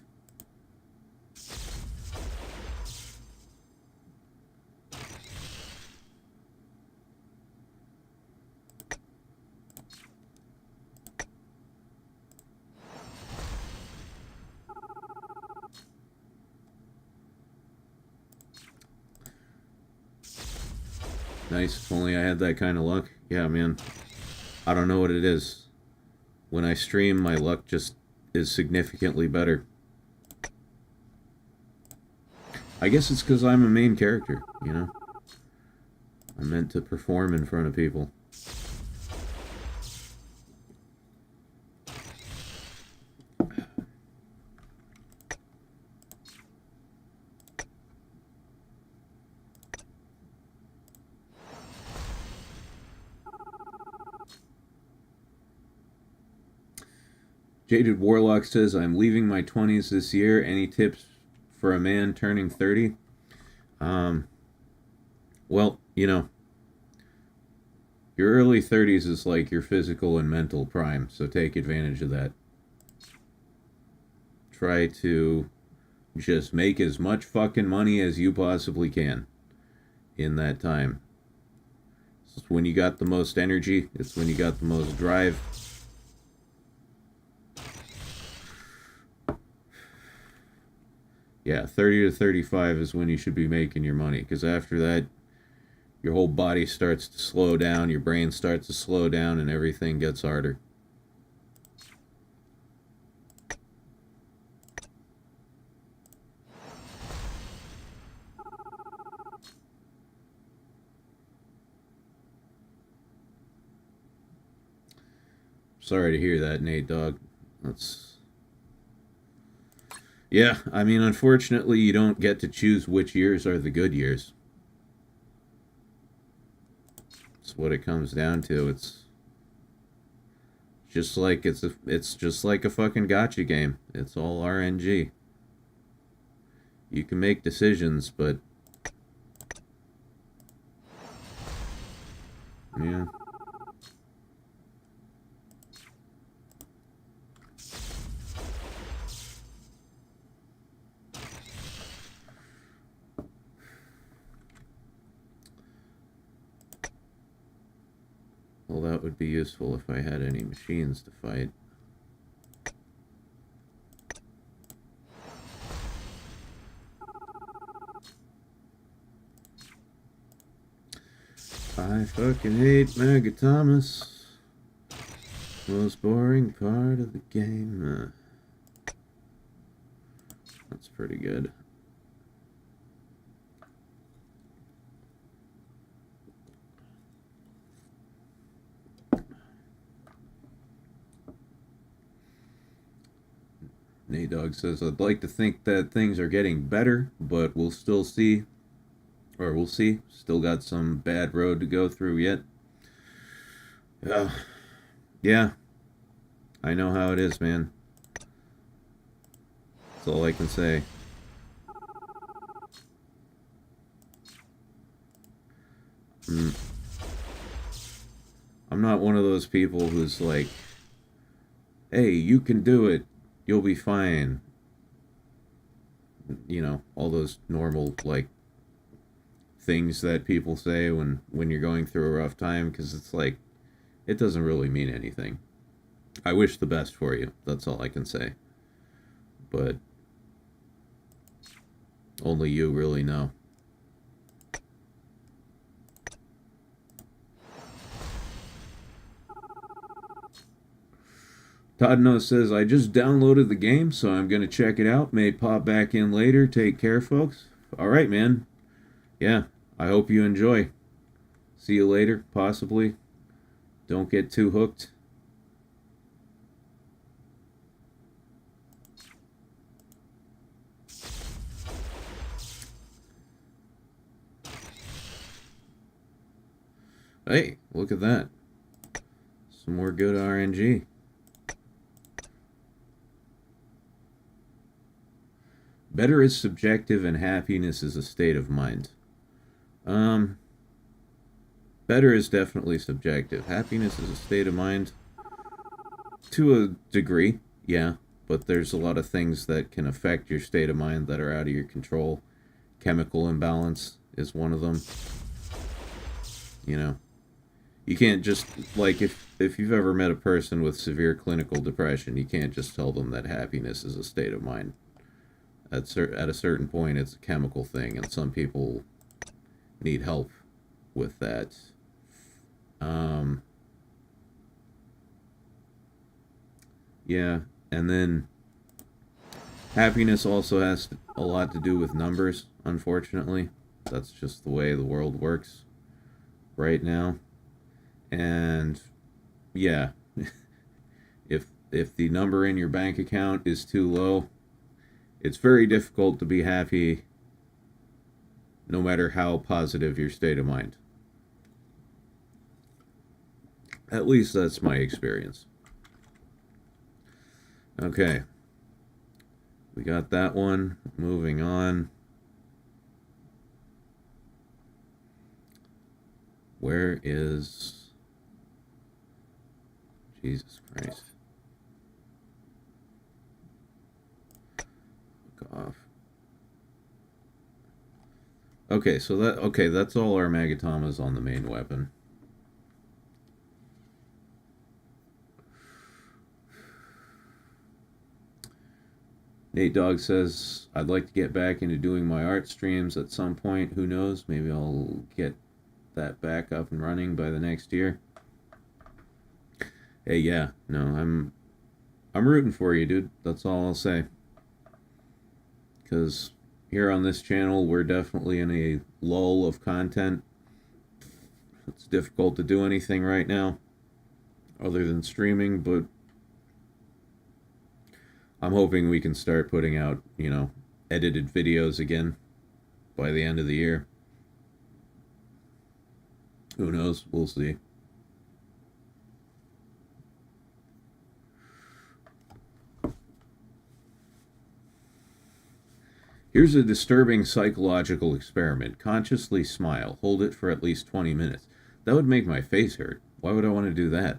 Nice, if only I had that kind of luck. Yeah, man. I don't know what it is. When I stream, my luck just is significantly better. I guess it's because I'm a main character, you know? I'm meant to perform in front of people. Jaded Warlock says, I'm leaving my 20s this year. Any tips for a man turning 30? Well, you know, your early 30s is like your physical and mental prime, so take advantage of that. Try to just make as much fucking money as you possibly can in that time. It's when you got the most energy. It's when you got the most drive. Yeah, 30 to 35 is when you should be making your money, because after that, your whole body starts to slow down, your brain starts to slow down, and everything gets harder. Sorry to hear that, Nate Dogg. That's... Yeah, I mean, unfortunately, you don't get to choose which years are the good years. That's what it comes down to. It's just like it's just like a fucking gacha game. It's all RNG. You can make decisions, but yeah. Well, that would be useful if I had any machines to fight. I fucking hate Megatomus. Most boring part of the game. That's pretty good. Nate Dogg says, I'd like to think that things are getting better, but we'll still see. Or we'll see. Still got some bad road to go through yet. Yeah. I know how it is, man. That's all I can say. I'm not one of those people who's like, hey, you can do it. You'll be fine. You know, all those normal, like, things that people say when you're going through a rough time, because it's like, it doesn't really mean anything. I wish the best for you. That's all I can say. But only you really know. Toddno says, I just downloaded the game, so I'm going to check it out. May pop back in later. Take care, folks. All right, man. Yeah, I hope you enjoy. See you later, possibly. Don't get too hooked. Hey, look at that. Some more good RNG. Better is subjective and happiness is a state of mind. Better is definitely subjective. Happiness is a state of mind. To a degree, yeah. But there's a lot of things that can affect your state of mind that are out of your control. Chemical imbalance is one of them. You know. You can't just, like, if you've ever met a person with severe clinical depression, you can't just tell them that happiness is a state of mind. At a certain point, it's a chemical thing, and some people need help with that. Yeah, and then happiness also has a lot to do with numbers, unfortunately. That's just the way the world works right now. And yeah, if the number in your bank account is too low, it's very difficult to be happy no matter how positive your state of mind. At least that's my experience. Okay. We got that one. Moving on. Where is... Jesus Christ. Fuck off. Okay, so that's all our Magatamas on the main weapon. Nate Dogg says, I'd like to get back into doing my art streams at some point. Who knows? Maybe I'll get that back up and running by the next year. Hey, yeah. No, I'm rooting for you, dude. That's all I'll say. Because here on this channel, we're definitely in a lull of content. It's difficult to do anything right now other than streaming, but I'm hoping we can start putting out, you know, edited videos again by the end of the year. Who knows? We'll see. Here's a disturbing psychological experiment. Consciously smile. Hold it for at least 20 minutes. That would make my face hurt. Why would I want to do that?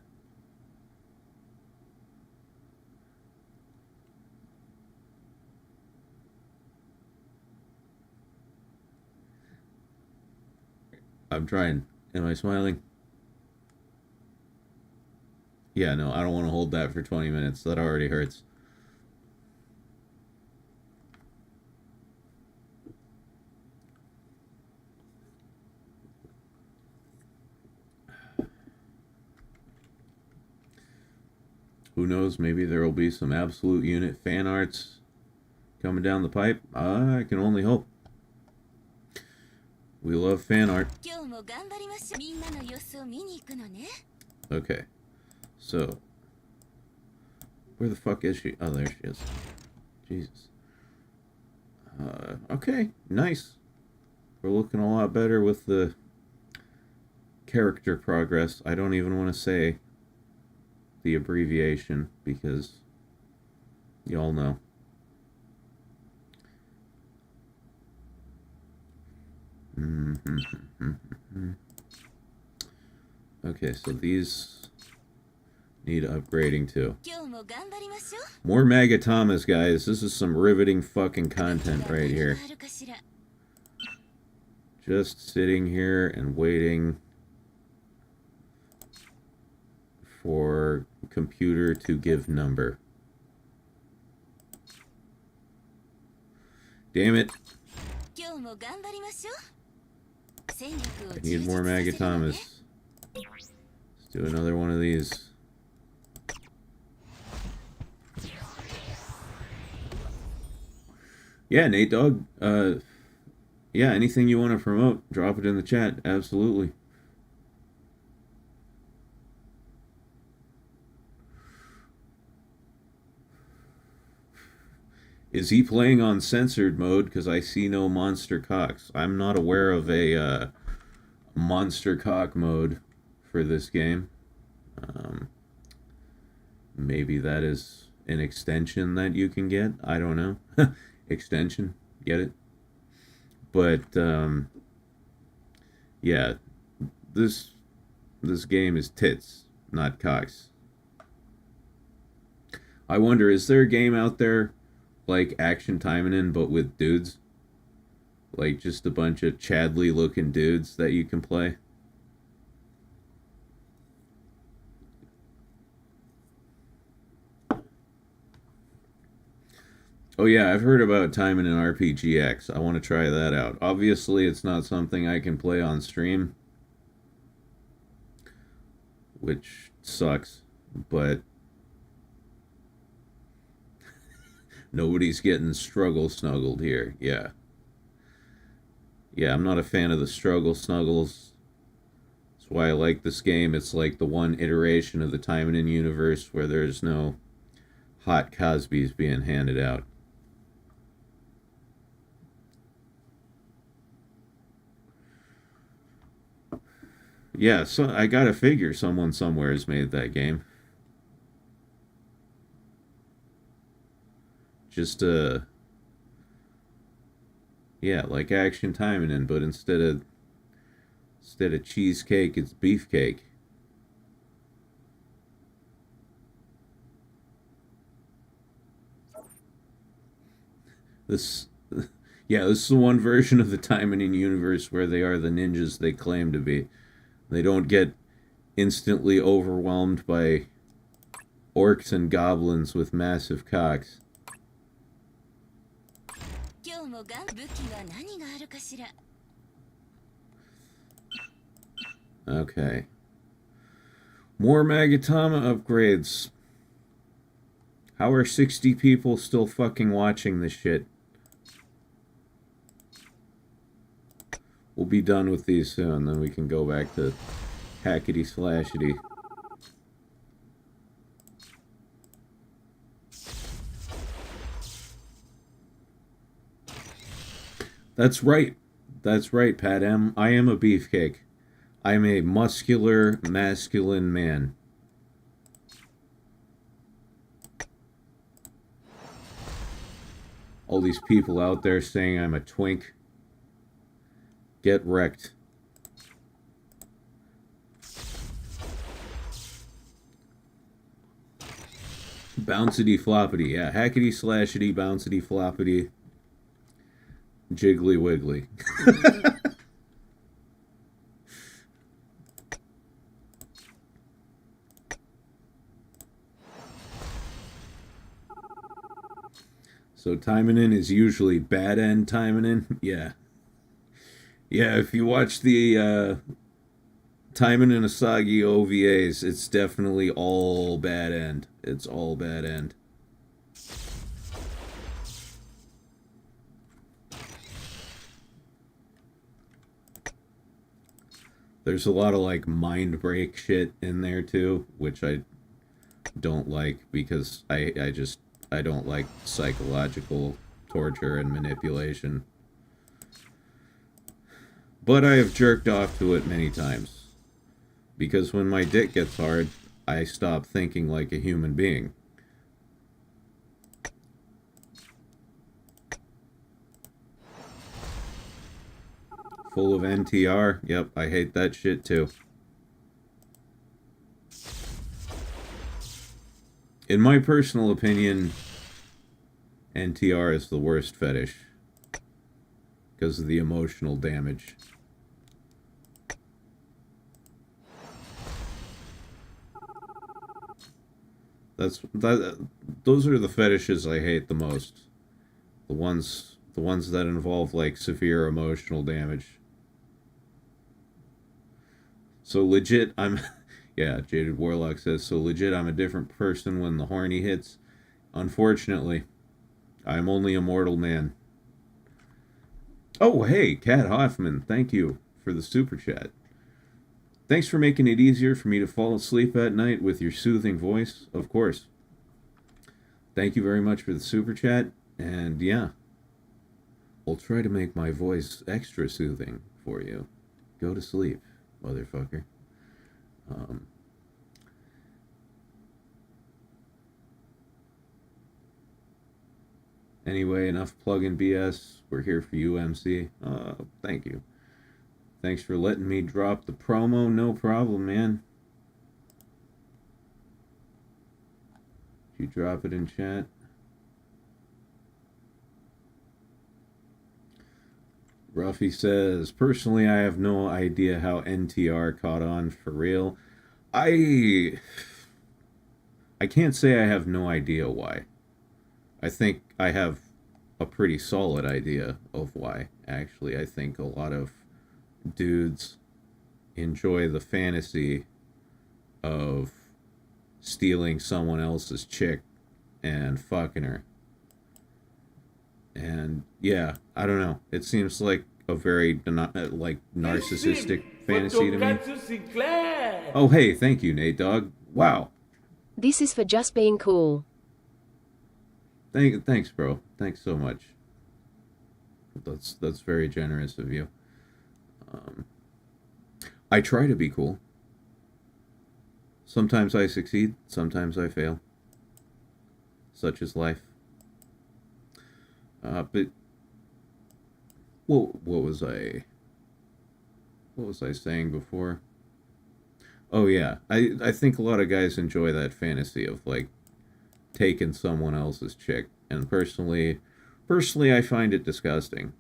I'm trying. Am I smiling? Yeah, no, I don't want to hold that for 20 minutes. That already hurts. Who knows? Maybe there will be some absolute unit fan arts coming down the pipe. I can only hope. We love fan art. Okay. So, where the fuck is she? Oh, there she is. Jesus. Okay, nice. We're looking a lot better with the character progress. I don't even want to say the abbreviation because you all know. Okay, so these need upgrading too. More Magatamas, guys. This is some riveting fucking content right here. Just sitting here and waiting for computer to give number. Damn it. I need more Magatamas. Let's do another one of these. Yeah, Nate Dogg. Yeah, anything you want to promote, drop it in the chat. Absolutely. Is he playing on censored mode? Because I see no monster cocks. I'm not aware of a monster cock mode for this game. Maybe that is an extension that you can get. I don't know. Extension. Get it? But, yeah. This game is tits, not cocks. I wonder, is there a game out there like Action Taimanin, but with dudes? Like, just a bunch of Chadley looking dudes that you can play? Oh yeah, I've heard about Taimanin RPGX. I want to try that out. Obviously, it's not something I can play on stream, which sucks, but nobody's getting struggle snuggled here. Yeah. Yeah, I'm not a fan of the struggle snuggles. That's why I like this game. It's like the one iteration of the Taimanin universe where there's no hot Cosbys being handed out. Yeah, so I gotta figure someone somewhere has made that game. just yeah, like Action Taimanin, but instead of cheesecake, it's beefcake. This, yeah, this is the one version of the Taimanin universe where they are the ninjas they claim to be. They don't get instantly overwhelmed by orcs and goblins with massive cocks. Okay. More Magatama upgrades. How are 60 people still fucking watching this shit? We'll be done with these soon, then we can go back to hackety slashety. That's right. That's right, Pat M. I am a beefcake. I'm a muscular, masculine man. All these people out there saying I'm a twink. Get wrecked. Bouncity floppity. Yeah, hackety slashity, bouncity floppity. Jiggly wiggly. So Taimanin is usually bad end Taimanin? Yeah. Yeah, if you watch the Taimanin Asagi OVAs, it's definitely all bad end. It's all bad end. There's a lot of like mind break shit in there too, which I don't like because I don't like psychological torture and manipulation. But I have jerked off to it many times. Because when my dick gets hard, I stop thinking like a human being. Full of NTR? Yep, I hate that shit too. In my personal opinion, NTR is the worst fetish. Because of the emotional damage. Those are the fetishes I hate the most. The ones that involve like severe emotional damage. So legit, yeah, Jaded Warlock says, so legit I'm a different person when the horny hits. Unfortunately, I'm only a mortal man. Oh, hey, Kat Hoffman, thank you for the super chat. Thanks for making it easier for me to fall asleep at night with your soothing voice, of course. Thank you very much for the super chat, and yeah, I'll try to make my voice extra soothing for you. Go to sleep, motherfucker. Anyway, enough plug-in BS. We're here for you, MC. Thank you. Thanks for letting me drop the promo. No problem, man. Did you drop it in chat? Ruffy says, personally, I have no idea how NTR caught on for real. I can't say I have no idea why. I think I have a pretty solid idea of why, actually. I think a lot of dudes enjoy the fantasy of stealing someone else's chick and fucking her. And yeah, I don't know. It seems like a very like narcissistic fantasy to me. Tonkatsu Sinclair. Oh hey, thank you, Nate Dogg. Wow. This is for just being cool. Thanks, bro. Thanks so much. That's very generous of you. I try to be cool. Sometimes I succeed, sometimes I fail. Such is life. But what was I saying before? Oh yeah, I think a lot of guys enjoy that fantasy of like taking someone else's chick, and personally I find it disgusting.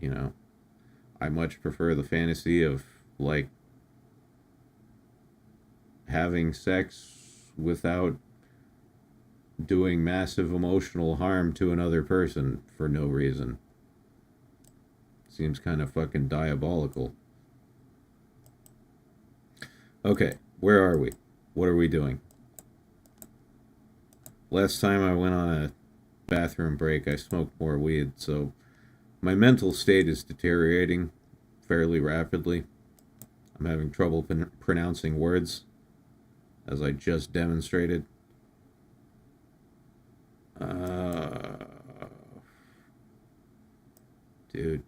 You know, I much prefer the fantasy of like having sex without doing massive emotional harm to another person for no reason. Seems kind of fucking diabolical. Okay, where are we? What are we doing? Last time I went on a bathroom break, I smoked more weed, so my mental state is deteriorating fairly rapidly. I'm having trouble pronouncing words, as I just demonstrated. Dude.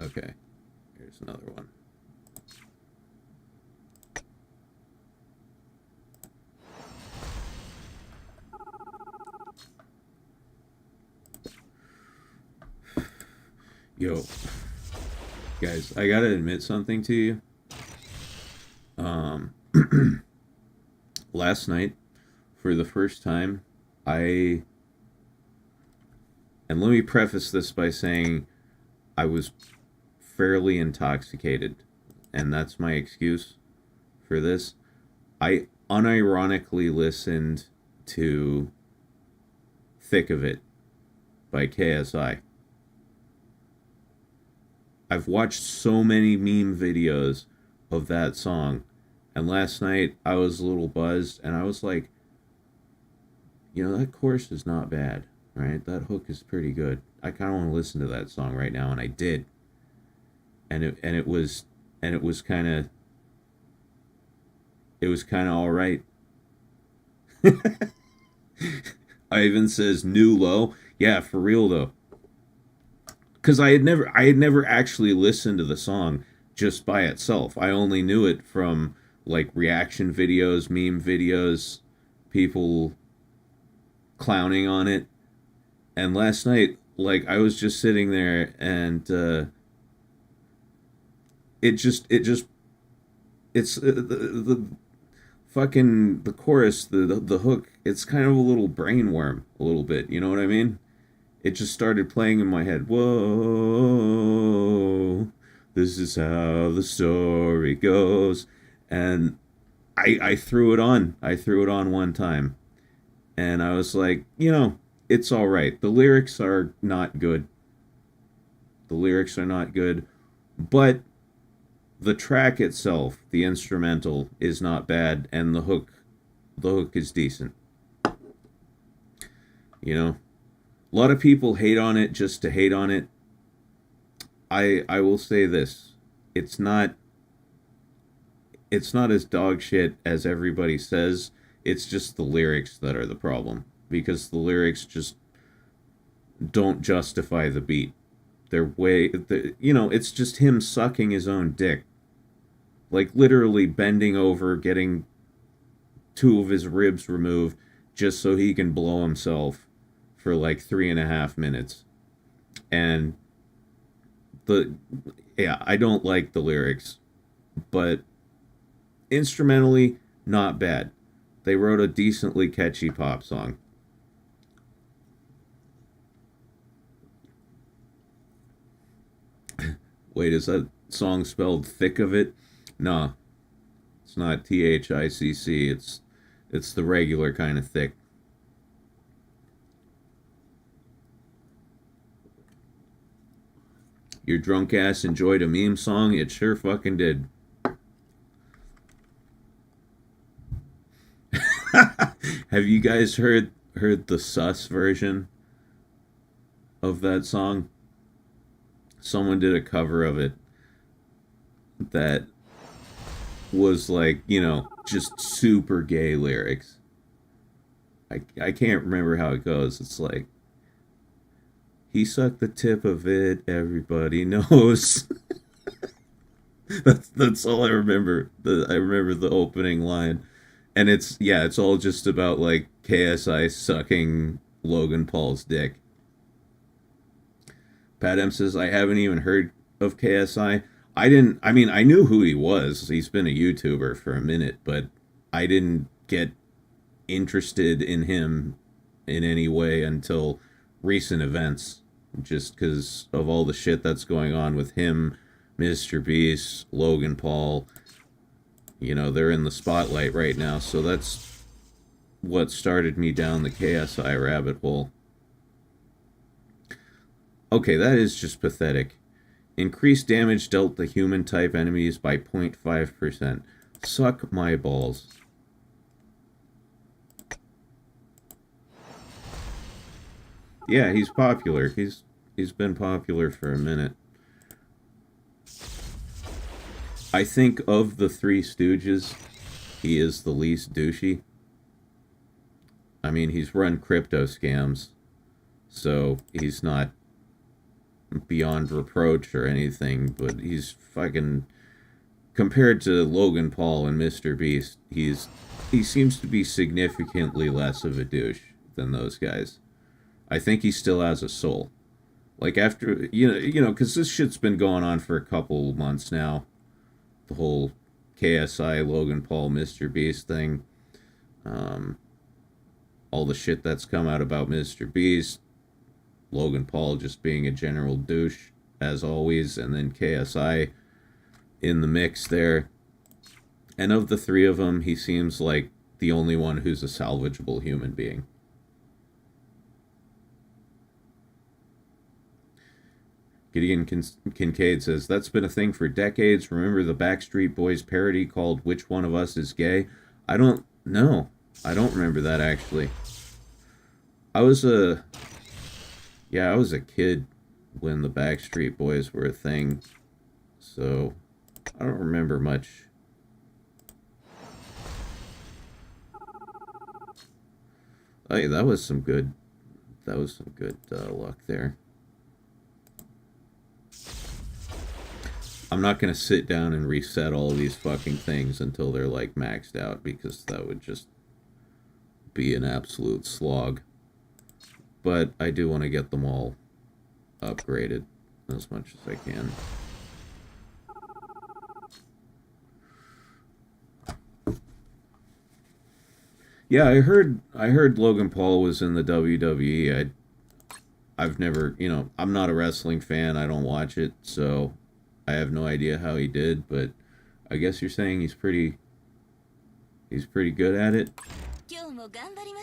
Okay, here's another one. Yo, guys, I gotta admit something to you. Last night, for the first time, and let me preface this by saying I was fairly intoxicated, and that's my excuse for this. I unironically listened to Thick of It by KSI. I've watched so many meme videos of that song, and last night I was a little buzzed, and I was like, you know, that chorus is not bad, right? That hook is pretty good. I kind of want to listen to that song right now, and I did. And it was kind of all right. Ivan says new low. Yeah, for real though. Because I had never actually listened to the song just by itself. I only knew it from like reaction videos, meme videos, people clowning on it. And last night, like, I was just sitting there, and it's the fucking the chorus, the hook. It's kind of a little brainworm, a little bit. You know what I mean? It just started playing in my head. Whoa, this is how the story goes. And I threw it on. I threw it on one time. And I was like, you know, it's all right. The lyrics are not good. But the track itself, the instrumental, is not bad. And the hook is decent. You know? A lot of people hate on it just to hate on it. I will say this. It's not as dog shit as everybody says. It's just the lyrics that are the problem. Because the lyrics just don't justify the beat. It's just him sucking his own dick. Like literally bending over, getting 2 of his ribs removed just so he can blow himself for like 3.5 minutes. And I don't like the lyrics, but instrumentally, not bad. They wrote a decently catchy pop song. Wait, is that song spelled Thick of It? Nah, it's not THICC. It's the regular kind of thick. Your drunk ass enjoyed a meme song? It sure fucking did. Have you guys heard the sus version of that song? Someone did a cover of it that was like, you know, just super gay lyrics. I can't remember how it goes. It's like, he sucked the tip of it, everybody knows. That's all I remember. I remember the opening line. And it's all just about like KSI sucking Logan Paul's dick. Pat M says, I haven't even heard of KSI. I knew who he was. He's been a YouTuber for a minute, but I didn't get interested in him in any way until recent events, just because of all the shit that's going on with him, Mr. Beast, Logan Paul. You know, they're in the spotlight right now, so that's what started me down the KSI rabbit hole. Okay, that is just pathetic. Increased damage dealt to human-type enemies by 0.5%. Suck my balls. Yeah, he's popular. He's been popular for a minute. I think of the Three Stooges, he is the least douchey. I mean, he's run crypto scams, so he's not beyond reproach or anything, but he's fucking, compared to Logan Paul and Mr. Beast, he seems to be significantly less of a douche than those guys. I think he still has a soul. Like, after, you know, because this shit's been going on for a couple months now, the whole KSI, Logan Paul, Mr. Beast thing, all the shit that's come out about Mr. Beast, Logan Paul just being a general douche, as always, and then KSI in the mix there. And of the three of them, he seems like the only one who's a salvageable human being. Gideon Kincaid says, that's been a thing for decades. Remember the Backstreet Boys parody called Which One of Us is Gay? I don't know. I don't remember that, actually. I was a kid when the Backstreet Boys were a thing, so I don't remember much. Hey, that was some good luck there. I'm not going to sit down and reset all these fucking things until they're like maxed out, because that would just be an absolute slog. But I do want to get them all upgraded as much as I can. Yeah, I heard Logan Paul was in the WWE. I've never, you know, I'm not a wrestling fan. I don't watch it, so I have no idea how he did, but I guess you're saying he's pretty good at it.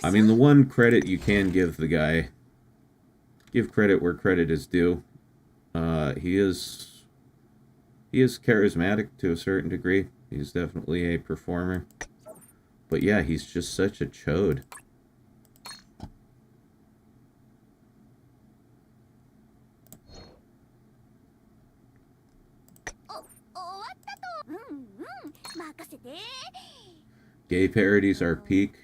I mean, the one credit you can give the guy, give credit where credit is due. He is charismatic to a certain degree. He's definitely a performer. But yeah, he's just such a chode. Gay parodies are peak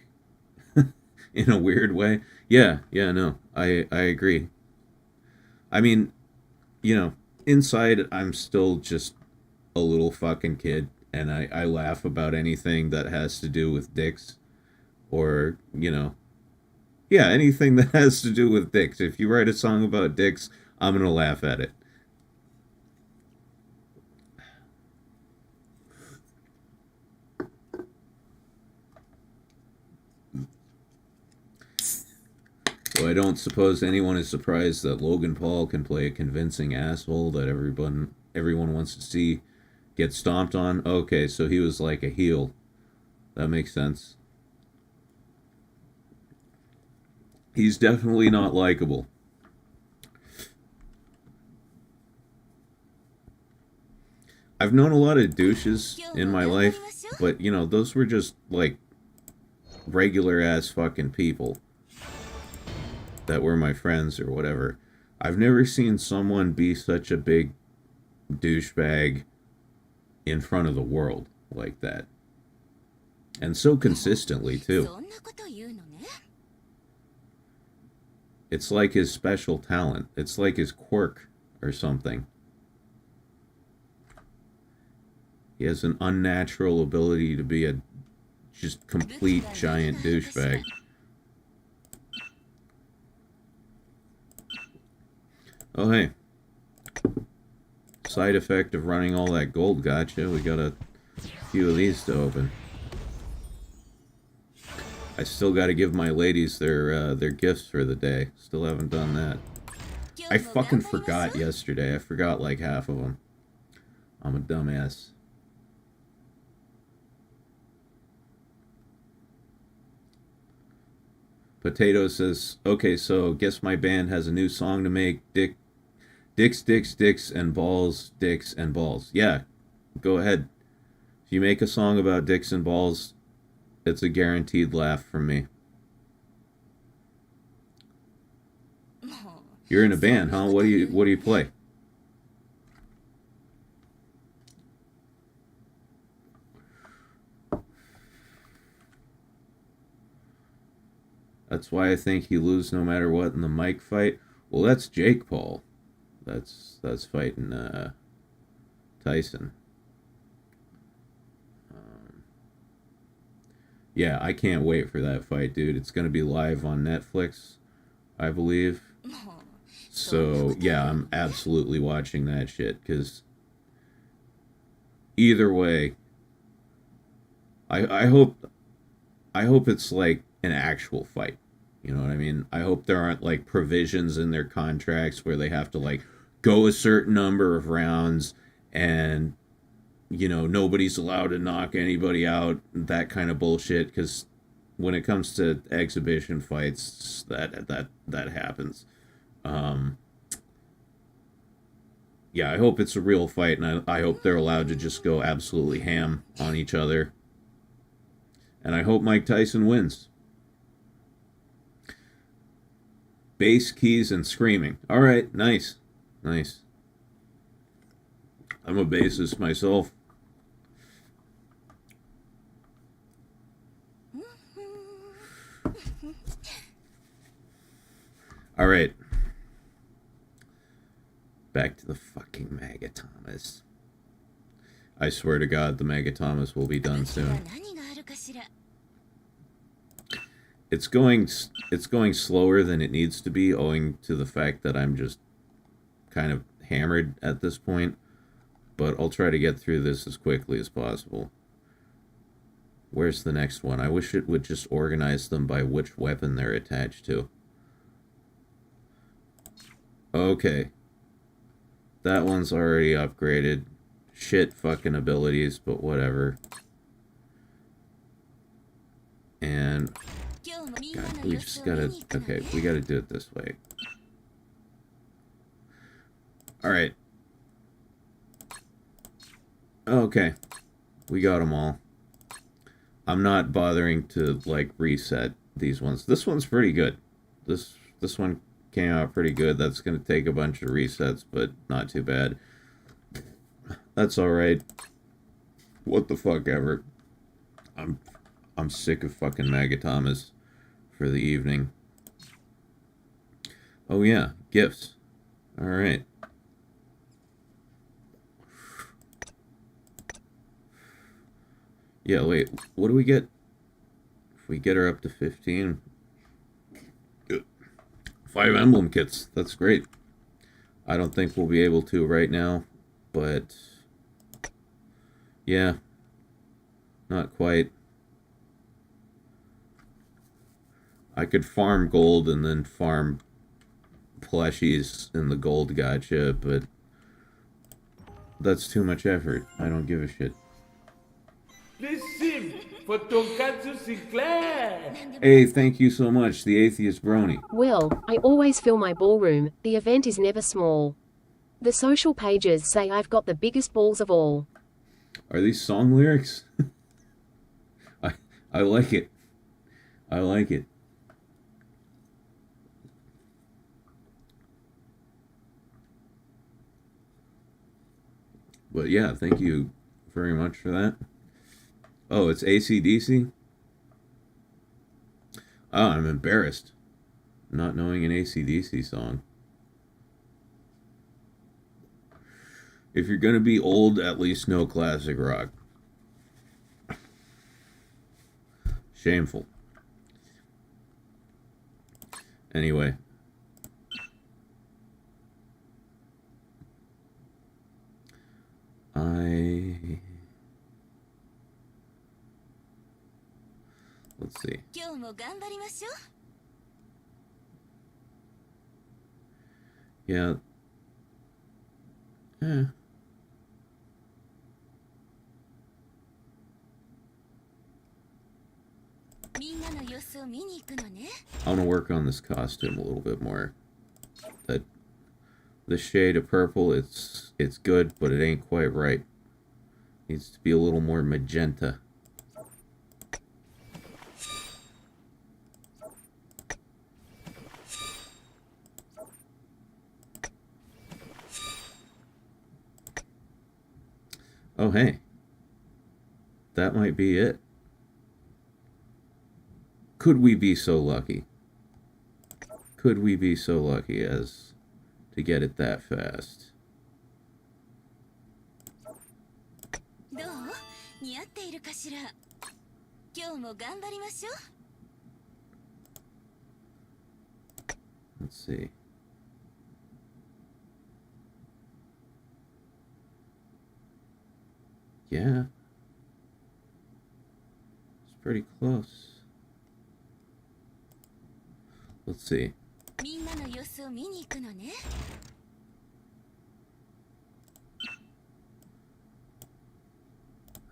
in a weird way. Yeah, no, I agree. I mean, you know, inside I'm still just a little fucking kid, and I laugh about anything that has to do with dicks, or, you know, yeah, anything that has to do with dicks. If you write a song about dicks, I'm gonna laugh at it. So I don't suppose anyone is surprised that Logan Paul can play a convincing asshole that everyone wants to see get stomped on. Okay, so he was like a heel. That makes sense. He's definitely not likable. I've known a lot of douches in my life, but, you know, those were just, like, regular-ass fucking people that were my friends or whatever. I've never seen someone be such a big douchebag in front of the world like that. And so consistently, too. It's like his special talent. It's like his quirk or something. He has an unnatural ability to be a just complete giant douchebag. Oh, hey. Side effect of running all that gold gotcha. We got a few of these to open. I still got to give my ladies their gifts for the day. Still haven't done that. I fucking forgot yesterday. I forgot like half of them. I'm a dumbass. Potato says, okay, so guess my band has a new song to make. Dicks, and balls, dicks, and balls. Yeah, go ahead. If you make a song about dicks and balls, it's a guaranteed laugh from me. You're in a band, huh? What do you play? That's why I think he lose no matter what in the mic fight. Well, that's Jake Paul. That's fighting Tyson. Yeah, I can't wait for that fight, dude. It's gonna be live on Netflix, I believe. So yeah, I'm absolutely watching that shit, because either way, I hope it's like an actual fight. You know what I mean? I hope there aren't like provisions in their contracts where they have to like go a certain number of rounds and, you know, nobody's allowed to knock anybody out, that kind of bullshit, because when it comes to exhibition fights, that happens. Yeah, I hope it's a real fight, and I hope they're allowed to just go absolutely ham on each other. And I hope Mike Tyson wins. Bass, keys, and screaming. All right, nice. Nice. I'm a bassist myself. All right. Back to the fucking Magatomas. I swear to God, the Magatomas will be done soon. It's going slower than it needs to be, owing to the fact that I'm just kind of hammered at this point. But I'll try to get through this as quickly as possible. Where's the next one? I wish it would just organize them by which weapon they're attached to. Okay. That one's already upgraded. Shit fucking abilities, but whatever. And God, we just gotta... Okay, we gotta do it this way. Alright. Okay. We got them all. I'm not bothering to, like, reset these ones. This one's pretty good. This one came out pretty good. That's gonna take a bunch of resets, but not too bad. That's alright. What the fuck ever. I'm sick of fucking Magatomas for the evening. Oh yeah, gifts. Alright. Yeah, wait, what do we get? If we get her up to 15... 5 emblem kits, that's great. I don't think we'll be able to right now, but... yeah. Not quite. I could farm gold and then farm plushies in the gold gacha, but that's too much effort. I don't give a shit. Let's sim for Tonkatsu Sinclair. Hey, thank you so much, the Atheist Brony. Well, I always fill my ballroom, the event is never small. The social pages say I've got the biggest balls of all. Are these song lyrics? I like it. I like it. But yeah, thank you very much for that. Oh, it's AC/DC? Oh, I'm embarrassed. Not knowing an AC/DC song. If you're gonna be old, at least know classic rock. Shameful. Anyway. Let's see. Yeah. I want to work on this costume a little bit more. That the shade of purple, it's good, but it ain't quite right. Needs to be a little more magenta. Oh, hey. That might be it. Could we be so lucky? Could we be so lucky as to get it that fast? Let's see. Yeah. It's pretty close. Let's see.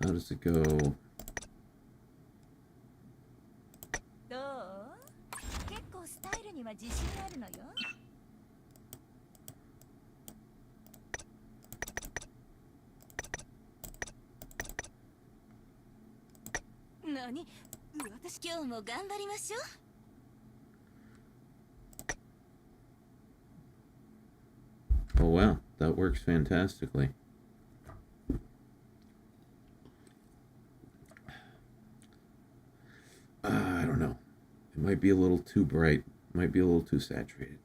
How does it go? Oh wow, that works fantastically. I don't know. It might be a little too bright. It might be a little too saturated.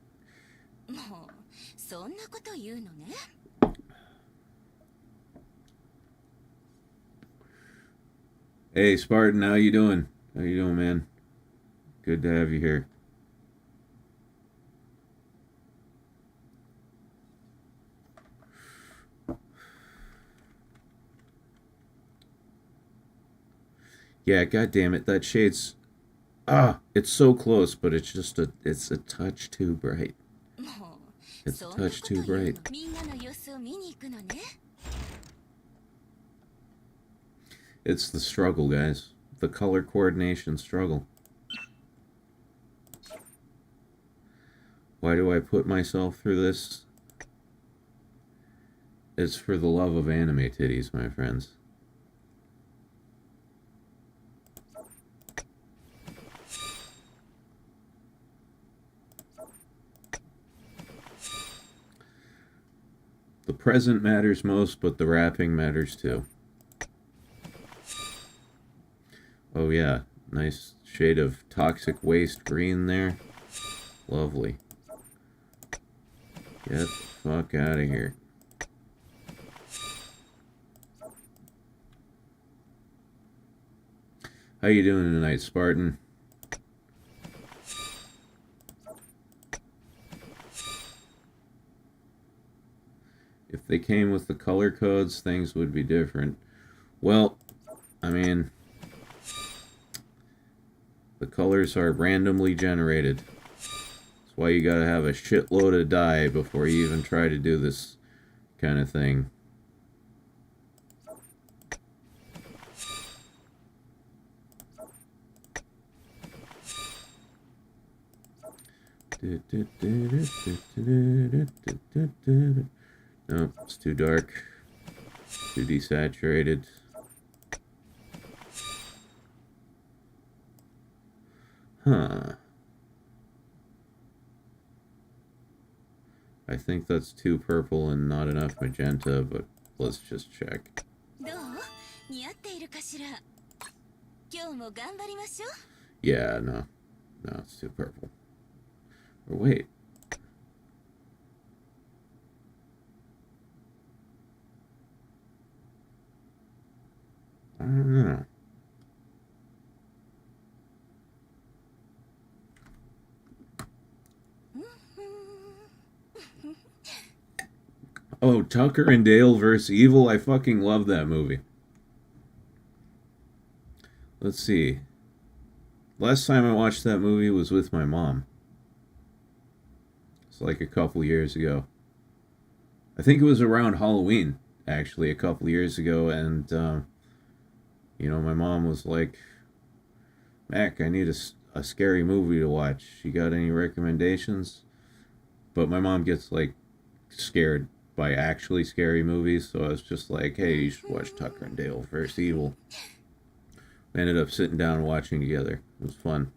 Hey Spartan, how you doing? How you doing, man? Good to have you here. Yeah, god damn it, that shade's it's so close, but it's just it's a touch too bright. It's a touch too bright. It's the struggle, guys. The color coordination struggle. Why do I put myself through this? It's for the love of anime titties, my friends. The present matters most, but the wrapping matters too. Oh yeah, nice shade of toxic waste green there. Lovely. Get the fuck out of here. How you doing tonight, Spartan? If they came with the color codes, things would be different. Well, I mean, the colors are randomly generated. That's why you gotta have a shitload of dye before you even try to do this kind of thing. No, it's too dark. Too desaturated. Huh. I think that's too purple and not enough magenta, but let's just check. Yeah, no. No, it's too purple. Or wait. I don't know. Oh, Tucker and Dale vs. Evil. I fucking love that movie. Let's see. Last time I watched that movie was with my mom. It's like a couple years ago. I think it was around Halloween, actually, a couple years ago. And, you know, my mom was like, Mac, I need a scary movie to watch. You got any recommendations? But my mom gets, like, scared by actually scary movies. So I was just like, hey, you should watch Tucker and Dale vs. Evil. We ended up sitting down and watching together. It was fun.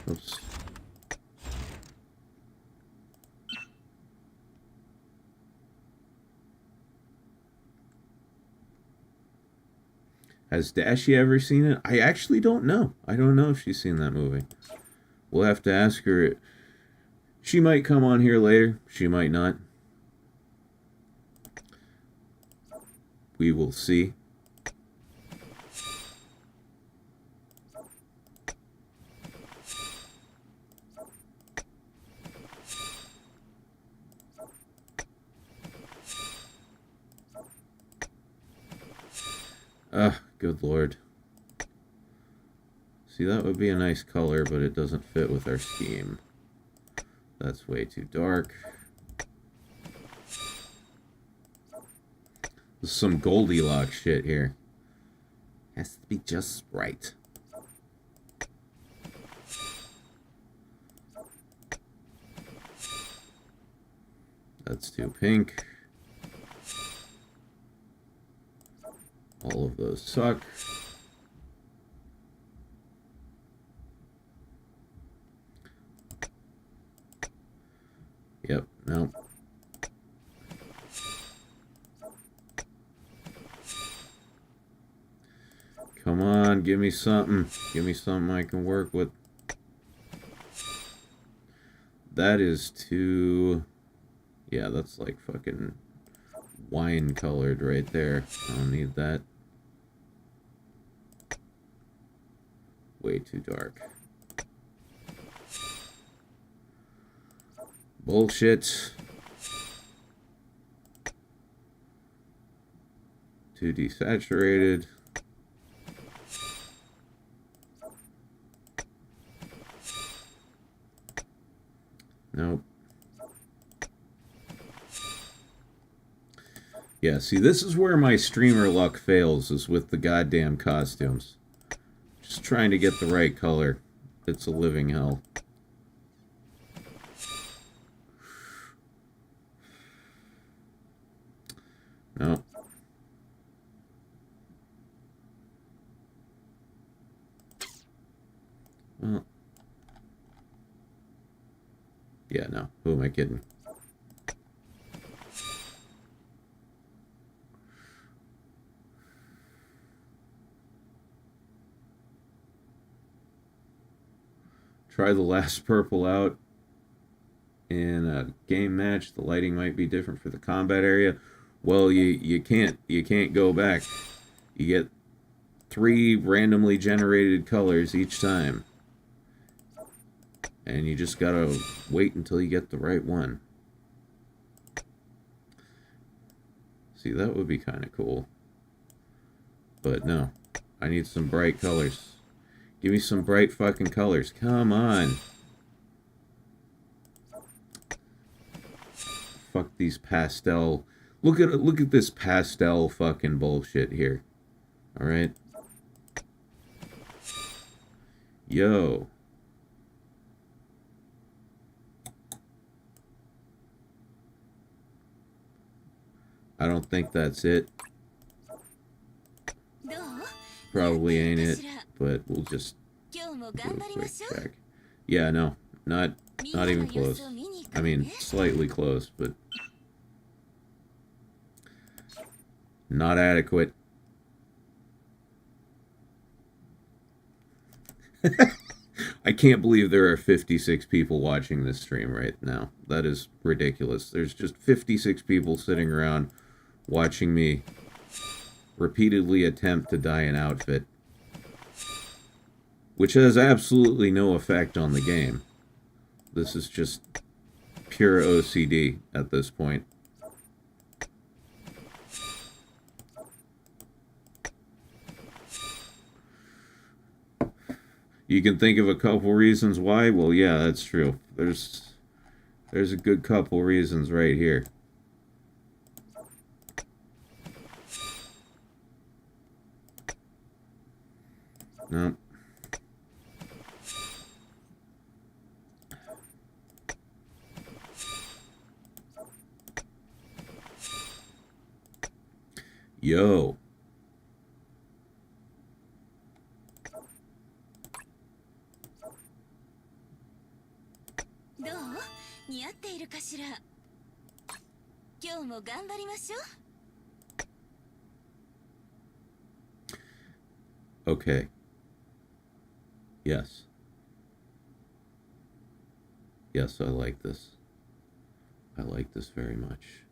Oops. Has Dashie ever seen it? I actually don't know. I don't know if she's seen that movie. We'll have to ask her. She might come on here later. She might not. We will see. Good lord. See, that would be a nice color, but it doesn't fit with our scheme. That's way too dark. There's some Goldilocks shit here. Has to be just right. That's too pink. All of those suck. Yep, no. Come on, give me something. Give me something I can work with. That is too... Yeah, that's like fucking wine colored right there. I don't need that. Way too dark. Bullshit. Too desaturated. Nope. Yeah, see, this is where my streamer luck fails, is with the goddamn costumes. Just trying to get the right color. It's a living hell. No. Well. Yeah, no. Who am I kidding? Try the last purple out in a game match. The lighting might be different for the combat area. Well, you can't go back. You get 3 randomly generated colors each time. And you just gotta wait until you get the right one. See, that would be kind of cool. But no, I need some bright colors. Give me some bright fucking colors. Come on. Fuck these pastel. Look at this pastel fucking bullshit here. All right. Yo. I don't think that's it. Probably ain't it, but we'll just do a quick check. Yeah, no, not even close. I mean, slightly close, but not adequate. I can't believe there are 56 people watching this stream right now. That is ridiculous. There's just 56 people sitting around watching me repeatedly attempt to dye an outfit, which has absolutely no effect on the game. This is just pure OCD at this point. You can think of a couple reasons why. Well, yeah, that's true. There's a good couple reasons right here. No. Yo. どう？似合っているかしら。今日も頑張りましょう。 Okay. Yes. Yes, I like this. I like this very much.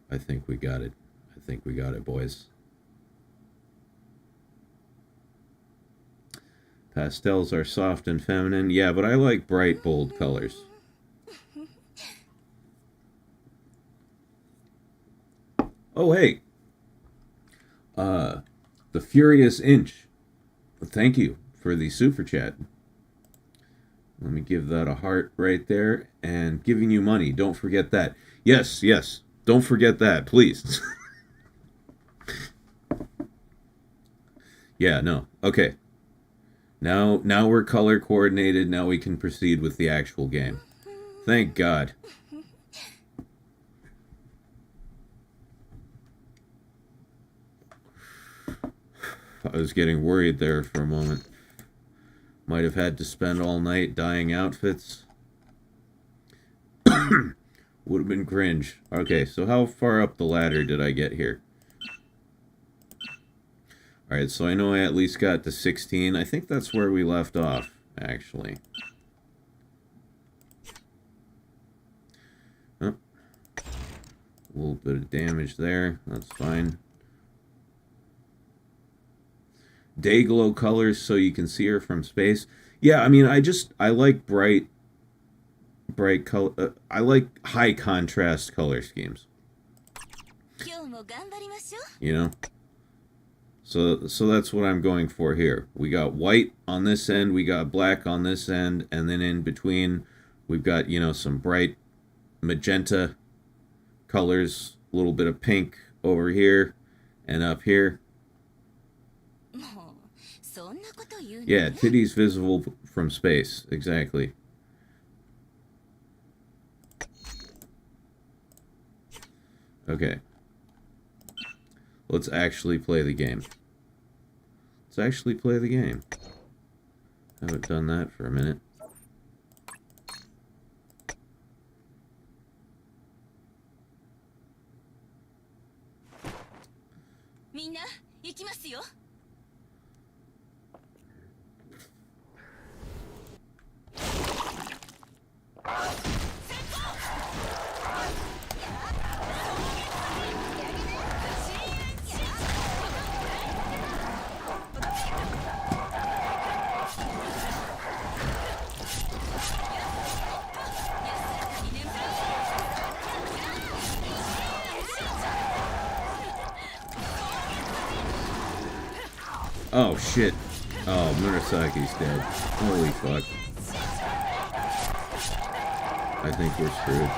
I think we got it. I think we got it, boys. Pastels are soft and feminine. Yeah, but I like bright, bold colors. Oh, hey. The Furious Inch. Thank you for the super chat. Let me give that a heart right there. And giving you money. Don't forget that. Yes, yes. Don't forget that, please. Yeah, no. Okay. Now we're color coordinated. Now we can proceed with the actual game. Thank God. I was getting worried there for a moment. Might have had to spend all night dyeing outfits. Would have been cringe. Okay, so how far up the ladder did I get here? Alright, so I know I at least got to 16. I think that's where we left off, actually. Oh. A little bit of damage there. That's fine. Day glow colors so you can see her from space. Yeah, I mean, I like bright color. I like high contrast color schemes. You know? So that's what I'm going for here. We got white on this end, we got black on this end, and then in between we've got, you know, some bright magenta colors, a little bit of pink over here and up here. Yeah, titties visible from space. Exactly. Okay. Let's actually play the game. Let's actually play the game. Haven't done that for a minute. Oh shit. Oh, Murasaki's dead. Holy fuck. I think we're screwed.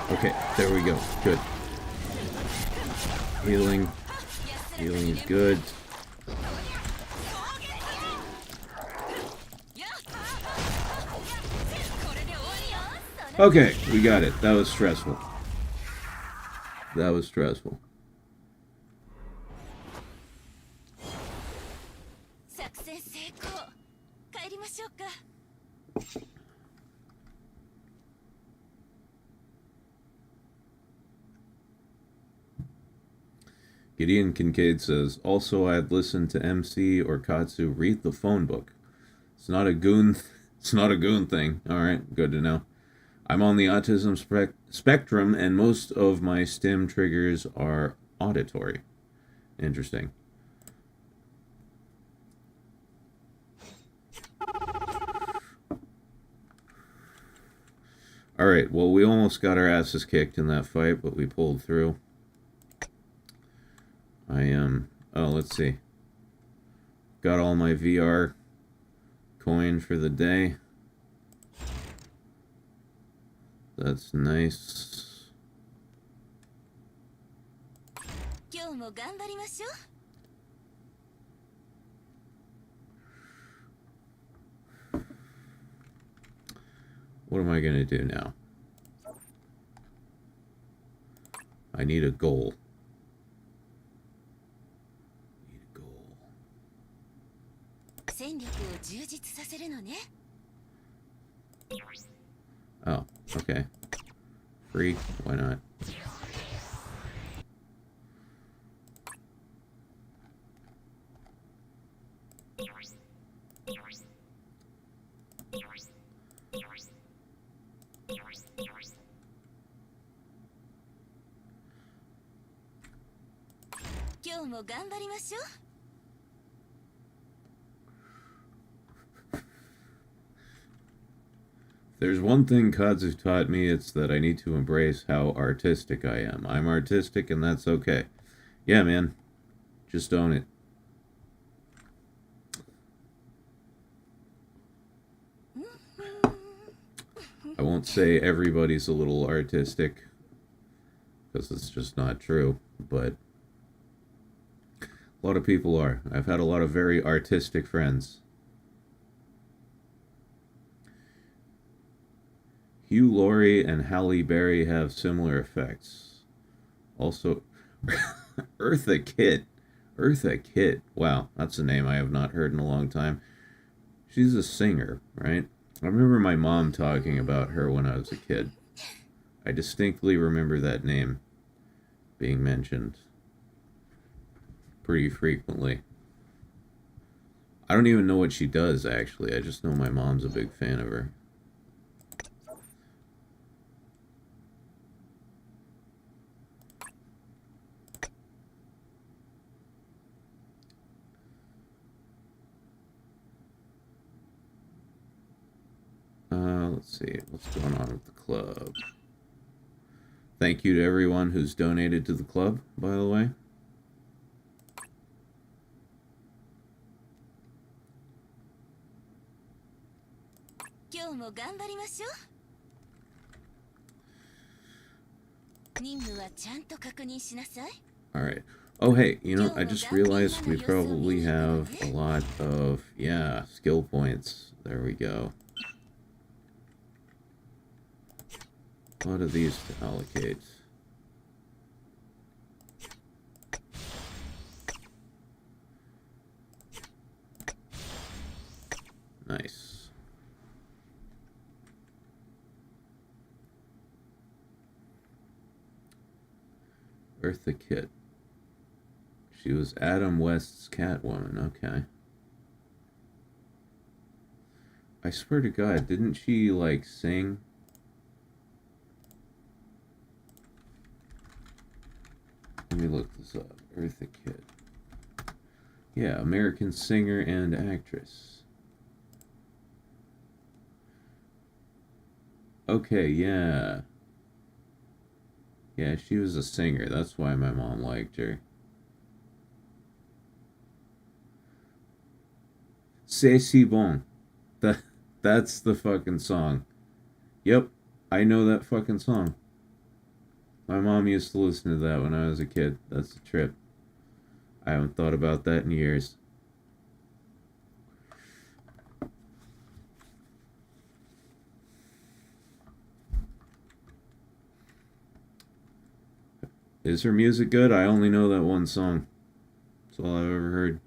Okay, there we go. Good. Healing. Healing is good. Okay, we got it. That was stressful. That was stressful. 作戦成功。帰りましょうか。Gideon Kincaid says, also I'd listen to MC or Katsu read the phone book. It's not a goon thing. Alright, good to know. I'm on the autism spectrum and most of my stim triggers are auditory. Interesting. Alright, well we almost got our asses kicked in that fight, but we pulled through. Oh, let's see. Got all my VR coin for the day. That's nice. 今日も頑張りましょう。 What am I gonna do now? I need a goal. Oh, okay. Free? Why not? There's one thing Kazu taught me, it's that I need to embrace how artistic I am. I'm artistic and that's okay. Yeah, man. Just own it. I won't say everybody's a little artistic, because it's just not true, but a lot of people are. I've had a lot of very artistic friends. Hugh Laurie and Halle Berry have similar effects. Also, Eartha Kitt. Eartha Kitt. Wow, that's a name I have not heard in a long time. She's a singer, right? I remember my mom talking about her when I was a kid. I distinctly remember that name being mentioned pretty frequently. I don't even know what she does, actually. I just know my mom's a big fan of her. Let's see, what's going on with the club? Thank you to everyone who's donated to the club, by the way. Alright. Oh, hey, you know, I just realized we probably have a lot of, yeah, skill points. There we go. A lot of these to allocate. Nice. Eartha Kitt. She was Adam West's Catwoman, okay. I swear to God, didn't she, like, sing? Let me look this up. Eartha Kitt. Yeah, American singer and actress. Okay, yeah. Yeah, she was a singer. That's why my mom liked her. C'est si bon. That's the fucking song. Yep, I know that fucking song. My mom used to listen to that when I was a kid. That's a trip. I haven't thought about that in years. Is her music good? I only know that one song. That's all I've ever heard.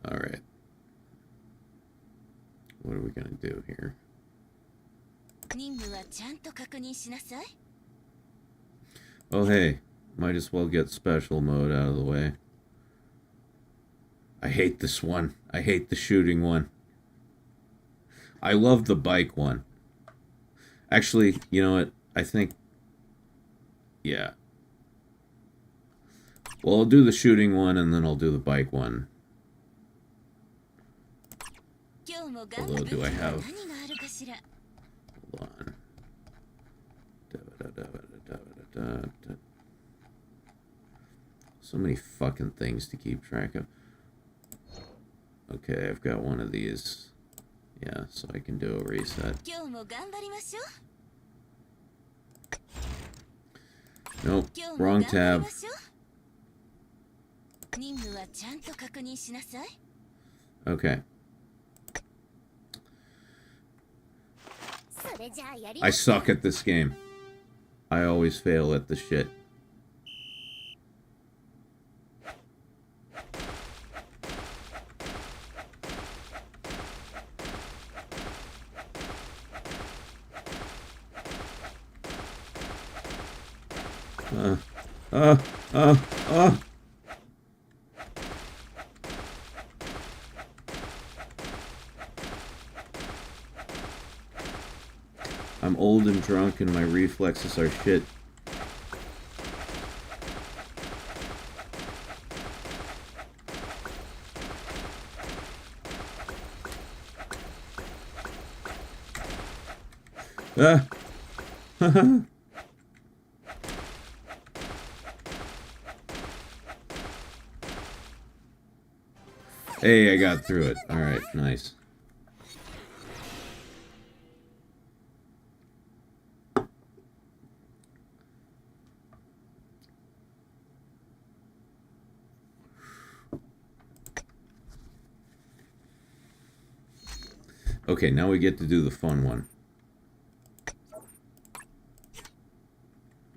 Alright. What are we gonna do here? Oh hey, might as well get special mode out of the way. I hate this one. I hate the shooting one. I love the bike one. Actually, you know what? I think... Yeah. Well, I'll do the shooting one and then I'll do the bike one. Although, do I have... Hold on. So many fucking things to keep track of. Okay, I've got one of these. Yeah, so I can do a reset. Nope, wrong tab. Okay. I suck at this game. I always fail at the shit. I'm old and drunk and my reflexes are shit. Hey, I got through it. Alright, nice. Okay, now we get to do the fun one.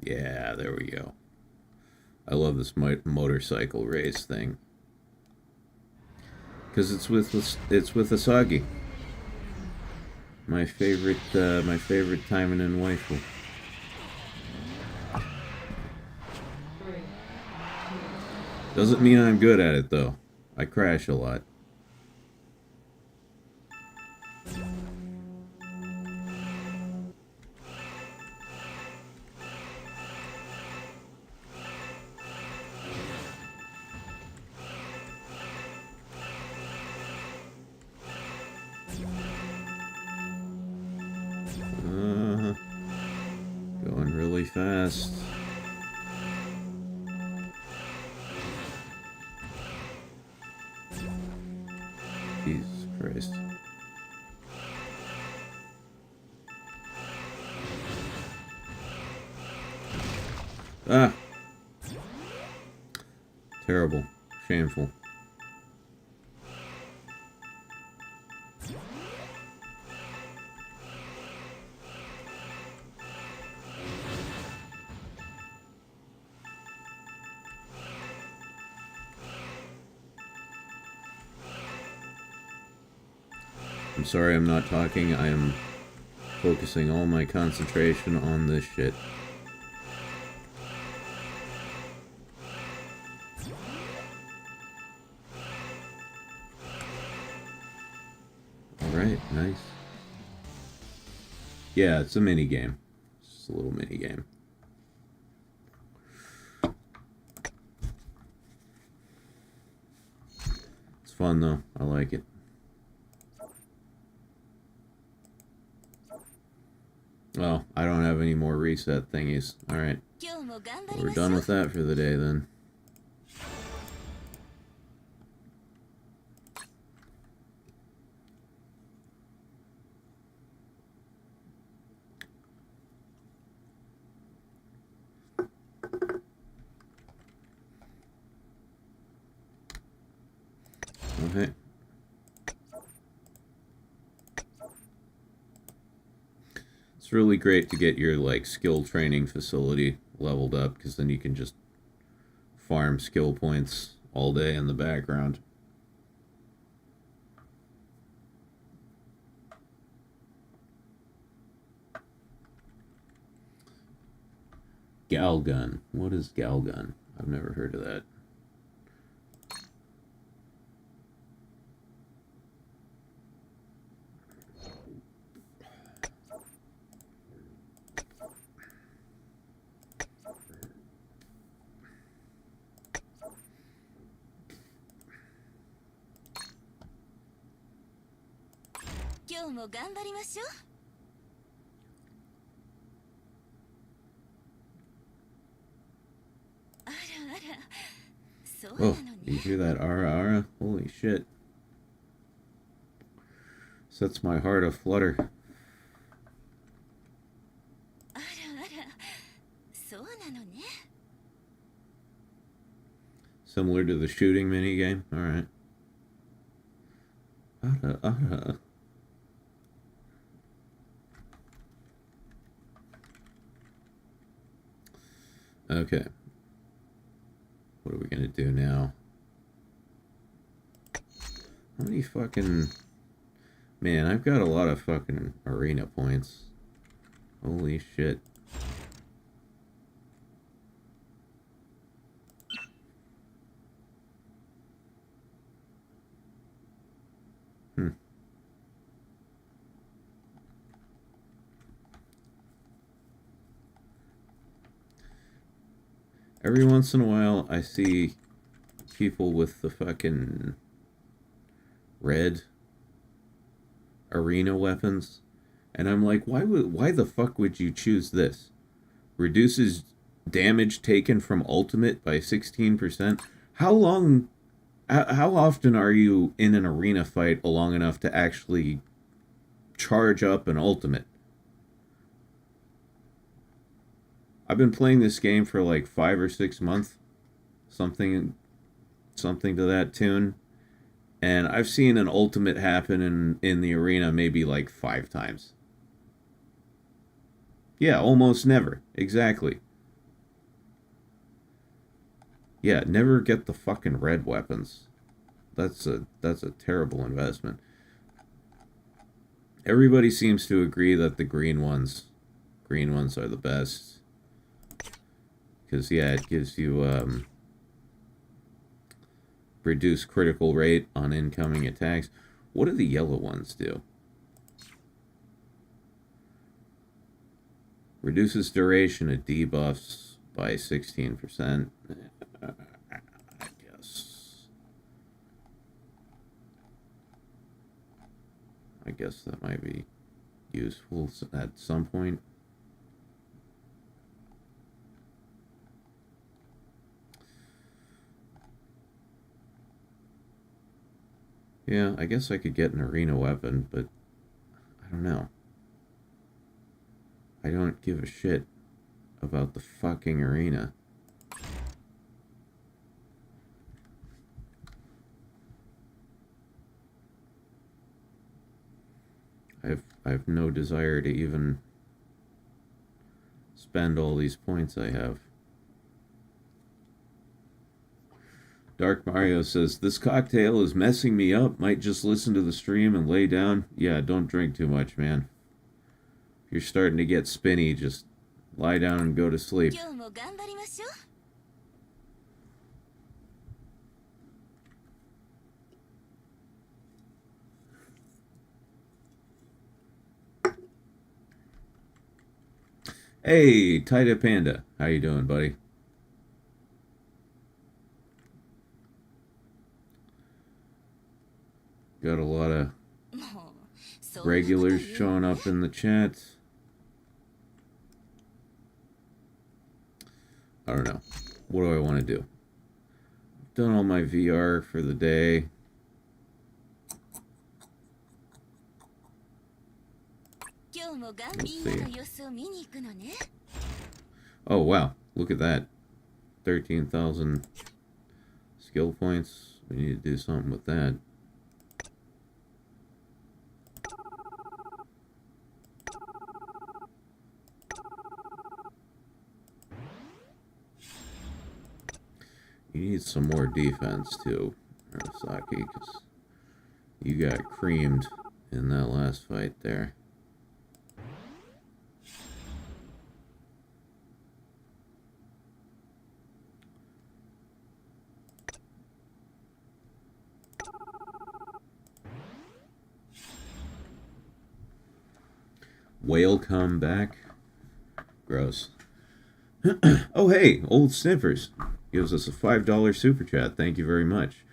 Yeah, there we go. I love this motorcycle race thing. Because it's with Asagi. My favorite Taimanin waifu. Doesn't mean I'm good at it though. I crash a lot. Going really fast. Jesus Christ. Ah! Terrible. Shameful. I'm sorry I'm not talking. I am focusing all my concentration on this shit. Alright, nice. Yeah, it's a mini game. It's just a little mini game. It's fun though. I like it. Oh, I don't have any more reset thingies. Alright. Well, we're done with that for the day then. hey. It's really great to get your, like, skill training facility leveled up, because then you can just farm skill points all day in the background. Galgun. What is Galgun? I've never heard of that. Oh, you hear that ara ara? Holy shit. Sets my heart aflutter. Similar to the shooting minigame? Alright. Ara ara. Okay. What are we gonna do now? How many fucking... Man, I've got a lot of fucking arena points. Holy shit. Every once in a while, I see people with the fucking red arena weapons, and I'm like, why the fuck would you choose this? Reduces damage taken from ultimate by 16%. How often are you in an arena fight long enough to actually charge up an ultimate? I've been playing this game for like 5 or 6 months, something to that tune, and I've seen an ultimate happen in the arena maybe like 5 times. Yeah, almost never. Exactly. Yeah, never get the fucking red weapons. That's a terrible investment. Everybody seems to agree that the green ones are the best. Because, yeah, it gives you, reduced critical rate on incoming attacks. What do the yellow ones do? Reduces duration of debuffs by 16%. I guess that might be useful at some point. Yeah, I guess I could get an arena weapon, but I don't know. I don't give a shit about the fucking arena. I've no desire to even spend all these points I have. Dark Mario says, this cocktail is messing me up. Might just listen to the stream and lay down. Yeah, don't drink too much, man. If you're starting to get spinny, just lie down and go to sleep. Hey, Taita Panda. How you doing, buddy? Got a lot of regulars showing up in the chat. I don't know. What do I want to do? I've done all my VR for the day. Let's see. Oh, wow. Look at that. 13,000 skill points. We need to do something with that. You need some more defense too, Arasaki, because you got creamed in that last fight there. Whale come back. Gross. Oh, hey, Old Sniffers gives us a $5 super chat. Thank you very much.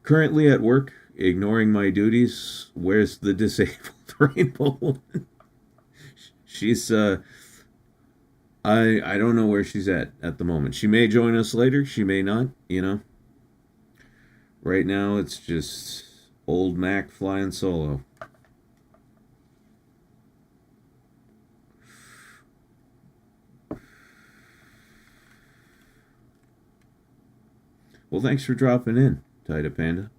Currently at work, ignoring my duties. Where's the disabled rainbow woman? She's, I don't know where she's at the moment. She may join us later. She may not, you know. Right now, it's just old Mac flying solo. Well, thanks for dropping in, Taita Panda.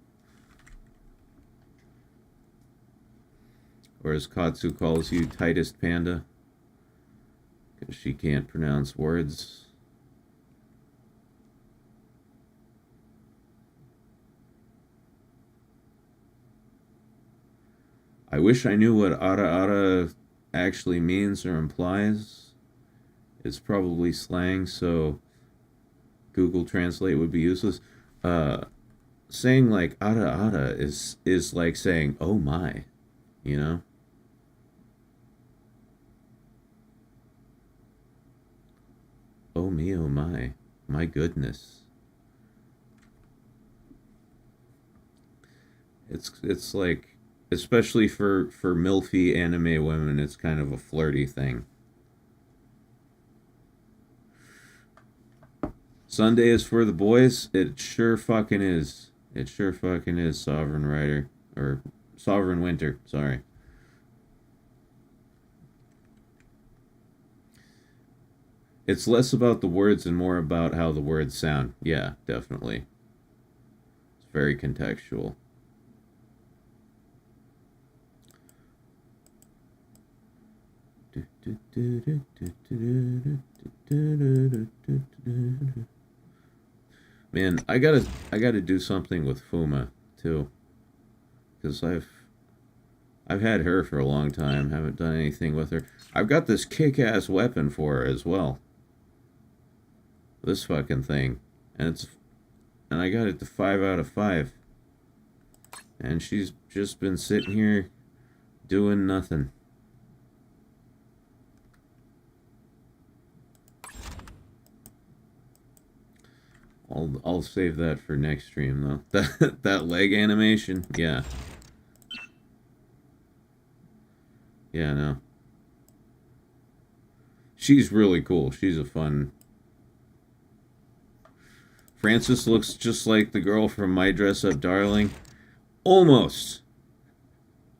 Or as Katsu calls you, Tightest Panda. Because she can't pronounce words. I wish I knew what ara ara actually means or implies. It's probably slang, so Google Translate would be useless. Saying like ara ara is like saying oh my, you know? Oh me, oh my goodness. It's like, especially for milfy anime women, it's kind of a flirty thing. Sunday is for the boys. It sure fucking is. It sure fucking is, Sovereign Rider. Or Sovereign Winter, sorry. It's less about the words and more about how the words sound. Yeah, definitely. It's very contextual. Man, I gotta do something with Fuma too, because I've had her for a long time. Haven't done anything with her. I've got this kick-ass weapon for her as well. This fucking thing, and I got it to 5 out of 5, and she's just been sitting here doing nothing. I'll save that for next stream though. That leg animation, yeah. Yeah, no. She's really cool. She's a fun. Frances looks just like the girl from My Dress Up Darling. Almost.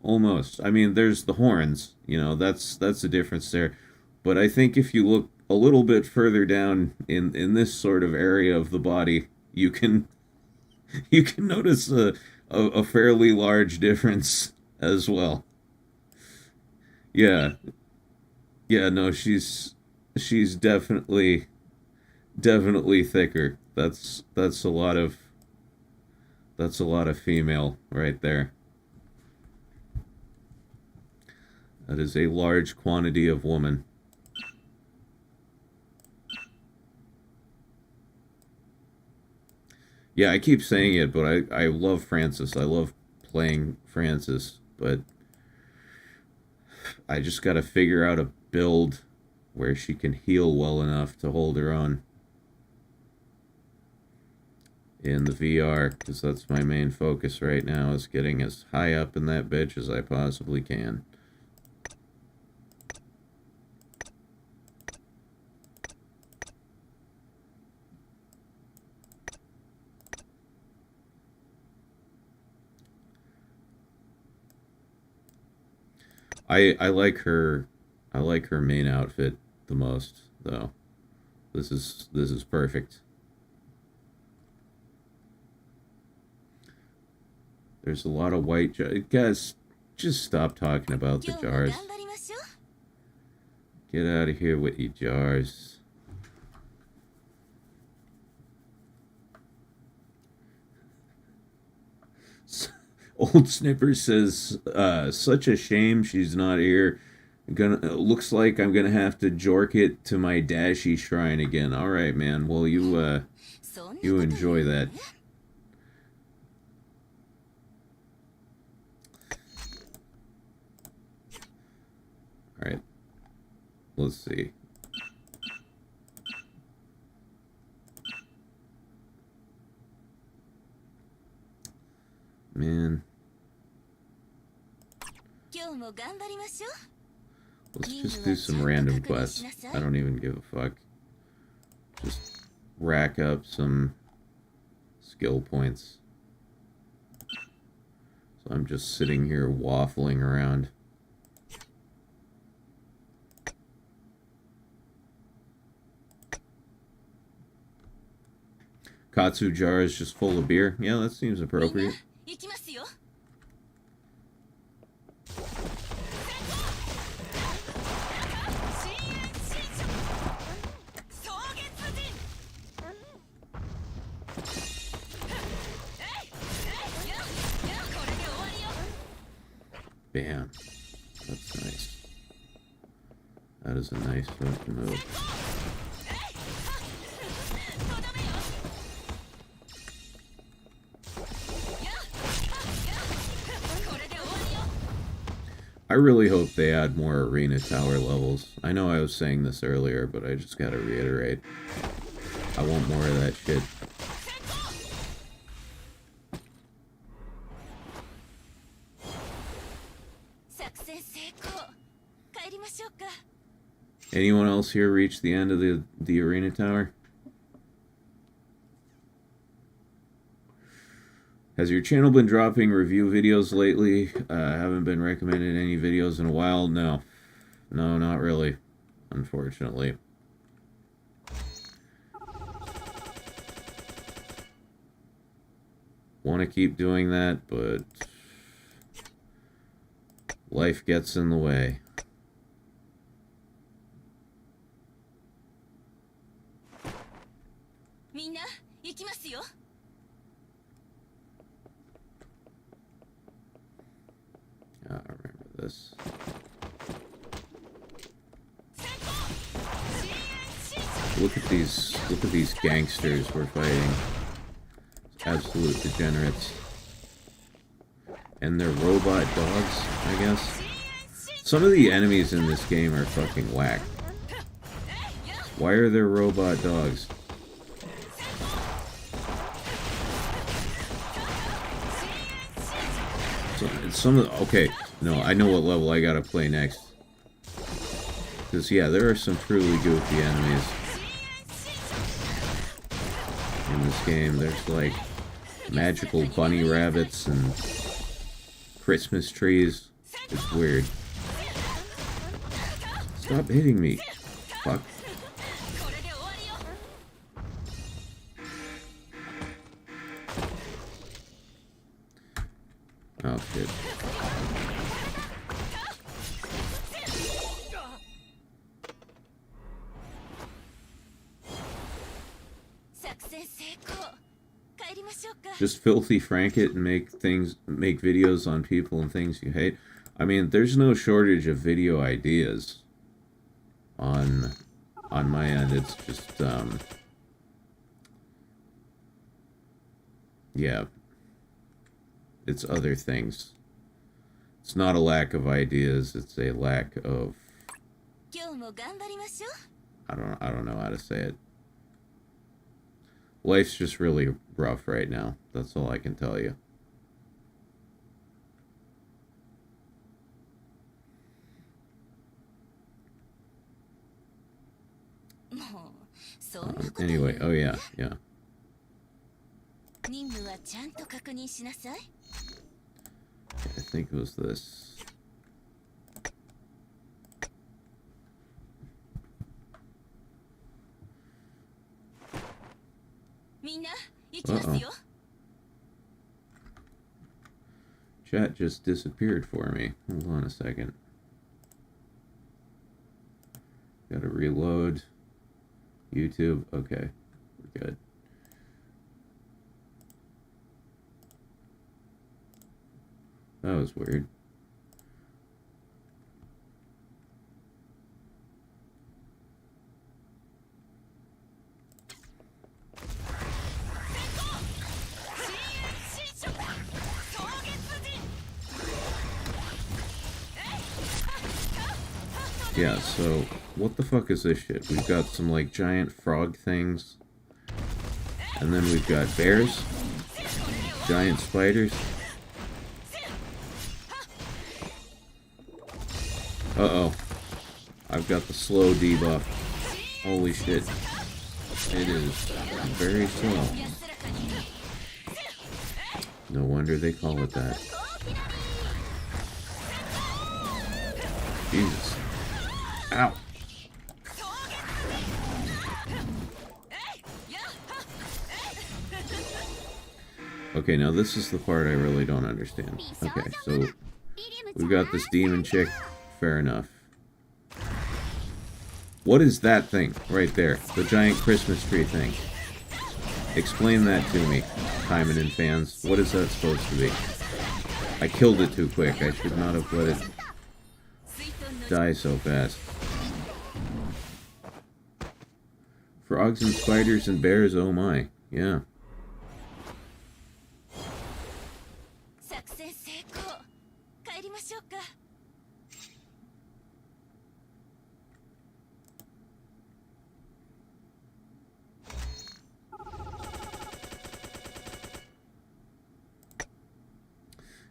Almost. I mean, there's the horns, you know, that's the difference there. But I think if you look a little bit further down in this sort of area of the body, you can notice a fairly large difference as well. Yeah. Yeah, no, she's definitely thicker. That's a lot of female right there. That is a large quantity of woman. Yeah, I keep saying it, but I love Frances. I love playing Frances, but I just gotta figure out a build where she can heal well enough to hold her own in the VR, because that's my main focus right now, is getting as high up in that bitch as I possibly can. I like her main outfit the most though. This is perfect. There's a lot of white jars. Guys, just stop talking about the jars. Get out of here with your jars. Old Snipper says, such a shame she's not here. Looks like I'm gonna have to jork it to my Dashie shrine again. All right, man. Well, you enjoy that. All right. Let's see. Man. Let's just do some random quests. I don't even give a fuck. Just rack up some skill points. So I'm just sitting here waffling around. Katsu jar is just full of beer. Yeah, that seems appropriate. Bam. That's nice. That is a nice fucking move. I really hope they add more arena tower levels. I know I was saying this earlier, but I just gotta reiterate. I want more of that shit. Anyone else here reach the end of the arena tower? Has your channel been dropping review videos lately? Haven't been recommended any videos in a while. No, not really, unfortunately. Want to keep doing that, but life gets in the way. I remember this. Look at these gangsters we're fighting. Absolute degenerates. And they're robot dogs, I guess. Some of the enemies in this game are fucking whack. Why are there robot dogs? Okay, no, I know what level I gotta play next. Because, yeah, there are some truly goofy enemies in this game. There's, like, magical bunny rabbits and Christmas trees. It's weird. Stop hitting me. Fuck. Oh, shit. Just filthy frank it and make videos on people and things you hate. I mean, there's no shortage of video ideas on my end. It's just yeah. It's other things. It's not a lack of ideas, it's a lack of I don't know how to say it. Life's just really rough right now. That's all I can tell you. Anyway, oh yeah. I think it was this. Uh-oh. Chat just disappeared for me. Hold on a second. Gotta reload. YouTube. Okay. We're good. That was weird. Yeah, so what the fuck is this shit? We've got some like giant frog things. And then we've got bears. Giant spiders. Uh-oh. I've got the slow debuff. Holy shit. It is very slow. No wonder they call it that. Jesus. Ow. Okay, now this is the part I really don't understand. Okay, so we've got this demon chick. Fair enough. What is that thing right there? The giant Christmas tree thing. Explain that to me, Taimanin fans. What is that supposed to be? I killed it too quick. I should not have let it die so fast. Frogs and spiders and bears, oh my. Yeah.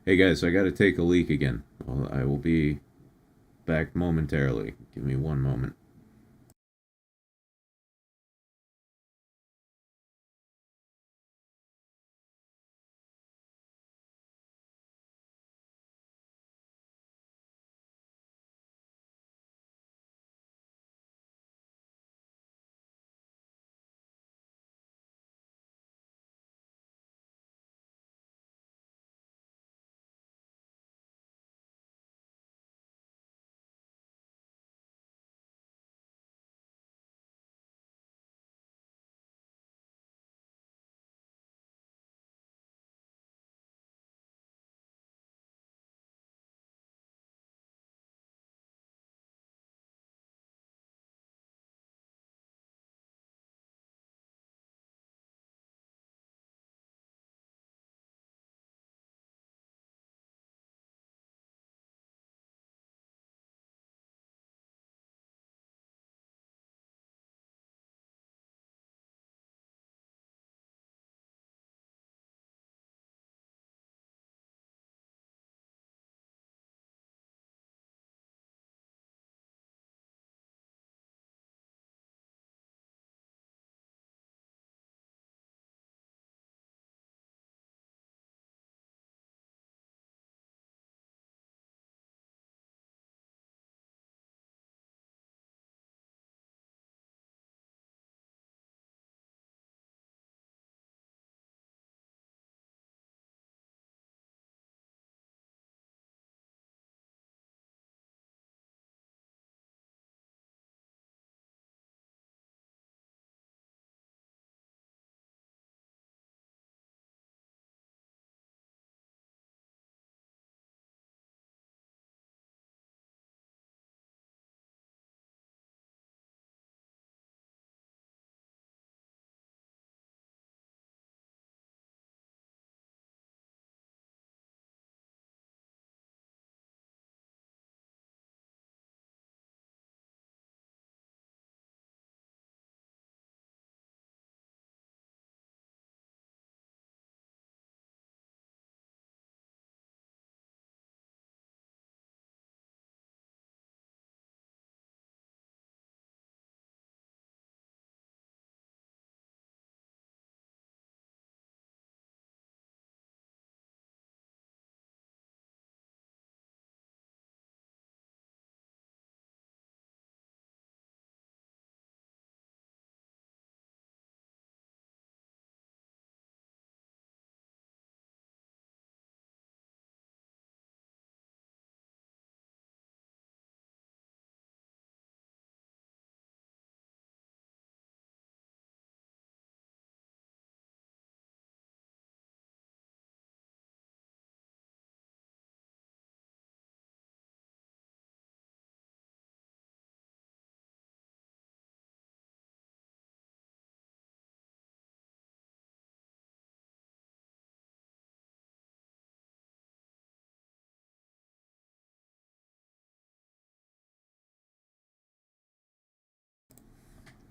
Hey guys, I gotta take a leak again. I will be back momentarily. Give me one moment.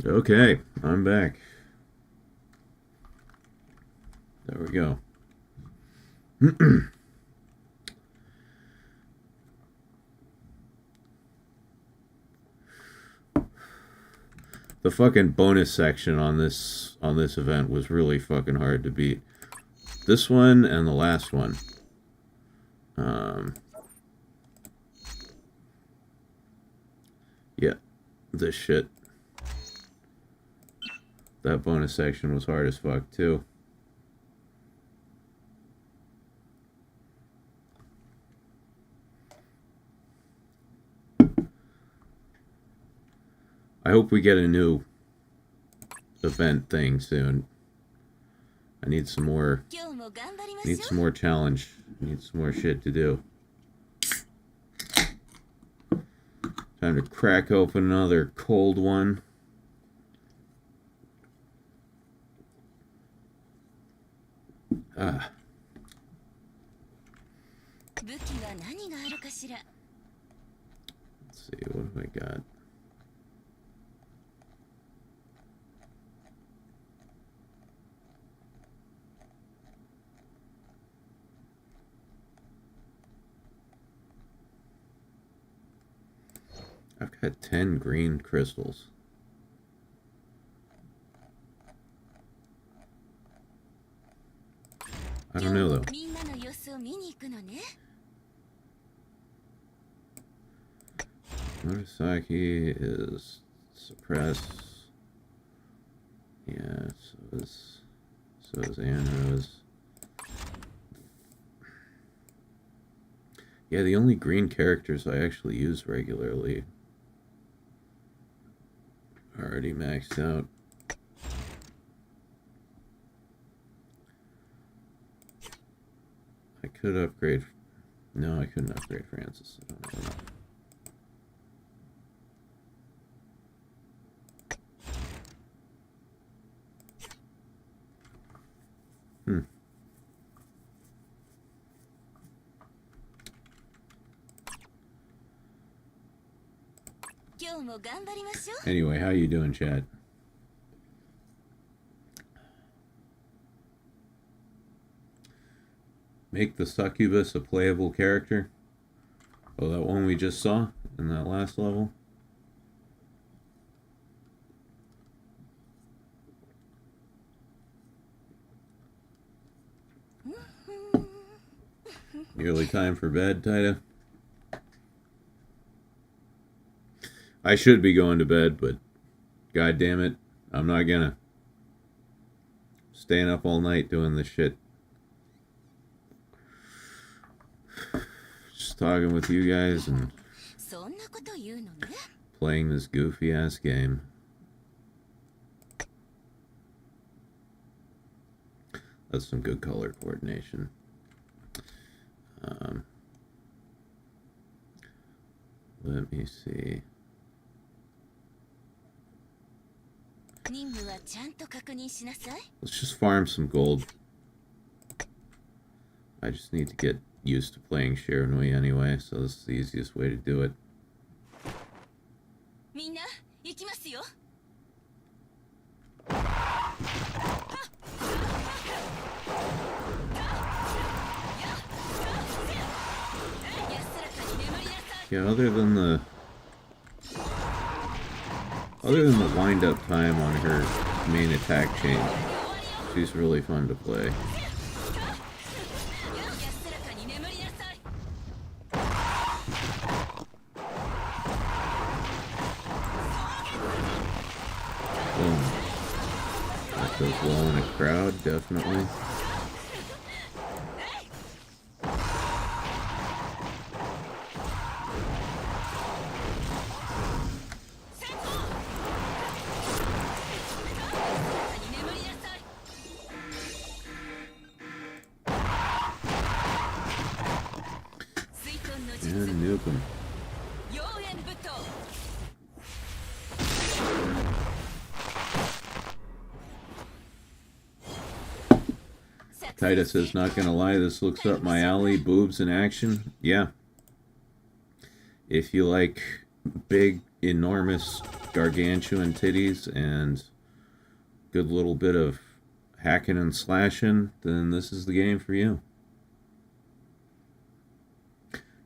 Okay, I'm back. There we go. The fucking bonus section on this event was really fucking hard to beat. This one and the last one. Yeah, this shit. That bonus section was hard as fuck too. I hope we get a new event thing soon. I need some more. Need some more challenge. Need some more shit to do. Time to crack open another cold one. Ah. Let's see, what have I got? I've got 10 green crystals. I don't know though. Murasaki is suppress. Yeah, so is Anrose. Yeah, the only green characters I actually use regularly are already maxed out. I could upgrade. No, I couldn't upgrade Francis. I don't know. Anyway, how you doing, Chad? Make the succubus a playable character? Oh, that one we just saw in that last level? Nearly time for bed, Taita? I should be going to bed, but god damn it, I'm not gonna. Staying up all night doing this shit. Just talking with you guys and playing this goofy ass game. That's some good color coordination. Let me see. Let's just farm some gold. I just need to get used to playing Shiranui anyway, so this is the easiest way to do it. Yeah, other than the wind-up time on her main attack chain, she's really fun to play. Boom. That goes well in a crowd, definitely. And nuke him. Taita says, not gonna lie, this looks up my alley. Boobs in action. Yeah. If you like big, enormous gargantuan titties and good little bit of hacking and slashing, then this is the game for you.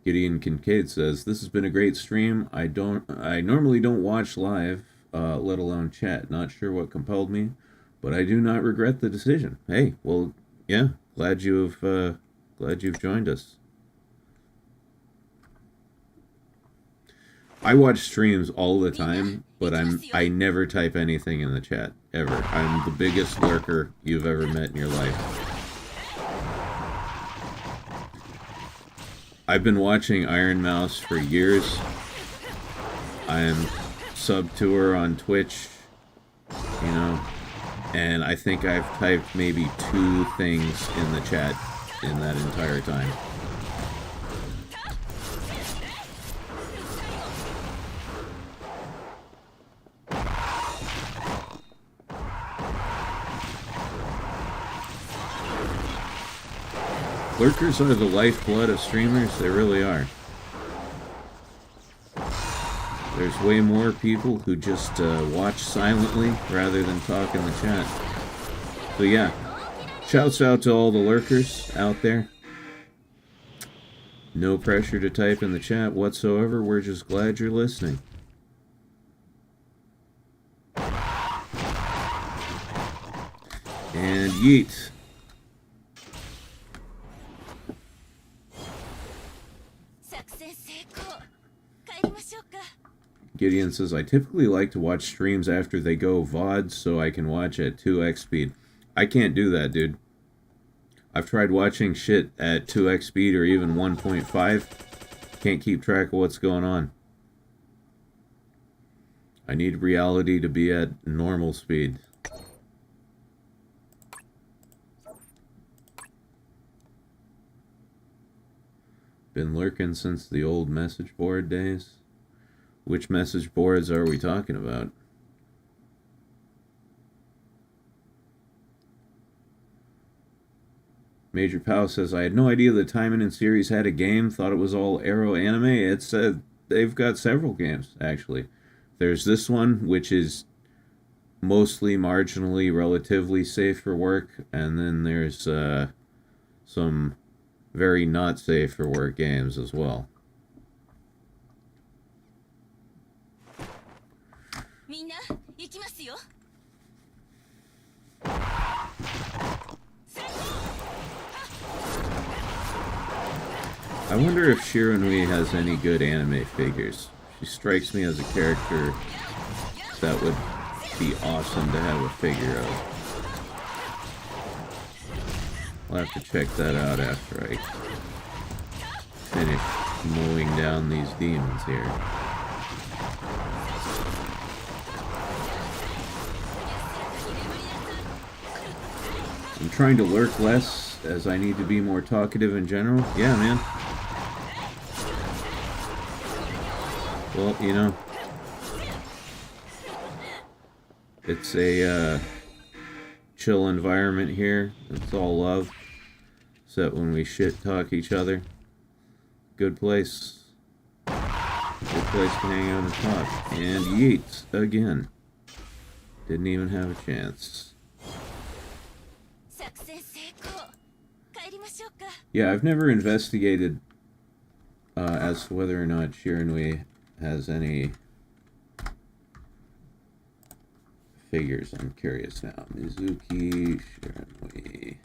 Gideon Kincaid says, "This has been a great stream. I normally don't watch live, let alone chat. Not sure what compelled me, but I do not regret the decision." Hey, well, yeah, glad you've joined us. I watch streams all the time, but I never type anything in the chat ever. I'm the biggest lurker you've ever met in your life. I've been watching Iron Mouse for years. I'm sub to her on Twitch, you know, and I think I've typed maybe 2 things in the chat in that entire time. Lurkers are the lifeblood of streamers, they really are. There's way more people who just watch silently rather than talk in the chat. So yeah, shouts out to all the lurkers out there. No pressure to type in the chat whatsoever, we're just glad you're listening. And yeet. Gideon says, "I typically like to watch streams after they go VOD so I can watch at 2x speed." I can't do that, dude. I've tried watching shit at 2x speed or even 1.5. Can't keep track of what's going on. I need reality to be at normal speed. Been lurking since the old message board days. Which message boards are we talking about? Major Pow says, "I had no idea the Taimanin series had a game. Thought it was all Arrow anime." It's they've got several games, actually. There's this one, which is mostly marginally relatively safe for work, and then there's some very not safe for work games as well. I wonder if Shiranui has any good anime figures. She strikes me as a character that would be awesome to have a figure of. I'll have to check that out after I finish mowing down these demons here. I'm trying to lurk less as I need to be more talkative in general. Yeah, man. Well, you know, it's a chill environment here. It's all love. Except when we shit talk each other. Good place. Good place to hang out and talk. And yeet again. Didn't even have a chance. Yeah, I've never investigated as to whether or not Shiranui has any figures. I'm curious now. Mizuki, Shiranui.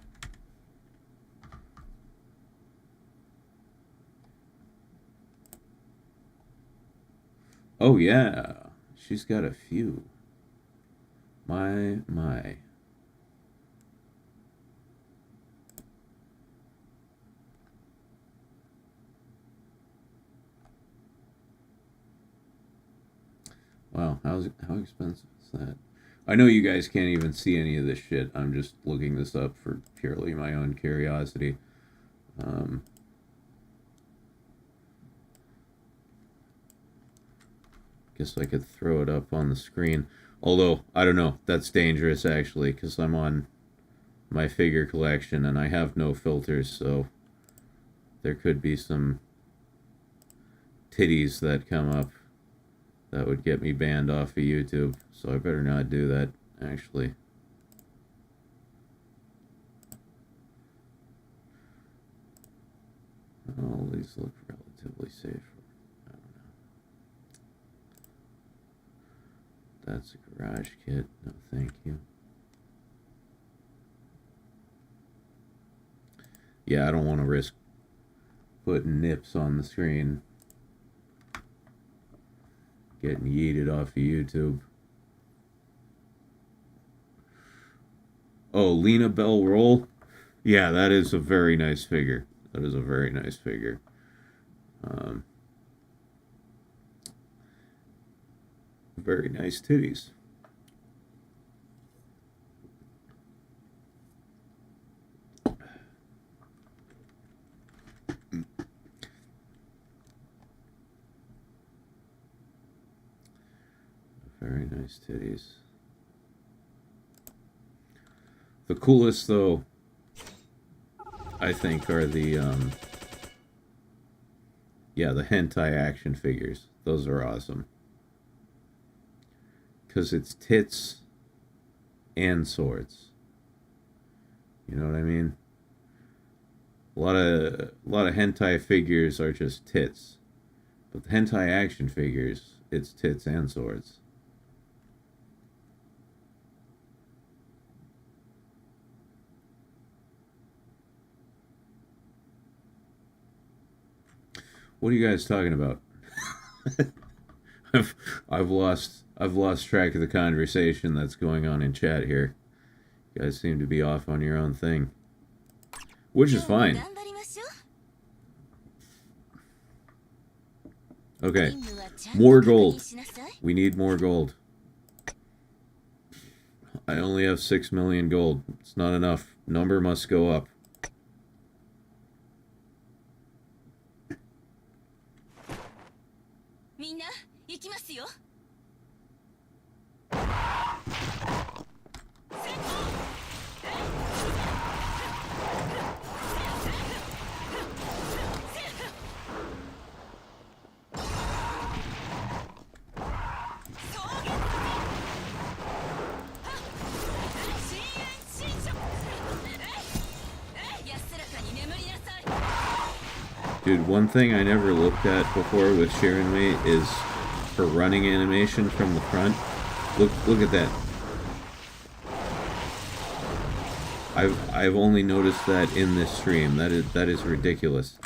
Oh yeah, she's got a few. My. Wow, how expensive is that? I know you guys can't even see any of this shit. I'm just looking this up for purely my own curiosity. Guess I could throw it up on the screen. Although, I don't know. That's dangerous, actually, because I'm on my figure collection and I have no filters, so there could be some titties that come up That would get me banned off of YouTube, so I better not do that, actually. All these look relatively safe. I don't know. That's a garage kit. No, thank you. Yeah, I don't want to risk putting nips on the screen. Getting yeeted off of YouTube. Oh, Lena Bell Roll? Yeah, that is a very nice figure. That is a very nice figure. Very nice titties. Very nice titties. The coolest, though, I think, are the the hentai action figures. Those are awesome. Because it's tits and swords. You know what I mean? A lot of hentai figures are just tits. But the hentai action figures, it's tits and swords. What are you guys talking about? I've lost track of the conversation that's going on in chat here. You guys seem to be off on your own thing, which is fine. Okay, more gold. We need more gold. I only have 6 million gold. It's not enough. Number must go up. Dude, one thing I never looked at before with Shiranui is her running animation from the front. Look at that. I've only noticed that in this stream. That is ridiculous.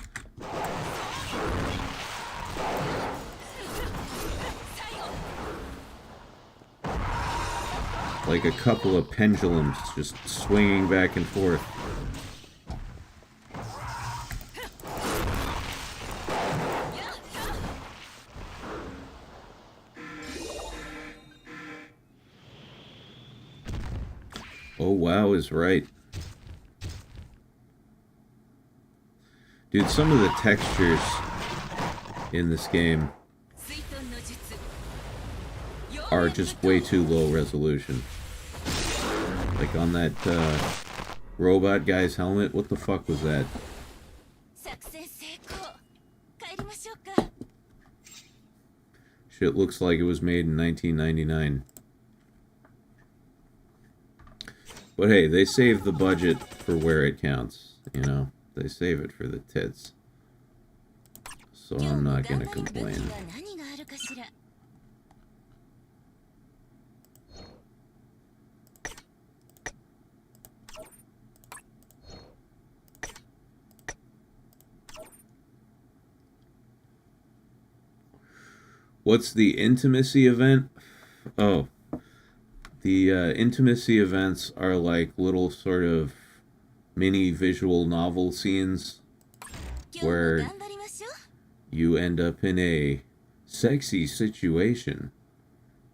Like a couple of pendulums just swinging back and forth. Oh, wow is right. Dude, some of the textures in this game are just way too low resolution. Like on that robot guy's helmet. What the fuck was that? Shit looks like it was made in 1999. But hey, they save the budget for where it counts, you know? They save it for the tits. So I'm not gonna complain. What's the intimacy event? Oh. The intimacy events are like little sort of mini visual novel scenes where you end up in a sexy situation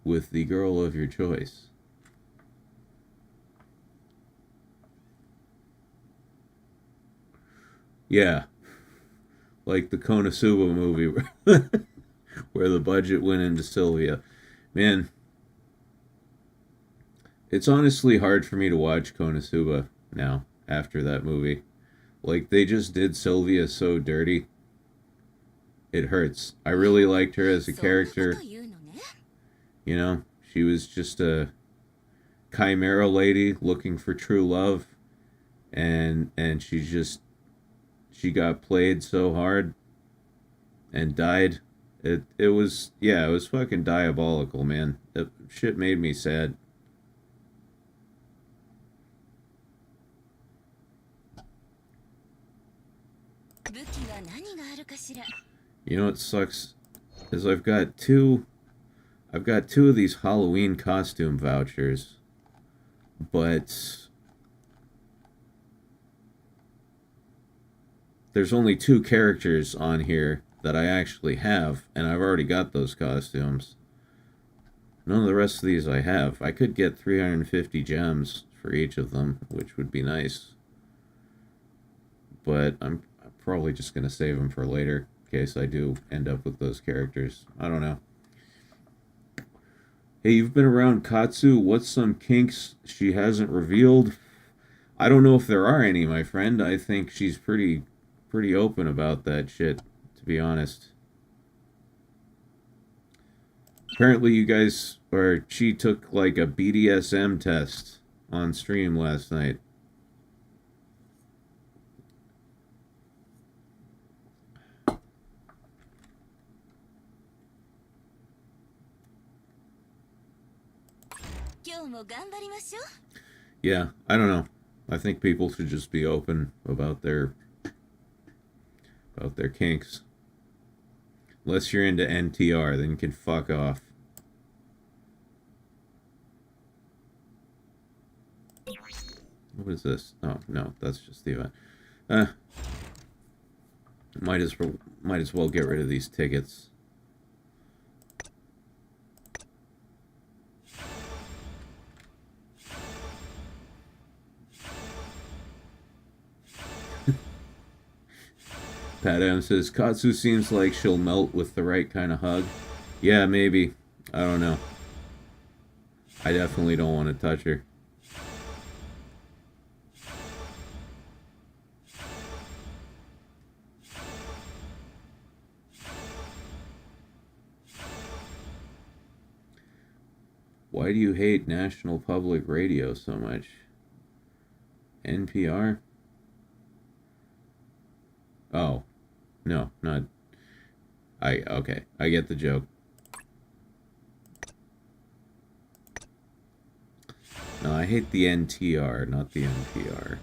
with the girl of your choice. Yeah, like the Konosuba movie where the budget went into Sylvia. Man, it's honestly hard for me to watch Konosuba now, after that movie. Like, they just did Sylvia so dirty. It hurts. I really liked her as a character. You know, she was just a chimera lady looking for true love, and she got played so hard and died. It was, yeah, it was fucking diabolical, man. That shit made me sad. You know what sucks is I've got two of these Halloween costume vouchers, but there's only 2 characters on here that I actually have, and I've already got those costumes. None of the rest of these I have. I could get 350 gems for each of them, which would be nice. But I'm probably just going to save them for later, in case I do end up with those characters. I don't know. Hey, you've been around Katsu. What's some kinks she hasn't revealed? I don't know if there are any, my friend. I think she's pretty open about that shit, to be honest. Apparently you guys, or she took like a BDSM test on stream last night. Yeah, I don't know. I think people should just be open about their kinks. Unless you're into NTR, then you can fuck off. What is this? Oh, no, that's just the event. Might as well get rid of these tickets. Pat M says, Katsu seems like she'll melt with the right kind of hug. Yeah, maybe. I don't know. I definitely don't want to touch her. Why do you hate National Public Radio so much? NPR? Oh. No, not... Okay, I get the joke. No, I hate the NTR, not the NPR.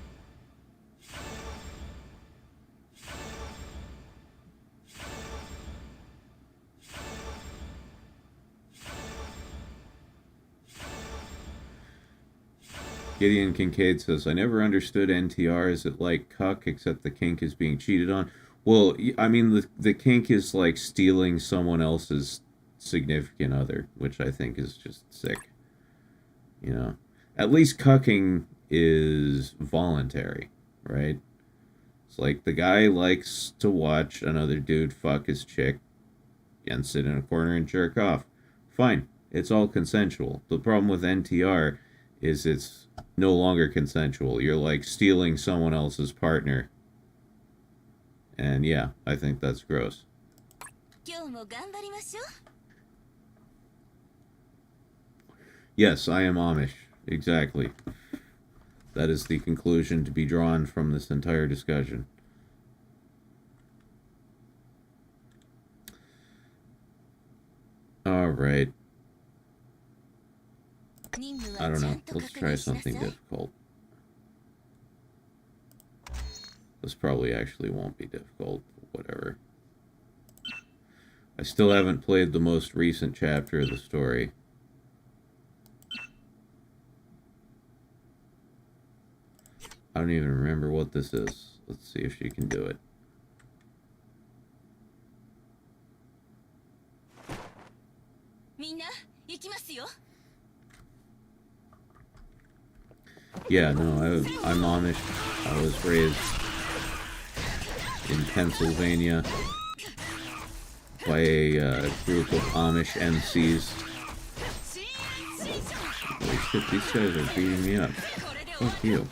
Gideon Kincaid says, I never understood NTR. Is it like cuck, except the kink is being cheated on? Well, I mean, the kink is like stealing someone else's significant other, which I think is just sick. You know? At least cucking is voluntary, right? It's like the guy likes to watch another dude fuck his chick and sit in a corner and jerk off. Fine. It's all consensual. The problem with NTR is it's no longer consensual. You're like stealing someone else's partner. And yeah, I think that's gross. Yes, I am Amish. Exactly. That is the conclusion to be drawn from this entire discussion. Alright. I don't know. Let's try something difficult. This probably actually won't be difficult. Whatever. I still haven't played the most recent chapter of the story. I don't even remember what this is. Let's see if she can do it. Yeah, no, I'm Amish. I was raised in Pennsylvania by a group of Amish MCs. Holy shit, these guys are beating me up. Fuck you.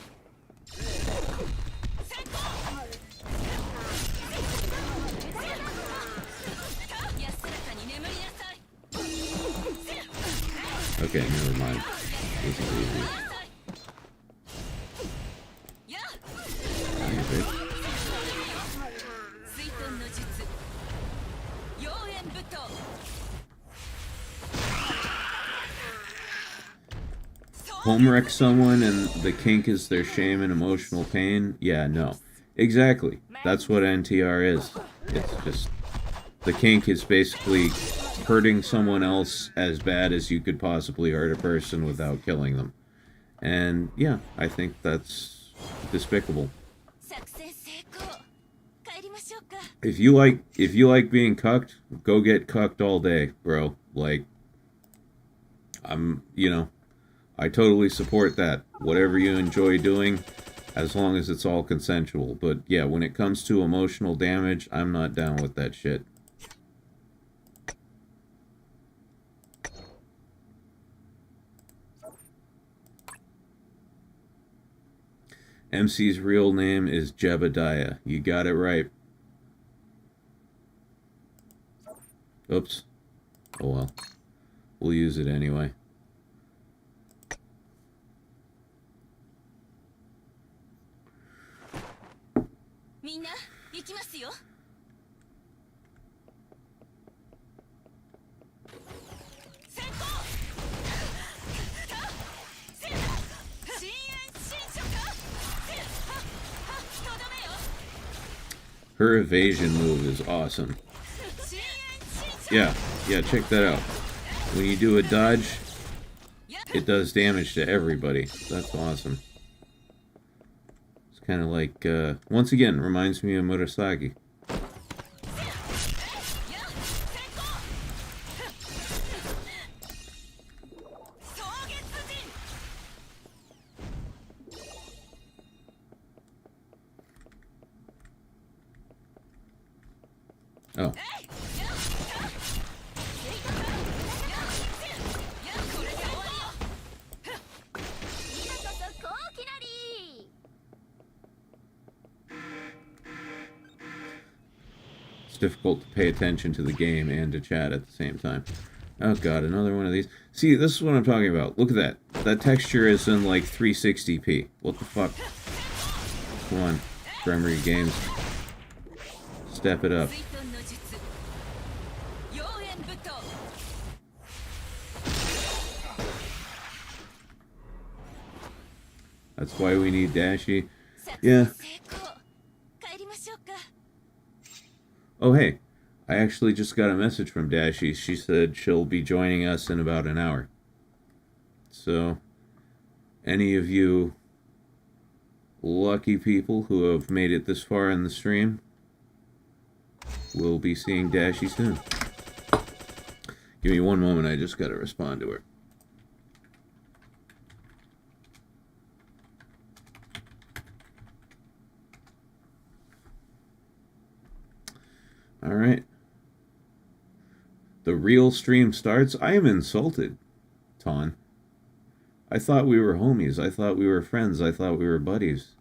Okay, never mind. This is easy. Damn, bitch. 水遁の術妖艶舞踏 Homewreck someone and the kink is their shame and emotional pain? Yeah, no. Exactly. That's what NTR is. It's just... The kink is basically hurting someone else as bad as you could possibly hurt a person without killing them. And yeah, I think that's despicable. 作戦成功帰りましょうか If you like being cucked, go get cucked all day, bro. Like, I totally support that. Whatever you enjoy doing, as long as it's all consensual. But yeah, when it comes to emotional damage, I'm not down with that shit. MC's real name is Jebediah. You got it right. Oops. Oh well. We'll use it anyway. Minna, 行きますよ Her evasion move is awesome. Yeah, check that out. When you do a dodge, it does damage to everybody. That's awesome. It's kind of like, once again, reminds me of Murasaki. Oh. It's difficult to pay attention to the game and to chat at the same time. Oh god, another one of these. See, this is what I'm talking about. Look at that. That texture is in like 360p. What the fuck? Come on, Bremery Games. Step it up. That's why we need Dashie. Yeah. Oh, hey. I actually just got a message from Dashie. She said she'll be joining us in about an hour. So, any of you lucky people who have made it this far in the stream will be seeing Dashie soon. Give me one moment. I just got to respond to her. All right. The real stream starts. I am insulted, Ton. I thought we were homies. I thought we were friends. I thought we were buddies.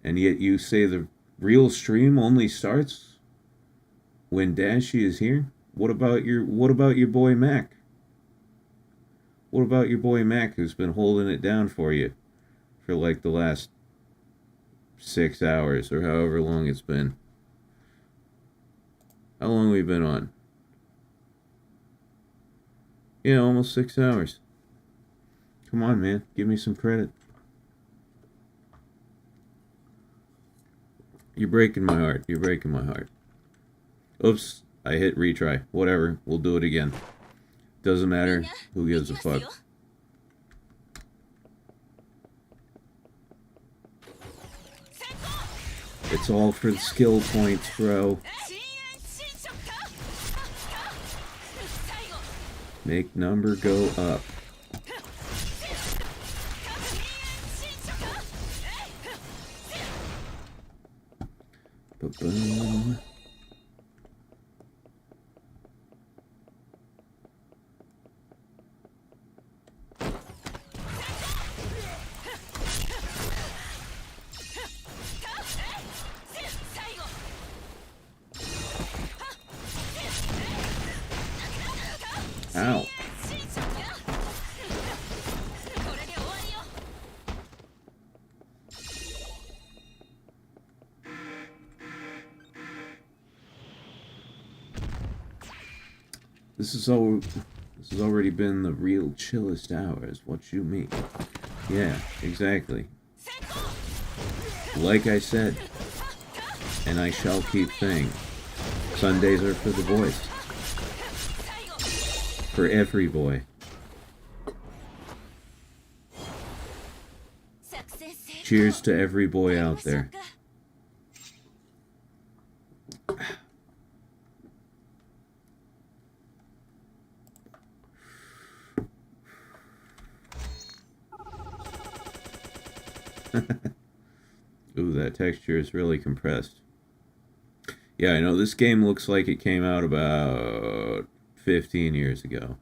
And yet you say the real stream only starts when Dashie is here? What about your boy Mac? What about your boy Mac, who's been holding it down for you for like the last 6 hours or however long it's been? How long have we been on? Yeah, almost 6 hours. Come on, man. Give me some credit. You're breaking my heart. You're breaking my heart. Oops. I hit retry. Whatever. We'll do it again. Doesn't matter. Who gives a fuck? It's all for the skill points, bro. Make number go up. Ba-boom. Ow. This has already been the real chillest hours. What you mean? Yeah, exactly. Like I said, and I shall keep saying, Sundays are for the boys. For every boy. Cheers to every boy out there. Ooh, that texture is really compressed. Yeah, I know this game looks like it came out about 15 years ago.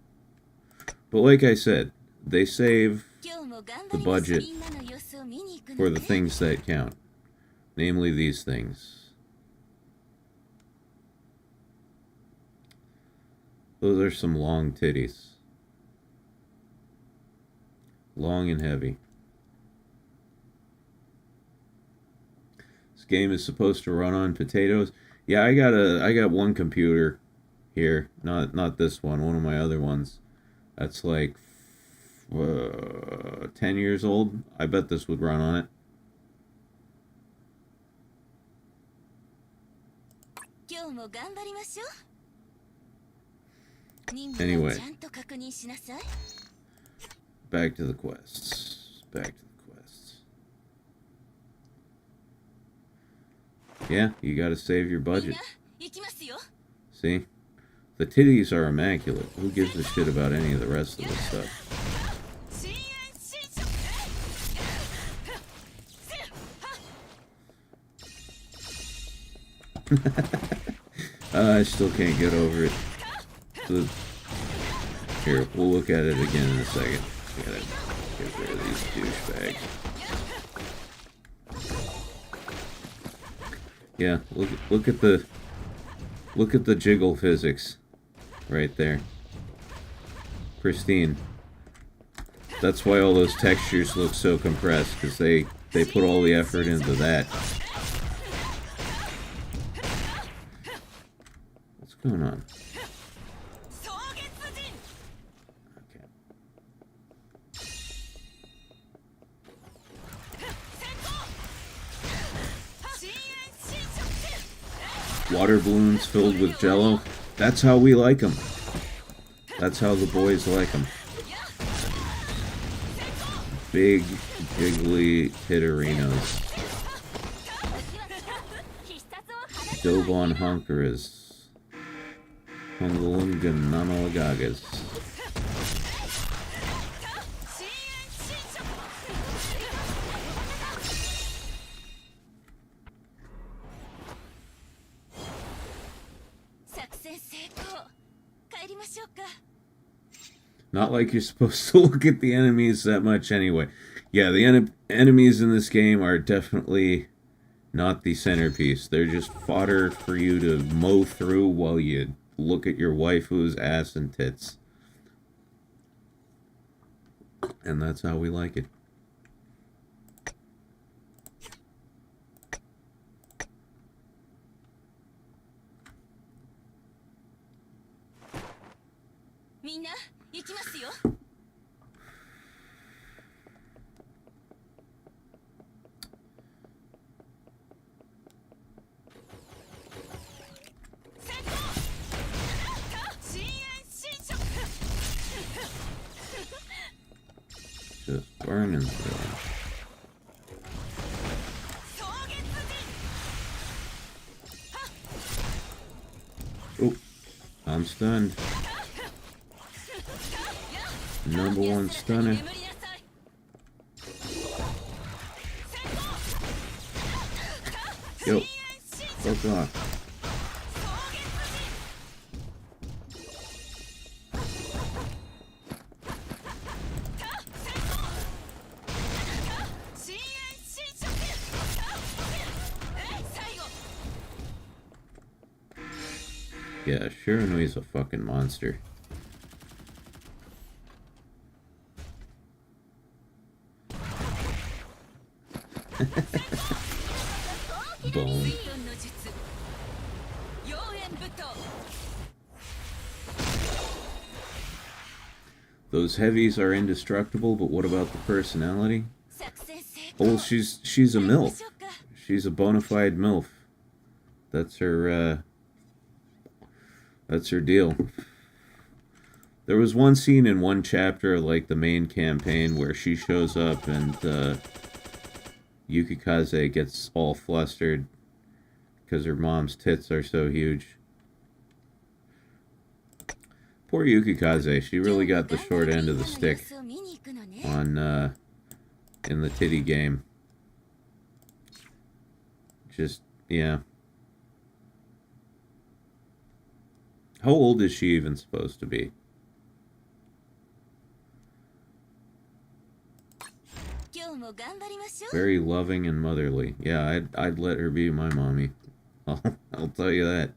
But like I said, they save the budget for the things that count. Namely these things. Those are some long titties. Long and heavy. This game is supposed to run on potatoes. Yeah, I got one computer here, not this one of my other ones. That's like 10 years old. I bet this would run on it. Anyway, back to the quests. Yeah, you gotta save your budget. See? The titties are immaculate. Who gives a shit about any of the rest of this stuff? I still can't get over it. Here, we'll look at it again in a second. Gotta get rid of these douchebags. Yeah, look at the jiggle physics right there. Pristine. That's why all those textures look so compressed, because they put all the effort into that. What's going on? Okay. Water balloons filled with jello. That's how we like them. That's how the boys like them. Big, jiggly titterinos. Dobon honkeras. Hungalungan nanolagagas. Not like you're supposed to look at the enemies that much anyway. Yeah, the enemies in this game are definitely not the centerpiece. They're just fodder for you to mow through while you look at your waifu's ass and tits. And that's how we like it. Just burning through. Oh, I'm stunned. Number one stunner. Yo, fuck off. Yeah, Shiranui's a fucking monster. Boom. Those heavies are indestructible, but what about the personality? 作戦成功 Oh, she's a MILF. She's a bona fide MILF. That's her deal. There was one scene in one chapter, like the main campaign, where she shows up and Yukikaze gets all flustered because her mom's tits are so huge. Poor Yukikaze, she really got the short end of the stick on in the titty game. Just, yeah. How old is she even supposed to be? Very loving and motherly. Yeah, I'd let her be my mommy. I'll tell you that.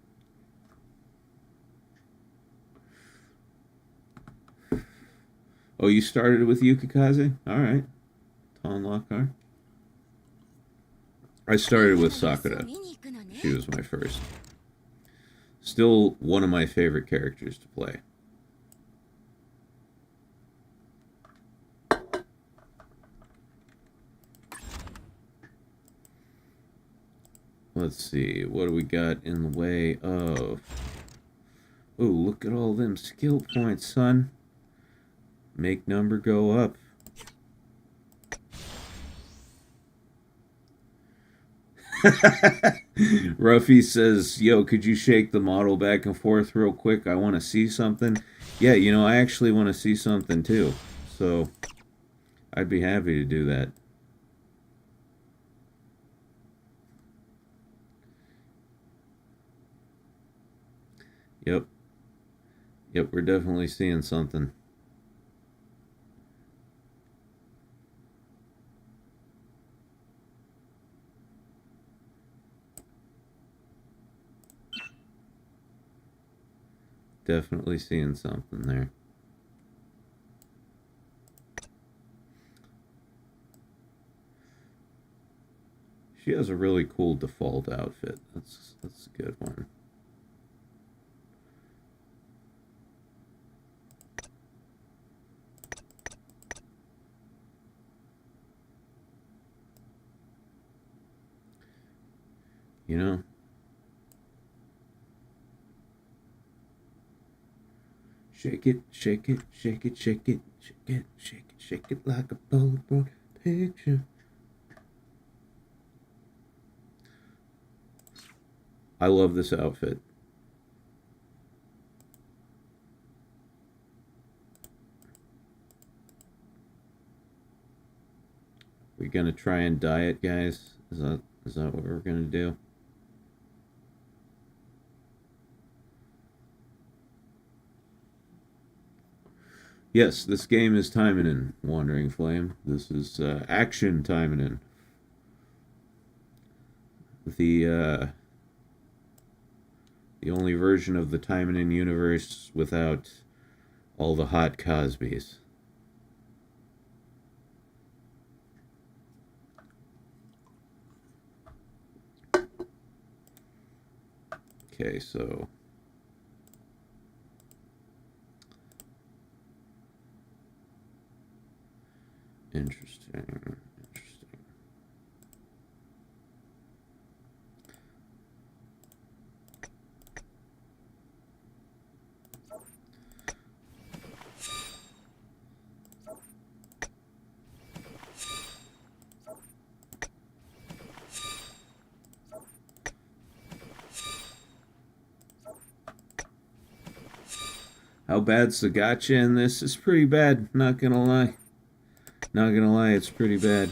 Oh, you started with Yukikaze? Alright. To unlock her. I started with Sakura. She was my first. Still one of my favorite characters to play. Let's see, what do we got in the way of... Oh, look at all them skill points, son. Make number go up. Ruffy says, yo, could you shake the model back and forth real quick? I want to see something. Yeah, you know, I actually want to see something too. So, I'd be happy to do that. Yep. Yep, we're definitely seeing something. Definitely seeing something there. She has a really cool default outfit. That's a good one. You know, shake it, shake it, shake it, shake it, shake it, shake it, shake it like a Polaroid picture. I love this outfit. We're gonna try and dye it, guys. Is that what we're gonna do? Yes, this game is Taimanin, Wandering Flame. This is Action Taimanin. The only version of the Taimanin universe without all the hot Cosbys. Okay, so... Interesting. How bad's the gacha in this? It's pretty bad, not gonna lie. Not gonna lie, it's pretty bad.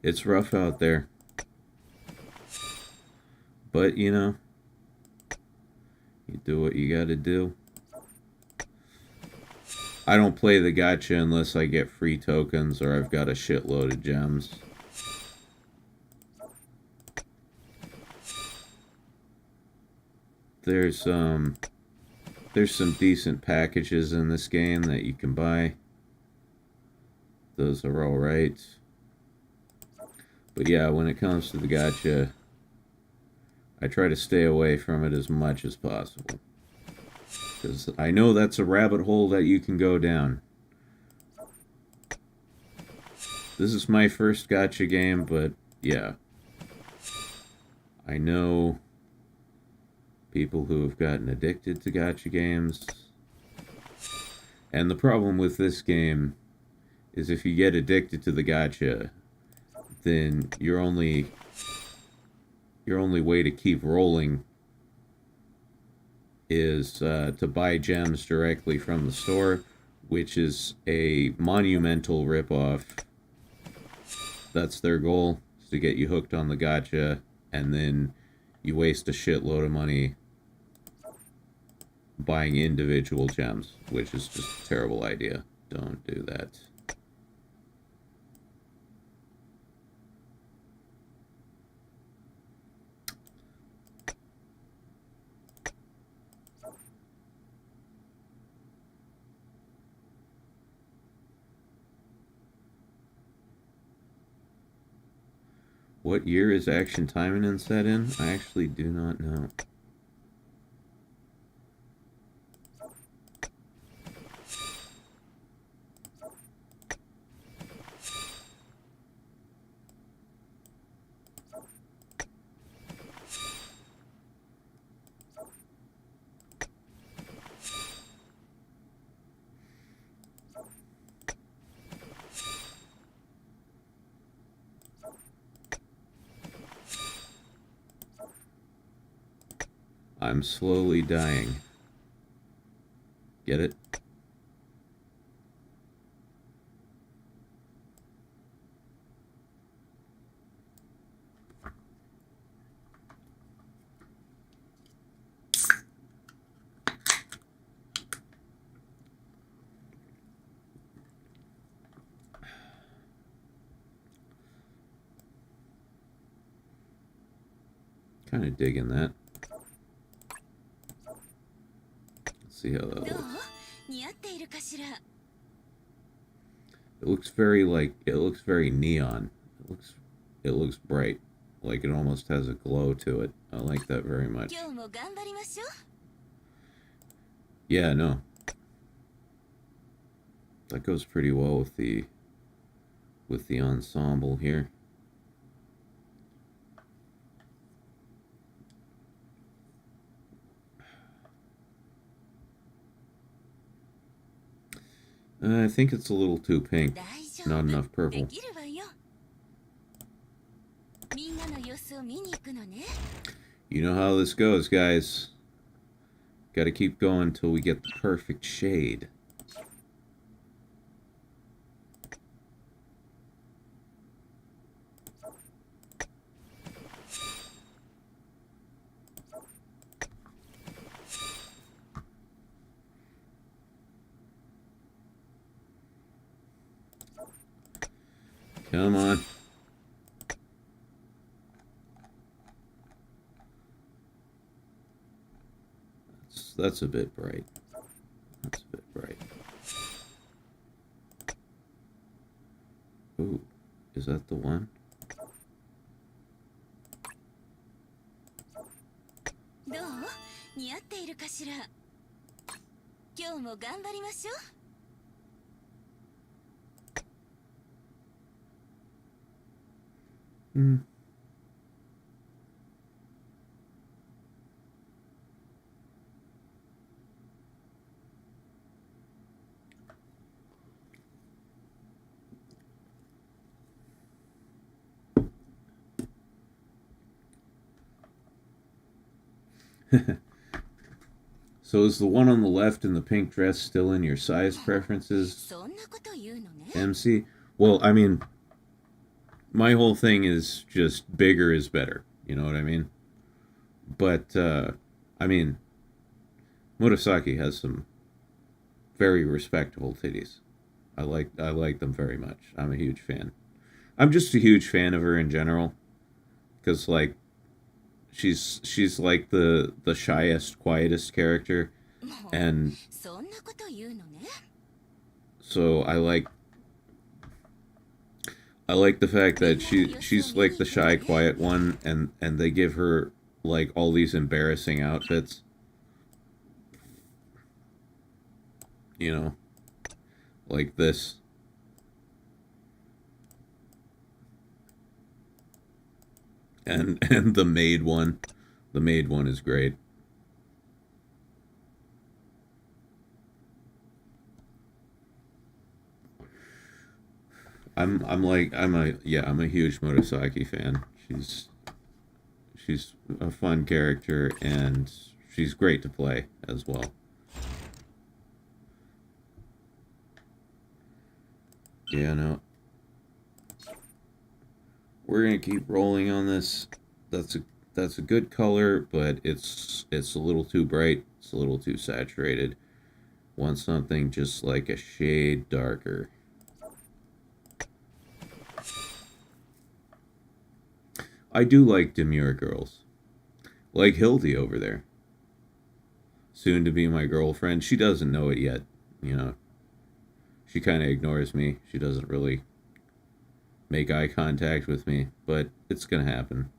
It's rough out there. But, you know, you do what you gotta do. I don't play the gacha unless I get free tokens or I've got a shitload of gems. There's some decent packages in this game that you can buy. Those are alright. But yeah, when it comes to the gacha, I try to stay away from it as much as possible. Because I know that's a rabbit hole that you can go down. This is my first gacha game, but yeah. I know people who have gotten addicted to gacha games. And the problem with this game is if you get addicted to the gacha, then your only way to keep rolling is to buy gems directly from the store, which is a monumental ripoff. That's their goal, is to get you hooked on the gacha, and then you waste a shitload of money buying individual gems, which is just a terrible idea. Don't do that. What year is Action Taimanin set in? I actually do not know. I'm slowly dying. Get it? Kind of digging that. See how that looks. It looks very neon. It looks bright. Like it almost has a glow to it. I like that very much. Yeah, no. That goes pretty well with the ensemble here. I think it's a little too pink. Not enough purple. You know how this goes, guys. Gotta keep going till we get the perfect shade. Come on. That's a bit bright. That's a bit bright. Ooh, is that the one? Hmm. So is the one on the left in the pink dress still in your size preferences, MC? Well, I mean, my whole thing is just bigger is better. You know what I mean? But, I mean, Murasaki has some very respectable titties. I like them very much. I'm a huge fan. I'm just a huge fan of her in general. Because, like, she's like the shyest, quietest character. And so I like the fact that she's like the shy, quiet one, and they give her like all these embarrassing outfits. you know, like this. And the maid one. The maid one is great. I'm a huge Murasaki fan. She's a fun character and she's great to play as well. Yeah, no. We're gonna keep rolling on this. That's a good color, but it's a little too bright. It's a little too saturated. Want something just like a shade darker. I do like demure girls. Like Hildy over there. Soon to be my girlfriend. She doesn't know it yet, you know. She kind of ignores me. She doesn't really make eye contact with me, but it's gonna happen.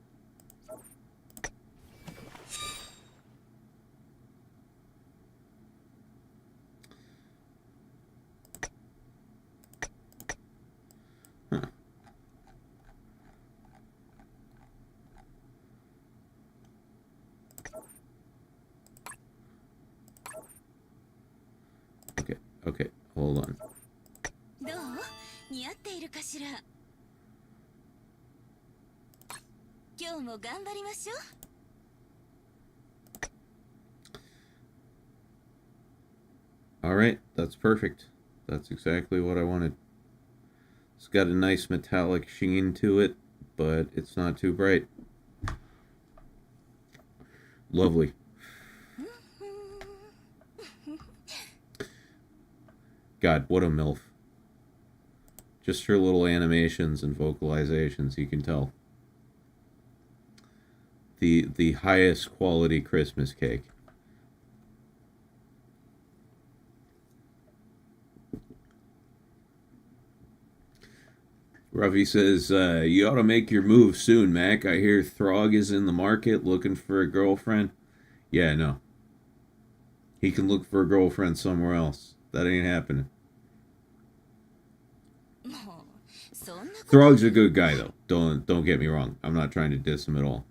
Huh. Okay, hold on. どう？似合っているかしら。今日も頑張りましょう。Alright, that's perfect. That's exactly what I wanted. It's got a nice metallic sheen to it, but it's not too bright. Lovely. God, what a MILF. Just her little animations and vocalizations, you can tell. The highest quality Christmas cake. Ruffy says, you ought to make your move soon, Mac. I hear Throg is in the market looking for a girlfriend. Yeah, no. He can look for a girlfriend somewhere else. That ain't happening. Throg's a good guy, though. Don't get me wrong. I'm not trying to diss him at all.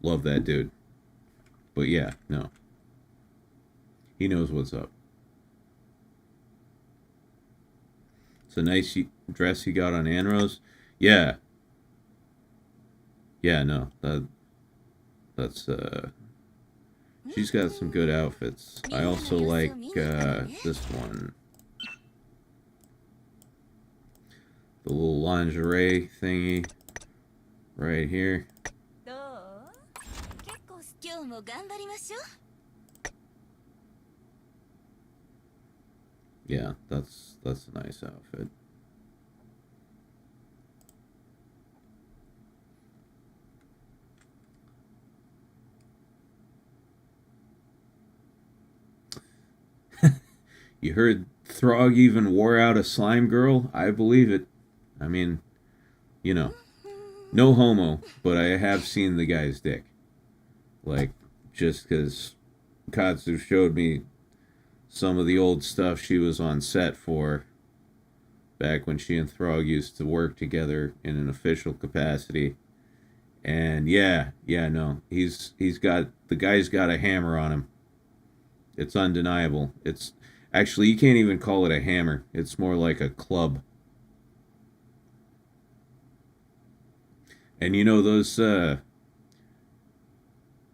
Love that dude. But yeah, no. He knows what's up. It's a nice dress he got on Anrose. Yeah. Yeah, no. That's she's got some good outfits. I also like this one. The little lingerie thingy right here. Yeah, that's a nice outfit. You heard Throg even wore out a slime girl? I believe it. I mean, you know, no homo, but I have seen the guy's dick. Like, just because Katsu showed me some of the old stuff she was on set for back when she and Throg used to work together in an official capacity. And yeah, no, the guy's got a hammer on him. It's undeniable. It's actually, you can't even call it a hammer. It's more like a club. And you know those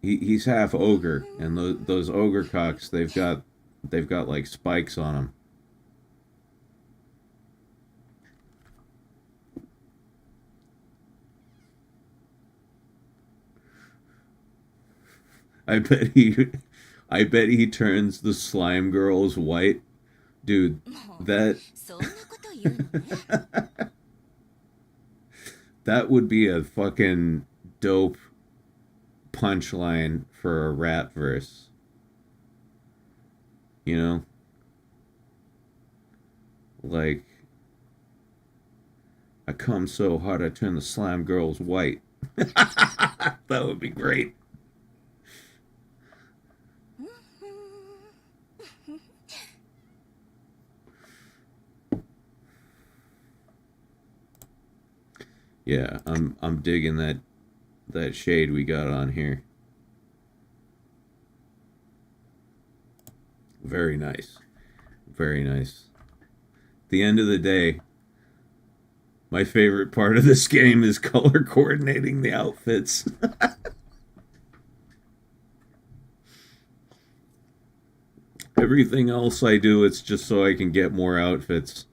he's half ogre, and those ogre cocks, they've got like spikes on them. I bet he turns the slime girls white. Dude, that that would be a fucking dope punchline for a rap verse. You know? Like, I come so hard I turn the slime girls white. That would be great. Yeah, I'm digging that shade we got on here. Very nice. Very nice. At the end of the day, my favorite part of this game is color coordinating the outfits. Everything else I do, it's just so I can get more outfits.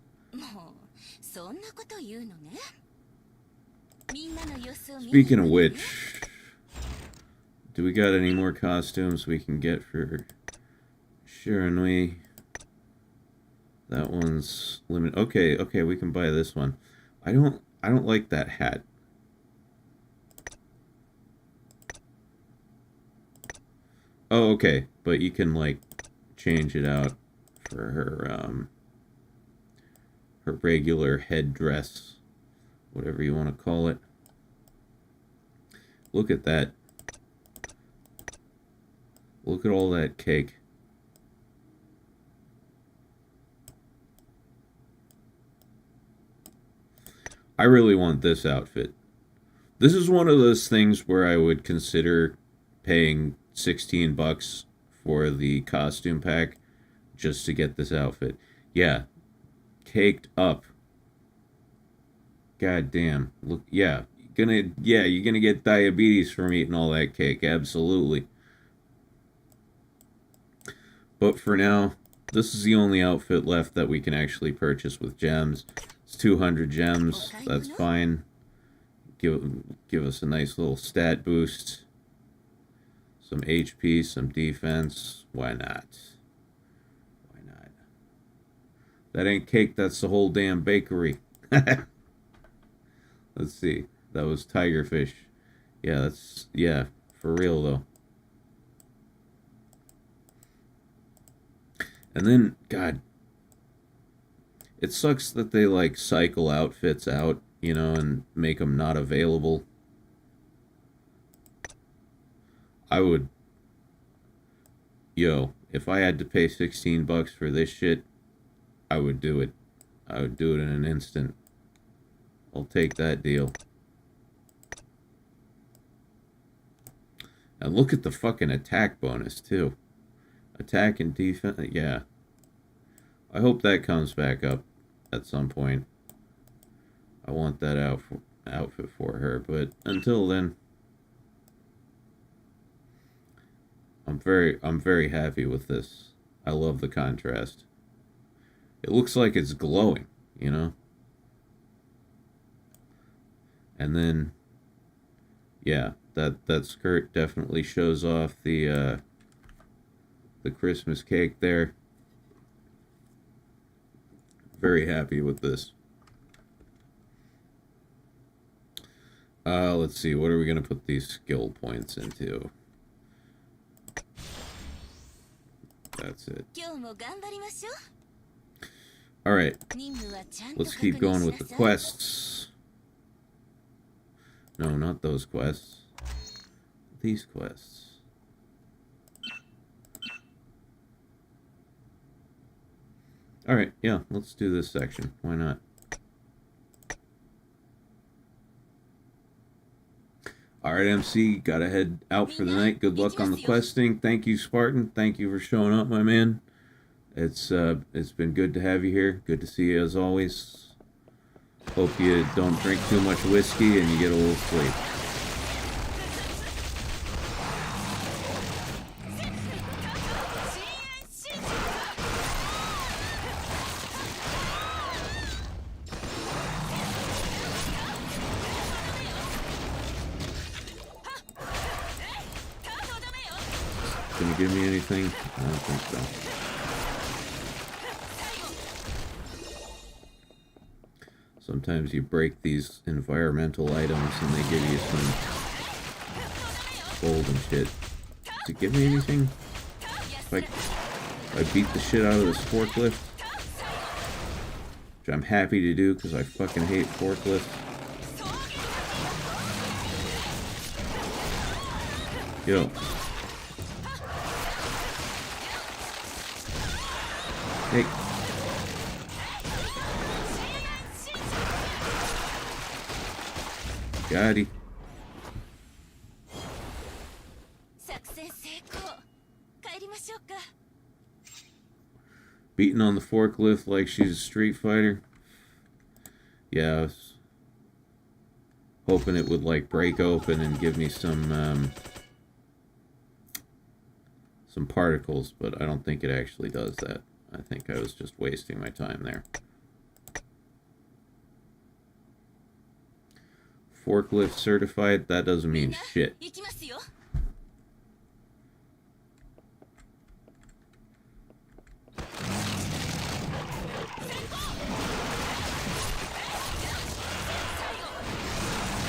Speaking of which, do we got any more costumes we can get for Shiranui? That one's limited. Okay, we can buy this one. I don't like that hat. Oh, okay, but you can like change it out for her her regular headdress, whatever you want to call it. Look at that. Look at all that cake. I really want this outfit. This is one of those things where I would consider paying $16 for the costume pack just to get this outfit. Yeah. Caked up. God damn. Look, yeah. You're gonna get diabetes from eating all that cake. Absolutely. But for now, this is the only outfit left that we can actually purchase with gems. It's 200 gems. That's fine. Give us a nice little stat boost. Some HP, some defense. Why not? Why not? That ain't cake, that's the whole damn bakery. Let's see. That was tigerfish. Yeah, for real though. And then, God, it sucks that they like cycle outfits out, you know, and make them not available. If I had to pay $16 for this shit, I would do it. I would do it in an instant. I'll take that deal. And look at the fucking attack bonus, too. Attack and defense, yeah. I hope that comes back up at some point. I want that outfit for her, but until then, I'm very happy with this. I love the contrast. It looks like it's glowing, you know? And then, yeah, that skirt definitely shows off the Christmas cake there. Very happy with this. Let's see, what are we going to put these skill points into? That's it. Alright, let's keep going with the quests. No, not those quests. These quests. Alright, yeah, let's do this section. Why not? Alright, MC, gotta head out for the night. Good luck on the questing. Thank you, Spartan. Thank you for showing up, my man. It's been good to have you here. Good to see you as always. Hope you don't drink too much whiskey and you get a little sleep. Can you give me anything? I don't think so. Sometimes you break these environmental items and they give you some gold and shit. Does it give me anything? If I beat the shit out of this forklift, which I'm happy to do because I fucking hate forklifts. Yo. Hey. Gotti. 作戦成功。帰りましょうか。 Beating on the forklift like she's a street fighter. Yeah, I was hoping it would like break open and give me some particles, but I don't think it actually does that. I think I was just wasting my time there. Forklift certified? That doesn't mean shit. 行きますよ。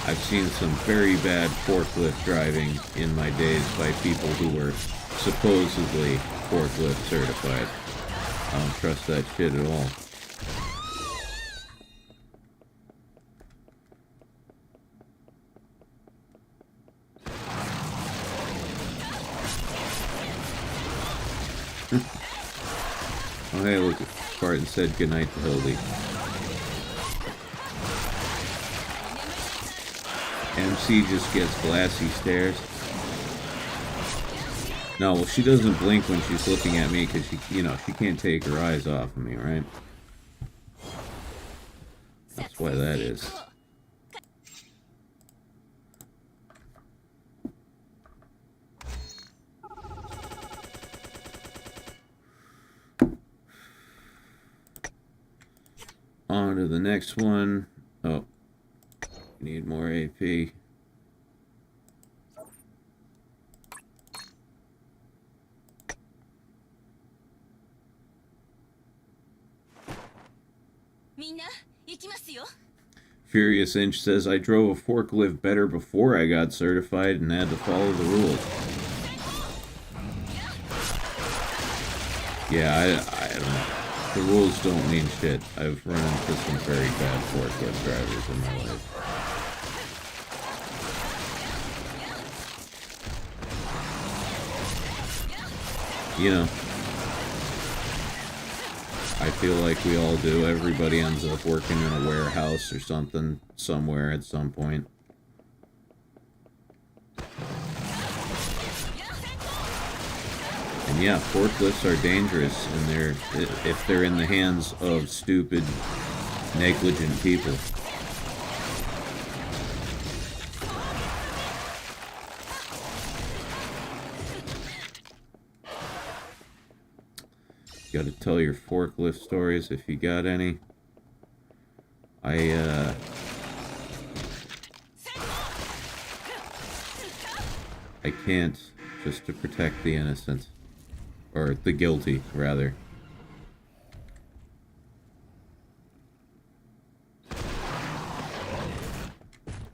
I've seen some very bad forklift driving in my days by people who were supposedly forklift certified. I don't trust that shit at all. Oh hey, look, Spartan said goodnight to Hildy. MC just gets glassy stares. No, well, she doesn't blink when she's looking at me because she, you know, she can't take her eyes off of me, right? That's why that is. On to the next one. Oh. Need more AP. Furious Inch says, I drove a forklift better before I got certified and had to follow the rules. Yeah, I don't know. The rules don't mean shit. I've run into some very bad forklift drivers in my life. You know, I feel like we all do. Everybody ends up working in a warehouse or something somewhere at some point. And yeah, forklifts are dangerous, and if they're in the hands of stupid, negligent people. You gotta tell your forklift stories if you got any. I can't, just to protect the innocent. Or the guilty, rather.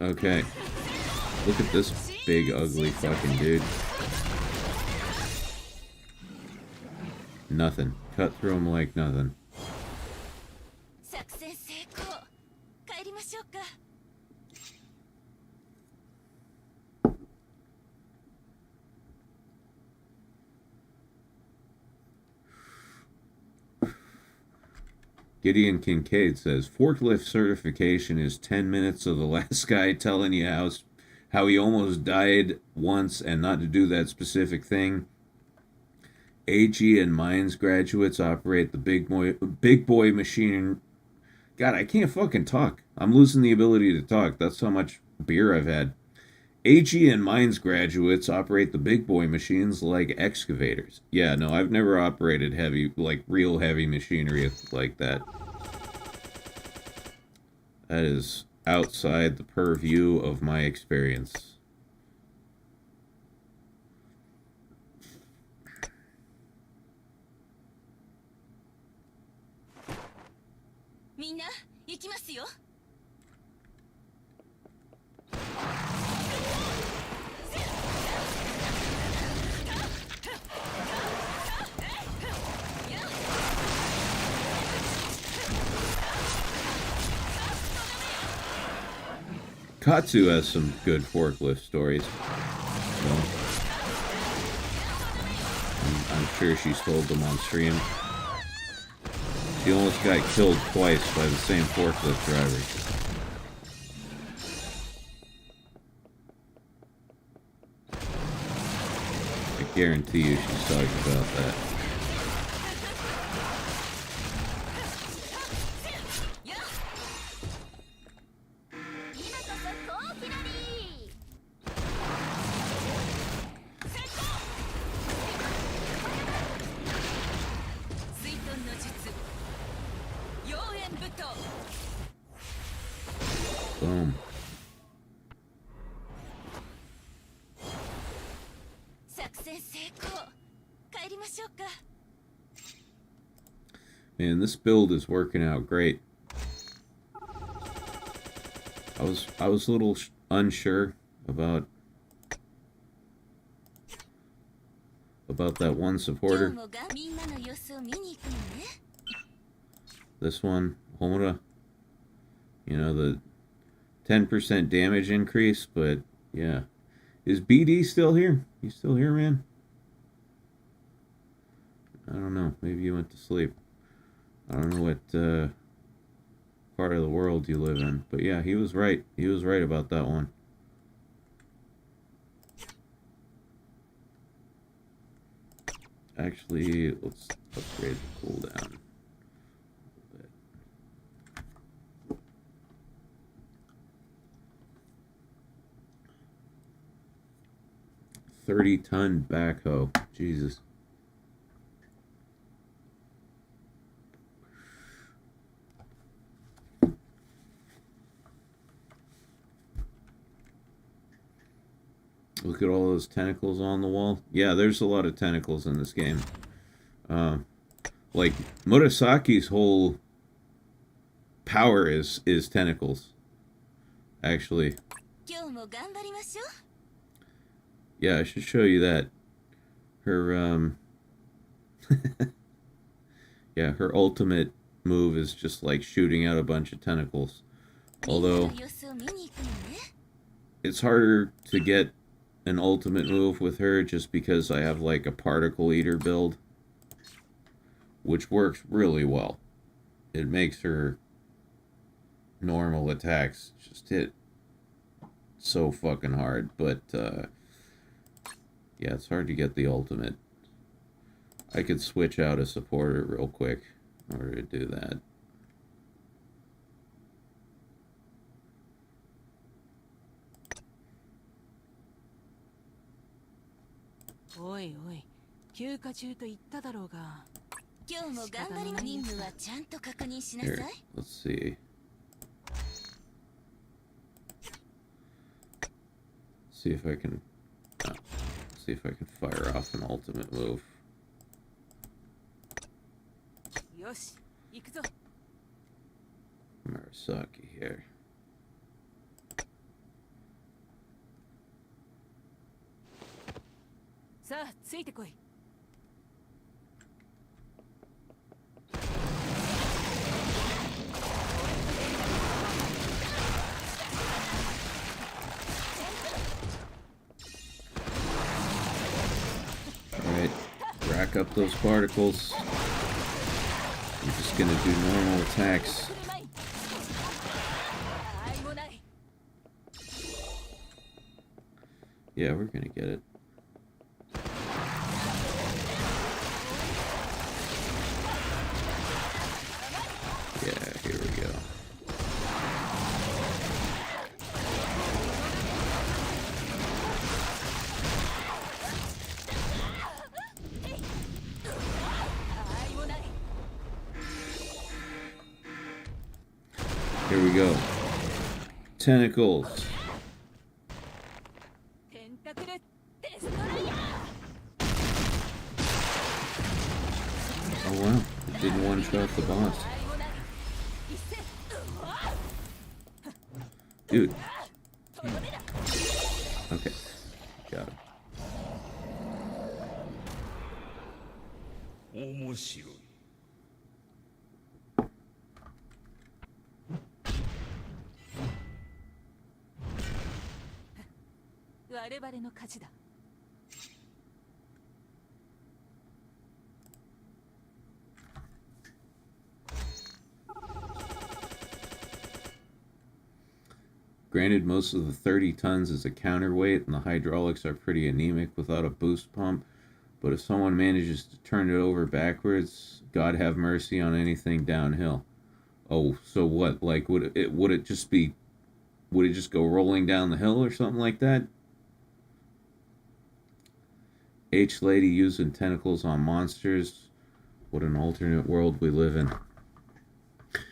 Okay. Look at this big, ugly fucking dude. Nothing. Cut through him like nothing. Gideon Kincaid says, forklift certification is 10 minutes of the last guy telling you how he almost died once and not to do that specific thing. AG and Mines graduates operate the big boy machine. God, I can't fucking talk. I'm losing the ability to talk. That's how much beer I've had. AG and Mines graduates operate the big boy machines like excavators. Yeah, no, I've never operated heavy, like real heavy machinery like that. That is outside the purview of my experience. Katsu has some good forklift stories. So, I'm sure she's told them on stream. She almost got killed twice by the same forklift driver. Guarantee you she's talking about that. Boom. Man, this build is working out great. I was a little unsure about that one supporter. This one, Homura. You know, the 10% damage increase, but yeah. Is BD still here? You still here, man? I don't know. Maybe you went to sleep. I don't know what part of the world you live in. But yeah, he was right. He was right about that one. Actually, let's upgrade the cooldown. 30-ton backhoe. Jesus. Look at all those tentacles on the wall. Yeah, there's a lot of tentacles in this game. Like, Murasaki's whole power is tentacles. Actually. Yeah, I should show you that. Her, yeah, her ultimate move is just like shooting out a bunch of tentacles. Although, it's harder to get an ultimate move with her just because I have like a particle eater build, which works really well. It makes her normal attacks just hit so fucking hard, but yeah, it's hard to get the ultimate. I could switch out a supporter real quick in order to do that. Oi, oi. 休暇中と言っただろうが。今日も頑張りの任務はちゃんと確認しなさい。 Here, let's see. See if I can fire off an ultimate move. よし、行くぞ。 Murasaki here. Sa, ついてこい。 Alright, rack up those particles. I'm just gonna do normal attacks. Yeah, we're gonna get it. Yeah, here we go. Here we go. Tentacles. Oh wow, it didn't one-shot the boss. Dude. Okay, got it. 面白い。我々の勝ちだ。 Granted, most of the 30 tons is a counterweight, and the hydraulics are pretty anemic without a boost pump, But if someone manages to turn it over backwards, God have mercy on anything downhill. Oh, so what? Like, would it just go rolling down the hill or something like that? H lady using tentacles on monsters. What an alternate world we live in.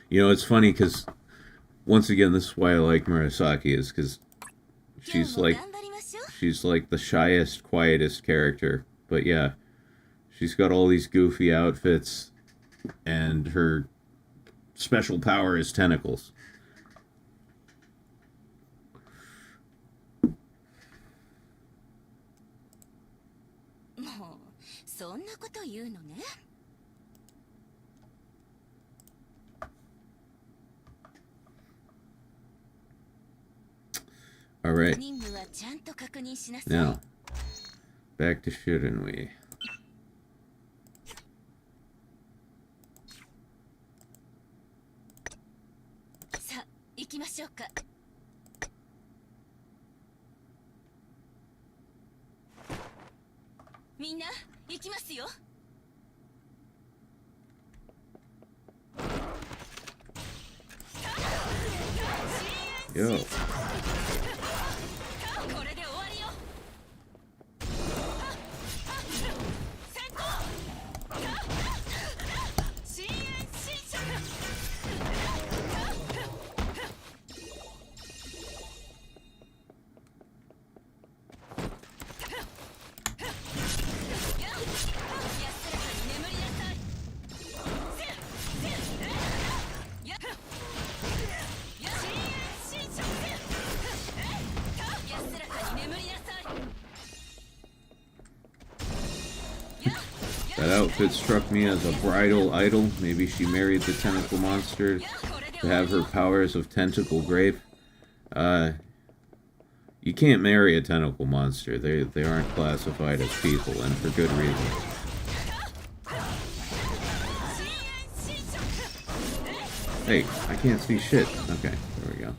You know, it's funny because, once again, this is why I like Murasaki, is because she's like the shyest, quietest character. But yeah, she's got all these goofy outfits, and her special power is tentacles. All right. Now, back to Shiranui. Yo. That outfit struck me as a bridal idol. Maybe she married the tentacle monster to have her powers of tentacle grape. You can't marry a tentacle monster. They aren't classified as people, and for good reason. Hey, I can't see shit. Okay, there we go.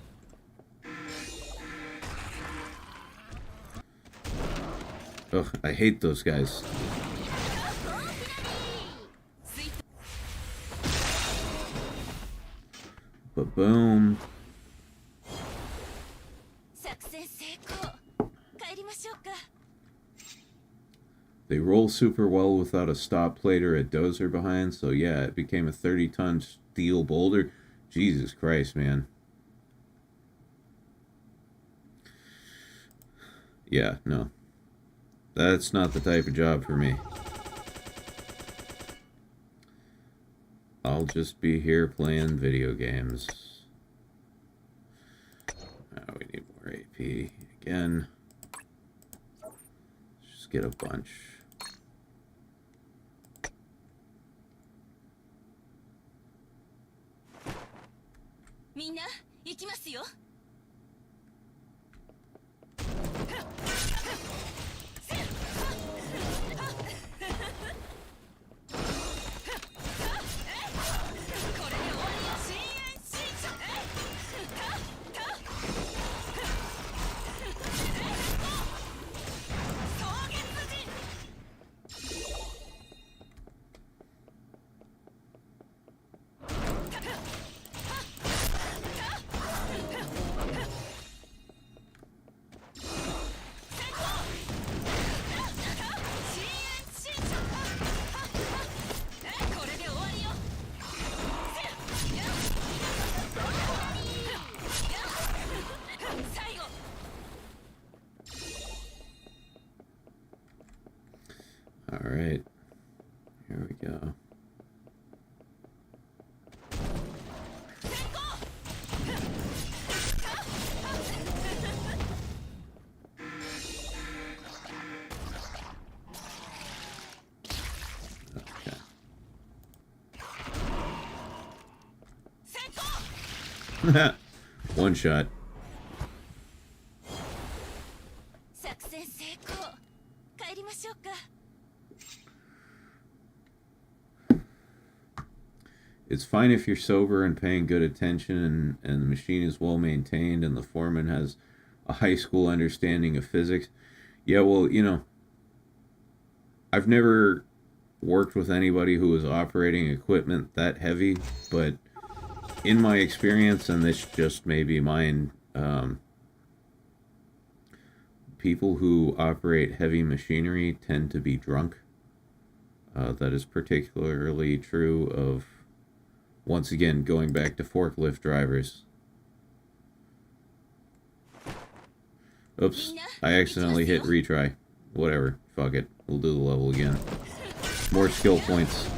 Ugh, I hate those guys. But boom. They roll super well without a stop plate or a dozer behind, so yeah, it became a 30-ton steel boulder. Jesus Christ, man. Yeah, no. That's not the type of job for me. I'll just be here playing video games. Oh, we need more AP again. Let's just get a bunch. All right, here we go. Okay. One shot. It's fine if you're sober and paying good attention and the machine is well maintained and the foreman has a high school understanding of physics. Yeah, well, you know, I've never worked with anybody who was operating equipment that heavy, but in my experience, and this just may be mine, people who operate heavy machinery tend to be drunk. That is particularly true of, once again, going back to forklift drivers. Oops, I accidentally hit retry. Whatever, fuck it. We'll do the level again. More skill points.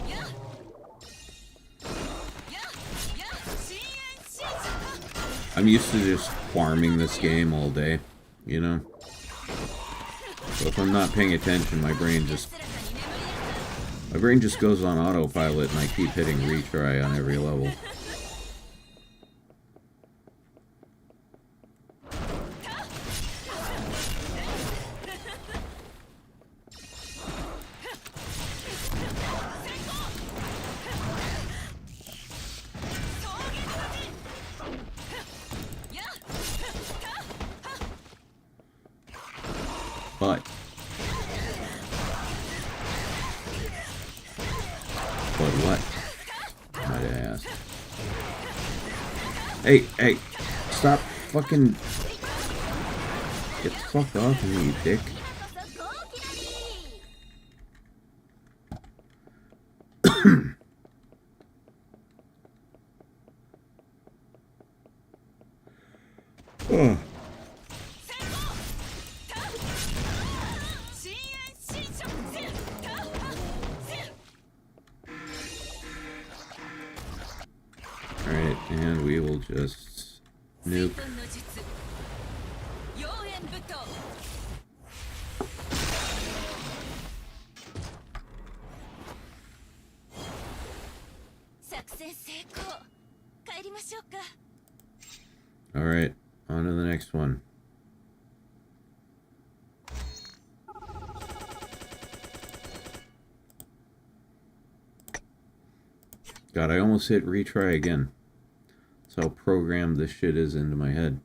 I'm used to just farming this game all day, you know? So if I'm not paying attention, my brain just goes on autopilot and I keep hitting retry on every level. But what? Might I ask? Hey, stop fucking... Get the fuck off of me, you dick. Ugh. Alright, and we will just nuke. Alright, on to the next one. God, I almost hit retry again. That's how programmed this shit is into my head.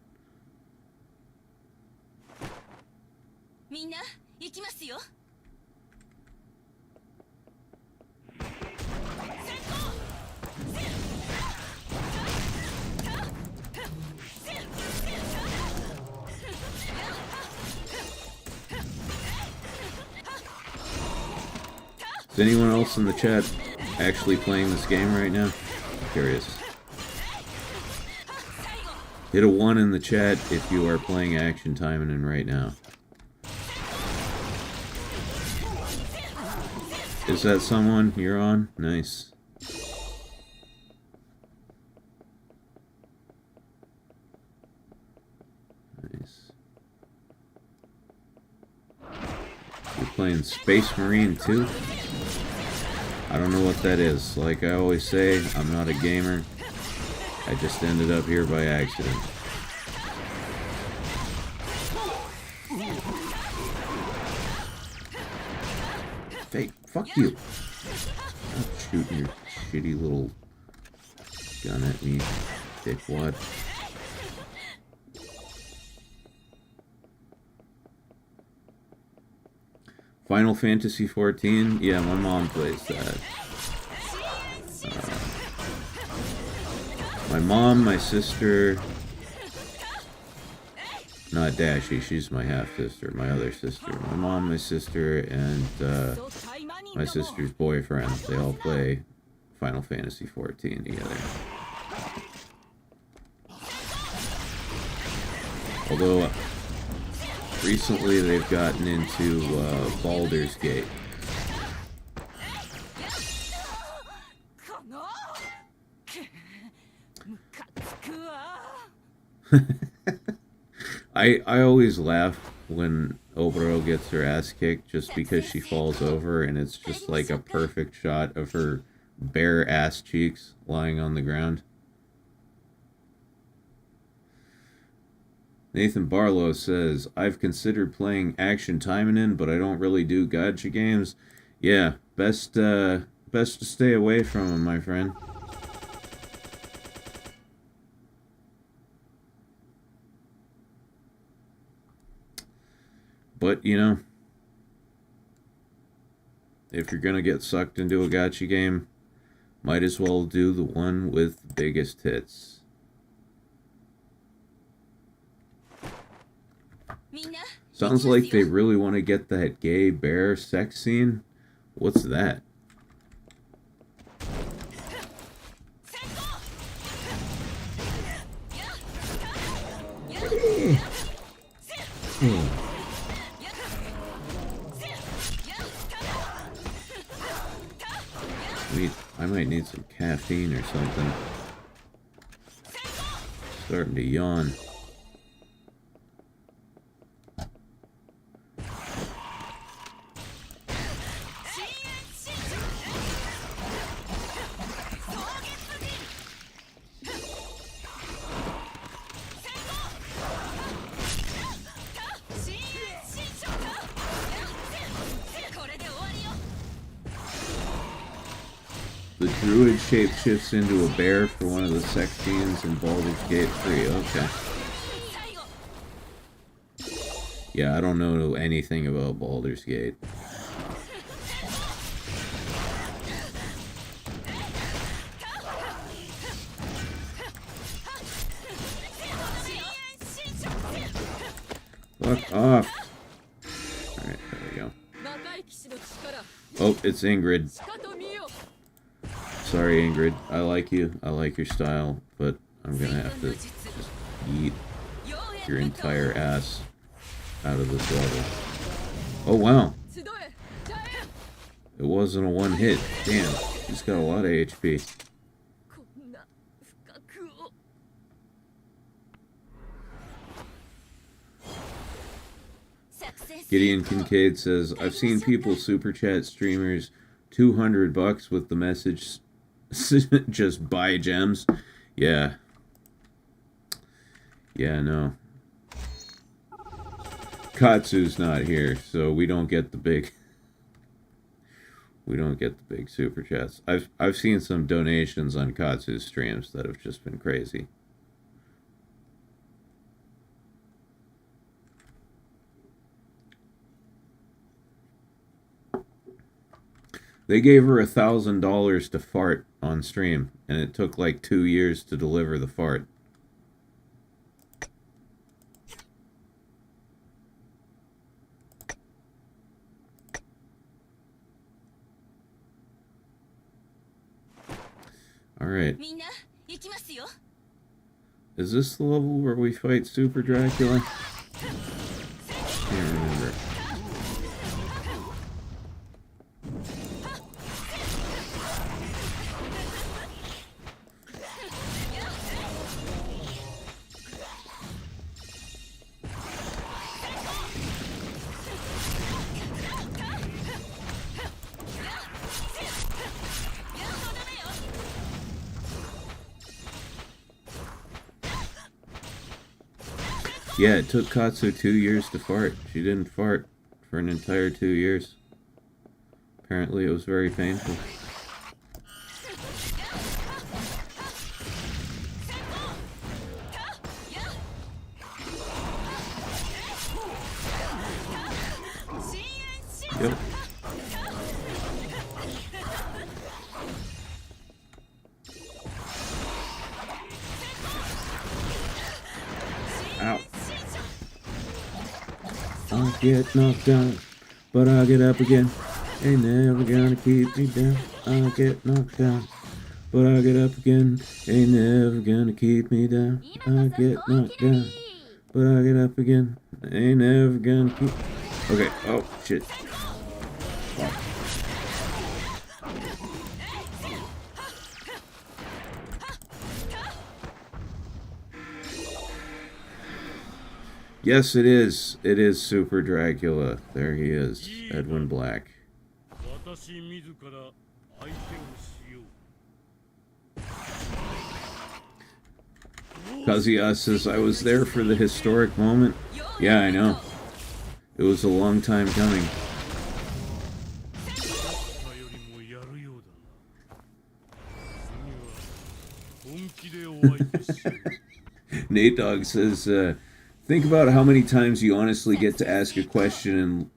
Is anyone else in the chat actually playing this game right now? I'm curious. Hit a 1 in the chat if you are playing Action Taimanin right now. Is that someone you're on? Nice. Nice. You're playing Space Marine 2? I don't know what that is. Like I always say, I'm not a gamer. I just ended up here by accident. Hey, fuck you. Stop shooting your shitty little gun at me, dickwad. Final Fantasy XIV? Yeah, my mom plays that. My mom, my sister... Not Dashie, she's my half-sister, my other sister. My mom, my sister, and my sister's boyfriend. They all play Final Fantasy XIV together. Although... recently, they've gotten into Baldur's Gate. I always laugh when Oboro gets her ass kicked just because she falls over and it's just like a perfect shot of her bare ass cheeks lying on the ground. Nathan Barlow says, I've considered playing Action Taimanin, but I don't really do gacha games. Yeah, best to stay away from them, my friend. But, you know, if you're gonna get sucked into a gacha game, might as well do the one with the biggest hits. Sounds like they really want to get that gay bear sex scene. What's that? I might need some caffeine or something. Starting to yawn. The druid shapeshifts into a bear for one of the sex scenes in Baldur's Gate 3. Okay. Yeah, I don't know anything about Baldur's Gate. Fuck off. Alright, there we go. Oh, it's Ingrid. Sorry, Ingrid. I like you. I like your style, but I'm gonna have to just eat your entire ass out of this level. Oh, wow. It wasn't a one hit. Damn. He's got a lot of HP. Gideon Kincaid says, I've seen people super chat streamers $200 with the message just buy gems. Yeah. Yeah, no. Katsu's not here, so we don't get the big super chats. I've seen some donations on Katsu's streams that have just been crazy. They gave her $1,000 to fart on stream, and it took like 2 years to deliver the fart. Alright. Is this the level where we fight Super Dracula? Can't remember. Yeah, it took Katsu 2 years to fart. She didn't fart for an entire 2 years. Apparently it was very painful. Yep. Ow. I'll get knocked down, but I'll get up again. Ain't never gonna keep me down. I'll get knocked down, but I'll get up again. Ain't never gonna keep me down. I'll get knocked down, but I'll get up again. Ain't never gonna keep... Okay, oh, shit. Fuck. Yes, it is. It is Super Dracula. There he is. Edwin Black. Kazuya says, I was there for the historic moment. Yeah, I know. It was a long time coming. Nate Dogg says, think about how many times you honestly get to ask a question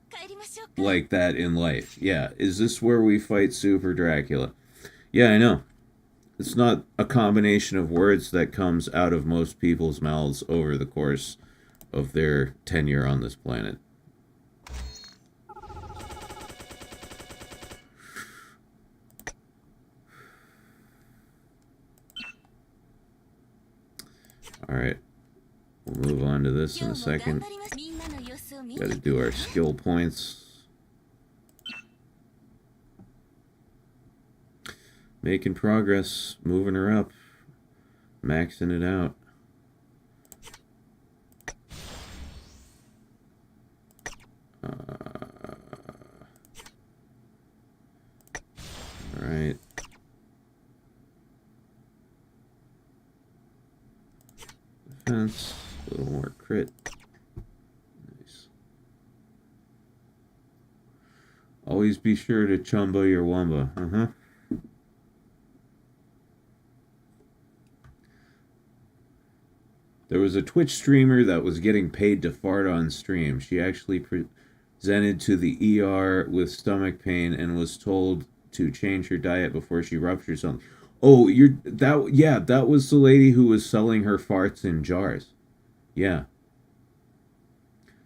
like that in life. Yeah, is this where we fight Super Dracula? Yeah, I know. It's not a combination of words that comes out of most people's mouths over the course of their tenure on this planet. Alright. We'll move on to this in a second. Gotta do our skill points. Making progress, moving her up, maxing it out. Alright. Defense, a little more crit. Nice. Always be sure to chumba your wumba. There was a Twitch streamer that was getting paid to fart on stream. She actually presented to the ER with stomach pain and was told to change her diet before she ruptured something. Oh, that was the lady who was selling her farts in jars. Yeah.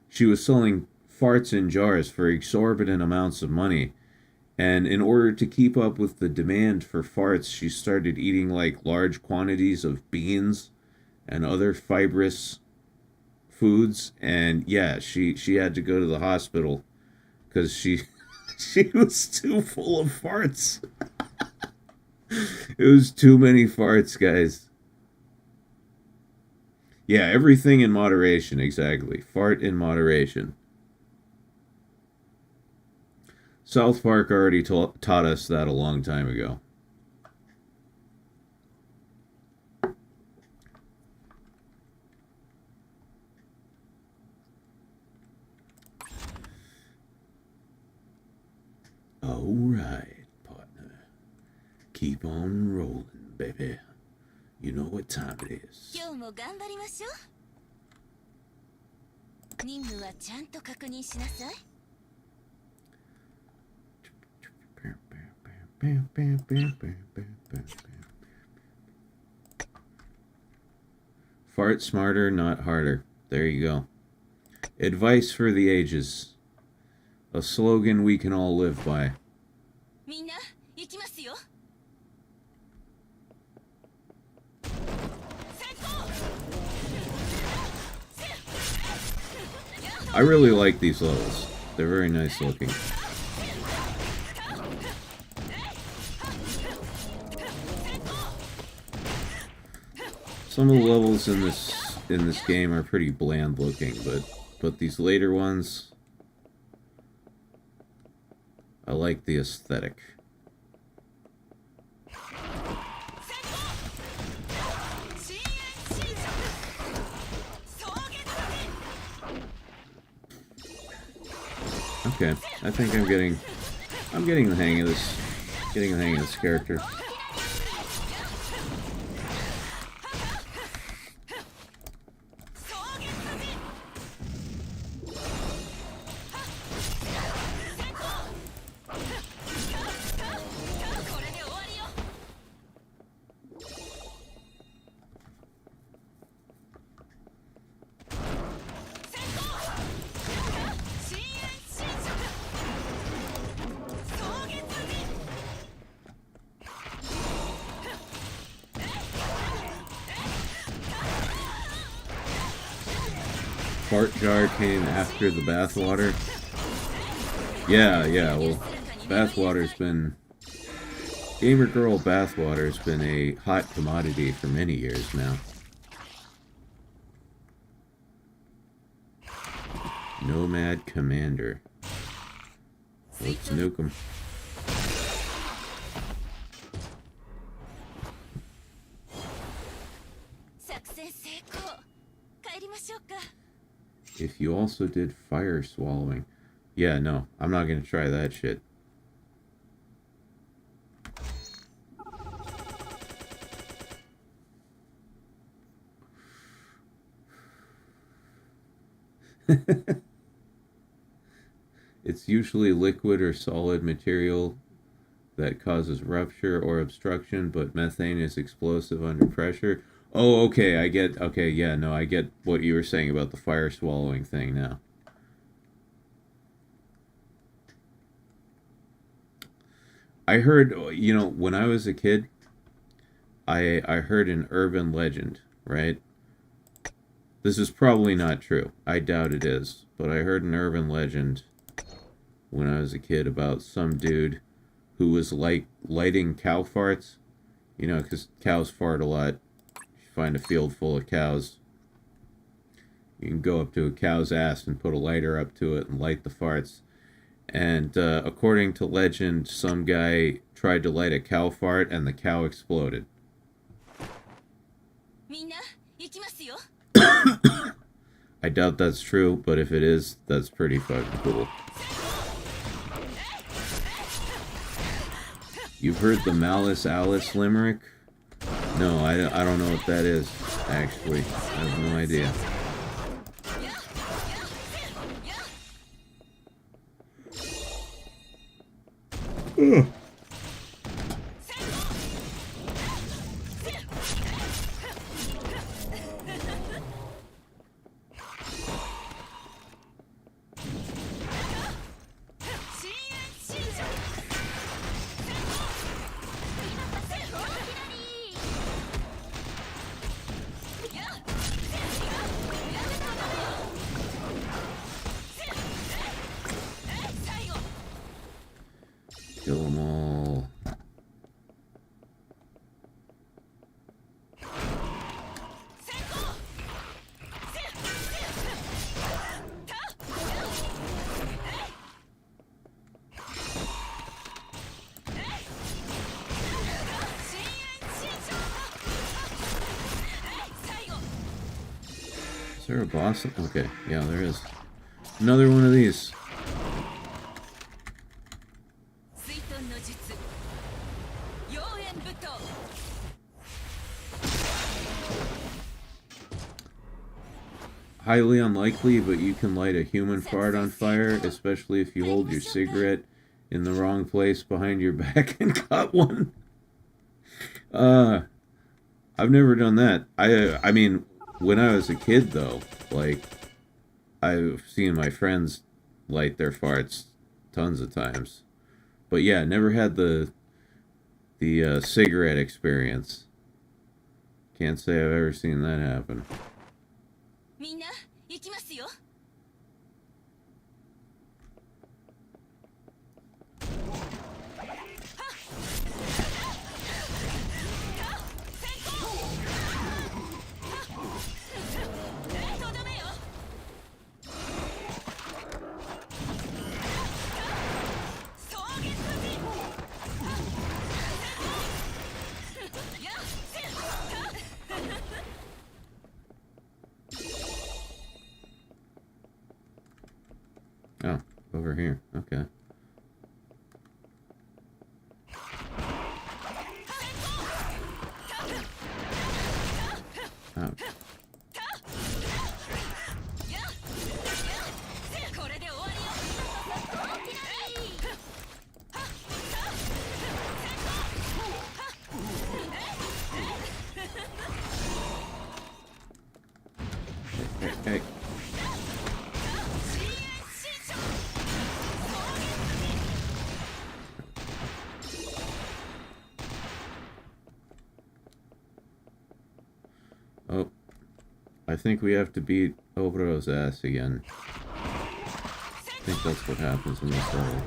She was selling farts in jars for exorbitant amounts of money. And in order to keep up with the demand for farts, she started eating like large quantities of beans and other fibrous foods, and yeah, she had to go to the hospital because she was too full of farts. It was too many farts, guys. Yeah, everything in moderation, exactly. Fart in moderation. South Park already taught us that a long time ago. Alright, partner. Keep on rolling, baby. You know what time it is. Fart smarter, not harder. There you go. Advice for the ages. A slogan we can all live by. I really like these levels. They're very nice looking. Some of the levels in this game are pretty bland looking, but these later ones, I like the aesthetic. Okay, I think I'm getting the hang of this. Getting the hang of this character. Fart jar came after the bathwater. Yeah, well, bathwater's been... Gamer girl bathwater's been a hot commodity for many years now. Nomad Commander. Let's nuke him. If you also did fire swallowing. Yeah, no, I'm not gonna try that shit. It's usually liquid or solid material that causes rupture or obstruction, but methane is explosive under pressure. Oh, okay, I get, okay, yeah, no, I get what you were saying about the fire swallowing thing now. I heard, you know, when I was a kid, I heard an urban legend, right? This is probably not true. I doubt it is. But I heard an urban legend when I was a kid about some dude who was like lighting cow farts. You know, because cows fart a lot. You find a field full of cows. You can go up to a cow's ass and put a lighter up to it and light the farts. And according to legend, some guy tried to light a cow fart and the cow exploded. I doubt that's true, but if it is, that's pretty fucking cool. You've heard the Malice Alice limerick? No, I don't know what that is, actually. I have no idea. Ugh. Kill them all. Is there a boss? Okay, yeah, there is. Another one of these. Highly unlikely, but you can light a human fart on fire, especially if you hold your cigarette in the wrong place behind your back and cut one. I've never done that. I mean, when I was a kid, though, like, I've seen my friends light their farts tons of times. But yeah, never had the cigarette experience. Can't say I've ever seen that happen. Oh, over here. Okay. Ouch. Hey. Oh, I think we have to beat Obro's ass again. I think that's what happens in this level.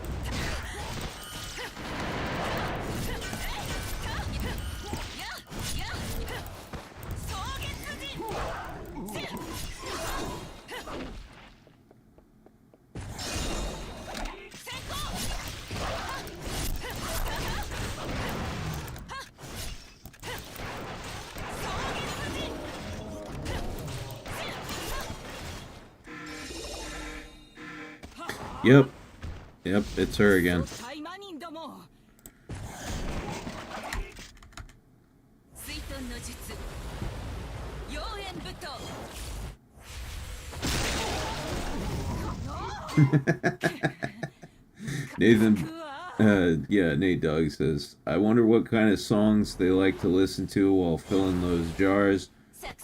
Yep. Yep, it's her again. Nathan, Nate Dogg says, I wonder what kind of songs they like to listen to while filling those jars.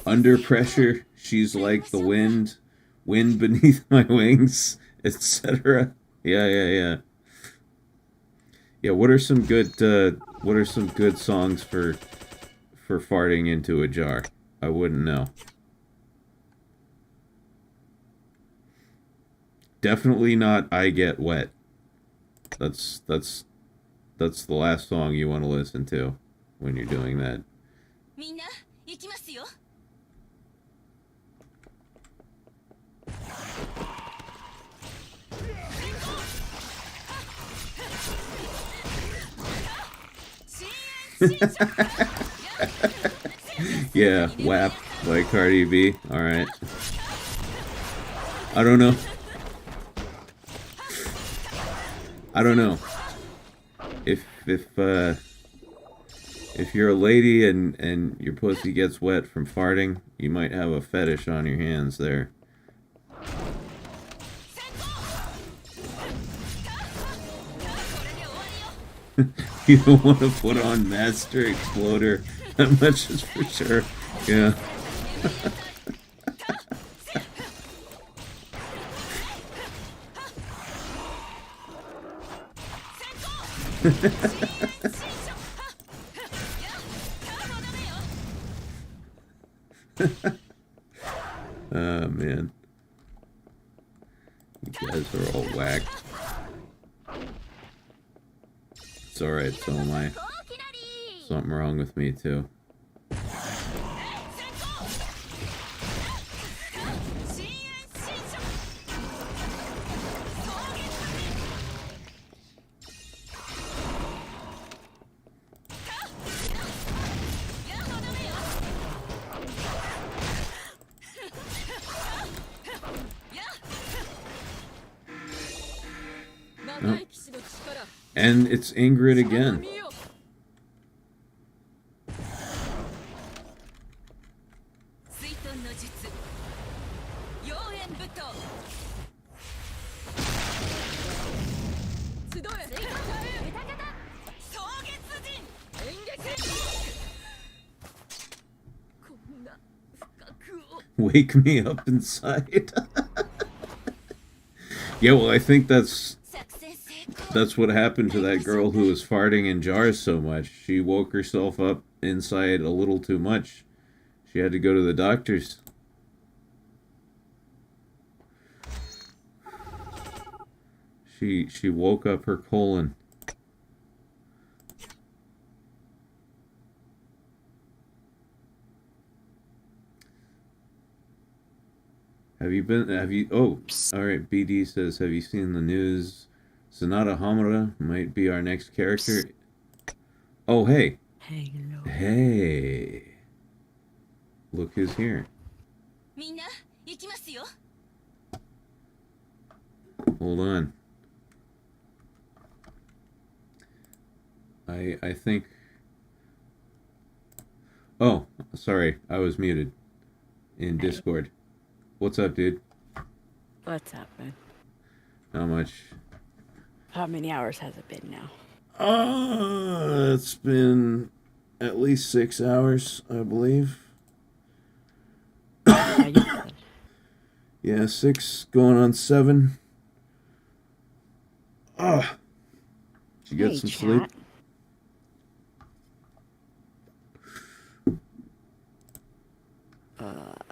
Under pressure, she's like the wind, wind beneath my wings, etc. Yeah. Yeah, what are some good songs for farting into a jar? I wouldn't know. Definitely not I Get Wet. That's the last song you want to listen to when you're doing that. Yeah, WAP by Cardi B. Alright. I don't know. If you're a lady and your pussy gets wet from farting, you might have a fetish on your hands there. You don't want to put on Master Exploder. That much is for sure. Yeah. Oh, man. You guys are all whacked. It's alright, so am I. Something wrong with me, too. Oh. And it's Ingrid again. Wake me up inside. Yeah, well, I think that's what happened to that girl who was farting in jars so much. She woke herself up inside a little too much. She had to go to the doctors. She woke up her colon. Oh, alright, BD says, have you seen the news? Sonata Hamura might be our next character. Oh, hey. Hello. Hey. Look who's here. Hold on. I think... Oh, sorry. I was muted in Discord. What's up, dude? What's up, man? Not much. How many hours has it been now? It's been at least 6 hours, I believe. Yeah, 6 going on 7. Did you get some sleep?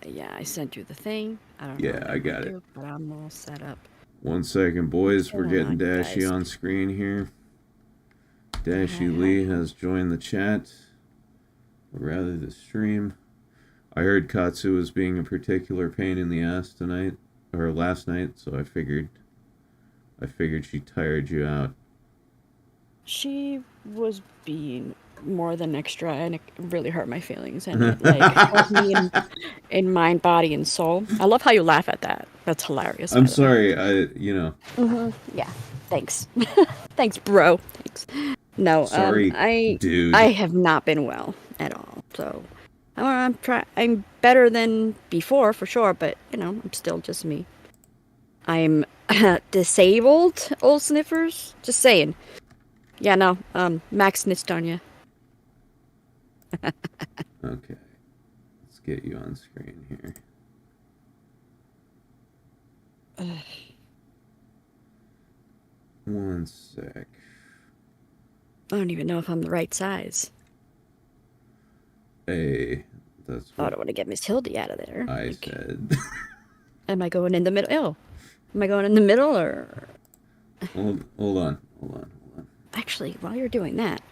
Yeah, I sent you the thing. I don't know. Yeah, I got it. But I'm all set up. 1 second, boys. We're getting Dashie on screen here. Dashie Li has joined the chat. Or rather, the stream. I heard Katsu was being a particular pain in the ass tonight, or last night, so I figured she tired you out. She was being more than extra, and it really hurt my feelings, and it, like, hurt me in mind, body, and soul. I love how you laugh at that. That's hilarious. I'm sorry, Yeah, thanks. Thanks, bro. Thanks. No, sorry, dude. I have not been well at all, so I'm better than before, for sure, but, I'm still just me. I'm Disabled old sniffers? Just saying. Yeah, no. Max snitched on you. Okay. Let's get you on screen here. One sec. I don't even know if I'm the right size. Hey, that's I what don't want to get Miss Hildy out of there. I said. Am I going in the middle? Oh. Am I going in the middle or... Hold on. Actually, while you're doing that,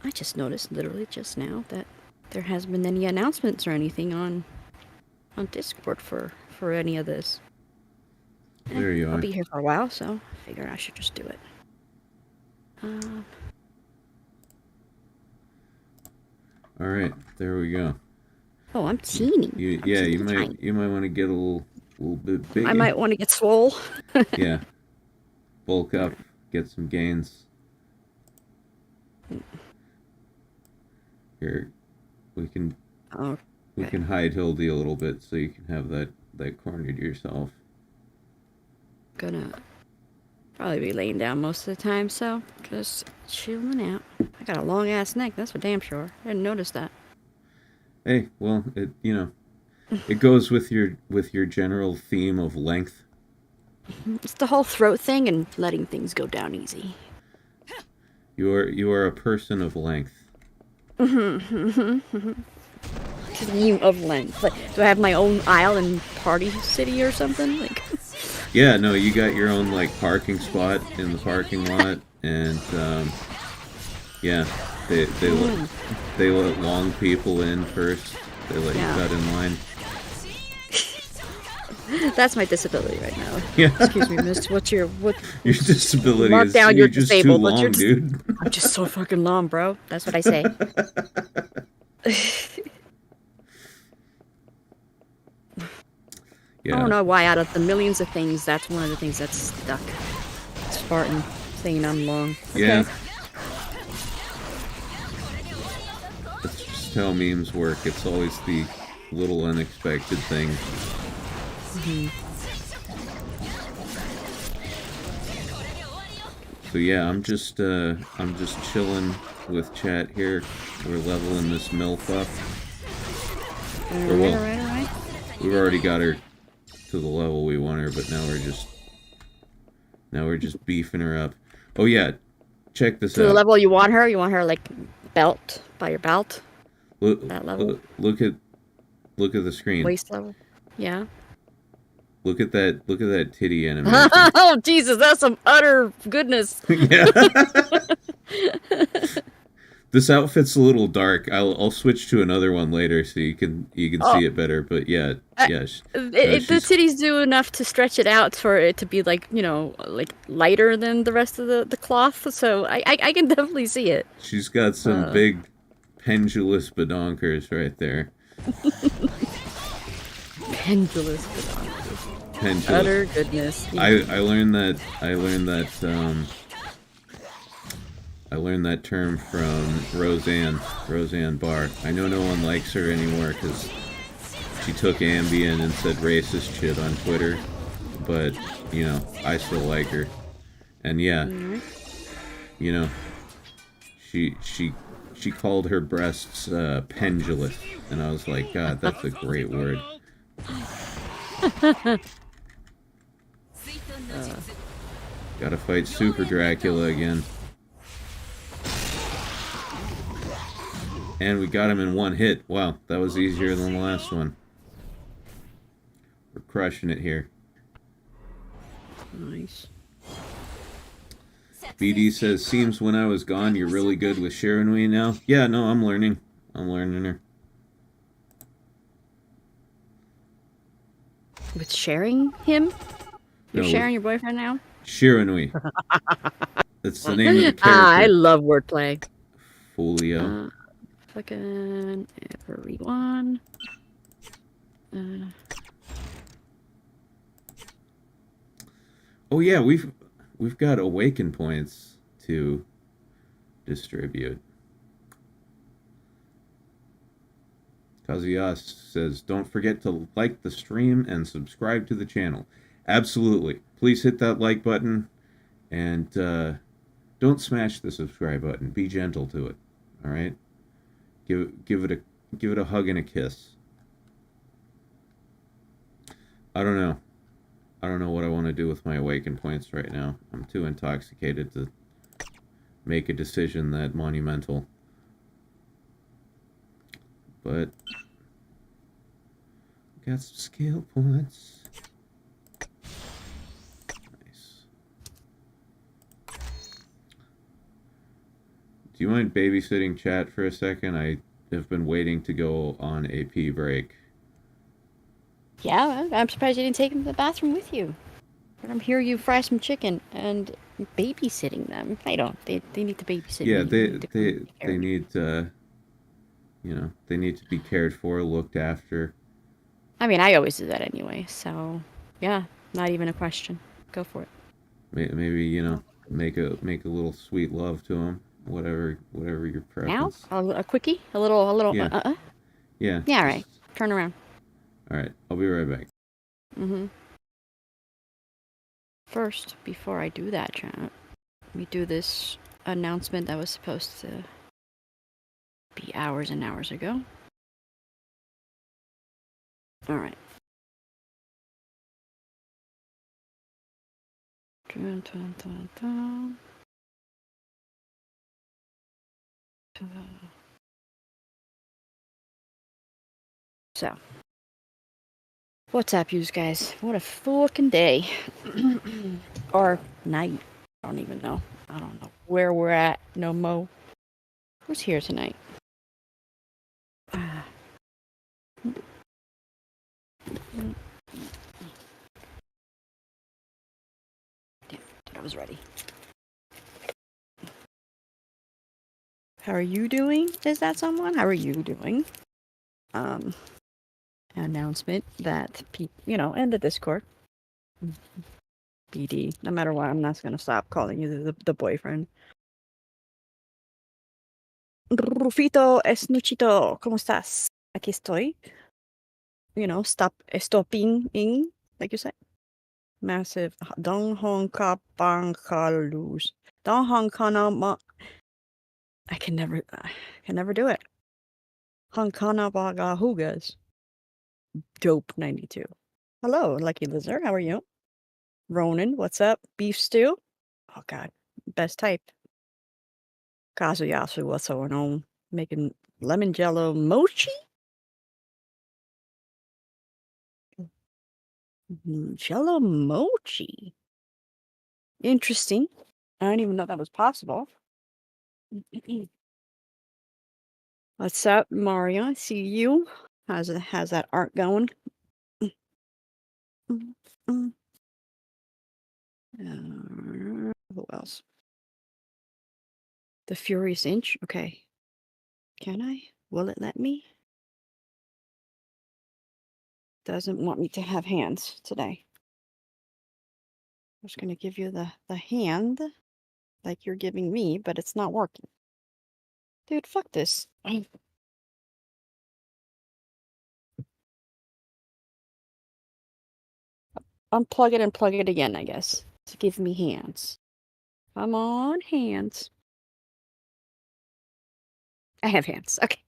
I just noticed literally just now that there hasn't been any announcements or anything on Discord for any of this. There you are. I'll be here for a while, so I figured I should just do it. All right, there we go. Oh, I'm teeny. You tiny. might want to get a little bit bigger. I might want to get swole. Yeah. Bulk up, get some gains. Here, we can hide Hildy a little bit so you can have that corner to yourself. Gonna probably be laying down most of the time, so just chilling out. I got a long ass neck, that's for damn sure. I didn't notice that. Hey, well, it goes with your general theme of length. It's the whole throat thing and letting things go down easy. You are a person of length. Theme of length. Like, do I have my own aisle in Party City or something? Like. Yeah, no, you got your own like parking spot in the parking lot, and yeah, they let long people in first. They let you cut in line. That's my disability right now. Yeah. Excuse me, miss. Your disability mark is down you're you're just disabled, too long, but you're dude. I'm just so fucking long, bro. That's what I say. Yeah. I don't know why out of the millions of things, that's one of the things that's stuck. Spartan saying I'm long. Okay. Yeah. That's just how memes work. It's always the little unexpected thing. So yeah, I'm just chilling with chat here. We're leveling this MILF up. Alright. We've already got her to the level we want her, but now we're just beefing her up. Oh yeah, check this out. To the level you want her? You want her like belt by your belt? That level. Look at the screen. Waist level. Yeah. Look at that titty animation. Oh Jesus, that's some utter goodness. Yeah. This outfit's a little dark. I'll switch to another one later so you can see it better. But yeah. The titties do enough to stretch it out for it to be like like lighter than the rest of the cloth. So I can definitely see it. She's got some big pendulous badonkers right there. Pendulous badonkers. Pendulous. Utter goodness. Yeah. I learned that term from Roseanne Barr. I know no one likes her anymore because she took Ambien and said racist shit on Twitter, but I still like her. And yeah, she called her breasts pendulous, and I was like, God, that's a great word. Gotta fight Super Dracula again. And we got him in one hit. Wow, that was easier than the last one. We're crushing it here. Nice. BD says, seems when I was gone, you're really good with Shiranui now. Yeah, no, I'm learning. I'm learning her. With sharing him? You're sharing your boyfriend now? Shiranui. That's the name of the character. I love wordplay. Folio. Fucking everyone. Oh yeah, we've got awaken points to distribute. Kazuyas says, don't forget to like the stream and subscribe to the channel. Absolutely. Please hit that like button and don't smash the subscribe button. Be gentle to it. All right. Give it a hug and a kiss. I don't know. I don't know what I want to do with my awaken points right now. I'm too intoxicated to make a decision that monumental. But got some skill points. Nice. Do you mind babysitting chat for a second? I have been waiting to go on a pee break. Yeah, I'm surprised you didn't take them to the bathroom with you. But I'm here you fry some chicken and babysitting them. They don't. They need to babysit. Yeah, me. they need you know, they need to be cared for, looked after. I mean, I always do that anyway. So, yeah, not even a question. Go for it. Maybe, you know, make a little sweet love to them. Whatever your preference. Now, a quickie, a little. Yeah. Yeah. Yeah. All right. Turn around. All right. I'll be right back. First, before I do that, chat, let me do this announcement that was supposed to be hours and hours ago. All right. Dun, dun, dun, dun. So, what's up, you guys? What a fucking day. Or night. I don't even know. I don't know where we're at no mo. Who's here tonight? Damn, I was ready. How are you doing? Is that someone? How are you doing? Announcement that and the Discord. BD. No matter what, I'm not gonna stop calling you the boyfriend. Rufito Esnuchito, ¿cómo estás? Aquí estoy. Stopping in, like you said. Massive. Don Hong Kapankalus. Don Hong Kana. I can never do it. Hong Kana Bagahugas. Dope 92. Hello, Lucky Lizard. How are you? Ronan, what's up? Beef stew? Oh god, best type. Kazuyasu, what's going on? Making lemon jello mochi? Jello mochi? Interesting. I didn't even know that was possible. What's up, Mario? I see you. How's that art going? Who else? The Furious Inch? Okay. Can I? Will it let me? Doesn't want me to have hands today. I'm just going to give you the hand like you're giving me, but it's not working. Dude, fuck this. Unplug it and plug it again, I guess. To give me hands. Come on, hands. I have hands. Okay.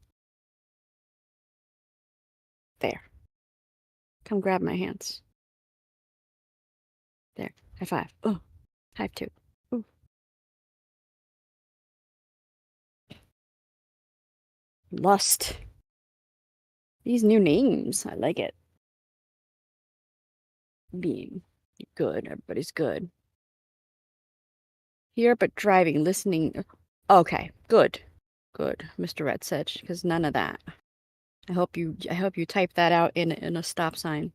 There. Come grab my hands. There. High five. Oh. High two. Ooh. Lust. These new names. I like it. Being good. Everybody's good. Here, but driving, listening. Okay. Good. Good. Mr. Red said, because none of that. I hope you type that out in a stop sign.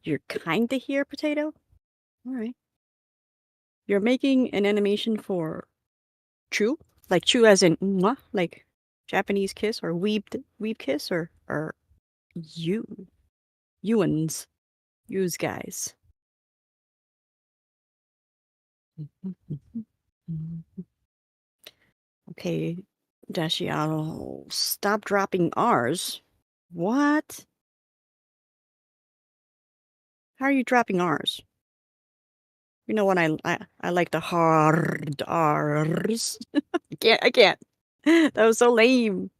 You're kinda here, Potato? Alright. You're making an animation for Chew? Like Chew as in mwah? Like Japanese kiss or weeb kiss or you? Yous guys. Okay, Dashie, I'll stop dropping R's. What? How are you dropping R's? You know what I like the hard R's. I can't. That was so lame.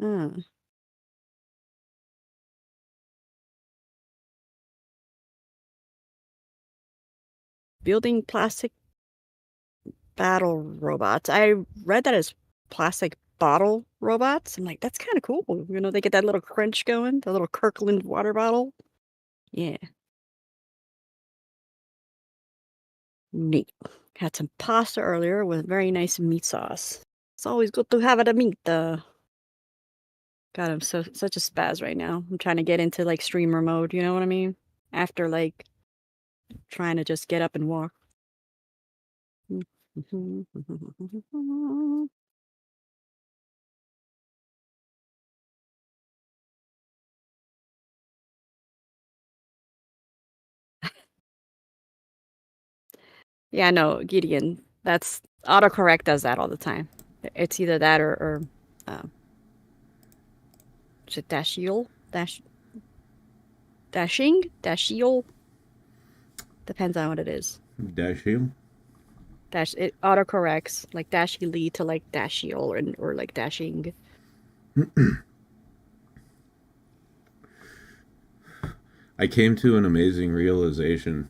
Mm. Building plastic battle robots. I read that as plastic bottle robots. I'm like, that's kind of cool. You know, they get that little crunch going, the little Kirkland water bottle. Yeah. Neat. Had some pasta earlier with very nice meat sauce. It's always good to have it a meat. God, I'm such a spaz right now. I'm trying to get into like streamer mode. You know what I mean? After like trying to just get up and walk. Yeah, no, Gideon. That's autocorrect does that all the time. It's either that or is it Dashiel? Dashiel? Depends on what it is. Dashie? It autocorrects like Dashie Li to like Dashiel or like Dashing. I came to an amazing realization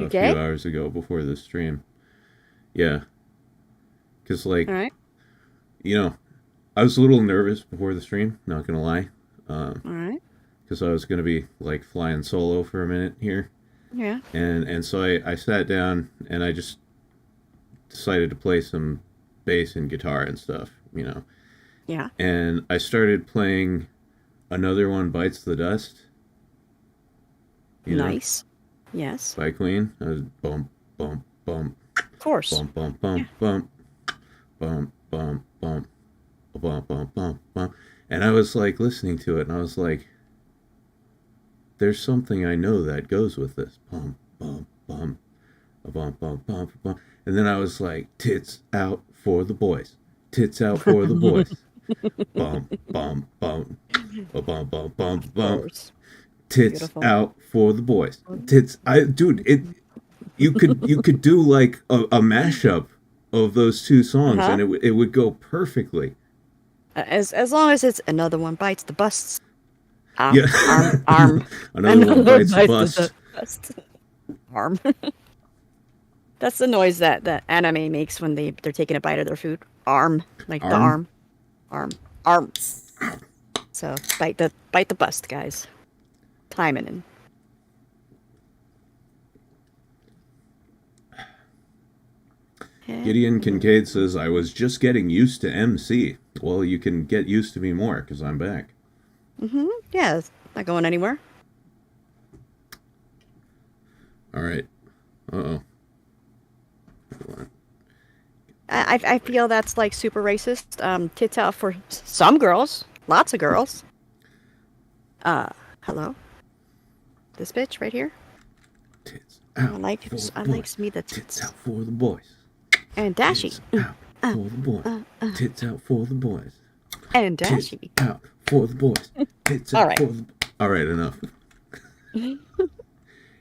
a Okay. few hours ago before the stream. Yeah. Because, like, All right. you know, I was a little nervous before the stream, not going to lie. All right. Because I was going to be, like, flying solo for a minute here. Yeah. And so I sat down and I just decided to play some bass and guitar and stuff, you know. Yeah. And I started playing Another One Bites the Dust. You know, Nice. Yes. by Queen. I was bump, bump, bump, Of course. bump, bump, bump, bump, bump, bump, bump, bump, bump, bump, bump. And I was like listening to it and I was like, there's something I know that goes with this. Bump, bump, bump, bump, bump, bump, bump. And then I was like, tits out for the boys. Tits out for the boys. Bump, bump, bump, bump, bump, bump, bump. Tits Beautiful. out for the boys. Tits, you could do like a mashup of those two songs, and it would go perfectly. As long as it's Another One Bites the Busts. Yeah. Arm. Another One Bites the Bust. Bust. Arm. That's the noise that anime makes when they're taking a bite of their food. Arm. Like the arm. Arm. So bite the bust, guys. Taimanin. Gideon Kincaid says, I was just getting used to MC. Well, you can get used to me more, because I'm back. Mm-hmm. Yeah, it's not going anywhere. All right. Uh-oh. Hold on. I feel that's like super racist. Tits out for some girls. Lots of girls. Hello? This bitch right here? Tits out I like me the tits out for the boys. And Dashie. Tits out for the boys. Tits out for the boys. And Dashie. Tits out for the boys. Tits out for the... All right, enough.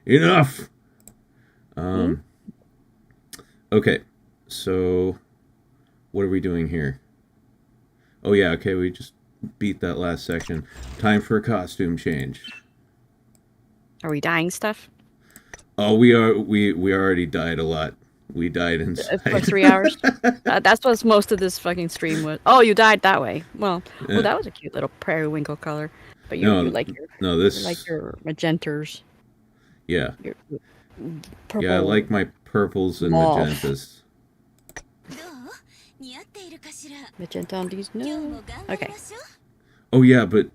Enough! Okay, so what are we doing here? Oh yeah, okay, we just beat that last section. Time for a costume change. Are we dying stuff? Oh, we already died a lot. We died inside. For 3 hours? That's what most of this fucking stream was. Oh, you died that way. Well, that was a cute little periwinkle color. But you like your magentas. Yeah. Your purple. Yeah, I like my purples and magentas. Magenta on these? No. Okay. Oh yeah, but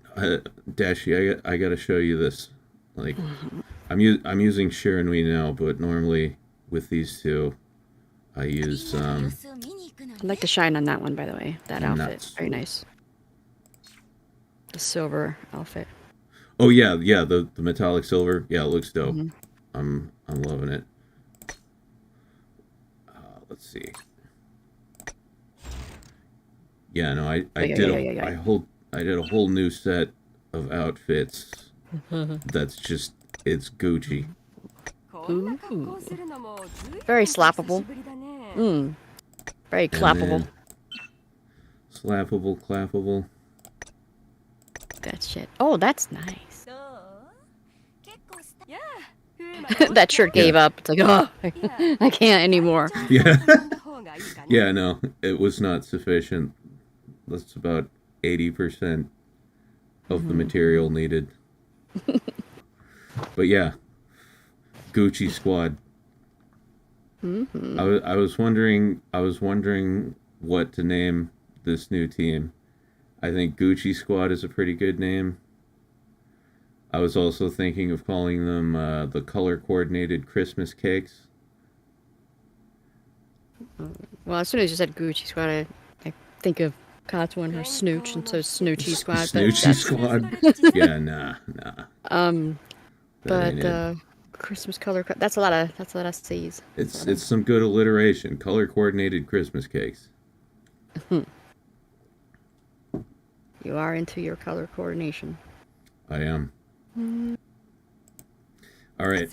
Dashie, I gotta show you this. Like, I'm using Shiranui now, but normally with these two, I use I like the shine on that one, by the way. That outfit, very nice. The silver outfit. Oh yeah, the metallic silver. Yeah, it looks dope. I'm loving it. Let's see. Yeah, no, I Yeah, did yeah, yeah, yeah. I did a whole new set of outfits. That's just it's Gucci. Ooh. Very slappable. Very And clappable. then slappable, clappable. That shit. Oh, that's nice. やあ That shirt gave up. It's like, oh, I can't anymore. Yeah. 方がいいかね Yeah, no, it was not sufficient. That's about 80% of the material needed. But yeah, Gucci Squad. I was wondering what to name this new team. I think Gucci Squad is a pretty good name. I was also thinking of calling them the color-coordinated Christmas cakes. Well, as soon as you said Gucci Squad, I think of Katsu and her Snooch, and so Snoochie Squad. Snoochie Squad? Yeah, nah. That ain't it. Christmas color. That's a lot of C's. It's some good alliteration. Color-coordinated Christmas cakes. You are into your color coordination. I am. All right.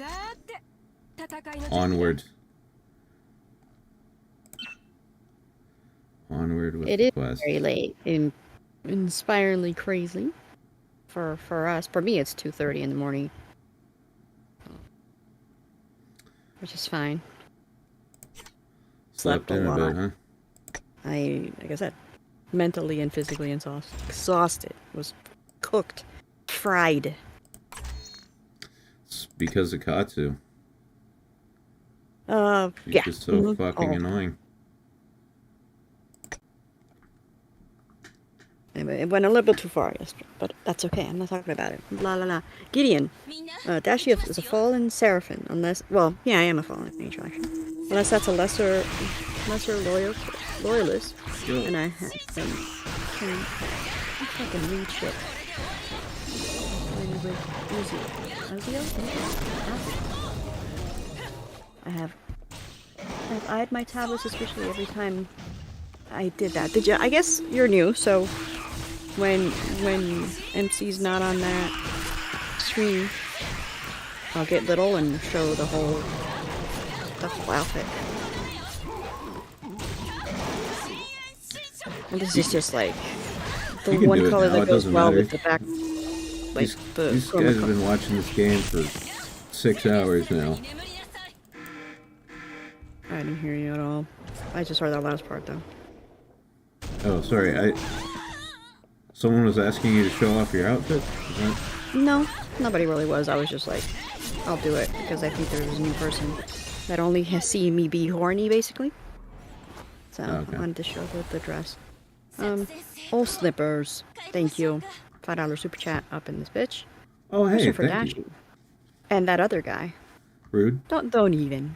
Onward. Onward with It the is quest. very late. Inspiringly crazy for us. For me, it's 2:30 in the morning, which is fine. Slept in a lot. bit, huh? Like I said, mentally and physically exhausted. Was cooked, fried. It's because of Katsu. She's Yeah. just so fucking annoying. Anyway, it went a little bit too far yesterday, but that's okay. I'm not talking about it. La la la. Gideon. Dashie is a fallen seraphim, unless... Well, yeah, I am a fallen angel, actually. Unless that's a lesser loyalist. And I can fucking read shit. I've eyed my tablet suspiciously every time I did that. Did you? I guess you're new, so when MC's not on that stream, I'll get little and show the whole outfit. And this is just like the You can one do it color now, that it goes doesn't well matter. with the back. Like These guys have been watching this game for 6 hours now. I didn't hear you at all. I just heard that last part though. Oh, sorry. Someone was asking you to show off your outfit? Is that... No, nobody really was. I was just like, I'll do it because I think there's a new person that only has seen me be horny, basically. So Okay. I wanted to show the dress. Old slippers. Thank you. $5 super chat up in this bitch. Oh, hey, Question for thank Dashie. you. And that other guy. Rude. Don't even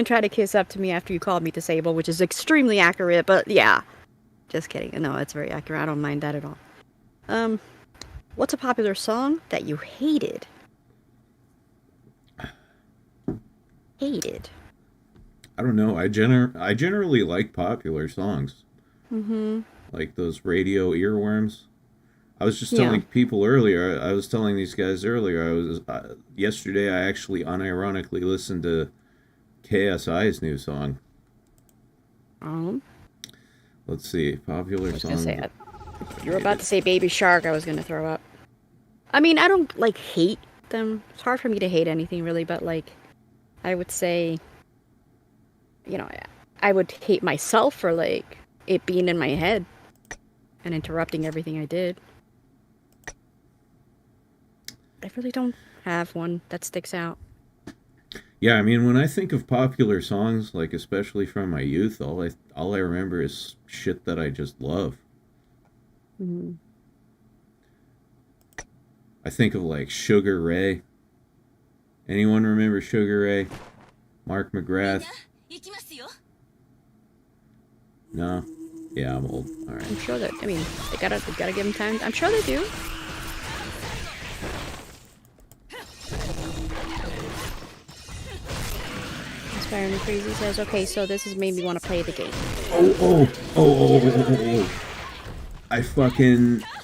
try to kiss up to me after you called me disabled, which is extremely accurate. But yeah, just kidding. No, it's very accurate. I don't mind that at all. What's a popular song that you hated? Hated. I don't know. I generally like popular songs. Mm-hmm. Like those radio earworms. I was just telling people earlier. I was telling these guys earlier. Yesterday. I actually unironically listened to KSI's new song. Let's see. Popular song. You were about to say Baby Shark. I was gonna throw up. I mean, I don't like hate them. It's hard for me to hate anything really, but like, I would say, you know, I would hate myself for like it being in my head and interrupting everything I did. I really don't have one that sticks out. Yeah, I mean, when I think of popular songs, like especially from my youth, all I remember is shit that I just love. Mm-hmm. I think of like Sugar Ray. Anyone remember Sugar Ray? Mark McGrath? No? Yeah, I'm old. All right. I'm sure that, I mean, they gotta give them time. I'm sure they do. Spartan Crazy says, okay, so this has made me want to play the game.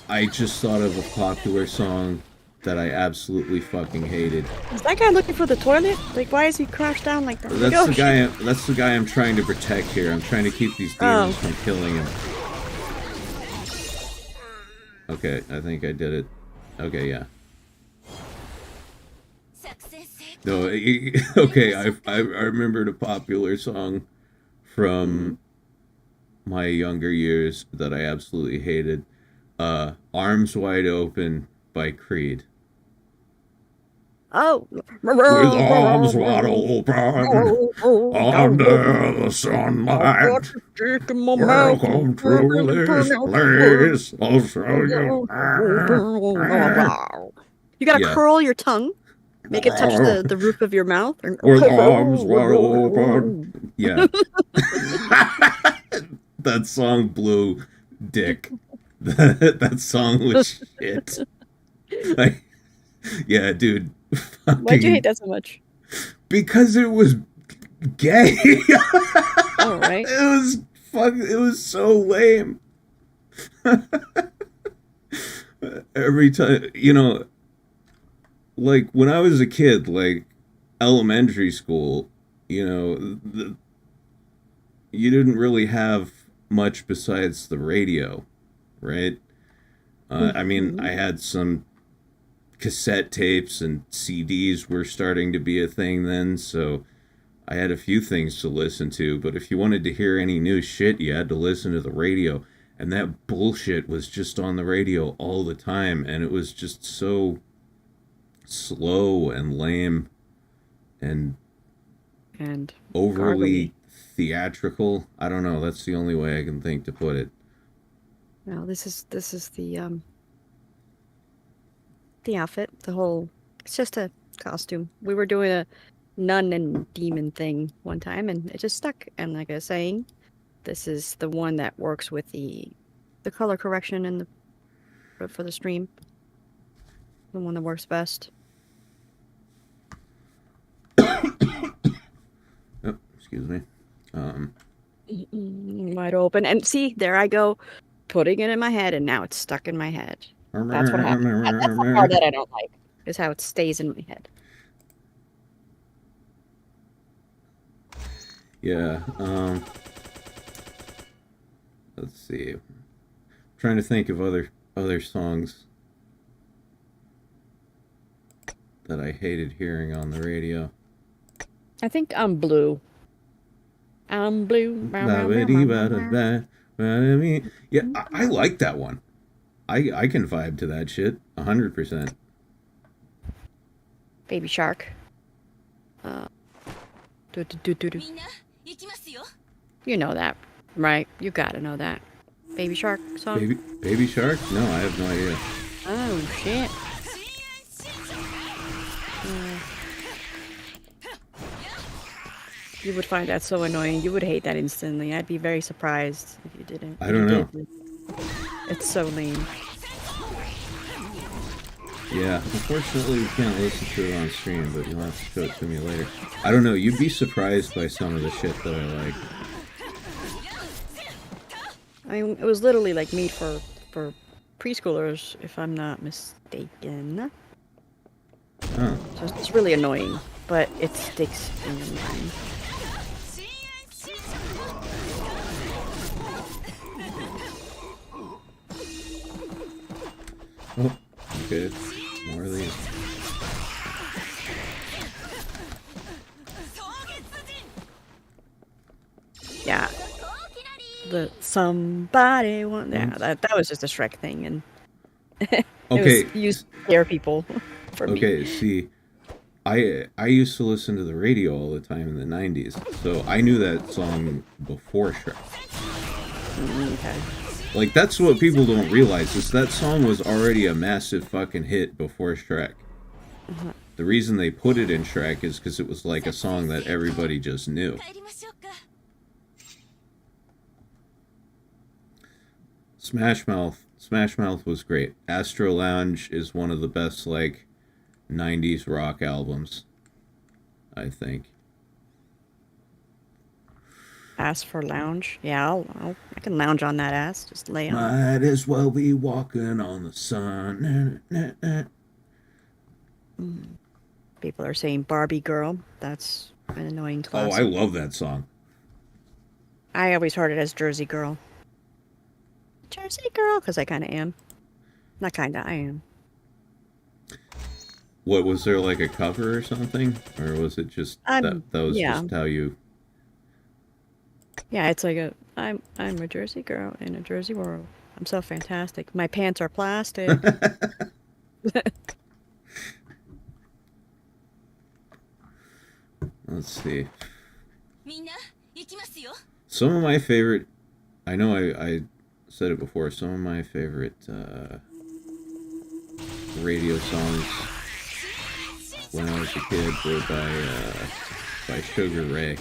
I just thought of a popular song that I absolutely fucking hated. Is that guy looking for the toilet? Like, why is he crouched down like that? That's the guy I'm trying to protect here. I'm trying to keep these demons from killing him. Okay, I think I did it. Okay, yeah. No, okay, I remembered a popular song from my younger years that I absolutely hated. Arms Wide Open by Creed. Oh. With arms wide open, under the sunlight, welcome to this place, I'll show you. You gotta curl your tongue, make it touch the roof of your mouth. With arms wide open. Yeah. That song blew dick. That song was shit. Yeah, dude. Why'd you hate that so much? Because it was gay. All right. It was so lame. Every time, like when I was a kid, like elementary school, you didn't really have much besides the radio, right? I mean, I had some cassette tapes and CDs were starting to be a thing then, so I had a few things to listen to, but if you wanted to hear any new shit, you had to listen to the radio, and that bullshit was just on the radio all the time, and it was just so slow and lame and overly theatrical. I don't know, that's the only way I can think to put it. No, this is the outfit, it's just a costume. We were doing a nun and demon thing one time and it just stuck. And like I was saying, this is the one that works with the color correction and for the stream. The one that works best. Oh, excuse me. Wide open. And see, there I go, putting it in my head and now it's stuck in my head. That's what happened. That's the part that I don't like, is how it stays in my head. Yeah, let's see. I'm trying to think of other songs that I hated hearing on the radio. I think I'm blue. I'm blue. Yeah, I like that one. I can vibe to that shit 100%. Baby Shark. You know that, right? You gotta know that. Baby Shark song? Baby Shark? No, I have no idea. Oh, shit. You would find that so annoying. You would hate that instantly. I'd be very surprised if you didn't. I don't know. It's so lame. Yeah, unfortunately we can't listen to it on stream, but you'll have to show it to me later. I don't know, you'd be surprised by some of the shit that I like. I mean, it was literally like made for preschoolers, if I'm not mistaken. Oh. So it's really annoying, but it sticks in your mind. Oh, okay. More of these. Yeah. The somebody want that was just a Shrek thing, and it okay. was used to scare people for me. Okay, see, I used to listen to the radio all the time in the 90s, so I knew that song before Shrek. Okay. Like, that's what people don't realize, is that song was already a massive fucking hit before Shrek. The reason they put it in Shrek is because it was like a song that everybody just knew. Smash Mouth was great. Astro Lounge is one of the best, like, 90s rock albums, I think. Ass for lounge. Yeah, I can lounge on that ass. Just lay on. Might as well be walking on the sun. People are saying Barbie girl. That's an annoying Oh, classic. I love that song. I always heard it as Jersey girl. Jersey girl, because I kind of am. Not kind of, I am. What, was there like a cover or something? Or was it just that was just how you... Yeah, it's like I'm a Jersey girl in a Jersey world. I'm so fantastic. My pants are plastic. Let's see. Some of my favorite... I know I said it before. Some of my favorite radio songs when I was a kid were by Sugar Ray.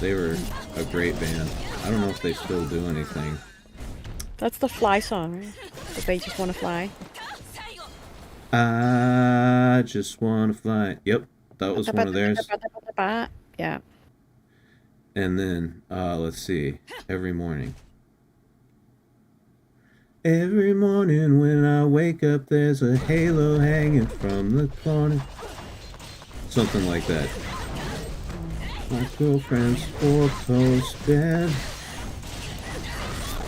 They were a great band. I don't know if they still do anything. That's the Fly song, right? The They Just Want to Fly. I just want to fly. Yep, that was one of theirs. Yeah. And then, let's see, every morning. Every morning when I wake up, there's a halo hanging from the corner. Something like that. My girlfriend's four-post bed.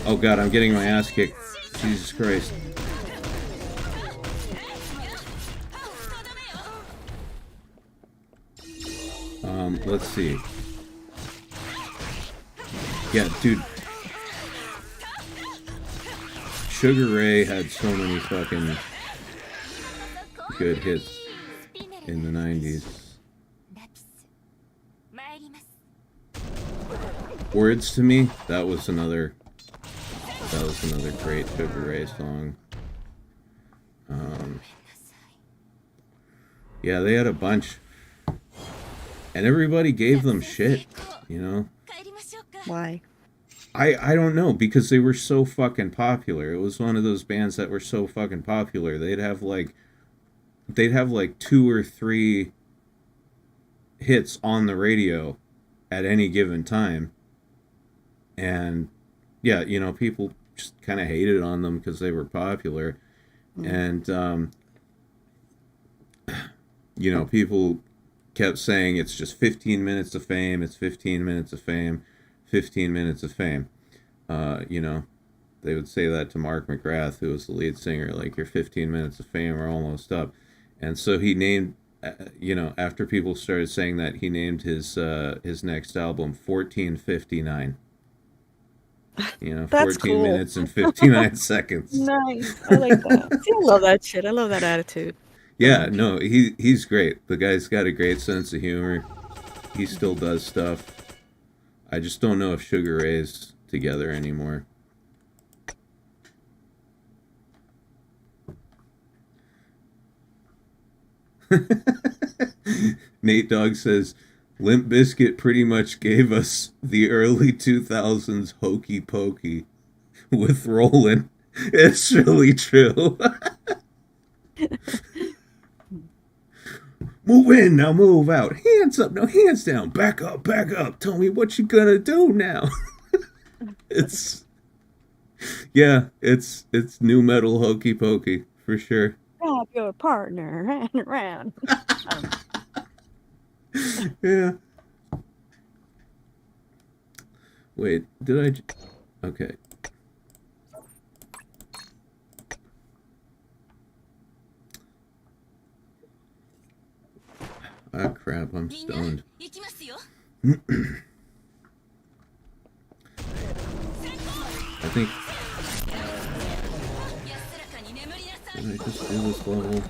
Oh god, I'm getting my ass kicked. Jesus Christ. Let's see. Yeah, dude. Sugar Ray had so many fucking good hits in the 90s. Words to Me, that was another great Sugar Ray song. Yeah, they had a bunch. And everybody gave them shit, you know? Why? I don't know, because they were so fucking popular. It was one of those bands that were so fucking popular. They'd have like 2 or 3 hits on the radio at any given time. And yeah, you know, people just kind of hated on them because they were popular. And you know, people kept saying it's just 15 minutes of fame, it's 15 minutes of fame, 15 minutes of fame. You know, they would say that to Mark McGrath, who was the lead singer, like, your 15 minutes of fame are almost up. And so he named, you know, after people started saying that, he named his next album 1459. You know, 14 cool. minutes and 59 seconds. Nice. I like that. See, I love that shit. I love that attitude. Yeah, no, he's great. The guy's got a great sense of humor. He still does stuff. I just don't know if Sugar Ray's together anymore. Nate Dogg says, Limp Bizkit pretty much gave us the early 2000s hokey pokey with Rollin'. It's really true. Move in, now move out. Hands up, no hands down. Back up, back up. Tell me what you gonna do now. It's new metal hokey pokey for sure. Grab your partner and around. Yeah. Wait, did I? Okay. Ah, crap, I'm stoned. I think... Did I just do this level?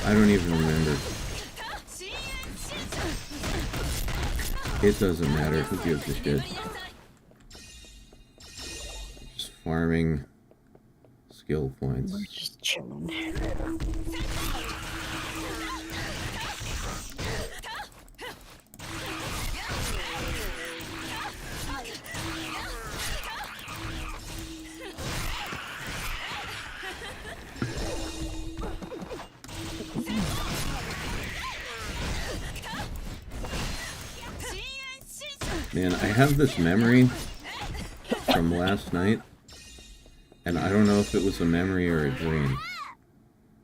I don't even remember. It doesn't matter, who gives a shit. Just farming skill points. We're just chilling. Man, I have this memory from last night, and I don't know if it was a memory or a dream.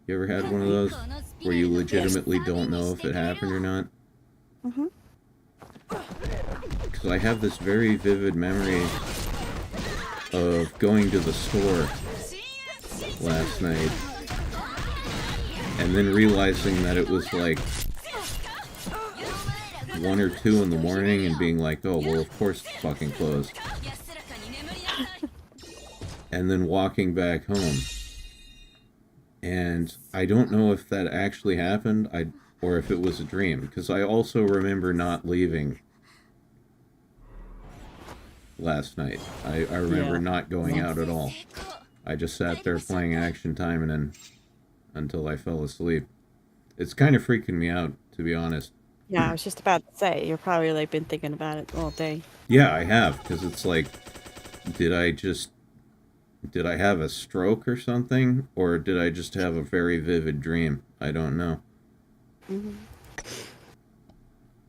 You ever had one of those where you legitimately don't know if it happened or not? Mm-hmm. Because I have this very vivid memory of going to the store last night and then realizing that it was like 1 or 2 in the morning and being like, oh, well, of course it's fucking closed. And then walking back home. And I don't know if that actually happened or if it was a dream, because I also remember not leaving last night. I remember not going out at all. I just sat there playing Action Taimanin until I fell asleep. It's kind of freaking me out, to be honest. Yeah, I was just about to say, you've probably like been thinking about it all day. Yeah, I have, because it's like, did I have a stroke or something? Or did I just have a very vivid dream? I don't know. Mm-hmm.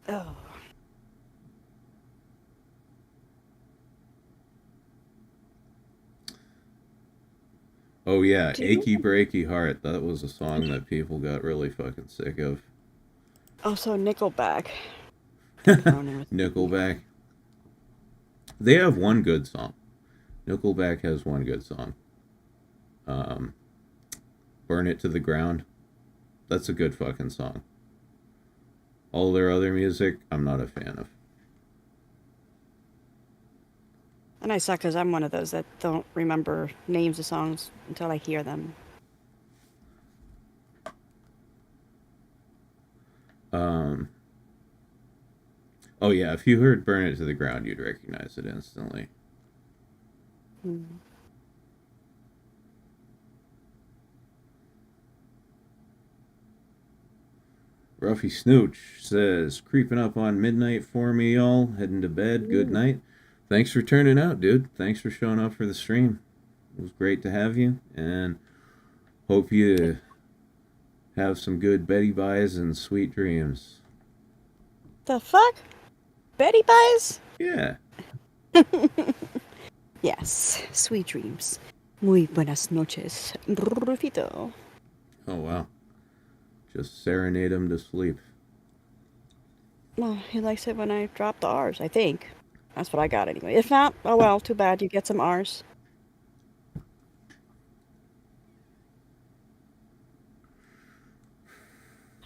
Oh. Oh yeah, Achy Breaky Heart. That was a song that people got really fucking sick of. Also, Nickelback. Nickelback. They have one good song. Nickelback has one good song. Burn It to the Ground. That's a good fucking song. All their other music, I'm not a fan of. And I suck because I'm one of those that don't remember names of songs until I hear them. Oh yeah, if you heard Burn It to the Ground, you'd recognize it instantly. Ruffy Snooch says, creeping up on midnight for me, y'all. Heading to bed. Good night. Thanks for turning out, dude. Thanks for showing up for the stream. It was great to have you, and hope you have some good Betty Buys and sweet dreams. The fuck? Betty Buys? Yeah. Yes. Sweet dreams. Muy buenas noches, Rufito. Oh, wow. Just serenade him to sleep. Well, he likes it when I drop the R's, I think. That's what I got anyway. If not, oh well, too bad. You get some R's.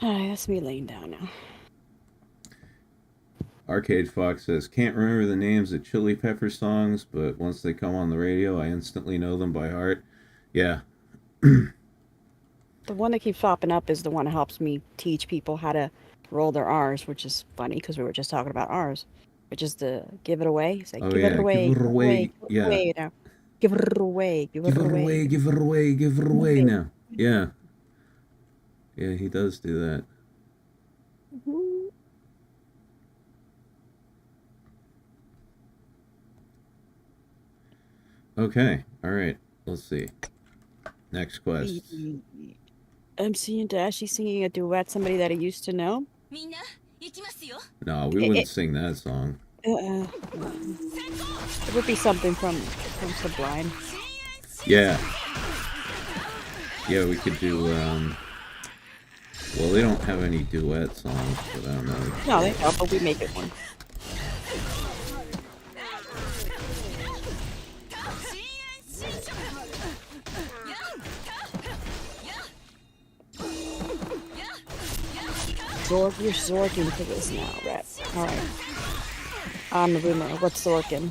Alright, that's me laying down now. Arcade Fox says, can't remember the names of Chili Pepper songs, but once they come on the radio, I instantly know them by heart. Yeah. The one that keeps popping up is the one that helps me teach people how to roll their R's, which is funny because we were just talking about R's. Which is the give it away. It's like, give it away, give it away. Give it away now. Give it away, give it away. Give it away, give it away now. Yeah. Yeah, he does do that. Mm-hmm. Okay, alright. Let's see. Next quest. MC and Dashie singing a duet, somebody that I used to know. No, we wouldn't sing that song. It would be something from Sublime. Yeah. Yeah, we could do, well, they don't have any duet songs, but I don't know. No, they don't, but we make it one. You're Zorking for this now, Rep. Alright. I'm a boomer. What's Zorkin?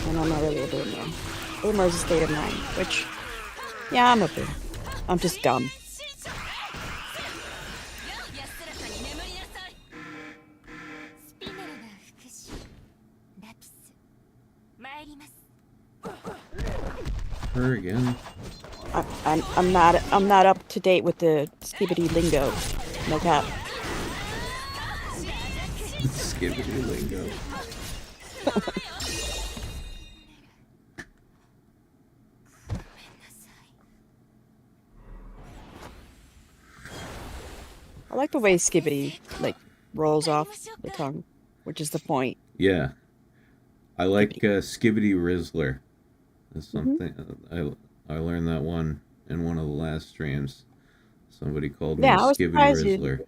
And I'm not really a boomer. Boomer is a state of mind, which, yeah, I'm a boomer. I'm just dumb. Her again? I'm not up to date with the skibbity lingo. No cap. Skibbity lingo. I like the way skibbity, like, rolls off the tongue. which is the point. Yeah. I like Skibbity Rizzler. That's something I learned that one in one of the last streams. Somebody called me Yeah, I was Skibbity surprised Rizzler.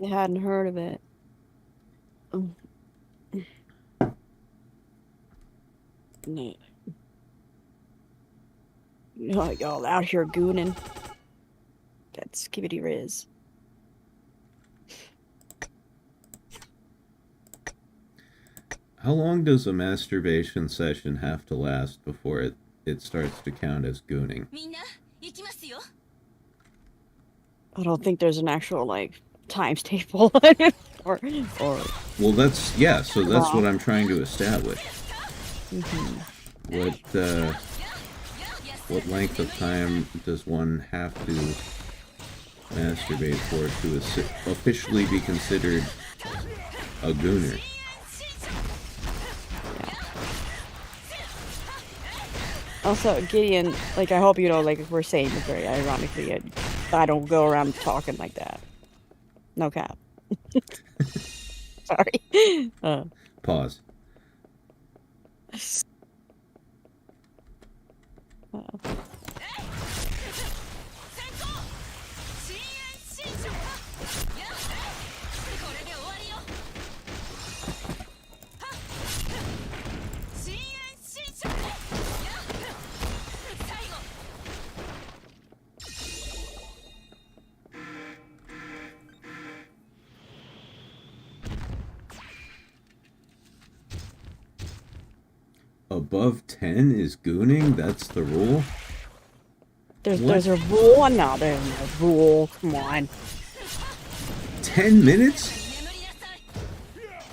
you hadn't heard of it. No. Y'all out here gooning. That's Skibbity Riz. How long does a masturbation session have to last before it starts to count as gooning? I don't think there's an actual like times table or Well, that's so that's what I'm trying to establish. What length of time does one have to masturbate for to officially be considered a gooner? Also, Gideon, like, I hope you know, like, we're saying it very ironically, I don't go around talking like that. No cap. Sorry. Pause. Above 10 is gooning? That's the rule? There's a rule? No, there's no rule. Come on. 10 minutes?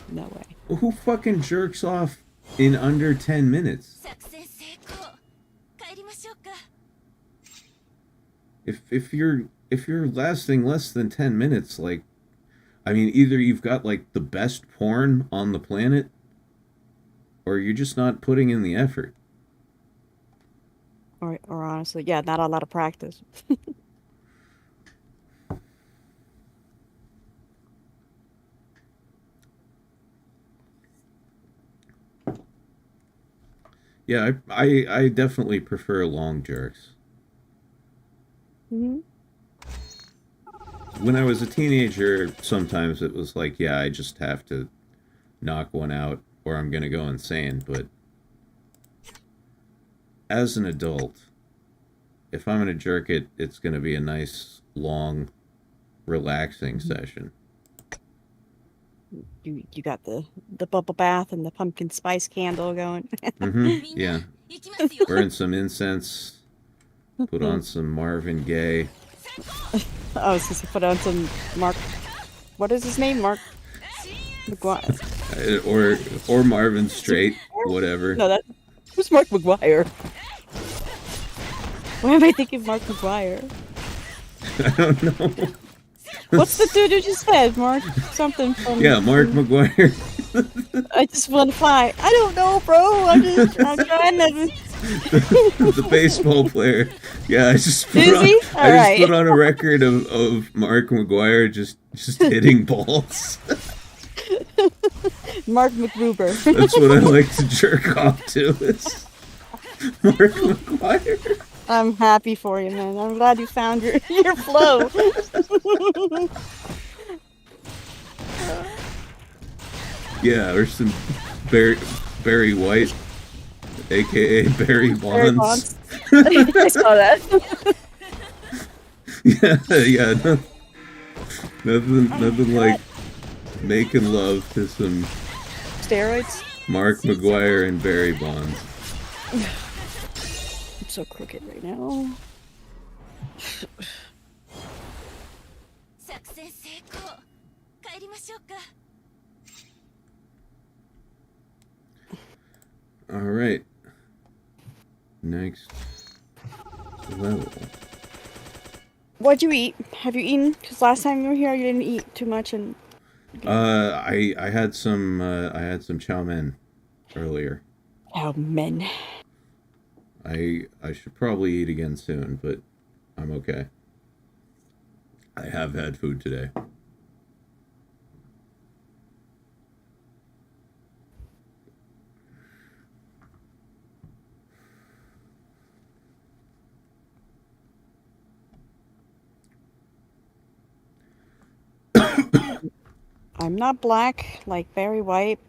No way. Who fucking jerks off in under 10 minutes? If you're lasting less than 10 minutes, like, I mean, either you've got like the best porn on the planet, or you're just not putting in the effort. Or honestly, yeah, not a lot of practice. Yeah, I definitely prefer long jerks. Mm-hmm. When I was a teenager, sometimes it was like, yeah, I just have to knock one out or I'm going to go insane. But as an adult, if I'm going to jerk it, it's going to be a nice, long, relaxing session. You got the bubble bath and the pumpkin spice candle going. Yeah. Burn some incense. Put on some Marvin Gaye. I was going to put on some Mark... What is his name? Mark McGuire. Or Marvin Straight, whatever. No, who's Mark McGuire? Why am I thinking Mark McGuire? I don't know. What's the dude who just said? Mark something from... Yeah, Mark McGuire. I just want to fly. I don't know, bro. I'm trying to... The baseball player. Yeah, I just put on a record of Mark McGuire just hitting balls. Mark McGruber. That's what I like to jerk off to. Is Mark McGuire. I'm happy for you, man. I'm glad you found your flow. Yeah, or some Barry White, aka Barry Bonds. I saw that. Yeah. Nothing like making love to some steroids. Mark McGuire and Barry Bonds. I'm so crooked right now. All right. Next level. What'd you eat? Have you eaten? Because last time you were here, you didn't eat too much. And I had some chow mein earlier. Chow mein. I should probably eat again soon, but I'm okay. I have had food today. I'm not black like Barry White.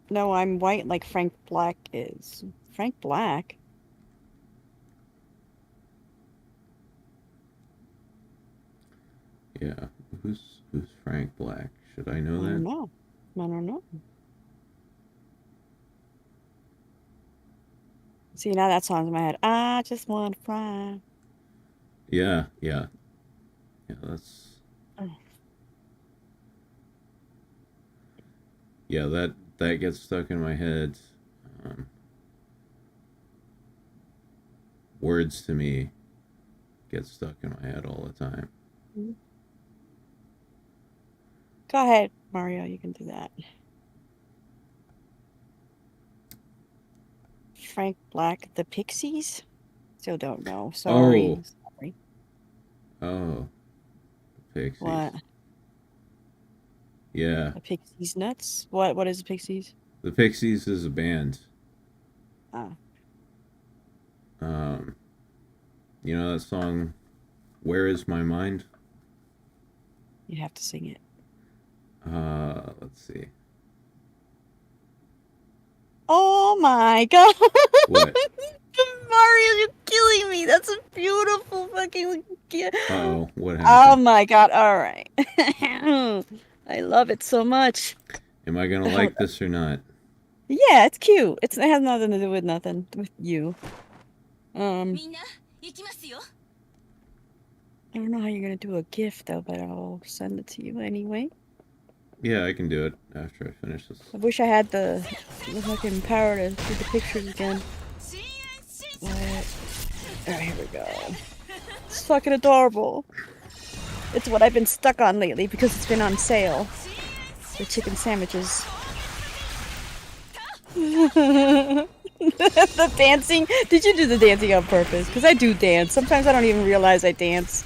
No, I'm white like Frank Black is. Frank Black? Yeah. Who's Frank Black? Should I know I that? don't know. I don't know. See, now that song's in my head. I just want to fry. Yeah. That's. Oh. Yeah, that gets stuck in my head. Words to me get stuck in my head all the time. Go ahead, Mario. You can do that. Frank Black, the Pixies? Still don't know. Sorry. Oh. Sorry. Oh. Pixies. What? Yeah. The Pixies nuts? What is the Pixies? The Pixies is a band. Oh. You know that song, Where Is My Mind? You have to sing it. Let's see. Oh my god! What? Mario, you're killing me. That's a beautiful fucking gift. Uh-oh, what Oh happened? my god, alright. I love it so much. Am I gonna like this or not? Yeah, it's cute. It has nothing to do with nothing with you. I don't know how you're gonna do a gift though, but I'll send it to you anyway. Yeah, I can do it after I finish this. I wish I had the fucking power to do the pictures again. Alright, here we go. It's fucking adorable. It's what I've been stuck on lately because it's been on sale. The chicken sandwiches. The dancing? Did you do the dancing on purpose? Because I do dance. Sometimes I don't even realize I dance.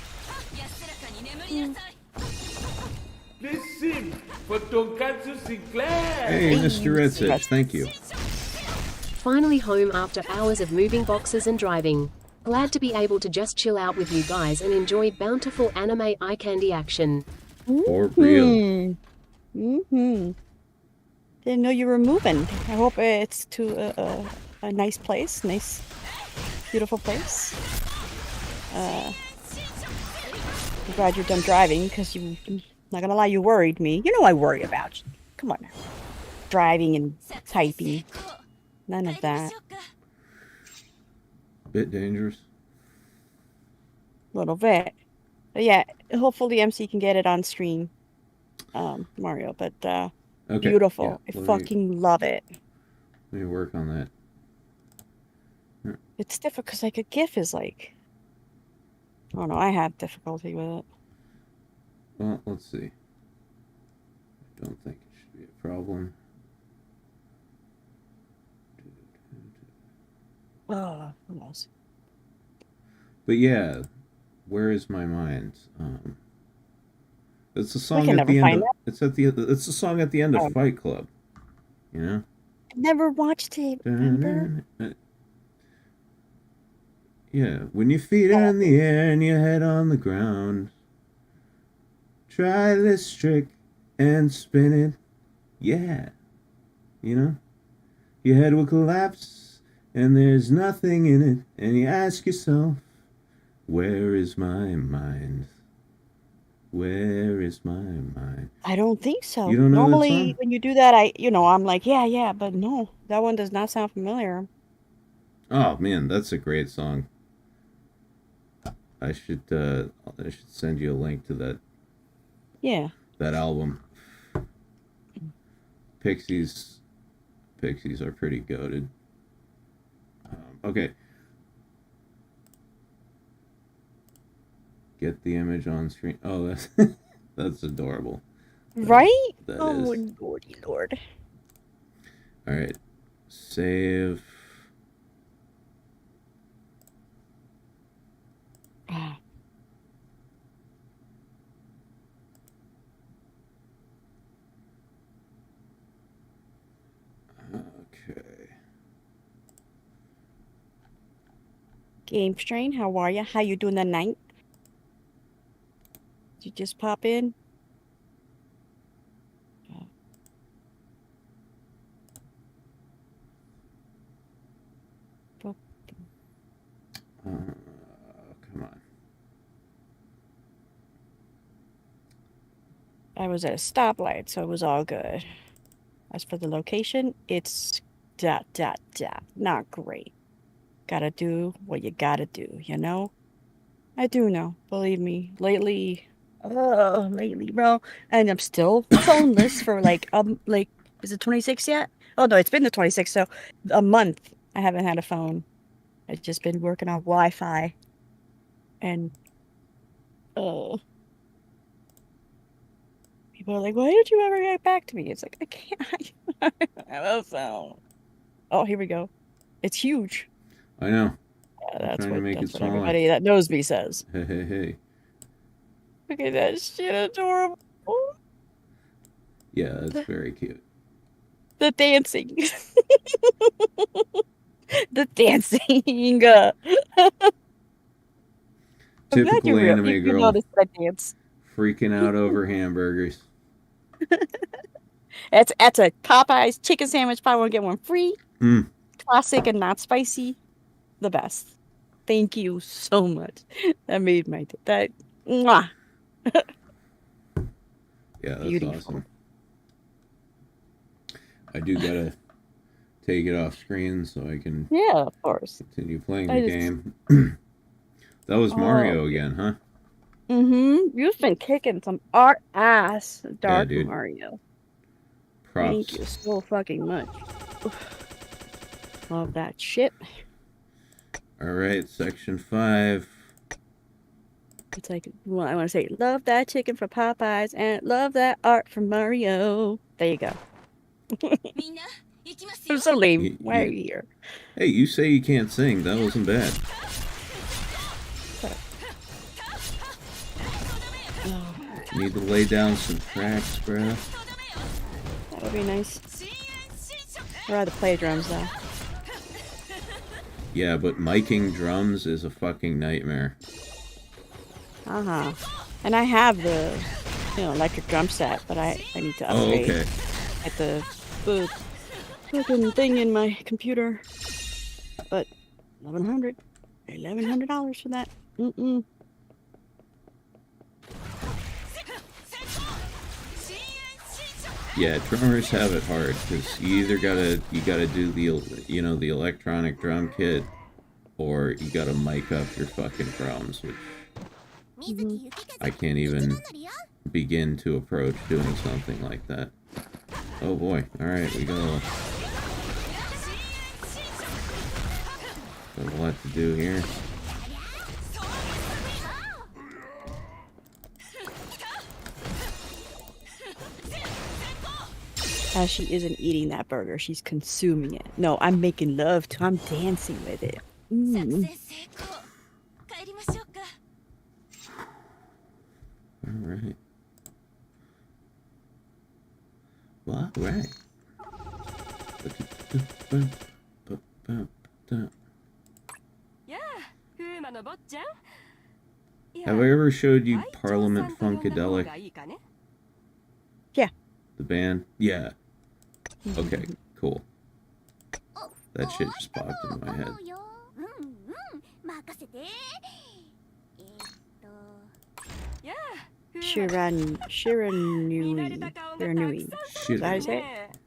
Let's sing for Tonkatsu Sinclair. Hey, Mr. Ritzich, thank you. Finally home after hours of moving boxes and driving. Glad to be able to just chill out with you guys and enjoy bountiful anime eye candy action. For real. Didn't know you were moving. I hope it's to a nice place. Nice, beautiful place. I'm glad you're done driving because you, not gonna lie, you worried me. You know I worry about you. Come on now. Driving and typing. None of that. Bit dangerous. Little bit. But yeah, hopefully MC can get it on screen, Mario. But Okay. beautiful. Yeah, I fucking love it. Let me work on that. It's difficult because like a GIF is like, I don't know. I have difficulty with it. Well, let's see. I don't think it should be a problem. Oh, who knows? But yeah, Where Is My Mind? It's a song can at the never end. find It's a song at the end of Fight Club. You know. Never watched it. Remember? Yeah, when your feet are in the air and your head on the ground, try this trick and spin it. Yeah, you know, your head will collapse and there's nothing in it, and you ask yourself, where is my mind? Where is my mind? I don't think so. You don't know that Normally, song? when you do that, I'm like, yeah, but no, that one does not sound familiar. Oh man, that's a great song. I should send you a link to that. Yeah. That album. Pixies are pretty goated. Okay. Get the image on screen. Oh, that's that's adorable. Right? That Oh, is. lordy lord. All right. Save. Ah. Okay. Game Strain, how are ya? How you doing tonight? Did you just pop in? I was at a stoplight, so it was all good. As for the location, it's not great. Gotta do what you gotta do, you know? I do know, believe me. Lately, bro. And I'm still phoneless for is it 26 yet? Oh no, it's been the 26th, so a month I haven't had a phone. I've just been working on Wi-Fi. And people are like, why did you ever get back to me? It's like, I can't. I have a phone. Oh, here we go. It's huge. I know. Yeah, that's what smaller. everybody that knows me says. Hey. Look at that shit, adorable. Yeah, that's very cute. The dancing. The dancing. Typical anime girl noticed that dance. freaking out over hamburgers. It's a Popeye's chicken sandwich, buy one get one free. Mm. Classic and not spicy. The best. Thank you so much. That made my day. That mwah. Yeah, that's Beautiful. awesome. I do gotta take it off screen so I can of course. continue playing the game. That was Mario again, huh? Mm-hmm. You've been kicking some art ass, Dark dude. Mario. Props. Thank you so fucking much. Love that shit. Alright, section 5. It's like, well, I want to say, love that chicken from Popeyes and love that art from Mario. There you go. I'm so lame. Why are you here? Hey, you say you can't sing. That wasn't bad. Need to lay down some tracks, bro. That would be nice. I'd rather play drums, though. Yeah, but miking drums is a fucking nightmare. Uh-huh. And I have the, electric drum set, but I need to upgrade. Oh, okay. At the fucking thing in my computer. But $1,100 for that. Mm-mm. Yeah, drummers have it hard because you either gotta do the electronic drum kit, or you gotta mic up your fucking drums, which I can't even begin to approach doing something like that. Oh boy! All right, we got a lot to do here. She isn't eating that burger. She's consuming it. No, I'm making love to. I'm dancing with it. Mm. All right. Well, all right. Have I ever showed you Parliament Funkadelic? Yeah. The band? Yeah. Okay, cool. That shit just popped in my head. Shiranui. Did I say it?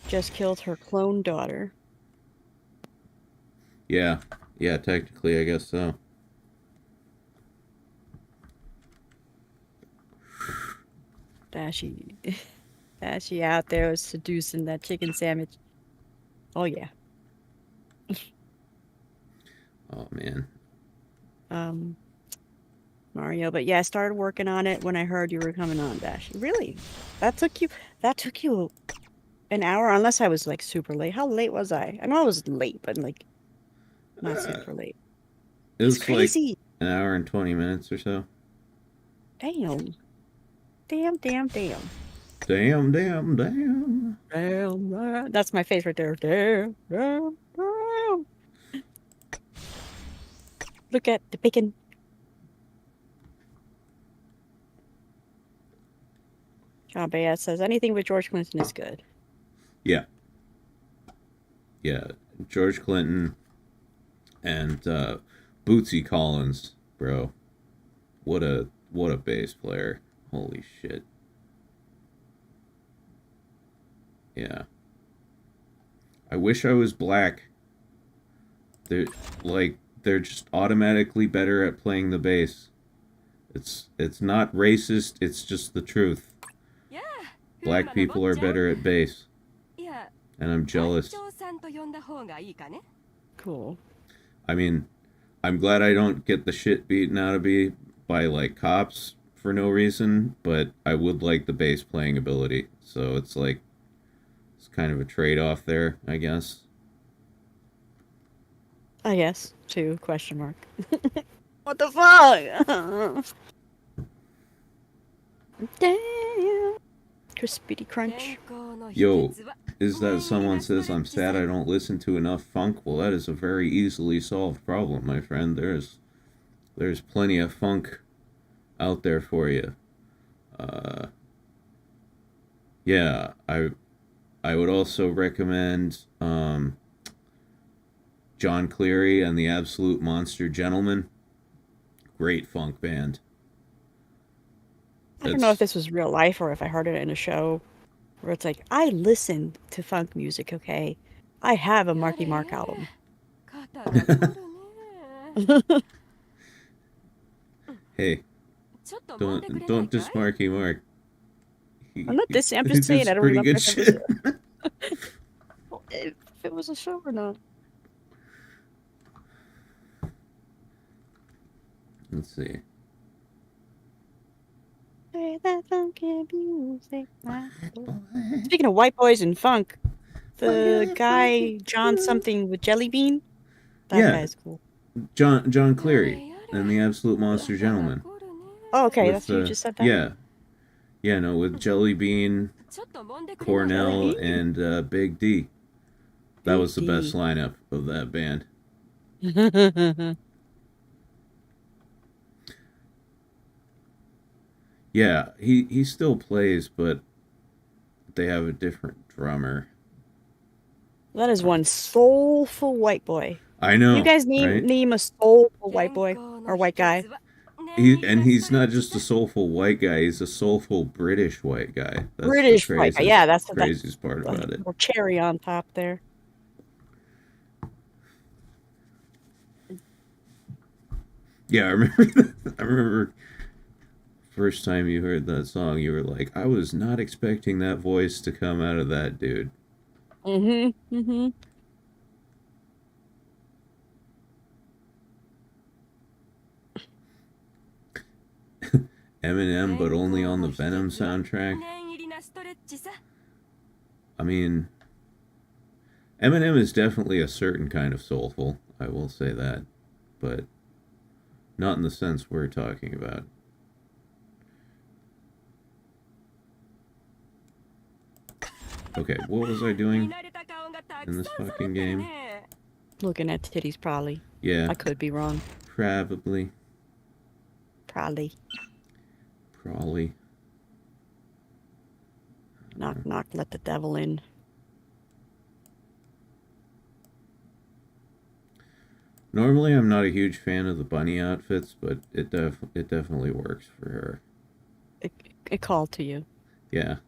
Just killed her clone daughter. Yeah, technically, I guess so. Dashie out there was seducing that chicken sandwich. Oh yeah. Oh man. Mario, but yeah, I started working on it when I heard you were coming on, Dashie. Really? That took you an hour, unless I was like super late. How late was I? I know I was late, but like not super late. It was crazy. Like an hour and 20 minutes or so. Damn. That's my face right there. Damn. Look at the bacon. John Baez says anything with George Clinton is good. Yeah. George Clinton and Bootsy Collins, bro. What a bass player. Holy shit. Yeah. I wish I was black. They're just automatically better at playing the bass. It's not racist, it's just the truth. Black people are better at bass. And I'm jealous. Cool. I mean, I'm glad I don't get the shit beaten out of me by, like, cops for no reason, but I would like the bass playing ability. So it's like, it's kind of a trade-off there, I guess. I guess. Too, question mark. What the fuck? Damn. Crispity crunch. Yo, is that someone says I'm sad I don't listen to enough funk? Well, that is a very easily solved problem, my friend. There's plenty of funk out there for you. Yeah, I would also recommend John Cleary and the Absolute Monster Gentlemen. Great funk band. I don't know if this was real life or if I heard it in a show where it's like, I listen to funk music, okay? I have a Marky Mark album. Hey, don't diss Marky Mark. I'm not dissing, I'm just saying I don't pretty remember good shit. if it was a show or not. Let's see. Speaking of white boys and funk, the guy John something with Jelly Bean, that guy's cool. John Cleary and the Absolute Monster Gentlemen. Oh, okay, that's you just said that. Yeah, no, with Jelly Bean, Cornell, and Big D. That was the best lineup of that band. Yeah, he still plays, but they have a different drummer. That is one soulful white boy. I know. You guys name a soulful white boy or white guy. He's not just a soulful white guy; he's a soulful British white guy. That's British white guy. Yeah, that's the craziest part about it. Or cherry on top there. Yeah, I remember. First time you heard that song, you were like, I was not expecting that voice to come out of that dude. Mm-hmm. Eminem, but only on the Venom soundtrack. I mean, Eminem is definitely a certain kind of soulful, I will say that, but not in the sense we're talking about. Okay, what was I doing in this fucking game? Looking at titties, probably. Yeah. I could be wrong. Probably. Knock, knock, let the devil in. Normally, I'm not a huge fan of the bunny outfits, but it definitely works for her. It called to you. Yeah.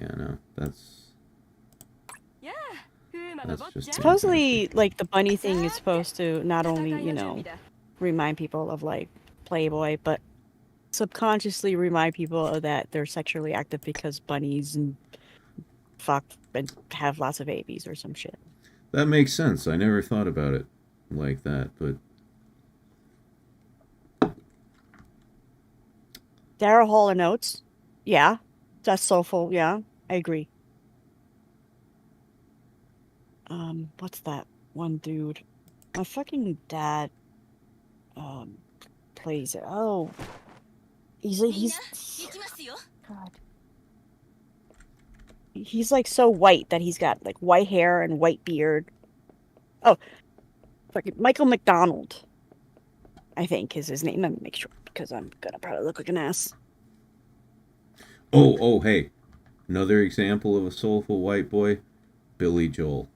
Yeah, no, that's just... Supposedly, like, the bunny thing is supposed to not only, you know, remind people of, like, Playboy, but subconsciously remind people that they're sexually active because bunnies and fuck and have lots of babies or some shit. That makes sense. I never thought about it like that, but... Daryl Hall and Oates? Yeah. That's soulful, yeah. I agree. What's that one dude? My fucking dad plays it. Oh. He's God. He's like so white that he's got like white hair and white beard. Oh. Fucking Michael McDonald, I think is his name. Let me make sure because I'm gonna probably look like an ass. Oh, hey. Another example of a soulful white boy, Billy Joel.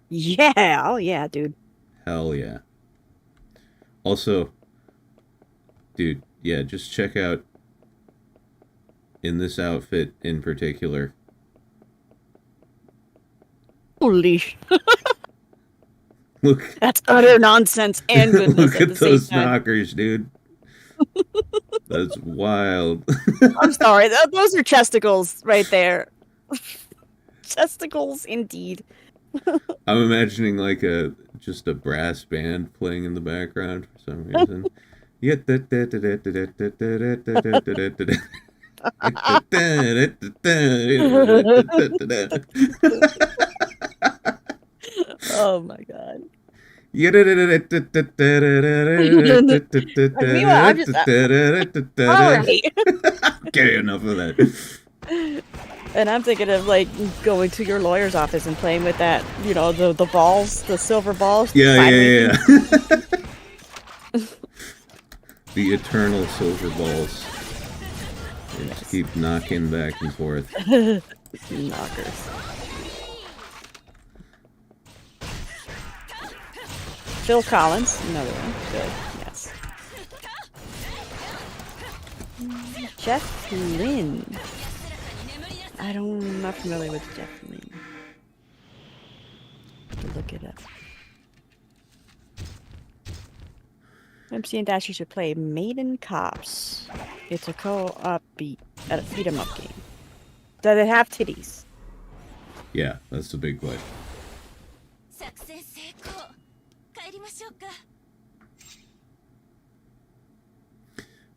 Yeah, oh yeah, dude. Hell yeah. Also, dude, yeah, just check out in this outfit in particular. Holy. Look. That's utter nonsense and goodness. Look at at the same those time. knockers, dude. That's wild. I'm sorry. Those are chesticles right there. Chesticles, indeed. I'm imagining like just a brass band playing in the background for some reason. Oh my god. Meanwhile, I'm just alright. Okay, enough of that. And I'm thinking of like going to your lawyer's office and playing with that, you know, the balls, the silver balls. Yeah. The eternal silver balls. They just keep knocking back and forth. Knockers. Phil Collins, another one. Good, yes. Jeff Lynne. I'm not familiar with Jeff Lynne. Have to look it up. MC and Dashie should play Maiden Cops. It's a co-op beat at a beat-em-up game. Does it have titties? Yeah, that's the big question.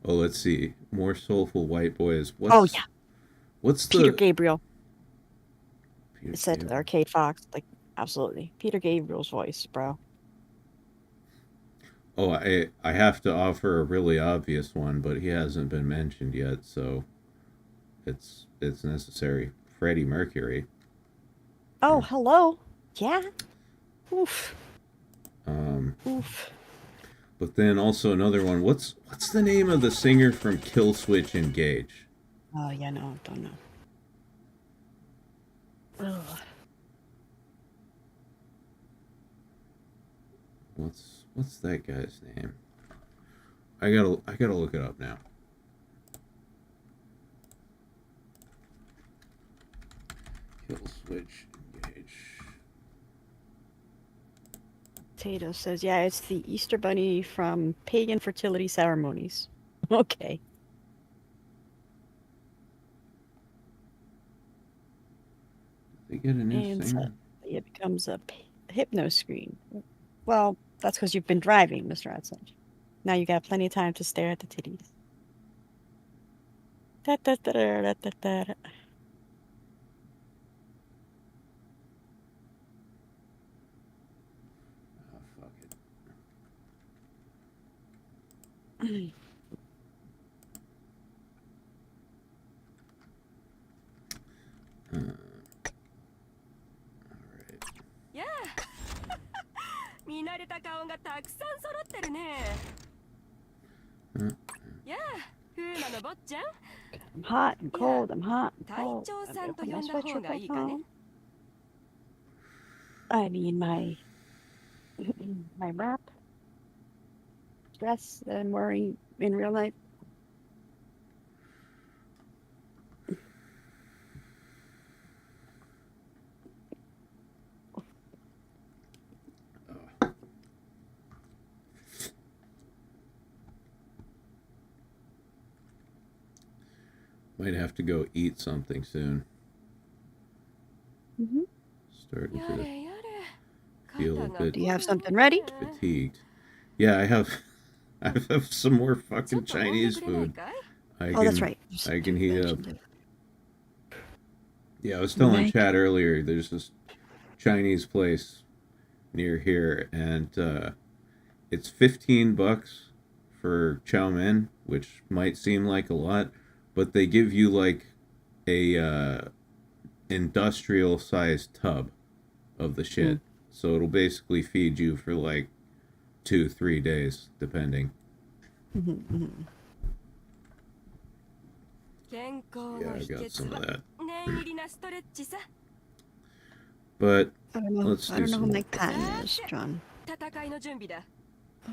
Oh, let's see. More soulful white boys. What's Peter the Gabriel? Peter It said Gabriel. Arcade Fox. Like, absolutely. Peter Gabriel's voice, bro. Oh, I have to offer a really obvious one, but he hasn't been mentioned yet, so it's necessary. Freddie Mercury. Oh, hello. Yeah. Oof. Oof. But then also another one. What's the name of the singer from Kill Switch Engage? Oh, yeah, no, don't know. Ugh. What's that guy's name? I gotta look it up now. Kill Switch Engage. Tato says, yeah, it's the Easter Bunny from Pagan Fertility Ceremonies. Okay. They get a new And singer. it becomes a hypno screen. Well, that's because you've been driving, Mr. Adson. Now you got plenty of time to stare at the titties. Da, da, da, da, da, da, da. Oh, fuck it. Alright. やあ見慣れた顔がたくさん揃ってるね。やあ、風魔の坊ちゃん。 I'm hot and cold, I'm hot and 隊 cold. 長さんと Put 呼 my んだ方 sweatshirt がい back いかね。 on. I mean my wrap dress that I'm wearing in real life. Might have to go eat something soon. Starting や to れやれ。 feel a 肩が bit Do you have something ready? fatigued. Yeah, I have some more ちょ fucking っと飲んで Chinese くれない food. かい？ I Oh, that's can- right. I can heat up. Yeah, I was telling Right. Chad earlier, there's this Chinese place near here, and it's $15 for chow mein, which might seem like a lot, but they give you like a industrial sized tub of the shit. So it'll basically feed you for like 2-3 days, depending. 健康 Yeah, の I 秘 got 訣 some of は that. 念入りなストレッチさ。 But I don't know. let's I do don't know who some. my patent is, John. 戦いの準備だ。 I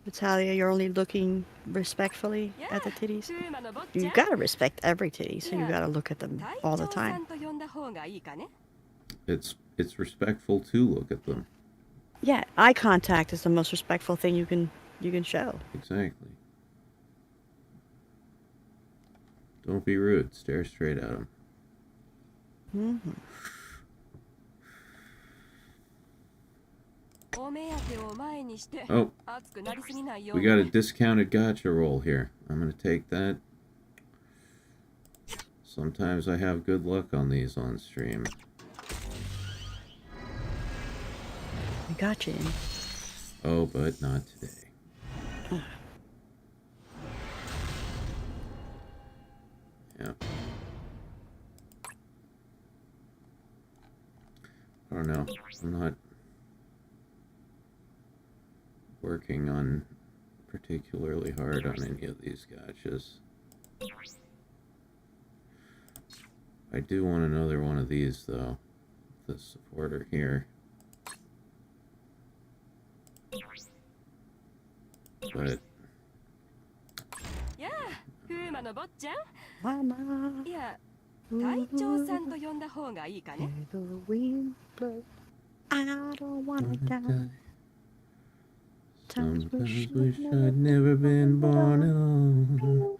Natalia, you're only looking respectfully at the titties. You gotta respect every titty, so you gotta look at them all the time. It's respectful to look at them. Yeah, eye contact is the most respectful thing you can show. Exactly. Don't be rude. Stare straight at them. Mm-hmm. Oh, we got a discounted gacha roll here. I'm gonna take that. Sometimes I have good luck on these on stream. I got you. Oh, but not today. Yeah. I don't know. I'm not working on particularly hard on any of these gachas. I do want another one of these, though. The supporter here. But... Mama. Yeah. The wind blows. I don't wanna die. Sometimes wish I'd never been born at all.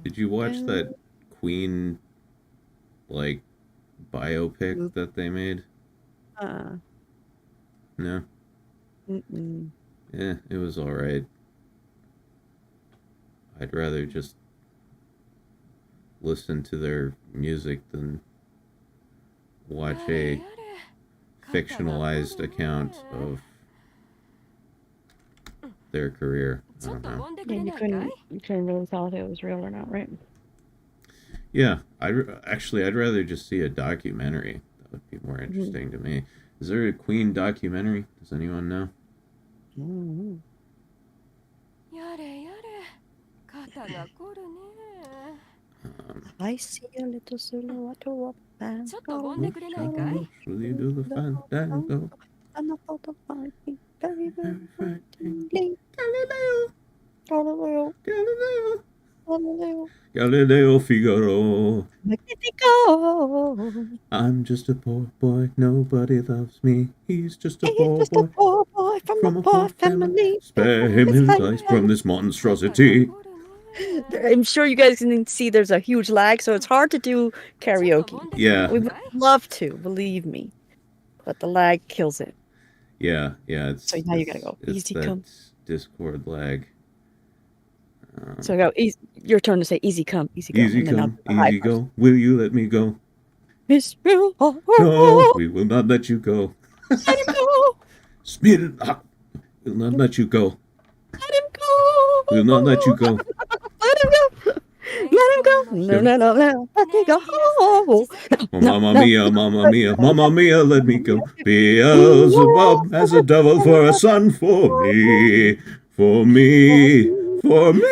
Did you watch that Queen, like, biopic that they made? No? Mm-mm. Yeah, it was alright. I'd rather just listen to their music than watch a fictionalized account of their career. I don't know. Yeah, you couldn't really tell if it was real or not, right? Yeah, I'd rather just see a documentary. That would be more interesting to me. Is there a Queen documentary? Does anyone know? Mm-hmm. I see a little silhouette of a man. Will you do the fandango? And I thought of my feet very, very Galileo, Galileo, Galileo, Galileo, Galileo Figaro. Magnifico. I'm just a poor boy, nobody loves me. He's just a He's poor just boy a poor boy from a poor family. Spare him his life from this monstrosity. I'm sure you guys can see there's a huge lag, so it's hard to do karaoke. Yeah, We would love to, believe me, but the lag kills it. yeah. It's, So now you gotta go. It's Easy that come. Discord lag. So go. Your turn to say easy come, easy go. Easy and then I'll come, do the high easy part. go. Will you let me go? Miss Bill, No, we will not let you go. let him go. Speed it up. We'll not let you go. Let him go. We'll not let you go. Let him go. Let him go. No. Let me go. Oh, mamma mia, mamma mia, mamma mia, let me go. Beelzebub has a devil for a son for me. For me. For me.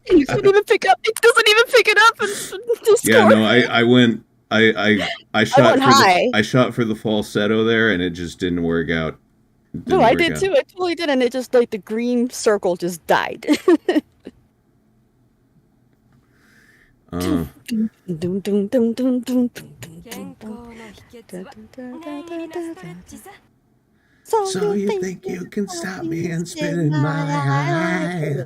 You couldn't even pick up. It doesn't even pick it up. In Discord. Yeah, no, I went. I shot went for high. I shot for the falsetto there, and it just didn't work out. It No, didn't I work did out. too. I totally did, and it just like the green circle just died. Dun, dun, dun, dun, dun, dun, dun, dun. So you think you can stop me and spit in my eye?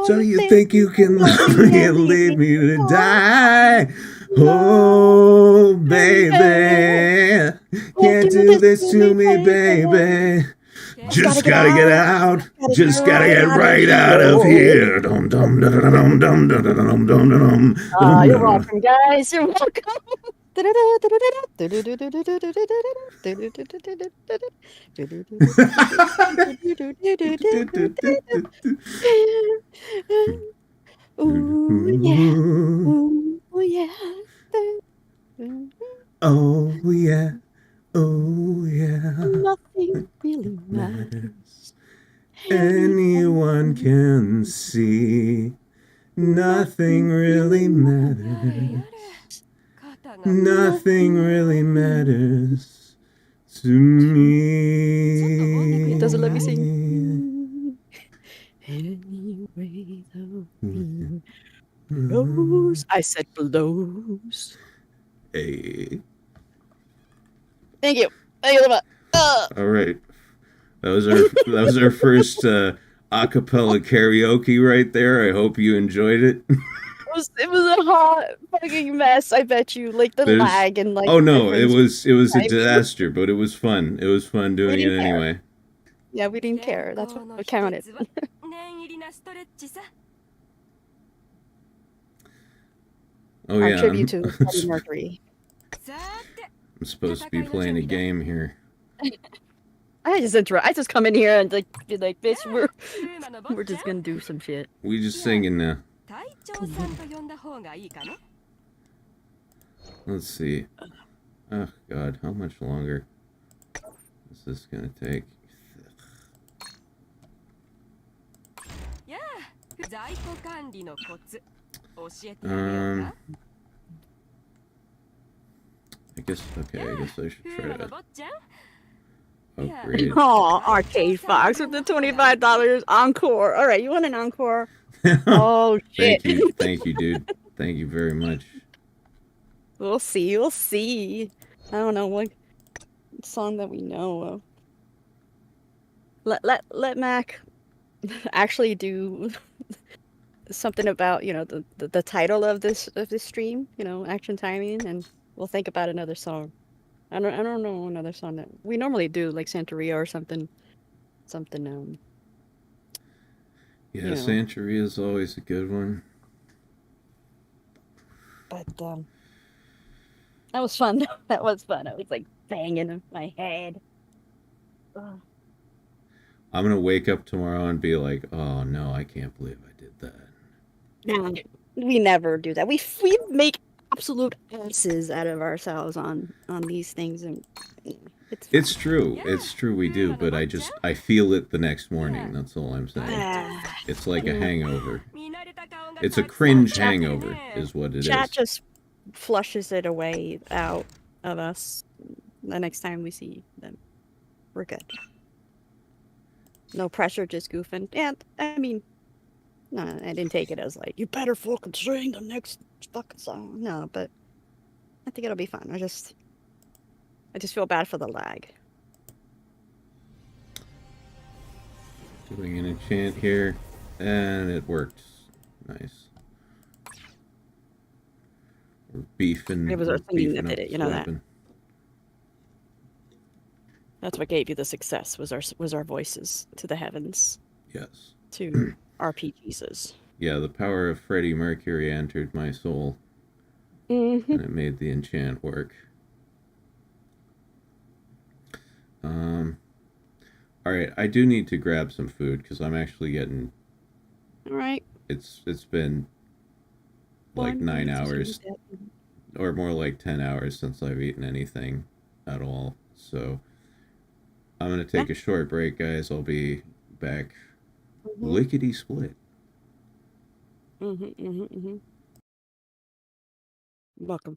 So you think you can love me and leave me to die? Oh, baby, can't do this to me, baby. Just gotta get out. Just gotta get right out of here. Dum dum dum dum dum dum dum dum dum dum. You're welcome, guys. You're welcome. Ooh yeah. Ooh yeah. Oh yeah, oh yeah. Nothing really matters. Matters. Anyone can see. Nothing really matters. Nothing really matters to me. It doesn't let me sing. Anyway, the wind blows. I said blows. Hey. Thank you. Thank you. All right. That was our first a cappella karaoke right there. I hope you enjoyed it. It was a hot fucking mess. I bet you, like the There's- lag and like. Oh no, it difference. was a disaster, but it was fun. It was fun doing it didn't care. anyway. Yeah, we didn't care. That's what counted. Oh Our yeah, tribute to Freddie Mercury. I'm supposed to be playing a game here. I just come in here and like be like, bitch, we're just gonna do some shit. We just singing now. Let's see. Oh God, how much longer is this gonna take? I guess I should try to upgrade. Oh, Arcade Fox with the $25 encore. All right, you want an encore? Oh shit! Thank you, dude. Thank you very much. We'll see. I don't know what song that we know of. Let Mac actually do something about the title of this stream. Action timing, and we'll think about another song. I don't know another song that we normally do, like Santeria or something. Yeah, Santeria is always a good one. But that was fun. That was fun. I was like banging in my head. Ugh. I'm gonna wake up tomorrow and be like, "Oh no, I can't believe I did that." No, we never do that. We make absolute asses out of ourselves on these things, and it's true. It's true we do, but I feel it the next morning. That's all I'm saying. It's like a hangover. It's a cringe hangover, is what it is. Chat just flushes it away out of us the next time we see them. We're good. No pressure, just goofing. Yeah, I mean, no, I didn't take it as like, you better fucking sing the next fucking song. No, but I think it'll be fun. I just feel bad for the lag. Doing an enchant here, and it worked. Nice. We're beefing. It was our singing that did up it, you know that. weapon. That's what gave you the success, was our voices to the heavens. Yes. To RPGs. Yeah, the power of Freddie Mercury entered my soul, and it made the enchant work. All right, I do need to grab some food because I'm actually getting. All right. It's been like 9 hours, or more like 10 hours since I've eaten anything at all. So I'm gonna take a short break, guys. I'll be back. Lickety split. Welcome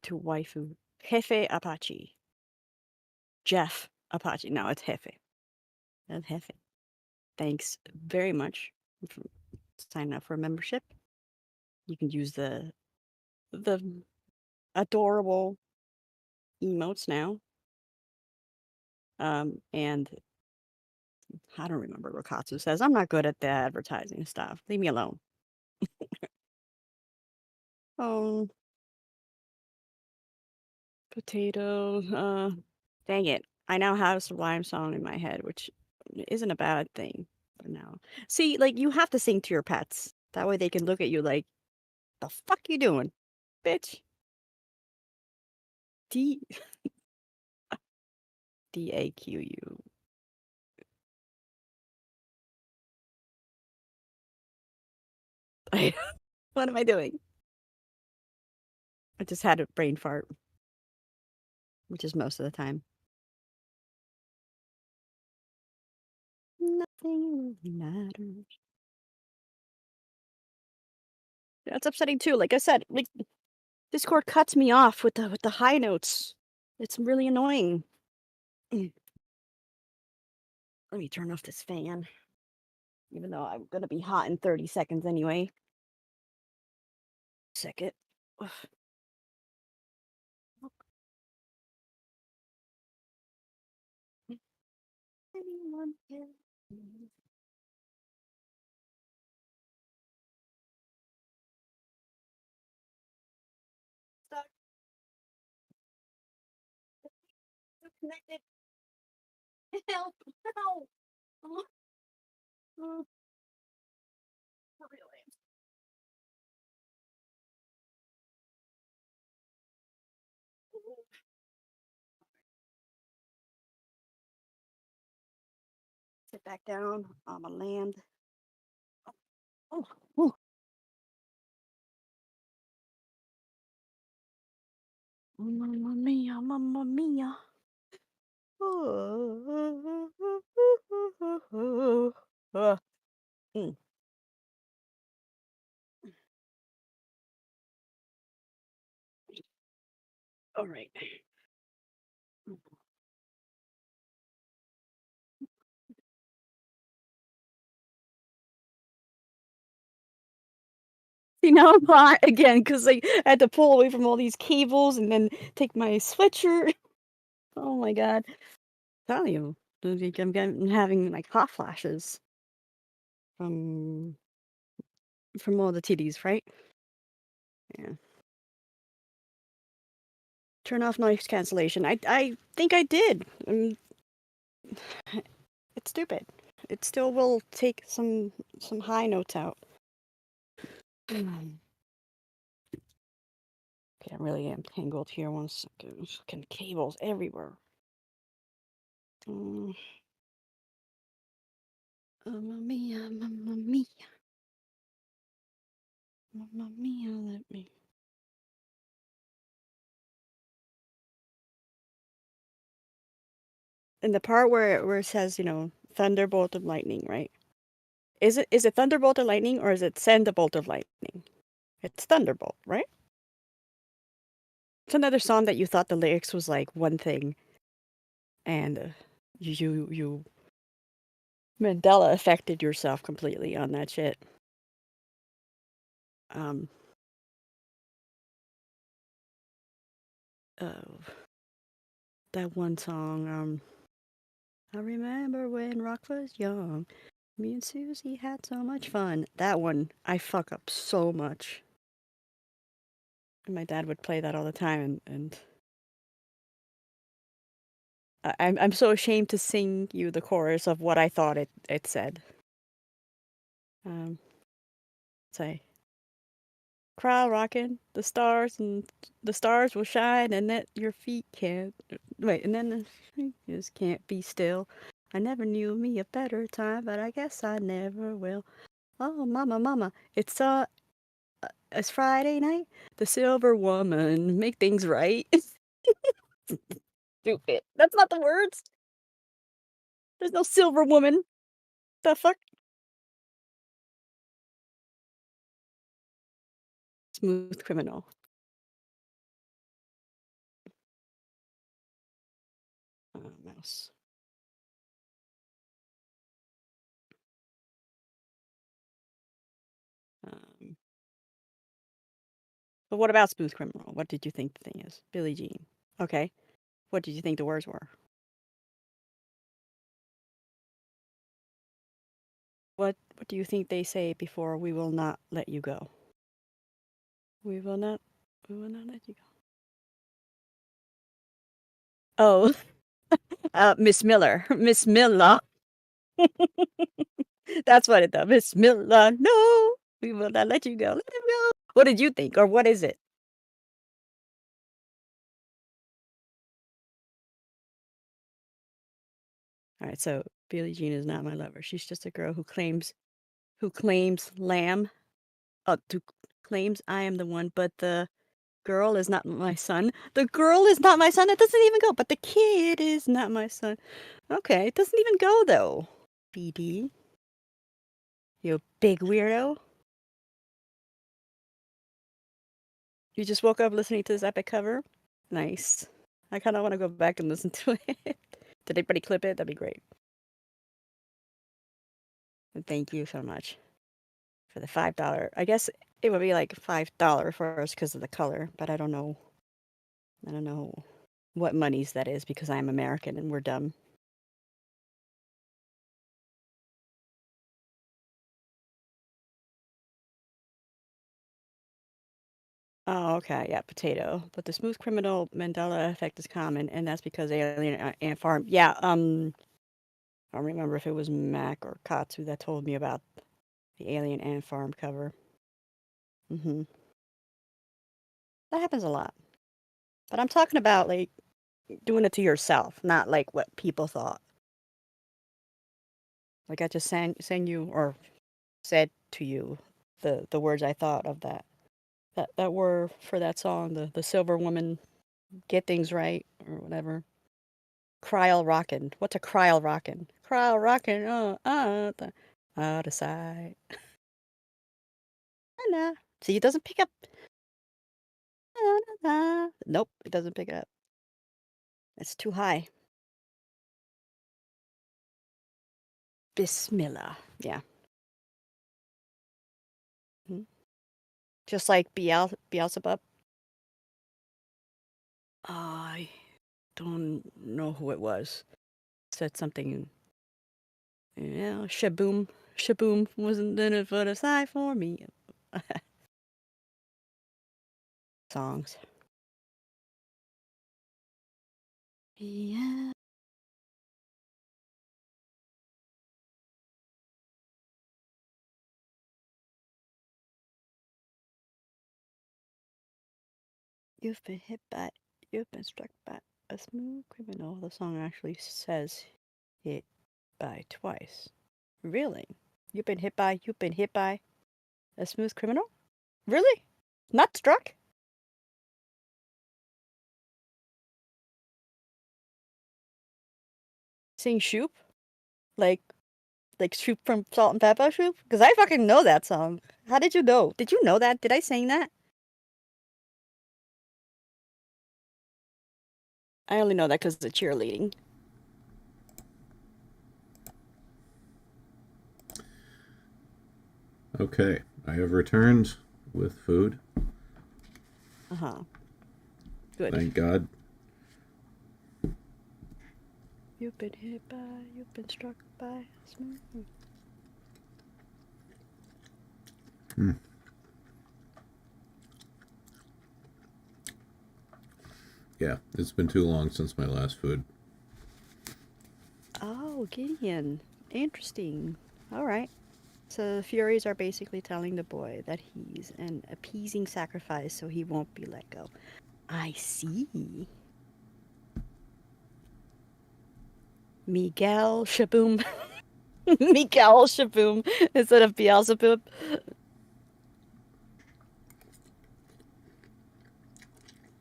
to Waifu Jefe Apache. Jeff Apache. No, it's Jefe. That's Jefe. Thanks very much for signing up for a membership. You can use the adorable emotes now. And I don't remember what Katsu says. I'm not good at the advertising stuff. Leave me alone. Oh, potato. Dang it. I now have a Sublime song in my head, which isn't a bad thing for now. See, like, you have to sing to your pets. That way they can look at you like, the fuck you doing, bitch? DAQU. What am I doing? I just had a brain fart, which is most of the time. Nothing really matters. That's upsetting too. Like I said, like Discord cuts me off with the high notes. It's really annoying. Let me turn off this fan. Even though I'm gonna be hot in 30 seconds anyway. Second. Ugh. Anyone can. Stop. Connected. Help. No. Oh, really? Sit back down on my land. Oh, oh. Mamma mia, mamma mia. Mm. All right. See, now I'm hot again because I had to pull away from all these cables and then take my sweatshirt. Oh my god. Tell you, I'm having like hot flashes from all the titties, right? Yeah. Turn off noise cancellation. I think I did. It's stupid. It still will take some high notes out. Okay, I really am tangled here. One second. Fucking cables everywhere. Mamma mia, mamma mia. Mamma mia, let me. In the part where it says, you know, thunderbolt of lightning, right? Is it thunderbolt of lightning or is it send a bolt of lightning? It's thunderbolt, right? It's another song that you thought the lyrics was like one thing, and you Mandela affected yourself completely on that shit. Oh, that one song. I remember when Rock was young. Me and Susie had so much fun. That one, I fuck up so much. And my dad would play that all the time, and I'm so ashamed to sing you the chorus of what I thought it said. Say, crowd rocking, the stars will shine, and that your feet can't wait, and then the feet just can't be still. I never knew me a better time, but I guess I never will. Oh, mama, mama, it's Friday night. The silver woman make things right. Stupid. That's not the words. There's no silver woman. The fuck? Smooth criminal. Mouse. But what about Smooth Criminal? What did you think the thing is? Billie Jean. Okay. What did you think the words were? What do you think they say before we will not let you go? We will not let you go. Oh, Miss Miller. Miss Miller. That's what it does. Miss Miller. No, we will not let you go. Let him go. What did you think, or what is it? All right, so Billie Jean is not my lover. She's just a girl who claims lamb. To claims I am the one, but the girl is not my son. The girl is not my son. It doesn't even go. But the kid is not my son. Okay, it doesn't even go though. BD. You big weirdo. You just woke up listening to this epic cover? Nice. I kind of want to go back and listen to it. Did anybody clip it? That'd be great. And thank you so much for the $5. I guess it would be like $5 for us because of the color, but I don't know. I don't know what monies that is because I'm American and we're dumb. Oh, okay, yeah, potato. But the smooth criminal Mandela effect is common, and that's because alien ant farm. Yeah, I don't remember if it was Mac or Katsu that told me about the alien ant farm cover. That happens a lot. But I'm talking about like doing it to yourself, not like what people thought. Like I just sang you or said to you the words I thought of that were for that song, the Silver Woman, Get Things Right or whatever. Cryal Rockin'. What's a cryal rockin'? Cryal rockin', the out of sight. Nah. See, it doesn't pick up. Nope, it doesn't pick it up. It's too high. Bismillah. Yeah. Just like Beelzebub. I don't know who it was. Said something. Yeah, shaboom. Shaboom wasn't in it for the side for me. Songs. Yeah. You've been struck by a smooth criminal. The song actually says hit by twice. Really? You've been hit by a smooth criminal? Really? Not struck? Sing Shoop? Like Shoop from Salt and Pepper Shoop? Because I fucking know that song. How did you know? Did you know that? Did I sing that? I only know that because of the cheerleading. Okay, I have returned with food. Good. Thank God. You've been hit by, you've been struck by. Yeah, it's been too long since my last food. Oh, Gideon. Interesting. All right. So the Furies are basically telling the boy that he's an appeasing sacrifice so he won't be let go. I see. Miguel Shaboom. Miguel Shaboom instead of Beelzebub.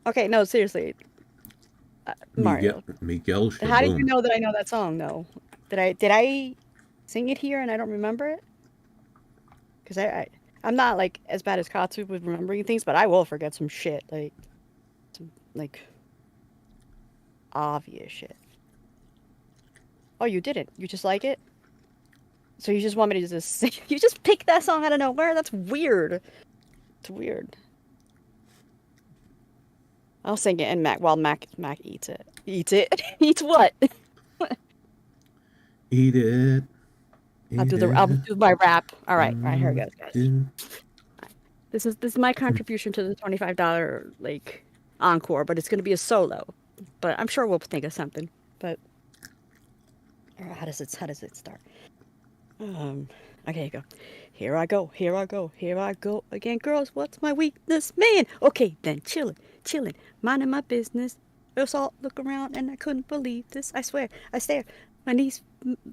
Okay, no, seriously. Mario. Miguel Shaboom. How did you know that I know that song, though? Did I sing it here and I don't remember it? Because I'm not, like, as bad as Katsu with remembering things, but I will forget some shit. Like, some, like, obvious shit. Oh, you didn't? You just like it? So you just want me to just sing? You just pick that song out of nowhere? That's weird. It's weird. I'll sing it and while Mac eats it. Eats it? Eats what? Eat it. I'll do my rap. All right, here we go, guys. This is my contribution to the $25 like encore, but it's gonna be a solo. But I'm sure we'll think of something. But how does it start? Okay, you go. Here I go again, girls. What's my weakness, man? Okay, then chillin', minding my business. Just all look around and I couldn't believe this. I swear, I stare. My knees.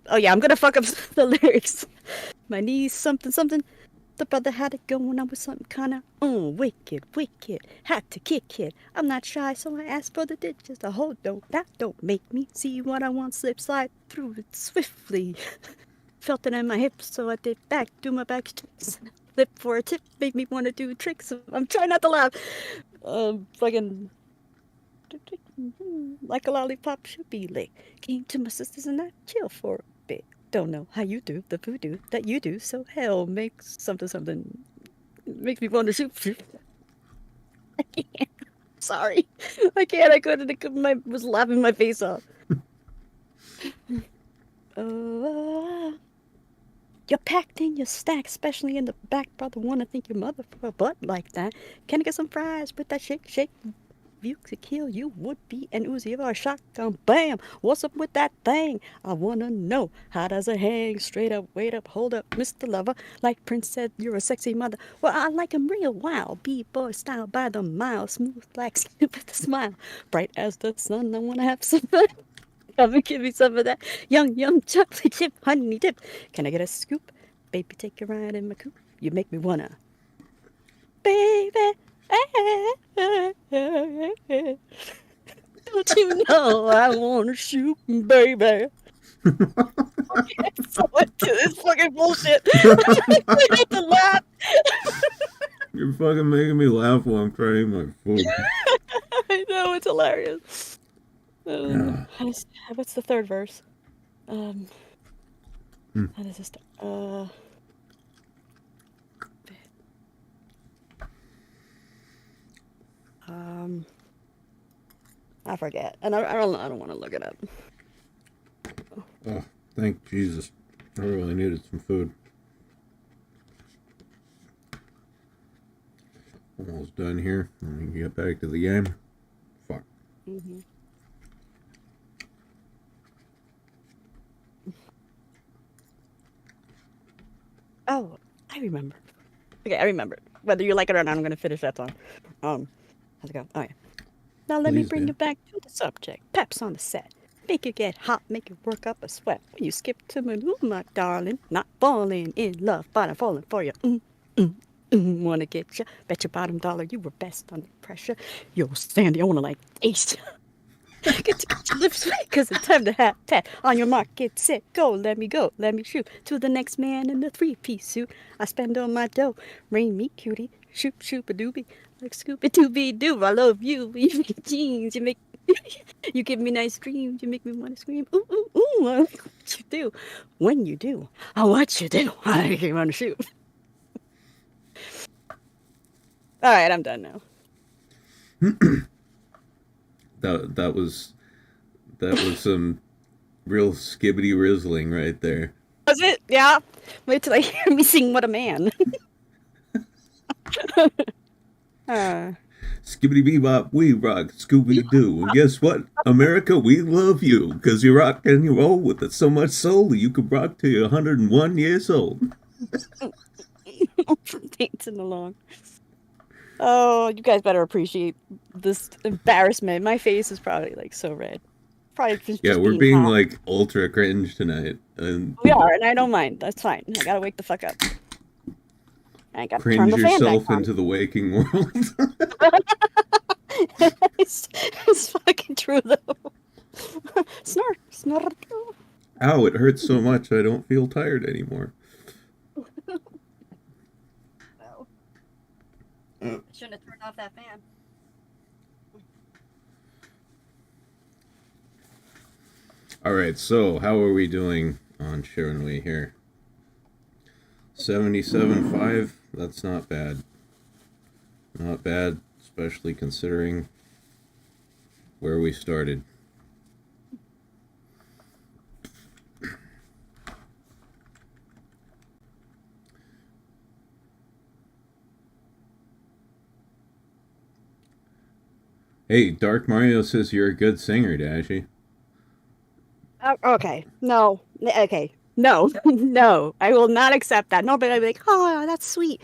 Oh yeah, I'm gonna fuck up the lyrics. My knees, something. The brother had it going on with something kinda wicked, wicked. Had to kick it. I'm not shy, so I asked for the ditches to hold. That don't make me see what I want. Slide through it swiftly. Felt it in my hips, so I did back, do my back strips. Lip for a tip, made me want to do tricks. I'm trying not to laugh. Fucking like a lollipop should be licked. Came to my sisters and I chill for a bit. Don't know how you do the voodoo that you do, so hell makes something makes me want to shoot. I can't. Sorry, I can't. I couldn't. I was laughing my face off. You're packed in your stack, especially in the back, brother. Wanna think your mother for a butt like that? Can I get some fries with that shake? If you could kill, you would be an Uzi or a shotgun. Bam! What's up with that thing? I wanna know. How does it hang? Straight up, wait up, hold up, Mr. Lover. Like Prince said, you're a sexy mother. Well, I like 'em real wild. B-boy style by the mile. Smooth like skin with a smile. Bright as the sun. I wanna have some fun. Come and give me some of that yum chocolate chip honey dip. Can I get a scoop? Baby, take a ride in my coupe. You make me wanna. Baby. Don't you know I wanna shoot, baby? So into this fucking bullshit. I have to laugh. You're fucking making me laugh while I'm trying my food. I know, it's hilarious. What's the third verse? How does this start? I forget, and I don't want to look it up. Oh, thank Jesus! I really needed some food. Almost done here. Let me get back to the game. Fuck. Mm-hmm. Oh, I remember. Okay, I remember. Whether you like it or not, I'm gonna finish that song. How's it go? Oh yeah. Now let me Please bring do. you back to the subject. Peps on the set. Make you get hot, make you work up a sweat. When you skip to me, ooh, my darling. Not falling in love, but I'm falling for you. Wanna get you. Bet your bottom dollar you were best under pressure. Yo, Sandy, I wanna like taste. Get your lips wet, cause it's time to have pat. On your mark, get set, go, let me shoot. To the next man in the three-piece suit. I spend all my dough. Rain me, cutie. Shoop-a-doobie. Like Scooby-Dooby-Doo. I love you. You make jeans. You make... you give me nice dreams. You make me want to scream. Ooh, ooh, ooh. I like what you do. When you do. Oh, what you do. I make you want to shoot. All right, I'm done now. That was some real skibbity rizzling right there. Was it? Yeah. Wait till I hear me sing What a Man. Skibbity bebop, we rock Scooby Doo. And guess what? America, we love you. Because you rock and you roll with it so much soul that you could rock till you're 101 years old. Dancing along. Oh, you guys better appreciate this embarrassment. My face is probably like so red. Probably just we're being hot. like ultra cringe tonight. And We are, and I don't mind. That's fine. I gotta wake the fuck up. I gotta turn cringe the fan yourself back on. into the waking world. It's fucking true though. Snort. Ow, it hurts so much I don't feel tired anymore. I shouldn't have turned off that fan. Alright, so how are we doing on Shiranui here? 77.5, that's not bad. Not bad, especially considering where we started. Hey, Dark Mario says you're a good singer, Dashie. Okay. No. Okay. No. No. I will not accept that. Nobody will be like, oh, that's sweet.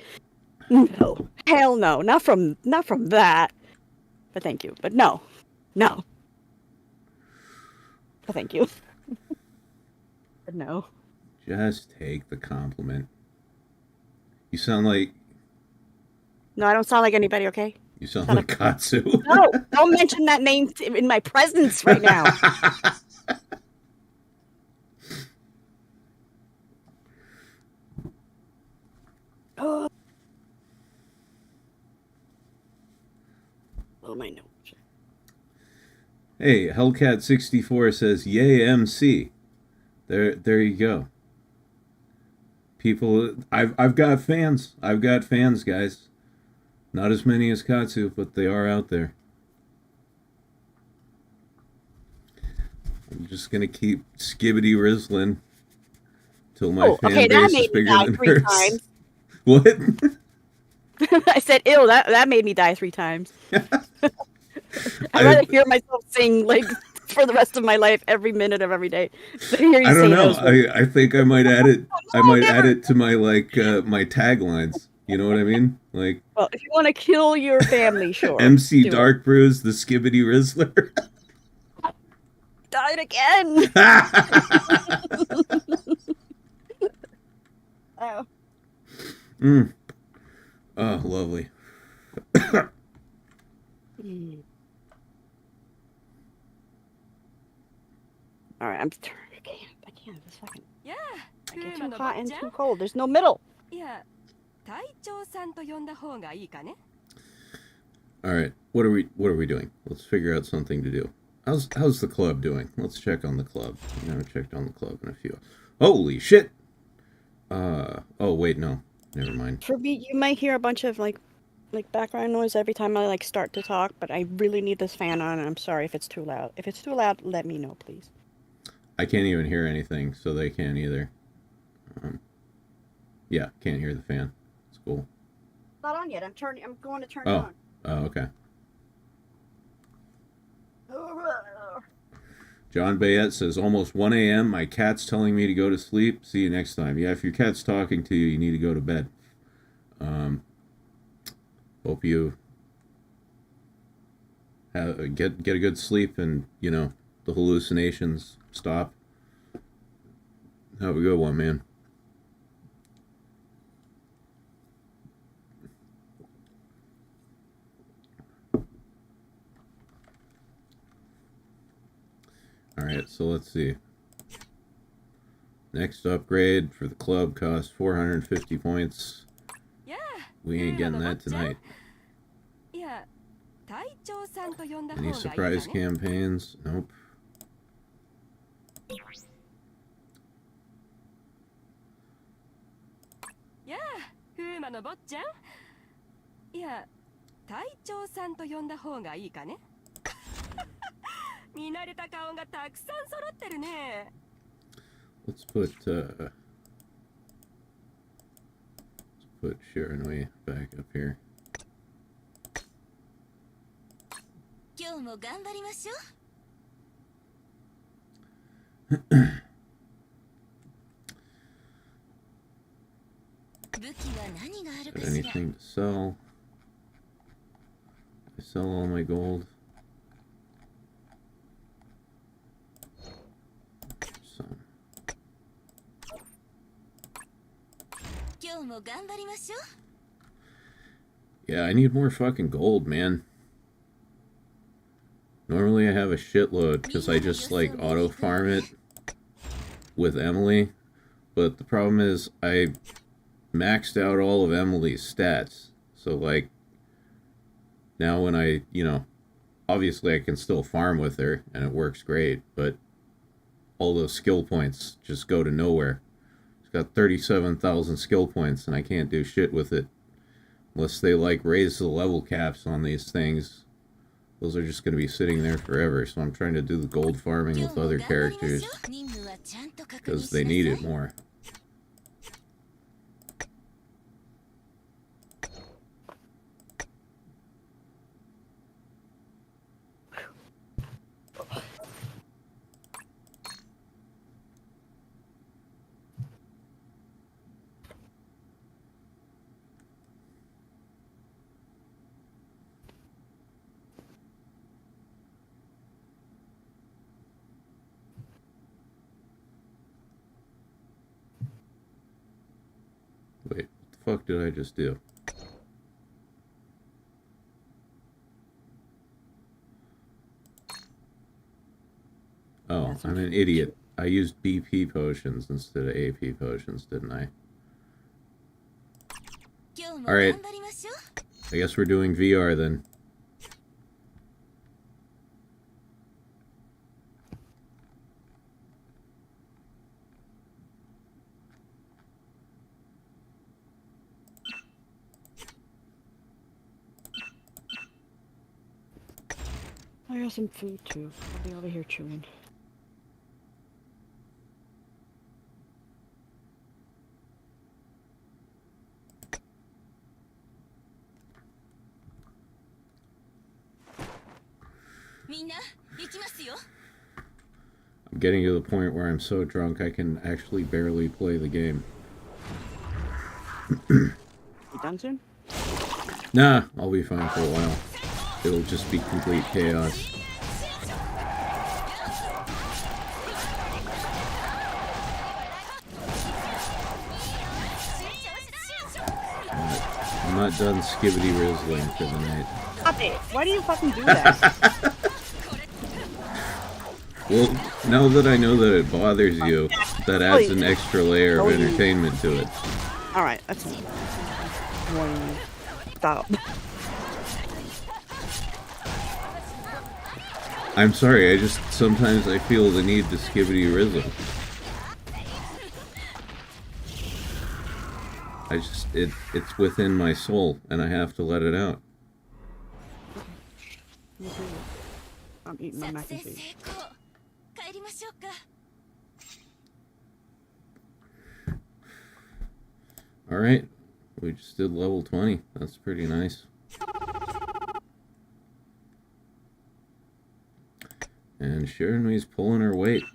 No. Hell no. Not from that. But thank you. But no. No. But thank you. But no. Just take the compliment. You sound like No, I don't sound like anybody, okay? you sound like Katsu. No, don't mention that name in my presence right now. Oh, my nose. Hey, Hellcat64 says, "Yay MC." There you go. People, I've got fans. I've got fans, guys. Not as many as Katsu, but they are out there. I'm just gonna keep skibbity rizzling till my fan base is bigger than hers. Times. What? I said, "Ew, that made me die 3 times." I'd rather hear myself sing like for the rest of my life, every minute of every day. I don't know. I think I might add it. I might add it to my my taglines. You know what I mean? Like, well, if you want to kill your family, sure. MC Dark Brews, the Skibbity Rizzler. Died again. Oh. Oh, lovely. All right, I'm turning. I can't. This fucking. Yeah. I get too hot and too cold. There's no middle. Yeah. 隊長さんと呼んだ方がいいかね? All right, what are we doing? Let's figure out something to do. How's the club doing? Let's check on the club. I haven't checked on the club in a few. Holy shit! Oh wait, no, never mind. For me, you might hear a bunch of like background noise every time I start to talk, but I really need this fan on, and I'm sorry if it's too loud. If it's too loud, let me know, please. I can't even hear anything, so they can't either. Yeah, can't hear the fan. It's cool. Not on yet. I'm going to turn it on. Oh, okay. John Bayette says, almost 1 a.m. My cat's telling me to go to sleep. See you next time. Yeah, if your cat's talking to you, you need to go to bed. Hope you get a good sleep and, the hallucinations stop. Have a good one, man. Alright, so let's see. Next upgrade for the club costs 450 points. Yeah. We ain't getting that tonight. Yeah. Any surprise campaigns? Nope. Yeah. フーマの坊ちゃん? Yeah. 隊長さんと呼んだ方がいいかね? 見慣れた顔がたくさん揃ってるね。 Let's put Shiranui back up here. 今日も頑張りましょう。武器は何があるかしら。 Anything to sell? I sell all my gold. Some. 今日も頑張りましょう。 Yeah, I need more fucking gold, man. Normally I have a shitload because I just auto farm it with Emily, but the problem is I maxed out all of Emily's stats. So now when I, obviously I can still farm with her and it works great, but all those skill points just go to nowhere. It's got 37,000 skill points and I can't do shit with it unless they raise the level caps on these things. Those are just going to be sitting there forever, so I'm trying to do the gold farming with other characters because they need it more. fuck did I just do? Oh, I'm an idiot. I used BP potions instead of AP potions, didn't I? Alright. I guess we're doing VR then. I got some food too. I'll be over here chewing. I'm getting to the point where I'm so drunk I can actually barely play the game. You done soon? Nah, I'll be fine for a while. It'll just be complete chaos. I'm not done skibbity rizzling for the night. Stop it! Why do you fucking do that? Well, now that I know that it bothers you, that adds an extra layer of entertainment to it. Alright, that's stop. I'm sorry, sometimes I feel the need to skibbity rizzle. It's within my soul, and I have to let it out. I'm eating my mac and cheese. Alright, we just did level 20. That's pretty nice. And Shiranui's pulling her weight.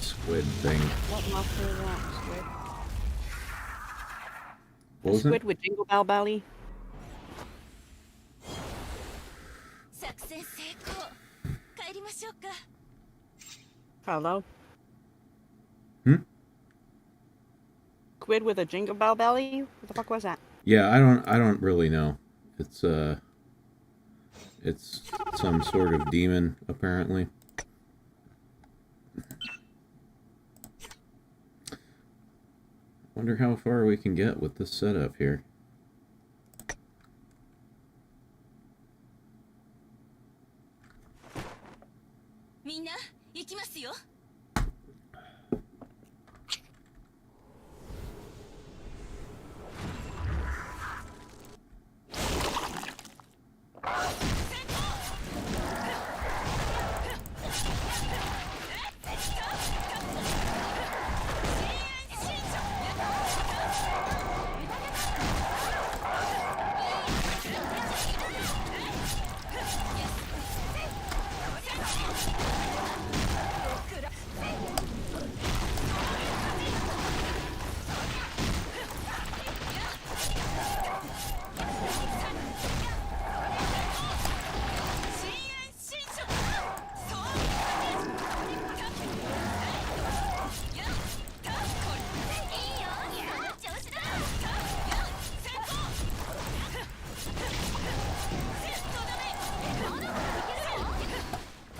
Squid thing. What monster is that? Squid? What was Squid it? with Jingle Bell Belly? Hello? Squid with a Jingle Bell Belly? What the fuck was that? Yeah, I don't really know. It's some sort of demon, apparently. Wonder how far we can get with this setup here.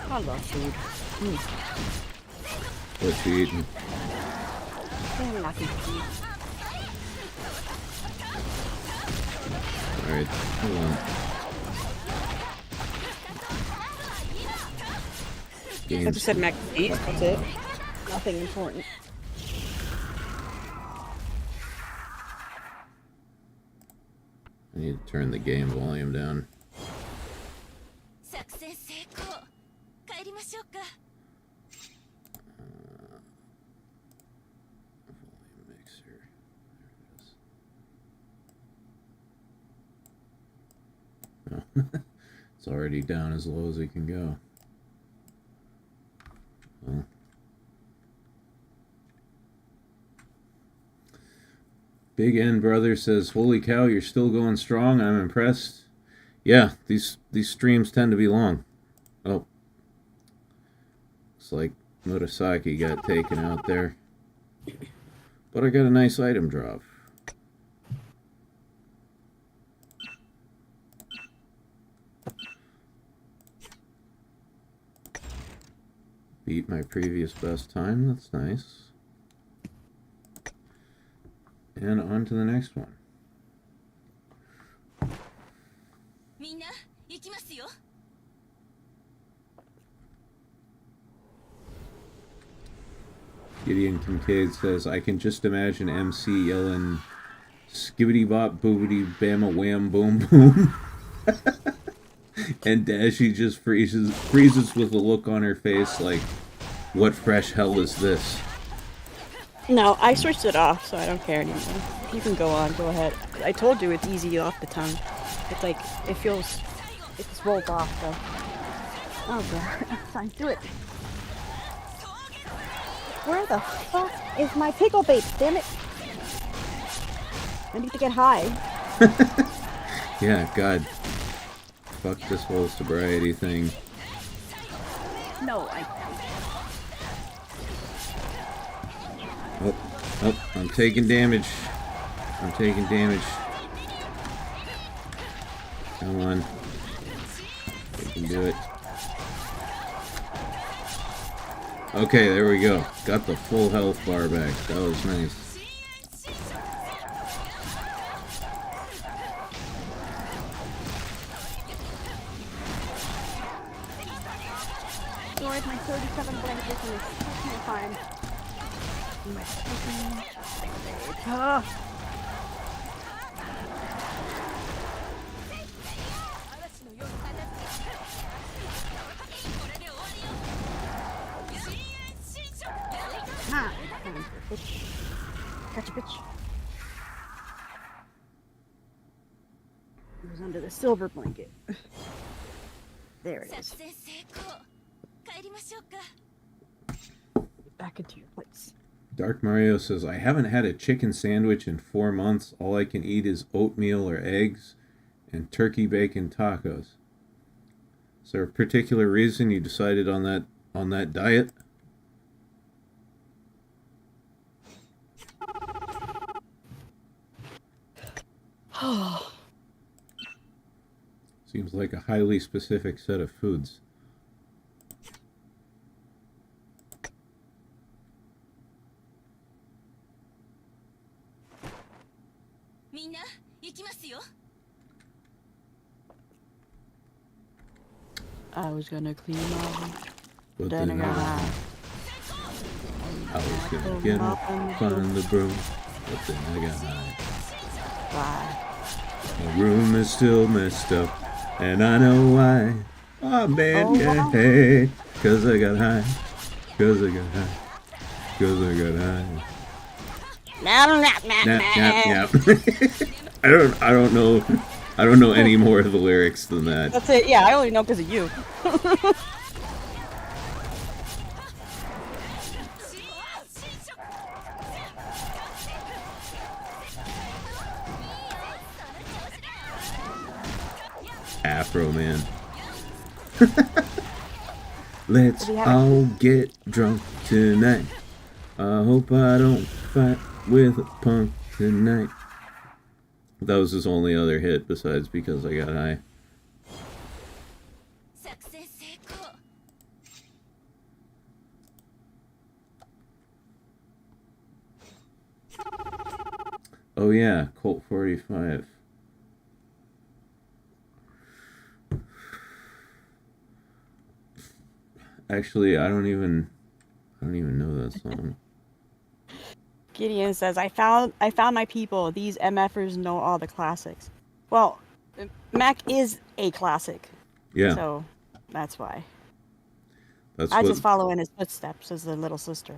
I love food. What you eating? I like food. Alright, hold on. I just said max speed. That's it. Nothing important. I need to turn the game volume down. 作戦成功。帰りましょうか。Volume mixer. There it is. Oh, it's already down as low as it can go. Well. Big N Brother says, "Holy cow, you're still going strong. I'm impressed." Yeah, these streams tend to be long. Oh. Looks like Murasaki got taken out there. But I got a nice item drop. Beat my previous best time. That's nice. And on to the next one. みんな行きますよ。Gideon Kincaid says, "I can just imagine MC yelling, 'Skibbity bop boobity bama wham boom boom.'" And Dashie just freezes with a look on her face like, "What fresh hell is this?" No, I switched it off, so I don't care anymore. You can go on, go ahead. I told you it's easy off the tongue. It's like, it feels, it just rolls off, so. Oh god, fine, do it. Where the fuck is my pickle bait, damn it? I need to get high. Yeah, God. Fuck this whole sobriety thing. No, I... Oh, I'm taking damage. I'm taking damage. Come on. We can do it. Okay, there we go. Got the full health bar back. That was nice. Lord, my 37 blankets is fucking fine. My fucking... Ah! Ah! Bitch. Catch a bitch. It was under the silver blanket. There it is. Back into your place. Dark Mario says, "I haven't had a chicken sandwich in 4 months. All I can eat is oatmeal or eggs and turkey bacon tacos." Is there a particular reason you decided on that diet? Seems like a highly specific set of foods. I was gonna clean up, But then I got high. I was gonna get up, find the broom, but then I got high. Why? My room is still messed up, and I know why. Oh man, yeah, hey, 'cause I got high, 'cause I got high, 'cause I got high. Nap, nap. I don't know any more of the lyrics than that. That's it, yeah, I only know because of you. Afro Man. Let's all get drunk tonight. I hope I don't fight with a punk tonight. That was his only other hit besides Because I Got High. Oh yeah, Colt 45. Actually, I don't even know that song. Gideon says, I found my people. These MFers know all the classics. Well, Mac is a classic. Yeah. So that's why. I just follow in his footsteps as the little sister.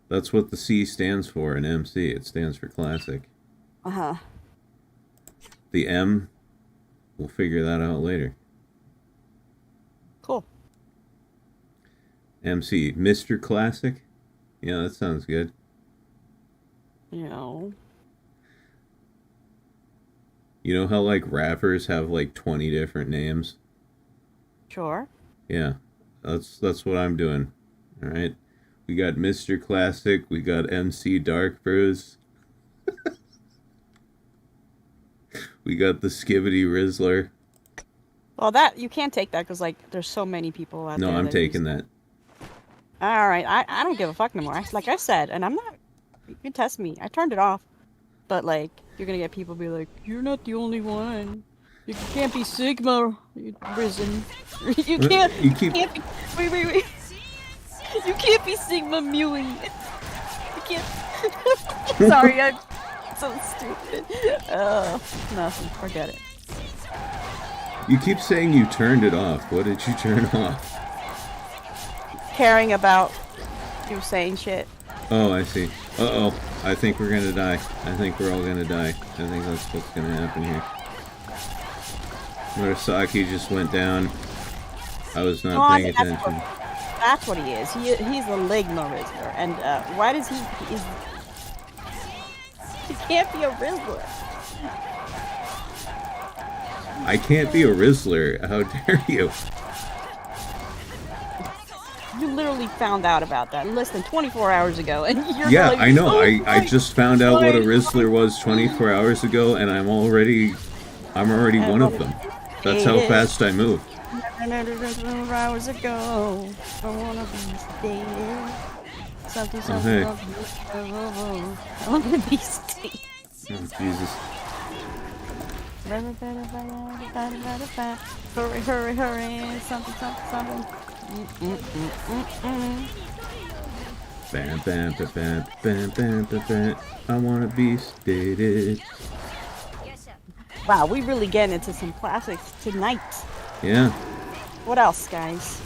That's what the C stands for in MC. It stands for classic. Uh-huh. The M, we'll figure that out later. Cool. MC, Mr. Classic? Yeah, that sounds good. You know. You know how, like, rappers have, like, 20 different names? Sure. Yeah, that's what I'm doing. All right? We got Mr. Classic, we got MC Dark Brews. We got the Skibbity Rizzler. Well, that you can't take that because like there's so many people out there. No, I'm taking that. All right, I don't give a fuck no more. Like I said, and I'm not. You can test me. I turned it off, but like you're gonna get people be like, "You're not the only one. You can't be Sigma risen. You can't. You keep. Can't be, wait. You can't be Sigma mewing. You can't. Sorry, I'm so stupid. Nothing. Forget it. You keep saying you turned it off. What did you turn off? Caring about you saying shit. Oh, I see. Uh-oh. I think we're gonna die. I think we're all gonna die. I think that's what's gonna happen here. Murasaki just went down. I was not paying attention. That's what he is. He's the Ligma Rizzler. And why does he can't be a Rizzler. I can't be a Rizzler. How dare you? You literally found out about that less than 24 hours ago, and you're Yeah, like, I know. oh, I just found out what a Rizzler was 24 hours ago, and I'm already one of them. That's how fast I move. 24 hours ago, I wanna be stated. Something. Hey. I wanna be stated. Oh, Jesus. Hurry, something. Bam, bam, bam, bam, bam, bam, bam. I wanna be stated. Wow, we really getting into some classics tonight. Yeah. What else, guys?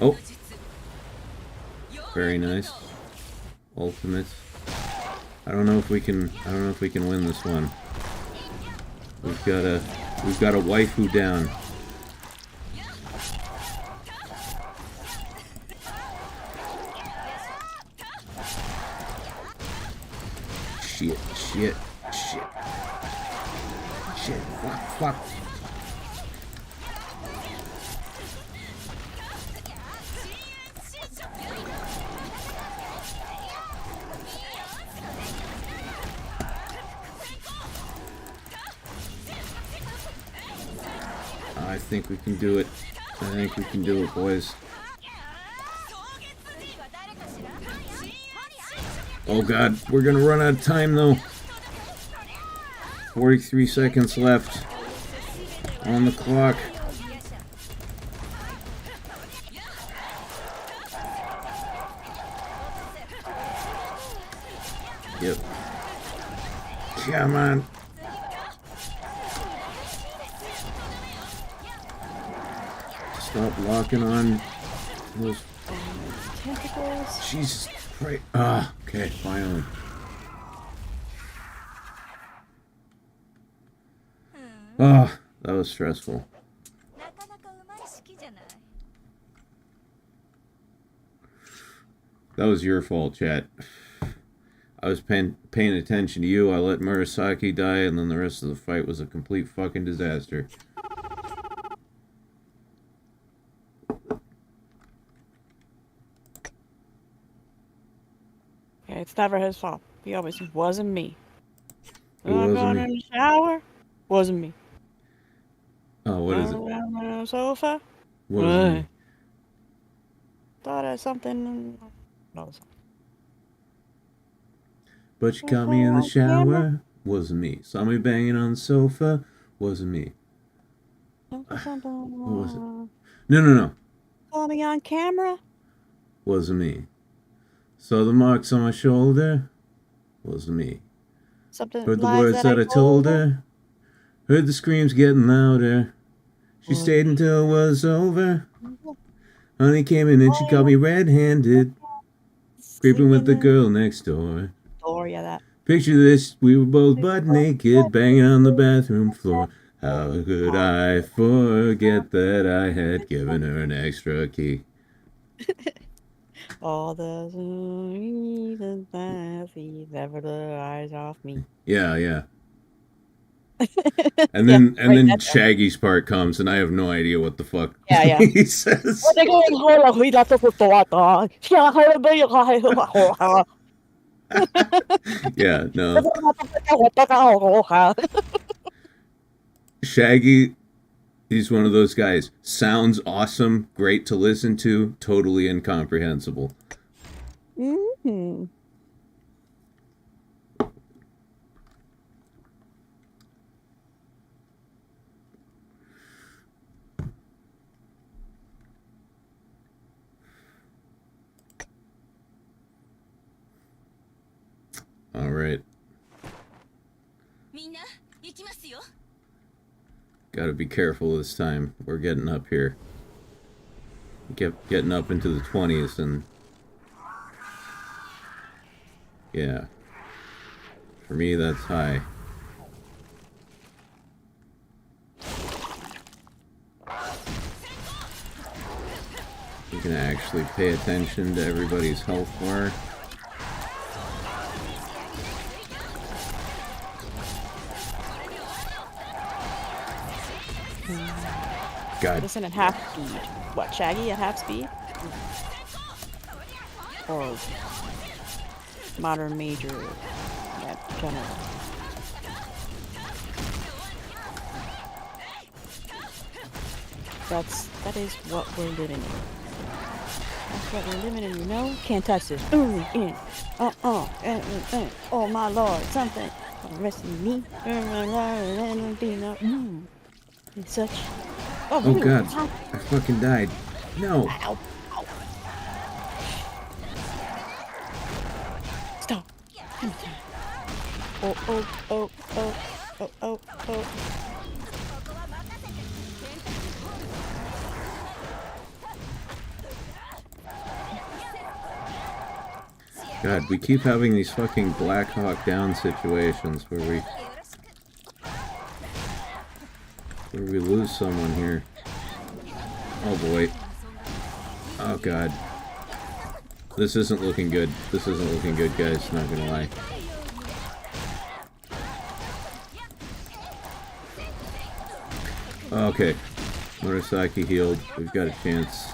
Oh. Very nice. Ultimates. I don't know if we can win this one. We've got a waifu down. Shit. Fuck. I think we can do it. Boys. Oh god, we're gonna run out of time though. 43 seconds left on the clock. Yep. Come on. Stop locking on those Tentacles. Jesus Christ. Okay, finally. Oh, that was stressful. That was your fault, chat. I was paying attention to you. I let Murasaki die, and then the rest of the fight was a complete fucking disaster. Yeah, it's never his fault. He always wasn't me. It wasn't going me. in the shower. Wasn't me. Oh, what is it? On the sofa. Wasn't me. Thought of something. No. But you caught me in the shower. Wasn't me. Saw me banging on the sofa. Wasn't me. What was it? No. Call me on camera. Wasn't me. Saw the marks on my shoulder. Wasn't me. Something. Heard the words that I told her. Heard the screams getting louder. She stayed until it was over. Honey came in and she caught me red-handed. Creeping with the girl next door. Oh, yeah, that. Picture this, we were both butt naked, banging on the bathroom floor. How could I forget that I had given her an extra key? All the reasons that she never took eyes off me. Yeah. And then Shaggy's part comes, and I have no idea what the fuck he says. Yeah, no. Shaggy, he's one of those guys. Sounds awesome, great to listen to, totally incomprehensible. Mm-hmm. All right. Gotta be careful this time. We're getting up here. Getting up into the 20s and... Yeah. For me, that's high. You can actually pay attention to everybody's health bar. God. Listen at half speed. What, Shaggy at half speed? Or modern major, that general. That is what we're living in. That's what we're living in, you know? Can't touch this. Oh my lord, something. Arresting me. It's such. Oh god, I fucking died. No. Ow. Stop. Oh. God, we keep having these fucking Black Hawk Down situations where we lose someone here. Oh boy. Oh god. This isn't looking good. This isn't looking good, guys, not gonna lie. Okay. Murasaki healed. We've got a chance.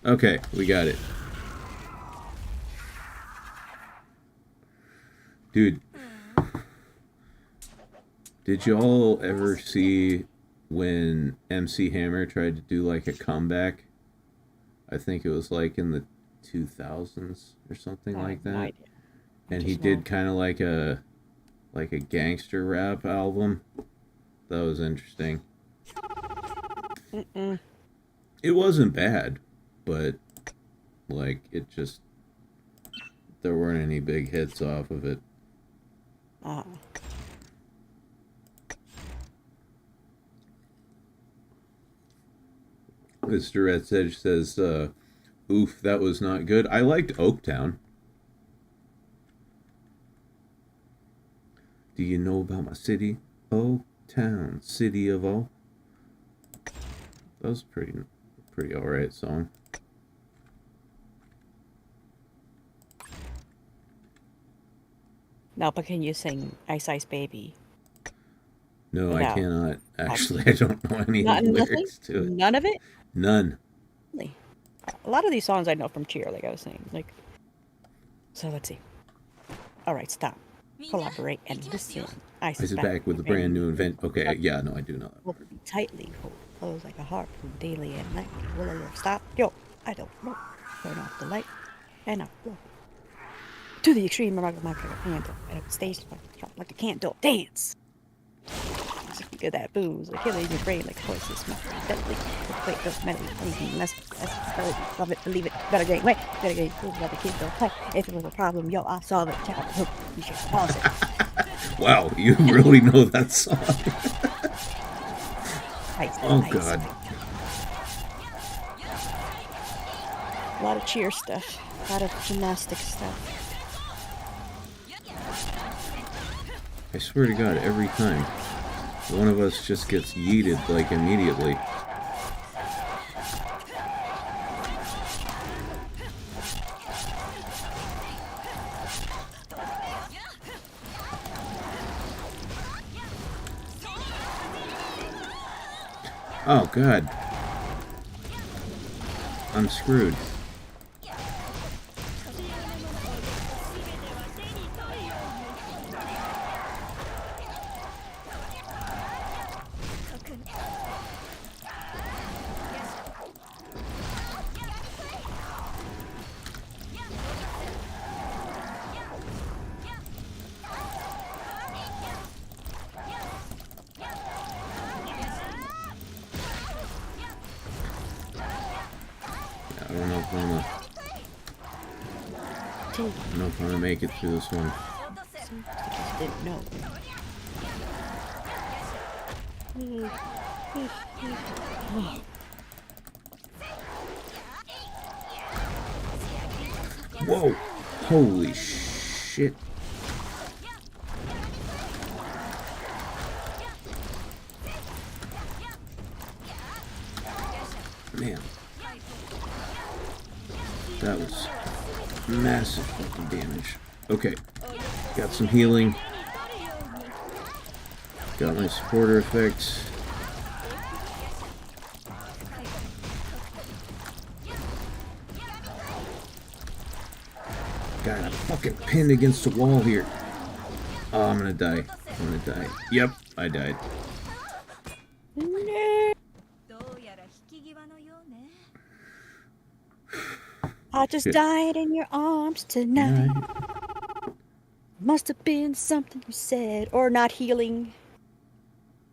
Okay, we got it. Dude, did y'all ever see when MC Hammer tried to do like a comeback? I think it was like in the 2000s or something like that. And he did kind of like a gangster rap album. That was interesting. It wasn't bad, but like it just, there weren't any big hits off of it. Mr. Red Sedge says, oof, that was not good. I liked Oaktown. Do you know about my city? Oaktown, city of O. That was pretty alright song. Now, but can you sing Ice Ice Baby? No, I cannot. Actually, I don't know any lyrics to it. None of it? None. Really? A lot of these songs I know from Cheer, like I was saying. Like, so let's see. All right, stop. Collaborate and listen. Ice is back with a brand new invent. Okay, yeah, no, I do know that. Hold me tightly, hold close like a harp from daily and nightly. Will I stop? Yo, I don't know. Turn off the light and I'll blow. to the extreme, I'm not gonna handle. And it stays like a candle. Dance. Look at that, boom. It's like killing your brain like voices. Deadly. Wait, don't meddle. Anything less. Love it, believe it. Better game. Wait, better game. Let the kids don't play. If it was a problem, yo, I'll solve it. Tap the hook. You should pause it. Wow, you really know that song. Nice, Oh, nice. God. A lot of cheer stuff. A lot of gymnastic stuff. I swear to God, every time one of us just gets yeeted, like, immediately. Oh, God. I'm screwed. I don't know if I'm gonna make it through this one. Just didn't know. Whoa! Holy shit. Man. That was massive fucking damage. Okay. Got some healing. Got my supporter effects. God, I'm fucking pinned against the wall here. Oh, I'm gonna die. I'm gonna die. Yep, I died. I just died in your arms tonight. Must have been something you said, or not healing.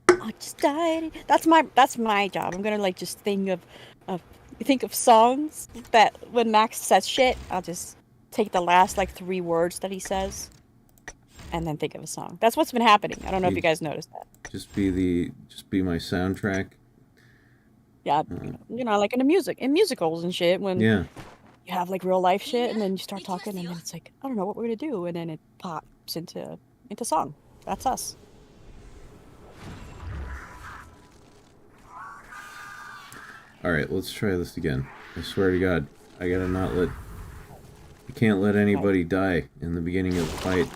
I just died. That's my job. I'm gonna like just think of songs that when Max says shit, I'll just take the last like 3 words that he says, and then think of a song. That's what's been happening. I don't know if you guys noticed that. Just be my soundtrack. Yeah, you know, like in musicals and shit when. Yeah. You have like real life shit, and then you start talking, and then it's like, I don't know what we're gonna do, and then it pops into song. That's us. All right, let's try this again. I swear to God, I gotta not let. You can't let anybody die in the beginning of the fight.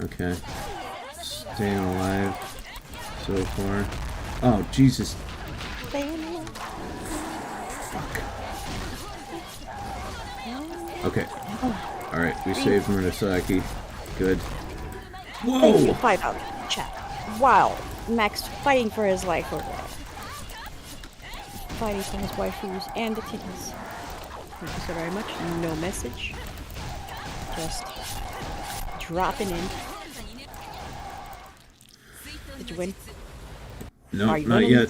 Okay. Staying alive so far. Oh, Jesus. Fuck. Okay. Alright, we saved Murasaki. Good. Whoa! Thank you, 5 out chat. Wow, Max fighting for his life over there. Fighting for his waifus and the titties. Thank you so very much. No message. Just dropping in. Did you win? No, not yet.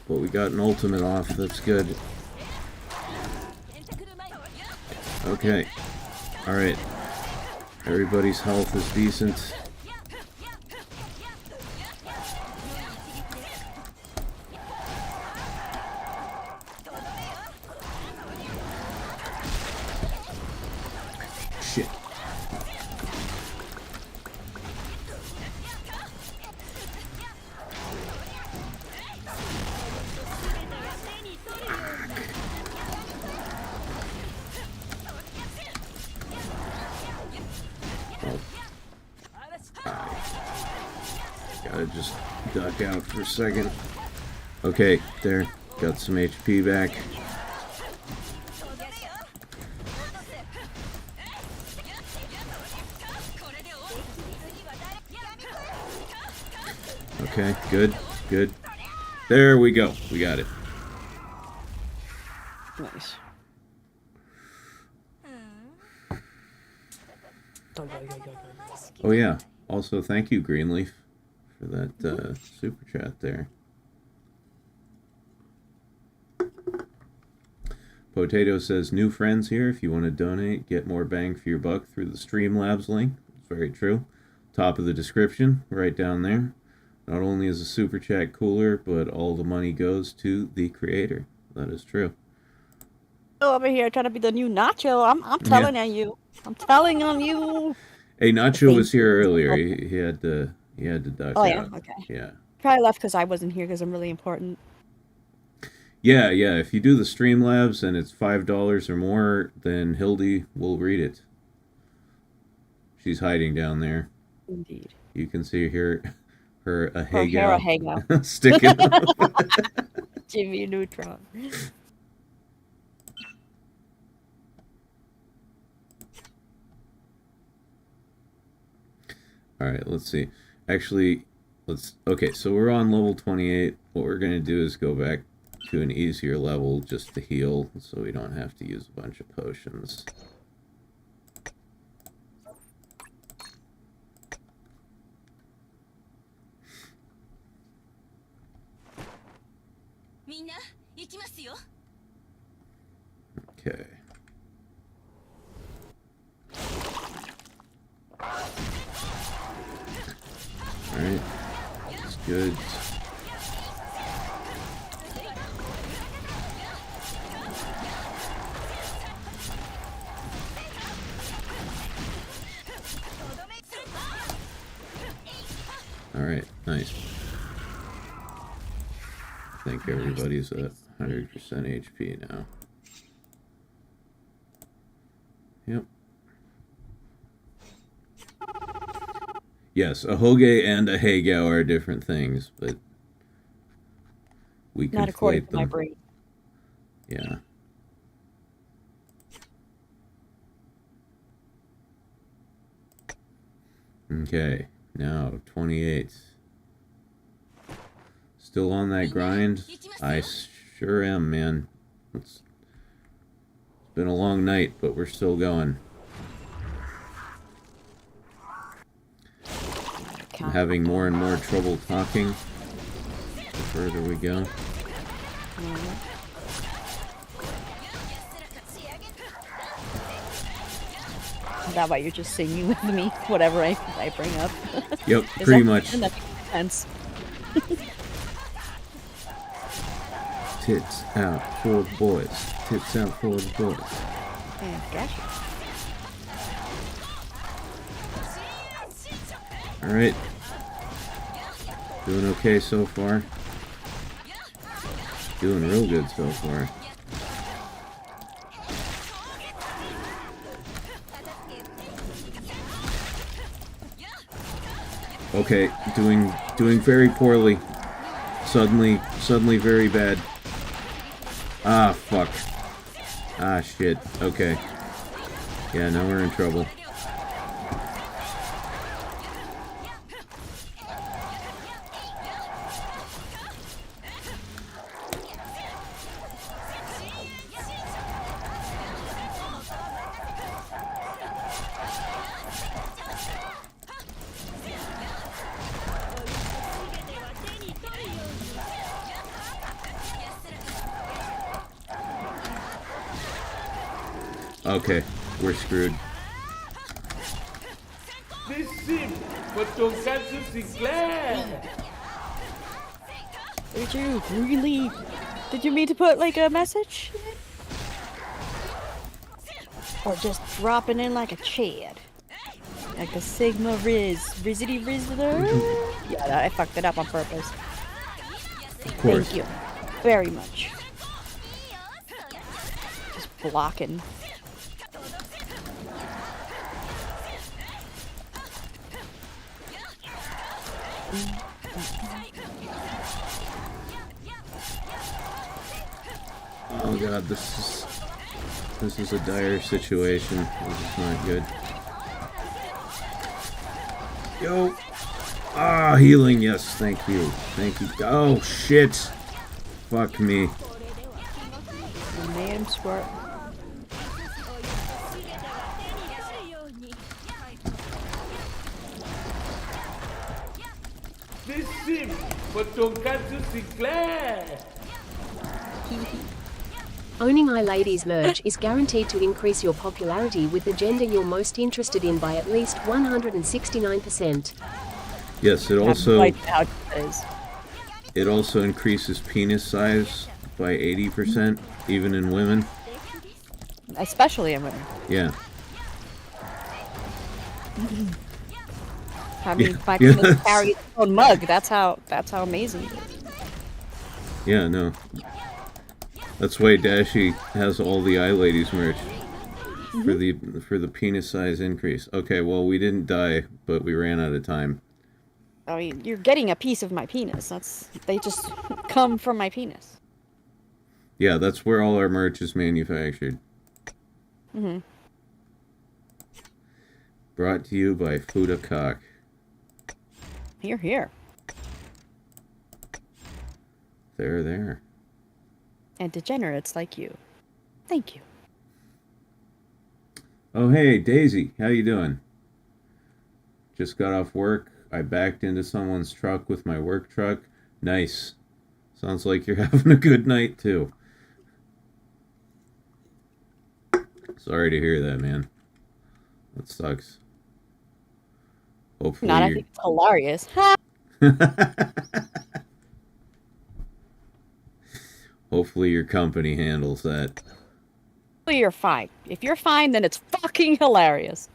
But we got an ultimate off. That's good. Okay. Alright. Everybody's health is decent. Shit. Oh. Gotta just duck out for a second. Okay, there. Got some HP back. Okay, good, good. There we go. We got it. Nice. Oh yeah. Also, thank you, Greenleaf, for that super chat there. Potato says, new friends here. If you want to donate, get more bang for your buck through the Streamlabs link. It's very true. Top of the description, right down there. Not only is the super chat cooler, but all the money goes to the creator. That is true. Over here trying to be the new Nacho. I'm telling on you. I'm telling on you. Hey, Nacho was here earlier. He had to duck Oh, out. yeah? Okay. Yeah. Probably left because I wasn't here because I'm really important. Yeah. If you do the Streamlabs and it's $5 or more, then Hildy will read it. She's hiding down there. Indeed. You can see her a Her hair a Hagel sticking up. Jimmy Neutron. All right, let's see. Actually, okay, so we're on level 28. What we're going to do is go back to an easier level just to heal so we don't have to use a bunch of potions. Okay. Alright. That's good. Alright, nice. I think everybody's at 100% HP now. Yep. Yes, a Hoge and a Hagao are different things, but we Not according conflate to my them. brain. Yeah. Okay, now 28. Still on that grind? I sure am, man. It's been a long night, but we're still going. I'm having more and more trouble talking the further we go. Is that why you're just singing with me? Whatever I bring up. Yep, pretty much. That makes sense. Tits out for the boys. Tits out for the boys. Yeah, gotcha. Alright. Doing okay so far. Doing real good so far. Okay, doing very poorly. Suddenly very bad. Ah, fuck. Ah, shit. Okay. Yeah, now we're in trouble. Okay, we're screwed. This sim for Tonkatsu Sinclair. Did you really? Did you mean to put like a message? Or just dropping in like a Chad? Like a Sigma Riz. Rizzity Rizzler? Yeah, I fucked it up on purpose. Of course. Thank you. Very much. Just blocking. Oh god, this is a dire situation. This is not good. Yo! Ah, healing, yes, thank you. Thank you. Oh shit! Fuck me. You made him squirt. This ship for Tonkatsu Sinclair. Owning iLadies merch is guaranteed to increase your popularity with the gender you're most interested in by at least 169%. Yes, it It also increases penis size by 80%, even in women. Especially in women. Yeah. I mean, my penis carries its own mug. That's how amazing it is. Yeah, no. That's why Dashie has all the iLadies merch for the penis size increase. Okay, well we didn't die, but we ran out of time. I mean, you're getting a piece of my penis. They just come from my penis. Yeah, that's where all our merch is manufactured. Mm-hmm. Brought to you by Fuda Cock. Here. There. And degenerates like you. Thank you. Oh hey, Daisy, how you doing? Just got off work. I backed into someone's truck with my work truck. Nice. Sounds like you're having a good night too. Sorry to hear that, man. That sucks. Hopefully I think it's hilarious. Hopefully your company handles that. You're fine. If you're fine, then it's fucking hilarious.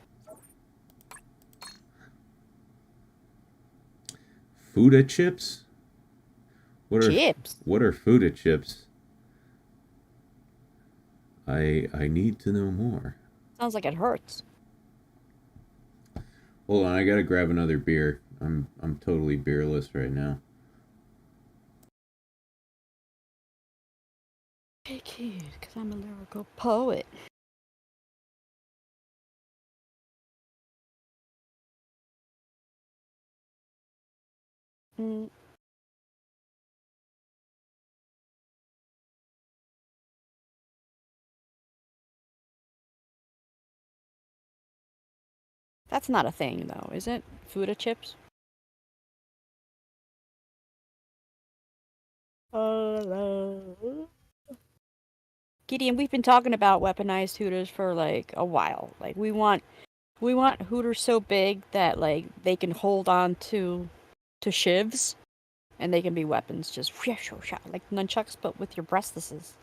Fuda chips? Chips? What are Fuda chips? I need to know more. Sounds like it hurts. Hold on, I gotta grab another beer. I'm totally beerless right now. Hey kid, because I'm a lyrical poet. That's not a thing, though, is it? Fuda chips? Gideon, we've been talking about weaponized Hooters for like a while. Like we want Hooters so big that like they can hold on to shivs and they can be weapons, just like nunchucks but with your breastises.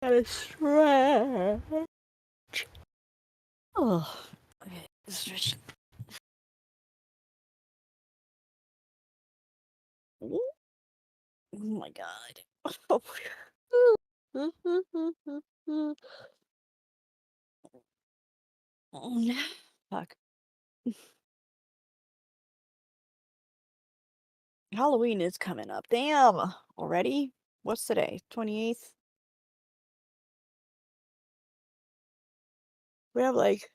Gotta stretch. Oh, okay. Stretch. Oh my god. Oh no. Fuck. Halloween is coming up. Damn. Already? What's today? 28th? We have like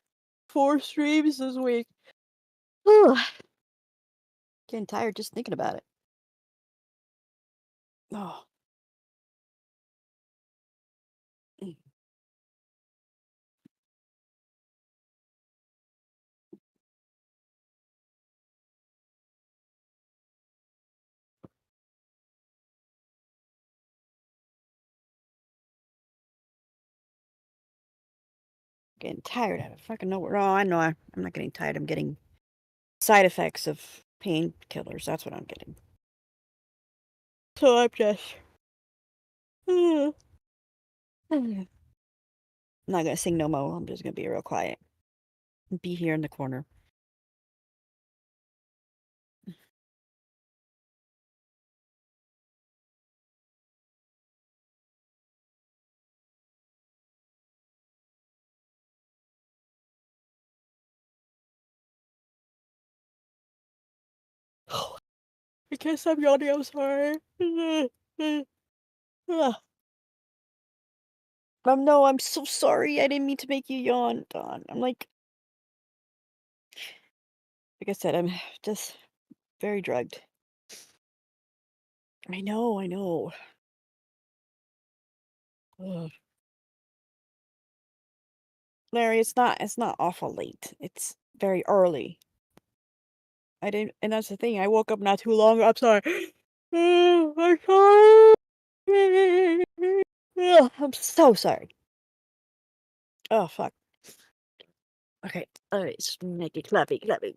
4 streams this week. Getting tired just thinking about it. Oh. Getting tired. I don't fucking know. Oh, I know. I'm not getting tired. I'm getting side effects of painkillers. That's what I'm getting. So I'm just. I'm not gonna sing no more. I'm just gonna be real quiet. Be here in the corner. I can't stop yawning, I'm sorry. No, I'm so sorry. I didn't mean to make you yawn, Dawn. I'm like I said, I'm just very drugged. I know, I know. Ugh. Larry, it's not awful late. It's very early. I didn't and that's the thing. I woke up not too long. I'm sorry. I'm sorry. Ugh, I'm so sorry. Oh fuck. Okay. Alright, just make it clappy, clappy.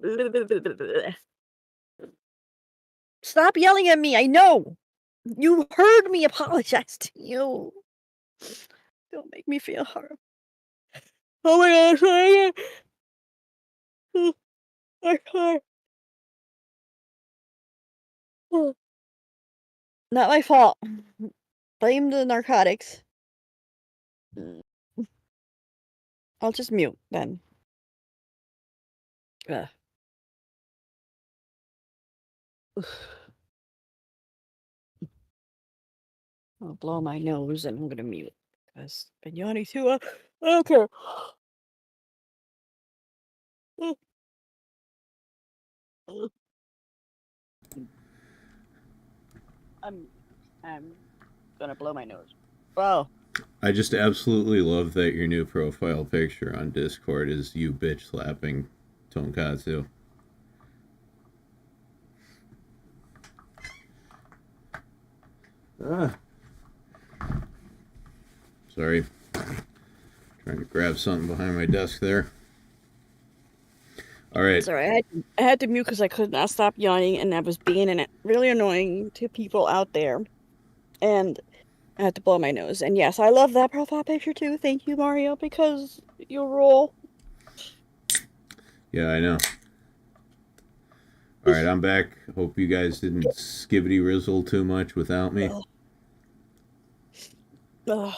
Stop yelling at me. I know. You heard me apologize to you. Don't make me feel horrible. Oh my gosh, I can't. Not my fault. Blame the narcotics. I'll just mute then. Ugh. I'll blow my nose and I'm gonna mute. Because I've been yawning too. I don't care. I'm gonna blow my nose. Wow. I just absolutely love that your new profile picture on Discord is you bitch slapping Tonkatsu. Sorry. Trying to grab something behind my desk there. All right. Sorry, I had to mute because I could not stop yawning, and I was being really annoying to people out there. And I had to blow my nose. And yes, I love that profile picture too. Thank you, Mario, because you rule. Yeah, I know. All right, I'm back. Hope you guys didn't skibbity rizzle too much without me. Ugh.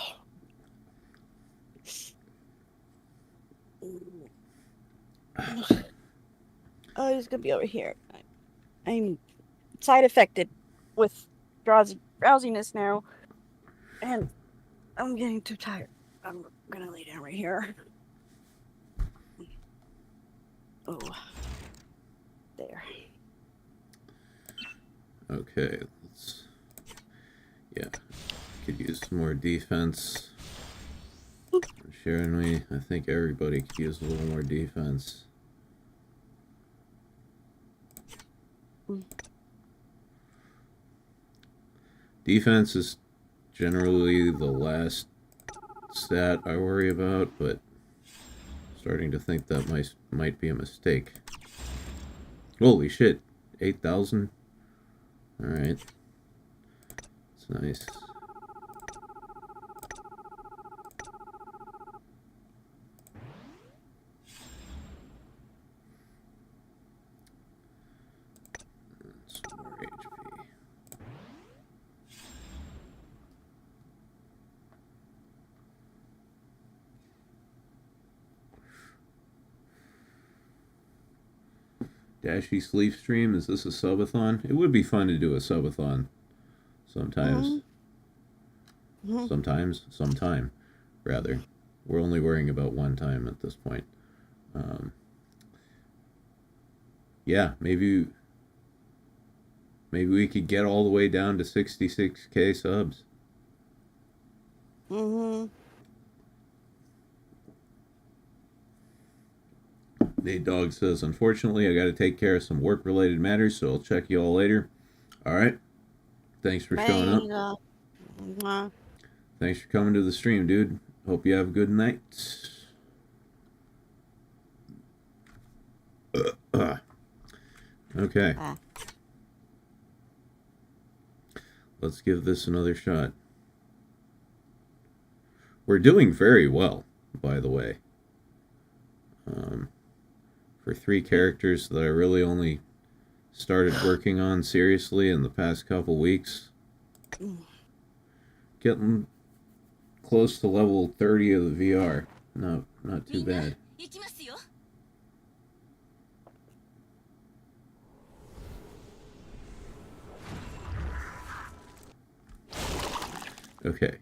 Oh, he's gonna be over here. I'm side affected with drowsiness now, and I'm getting too tired. I'm gonna lay down right here. Oh, there. Okay, let's. Yeah, could use some more defense. Shiranui, I think everybody could use a little more defense. Defense is generally the last stat I worry about, but starting to think that might be a mistake. Holy shit, 8,000? Alright. That's nice. Some more HP. Dashie sleep stream, is this a subathon? It would be fun to do a subathon sometimes. Sometime, rather. We're only worrying about one time at this point. Yeah, maybe we could get all the way down to 66k subs. Nate Dog says, unfortunately, I got to take care of some work-related matters, so I'll check you all later. All right. Thanks for showing up. Thanks for coming to the stream, dude. Hope you have a good night. Okay. Let's give this another shot. We're doing very well, by the way. For 3 characters that I really only started working on seriously in the past couple weeks. Getting close to level 30 of the VR. Not too bad. Okay.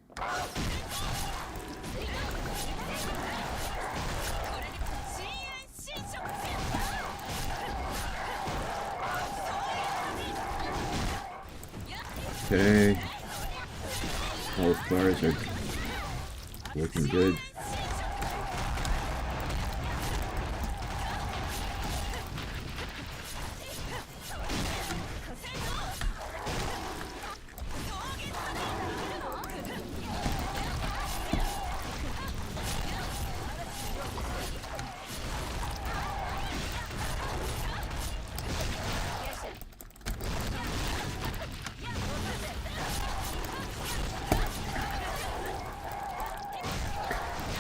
Okay. Health bars are looking good.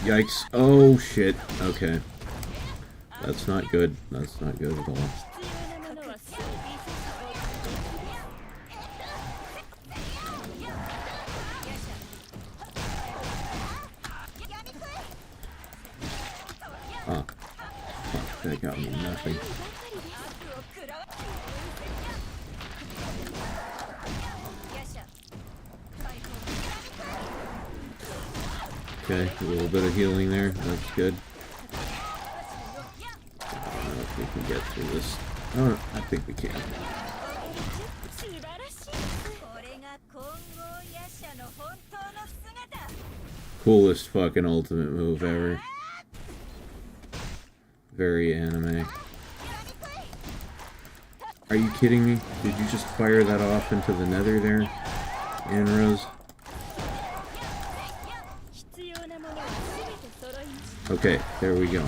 Yikes. Oh, shit. Okay. That's not good. That's not good at all. Ah. Fuck, that got me nothing. Okay, a little bit of healing there. That's good. I don't know if we can get through this. Oh, I think we can. Coolest fucking ultimate move ever. Very anime. Are you kidding me? Did you just fire that off into the nether there, Anrose? Okay, there we go.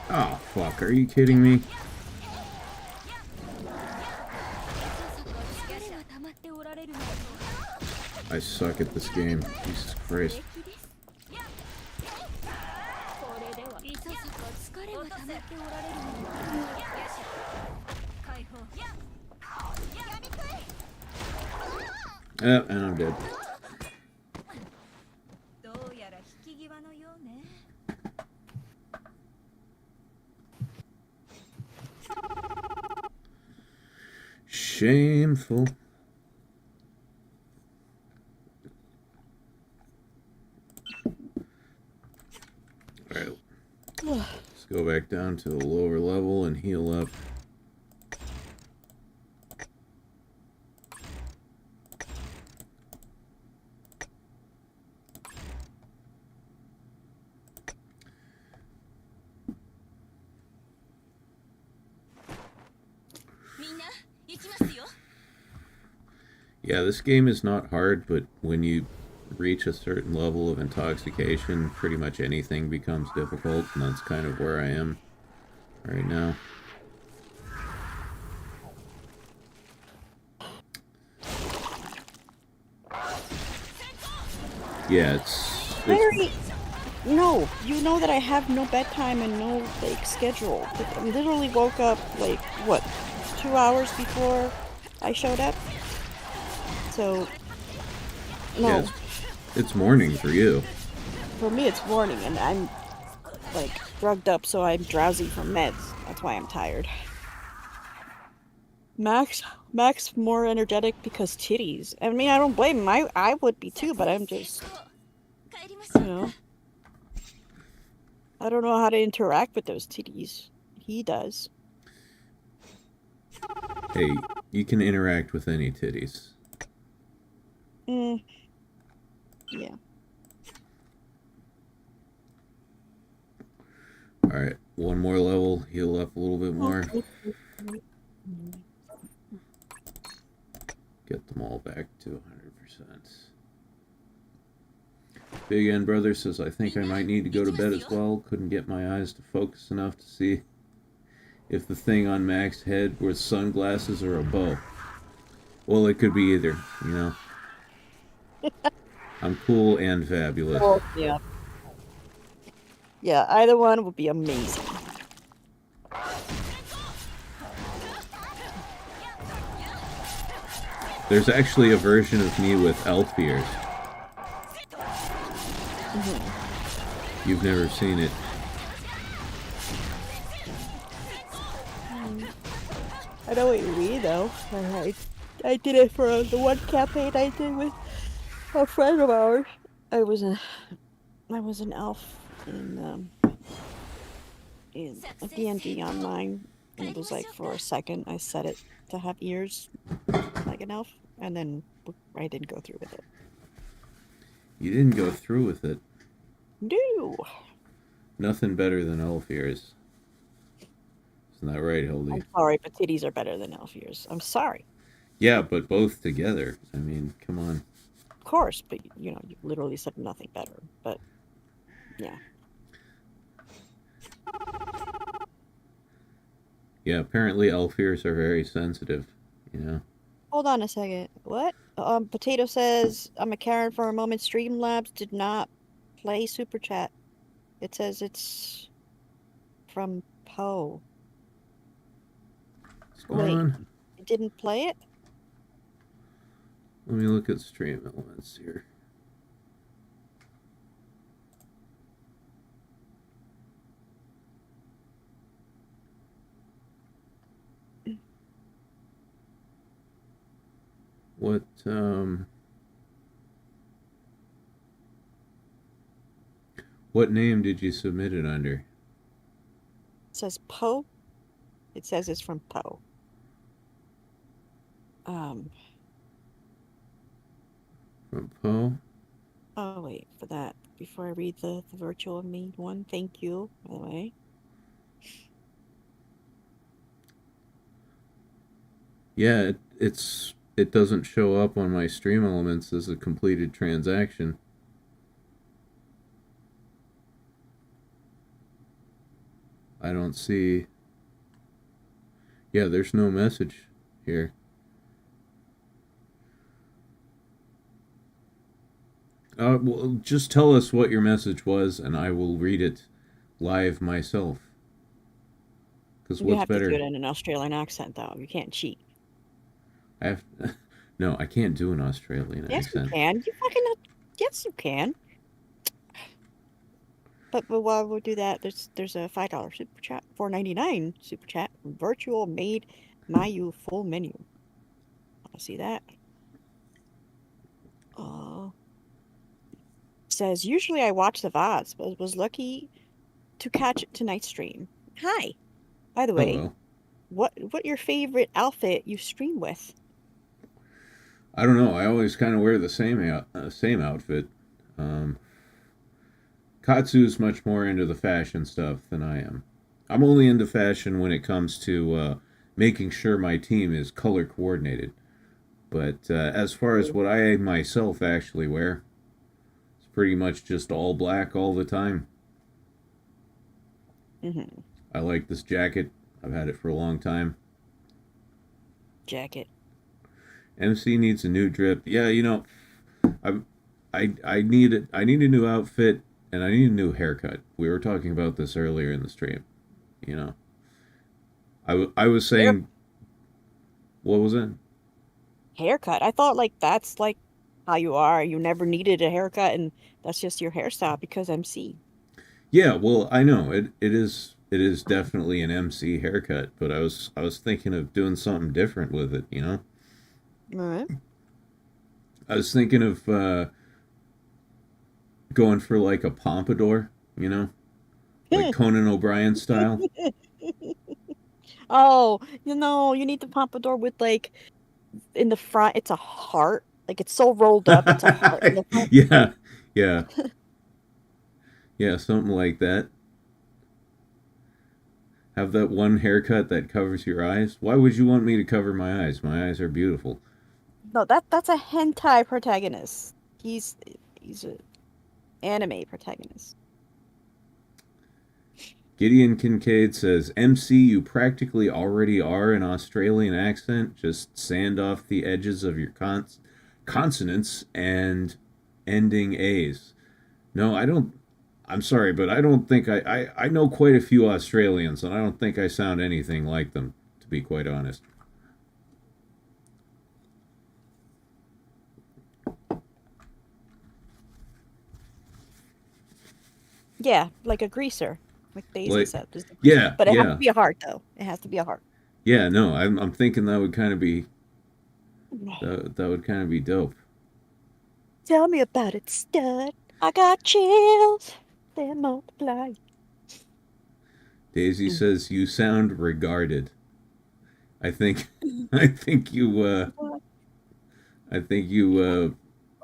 Oh, fuck, are you kidding me? I suck at this game. Jesus Christ. And I'm dead. Shameful. Alright. Let's go back down to the lower level and heal up. Yeah, this game is not hard, but when you reach a certain level of intoxication, pretty much anything becomes difficult, and that's kind of where I am right now. Yeah, it's Larry, no, you know that I have no bedtime and no like schedule. I literally woke up like what, 2 hours before I showed up. So no. Yeah, it's morning for you. For me, it's morning, and I'm like drugged up, so I'm drowsy from meds. That's why I'm tired. Max more energetic because titties. I mean, I don't blame him. I would be too, but I'm just, you know, I don't know how to interact with those titties. He does. Hey, you can interact with any titties. Yeah. Alright, one more level, heal up a little bit more. Get them all back to 100%. Big N Brother says, I think I might need to go to bed as well. Couldn't get my eyes to focus enough to see if the thing on Max's head were sunglasses or a bow. Well, it could be either, you know. I'm cool and fabulous. Oh, yeah. Yeah, either one would be amazing. There's actually a version of me with elf ears. You've never seen it. I know what you mean, though. I did it for the one campaign I did with a friend of ours. I was an elf in D&D online, and it was like for a second I set it to have ears like an elf, and then I didn't go through with it. You didn't go through with it. No. Nothing better than elf ears. Isn't that right, Hildy? I'm sorry, but titties are better than elf ears. I'm sorry. Yeah, but both together. I mean, come on. Of course, but you literally said nothing better. But yeah. Yeah, apparently elf ears are very sensitive, you know? Hold on a second. What? Potato says, I'm a Karen for a moment. Streamlabs did not play Super Chat. It says it's from Poe. Wait, it didn't play it? Let me look at stream elements here. What name did you submit it under? It says Poe. It says it's from Poe. From Poe? Oh, wait, for that. Before I read the virtual me one, thank you, by the way. Yeah, it doesn't show up on my stream elements as a completed transaction. I don't see. Yeah, there's no message here. Well, just tell us what your message was, and I will read it live myself. Because what's better? You have to do it in an Australian accent, though. You can't cheat. No, I can't do an Australian accent. Yes, you can. Yes, you can. But while we'll do that, there's a $5 super chat, $4.99 super chat, virtual made Mayu full menu. I see that. Says usually I watch the VODs, but was lucky to catch tonight's stream. Hi. By the way, Hello. What your favorite outfit you stream with? I don't know. I always kind of wear the same outfit. Katsu's much more into the fashion stuff than I am. I'm only into fashion when it comes to making sure my team is color coordinated. But as far as what I myself actually wear, it's pretty much just all black all the time. Mm-hmm. I like this jacket. I've had it for a long time. Jacket. MC needs a new drip. Yeah, I need it. I need a new outfit and I need a new haircut. We were talking about this earlier in the stream. I was saying, what was it? Haircut. I thought that's how you are. You never needed a haircut, and that's just your hairstyle because MC. Yeah, well, I know it is definitely an MC haircut, but I was thinking of doing something different with it. All right. I was thinking of going for like a pompadour, like Conan O'Brien style. Oh, you need the pompadour with in the front. It's a heart. It's so rolled up. It's a heart in the front. Yeah, something like that. Have that one haircut that covers your eyes. Why would you want me to cover my eyes? My eyes are beautiful. No, that's a hentai protagonist. He's an anime protagonist. Gideon Kincaid says, MC, you practically already are an Australian accent. Just sand off the edges of your consonants and ending A's. No, I don't. I'm sorry, but I don't think I know quite a few Australians, and I don't think I sound anything like them, to be quite honest. Yeah, like a greaser, like Daisy Like, said. yeah, But it has yeah, to be a heart, though. It has to be a heart. yeah. No, I'm thinking that would kind of be that would kind of be dope. Tell me about it, stud. I got chills. They multiply. Daisy says you sound regarded. I think I think you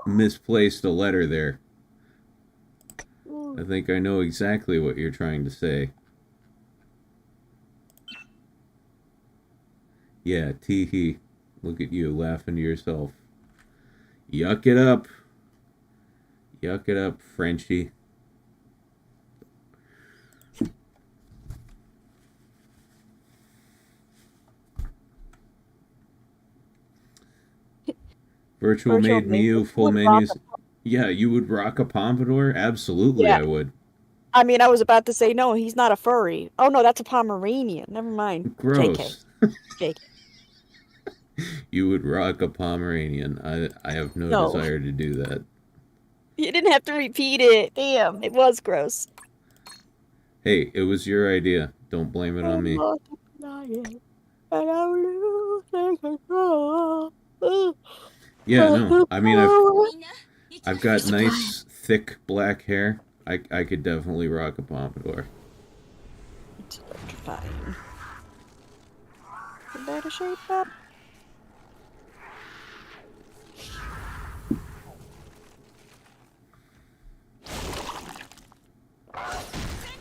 misplaced a letter there. I think I know exactly what you're trying to say. Yeah, tee hee. Look at you laughing to yourself. Yuck it up. Yuck it up, Frenchie. Virtual made Mew full menus. Yeah, you would rock a pompadour? Absolutely, Yeah. I would. I mean, I was about to say, no, he's not a furry. Oh, no, that's a Pomeranian. Never mind. Gross. JK. You would rock a Pomeranian. I have no desire to do that. You didn't have to repeat it. Damn, it was gross. Hey, it was your idea. Don't blame it on me. Yeah, no. I mean, I've got nice, thick black hair. I could definitely rock a pompadour. It's electrifying. You better shape up.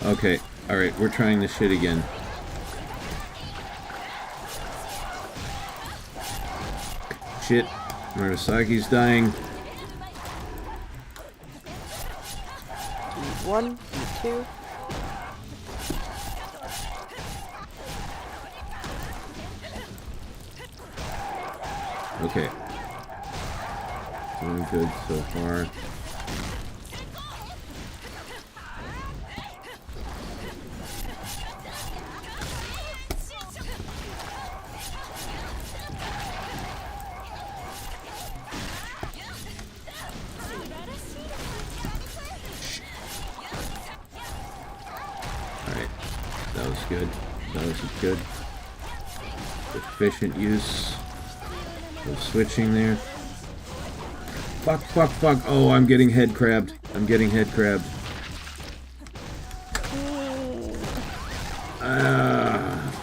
Okay, alright, we're trying this shit again. Shit, Murasaki's dying. One, two. Okay. Doing good so far. Good. That was good. Efficient use of switching there. Fuck, fuck, fuck. Oh, I'm getting head crabbed. I'm getting head crabbed.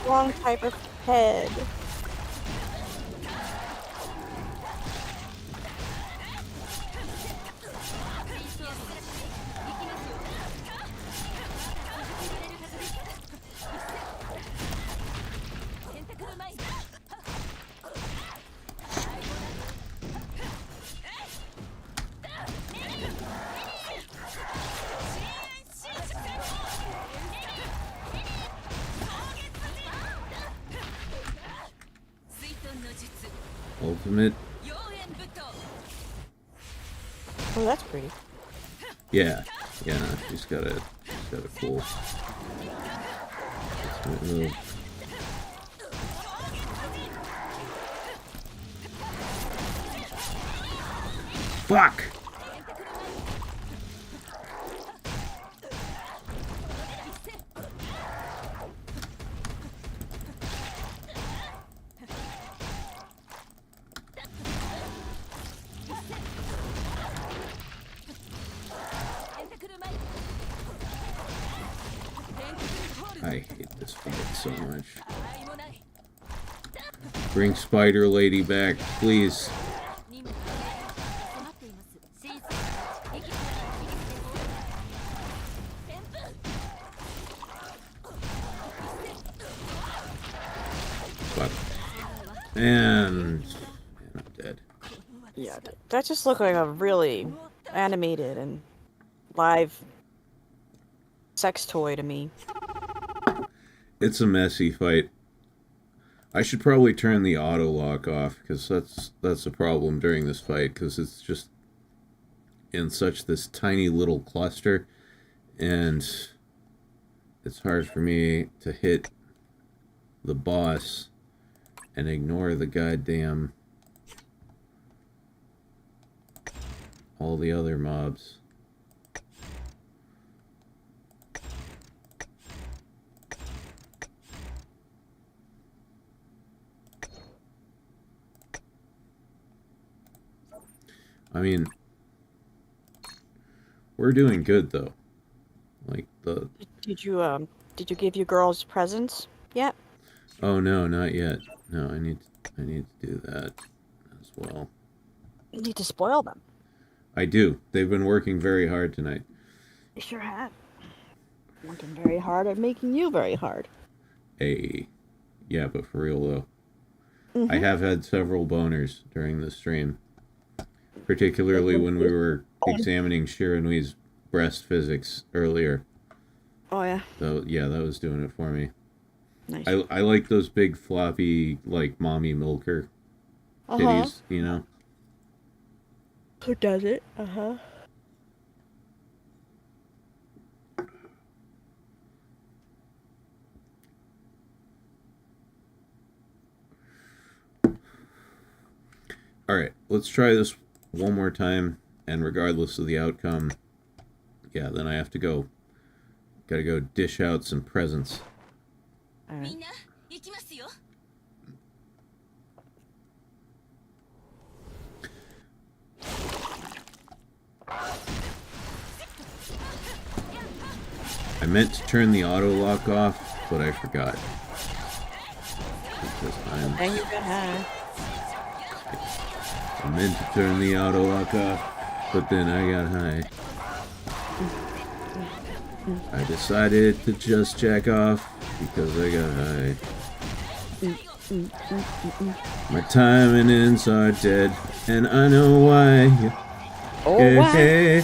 Wrong type of head. Ultimate. Oh, that's pretty. Yeah. Yeah, no, she's got a cool move. Fuck! I hate this fight so much. Bring Spider Lady back, please. Fuck. And I'm dead. Yeah, that just looked like a really animated and live sex toy to me. It's a messy fight. I should probably turn the auto lock off, because that's a problem during this fight, because it's just in such this tiny little cluster, and it's hard for me to hit the boss and ignore the goddamn all the other mobs. I mean, we're doing good though. Like the. Did you give your girls presents yet? Oh no, not yet. No, I need to do that as well. You need to spoil them. I do. They've been working very hard tonight. You sure have. Working very hard at making you very hard. Yeah, but for real though. I have had several boners during the stream. Particularly when we were examining Shiranui's breast physics earlier. Oh yeah. So yeah, that was doing it for me. Nice. I like those big floppy like mommy milker titties, you know. Who does it? Alright, let's try this one more time, and regardless of the outcome, yeah, then I have to go. Gotta go dish out some presents. Alright. I meant to turn the auto lock off, but I forgot. Because And you got high. I meant to turn the auto lock off, but then I got high. I decided to just jack off because I got high. My timings are dead, and I know why. Oh, Hey,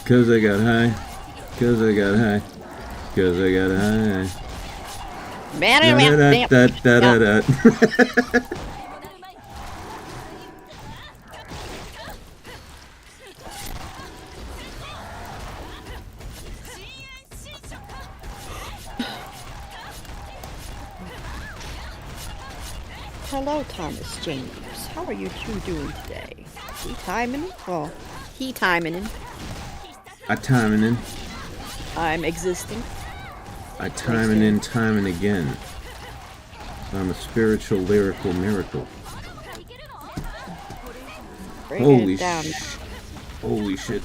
cause I got high. Cause I got high. Cause I got high. Da-da-da-da-da-da. Hello, Thomas James. How are you two doing today? He timing? Well, he timing. I timing in. I'm existing. I timing in time and again. I'm a spiritual lyrical miracle. Bring Holy it down. Holy shit.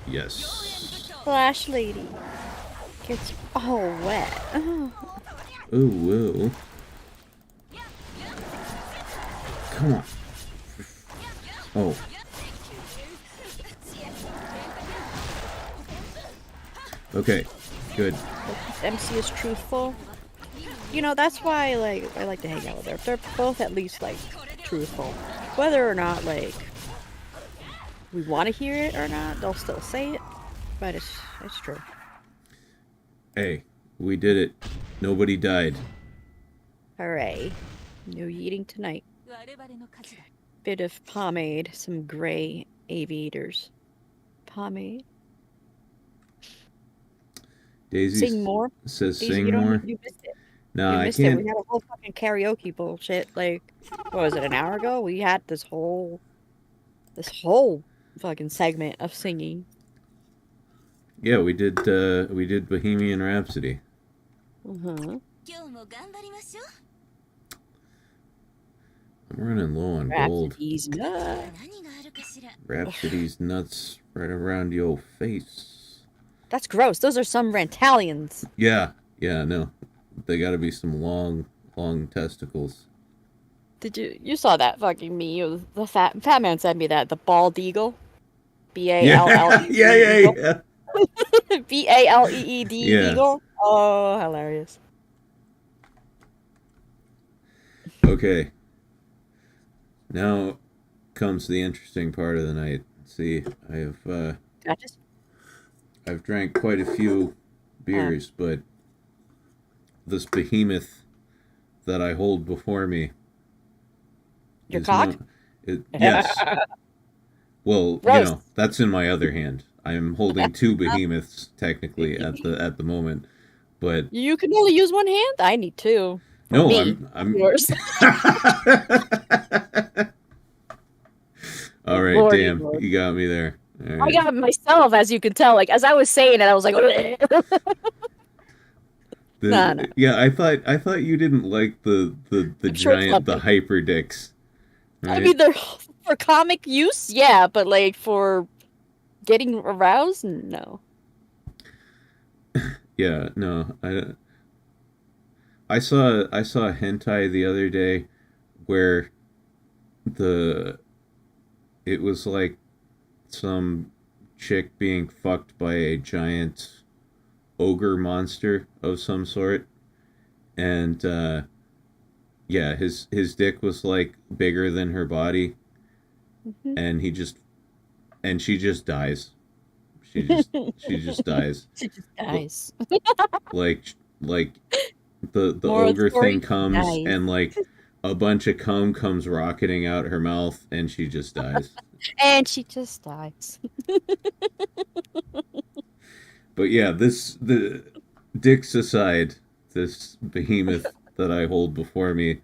Yes. Flash lady. Gets all wet. Oh. Ooh, whoa. Come on. Oh. Okay, good. MC is truthful. You know, that's why I like to hang out with her. They're both at least truthful. Whether or not we want to hear it or not, they'll still say it. But it's true. Hey, we did it. Nobody died. Hooray. No eating tonight. Bit of pomade, some gray aviators. Pomade. Daisy Sing more. says Daisy, sing you more. You missed it. No, You I missed can't. it. We had a whole fucking karaoke bullshit. What was it, an hour ago? We had this whole fucking segment of singing. Yeah, we did Bohemian Rhapsody. Uh-huh. I'm running low on gold. Rhapsody's nuts. Rhapsody's nuts right around your face. That's gross. Those are some Rantalians. Yeah, no. They gotta be some long testicles. Did you saw that fucking meme? The fat man sent me that. The bald eagle. B-A-L-L-E-E. Yeah. B-A-L-E-E-D Yeah. eagle. Oh, hilarious. Okay. Now comes the interesting part of the night. See, I've drank quite a few beers, but this behemoth that I hold before me. Your is cock? Yes. Well, Gross. that's in my other hand. I am holding two behemoths technically at the moment, but You can only use one hand? I need two. no, Me. I'm Yours. all right. Lord, Damn, Lord. you got me there. All I right. got it myself, as you can tell. As I was saying it, I was like, No. Yeah, I thought you didn't like the I'm sure it's giant, the lovely. hyper dicks. I Right? mean, they're for comic use, yeah, but like for getting aroused, no. Yeah, no. I saw a hentai the other day where the it was like some chick being fucked by a giant ogre monster of some sort, and yeah, his dick was like bigger than her body, Mhm. and she just dies. She just dies. She just dies. Like the Moral of the ogre story, thing comes dies. and like a bunch of cum comes rocketing out her mouth and she just dies. And she just dies. But yeah, the dicks aside, this behemoth that I hold before me,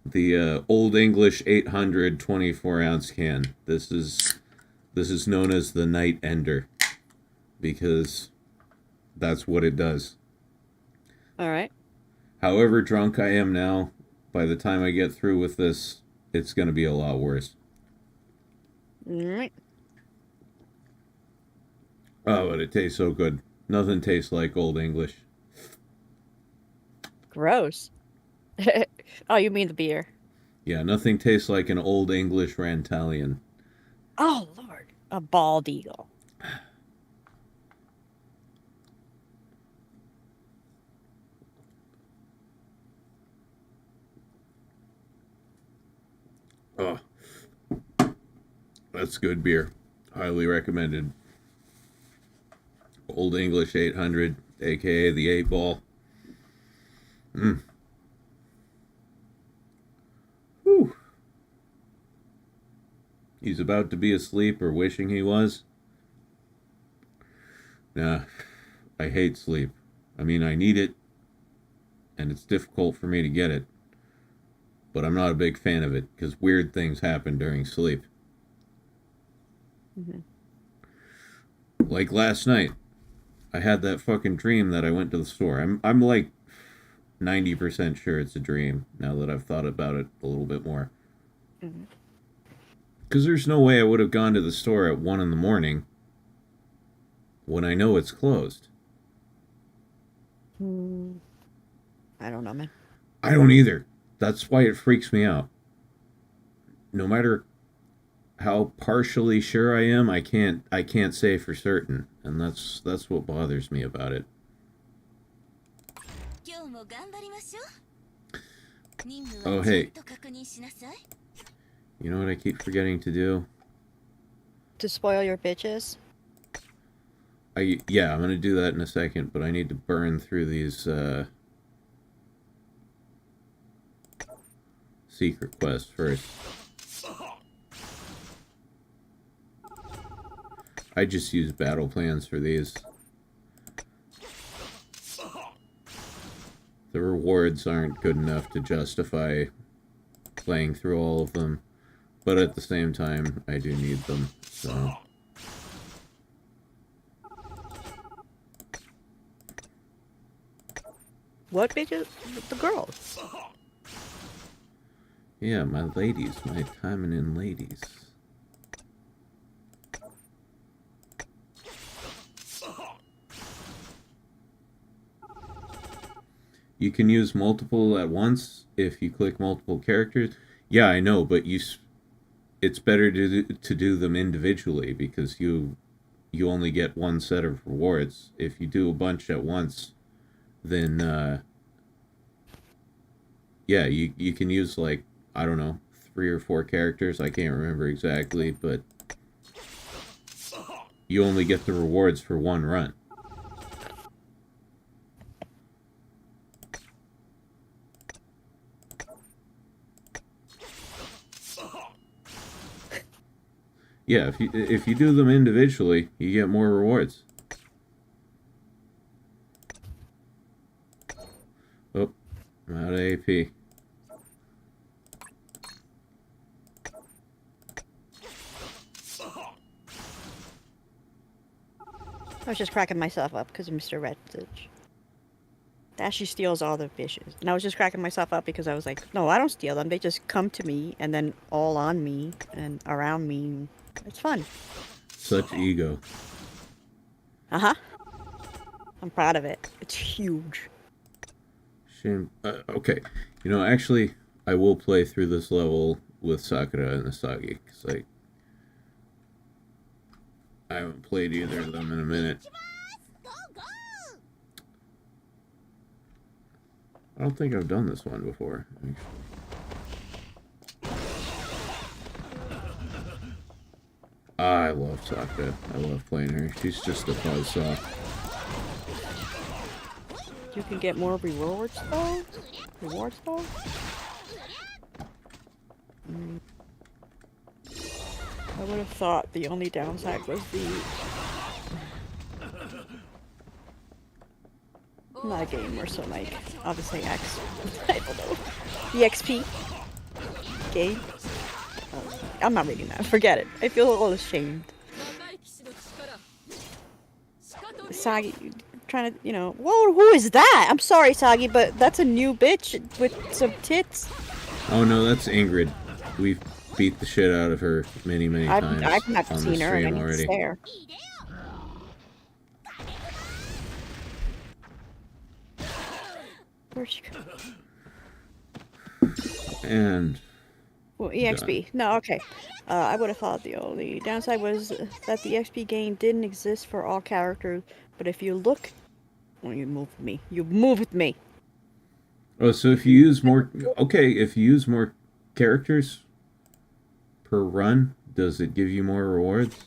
the Old English 800 24-ounce can. This is known as the Night Ender because that's what it does. All right. However drunk I am now, by the time I get through with this, it's going to be a lot worse. All right. Oh, but it tastes so good. Nothing tastes like Old English. Gross. Oh, you mean the beer? Yeah, nothing tastes like an Old English Rantalian. Oh Lord, a bald eagle. Oh, that's good beer. Highly recommended. Old English 800, aka the 8 ball. Whew. He's about to be asleep or wishing he was. Nah, I hate sleep. I mean, I need it, and it's difficult for me to get it. But I'm not a big fan of it because weird things happen during sleep. Mm-hmm. Like last night, I had that fucking dream that I went to the store. I'm like 90% sure it's a dream now that I've thought about it a little bit more. Mm-hmm. Because there's no way I would have gone to the store at 1 in the morning when I know it's closed. I don't know, man. I don't either. That's why it freaks me out. No matter how partially sure I am, I can't say for certain, and that's what bothers me about it. Oh hey, you know what I keep forgetting to do? To spoil your bitches. Yeah, I'm gonna do that in a second, but I need to burn through these secret quests first. I just use battle plans for these. The rewards aren't good enough to justify playing through all of them, but at the same time, I do need them, so... What bitches? The girls. Yeah, my ladies, my Taimanin ladies. You can use multiple at once if you click multiple characters. Yeah, I know, but it's better to do them individually because you only get one set of rewards. If you do a bunch at once, then yeah, you can use like, I don't know, 3 or 4 characters. I can't remember exactly, but you only get the rewards for one run. Yeah, if you do them individually, you get more rewards. Oh, I'm out of AP. I was just cracking myself up because of Mr. Redstitch. Dashie steals all the fishes. And I was just cracking myself up because I was like, no, I don't steal them. They just come to me and then all on me and around me. It's fun. Such ego. Uh-huh. I'm proud of it. It's huge. Shame. Okay. You know, actually, I will play through this level with Sakura and Asagi, because I haven't played either of them in a minute. I don't think I've done this one before. I love Sakura. I love playing her. She's just a buzzsaw. You can get more rewards though? Rewards though? I would have thought the only downside was the... I'm not a gamer, so like, I'll just say X. I don't know. The XP game. I'm not reading that. Forget it. I feel a little ashamed. Sagi, trying to, you know... Whoa, who is that? I'm sorry, Sagi, but that's a new bitch with some tits. Oh no, that's Ingrid. We've beat the shit out of her many times. I've not on seen the her, stream and already. it's there. Where'd she go? And... Well, EXP. No, okay. I would have thought the only downside was that the XP gain didn't exist for all characters, but if you look... Well, you move with me. You move with me! Oh, so if you use more... Okay, if you use more characters per run, does it give you more rewards?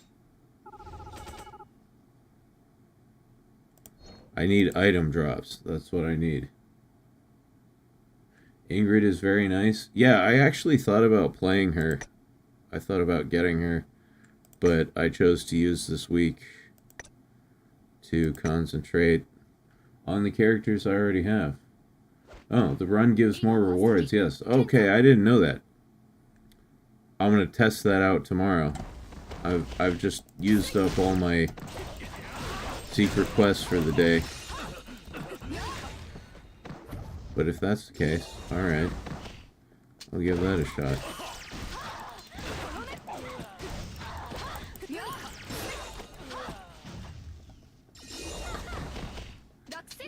I need item drops. That's what I need. Ingrid is very nice. Yeah, I actually thought about playing her. I thought about getting her, but I chose to use this week to concentrate on the characters I already have. Oh, the run gives more rewards, yes. Okay, I didn't know that. I'm gonna test that out tomorrow. I've just used up all my secret quests for the day. But if that's the case, alright. I'll give that a shot.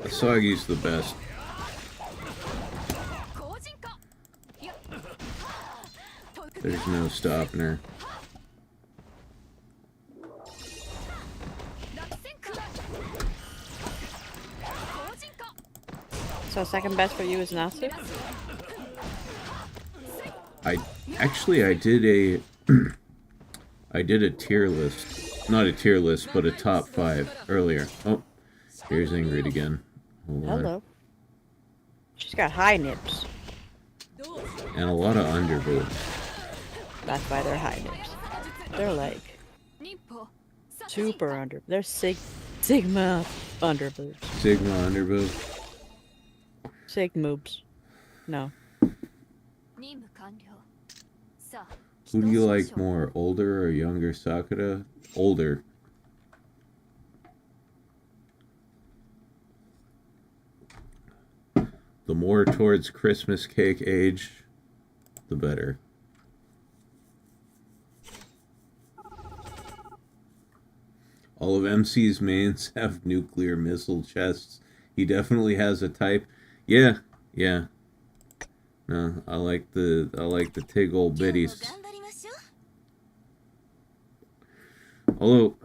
Asagi's the best. There's no stopping her. So second best for you is Natsu? I did a I did a tier list. Not a tier list, but a top 5 earlier. Oh, here's Ingrid again. Hold on. Hello. She's got high nips. And a lot of underboob. That's why they're high nips. They're like super under. They're Sigma underboobs. Sigma underboob. Sigmoobs. No. Who do you like more, older or younger Sakura? Older. The more towards Christmas cake age, the better. All of MC's mains have nuclear missile chests. He definitely has a type. Yeah. No, I like the tig old biddies. Although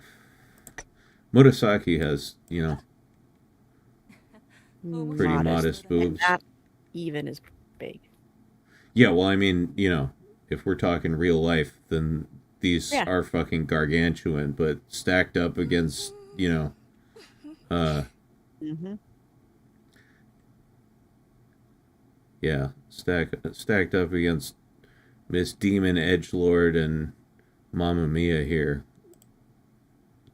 Murasaki has, you know, pretty modest boobs. Not even as big. Yeah, well, I mean, you know, if we're talking real life, then these are fucking gargantuan, but stacked up against, you know, yeah, stacked up against Miss Demon Edgelord and Mamma Mia here.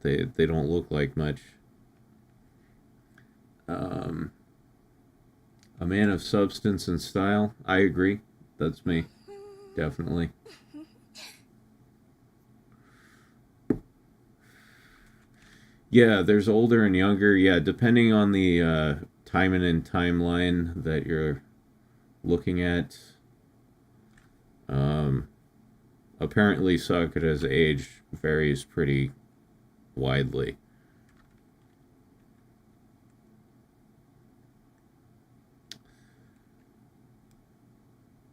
They don't look like much. A man of substance and style. I agree. That's me. Definitely. Yeah, there's older and younger. Yeah, depending on the Taimanin timeline that you're looking at, apparently Sakura's age varies pretty widely.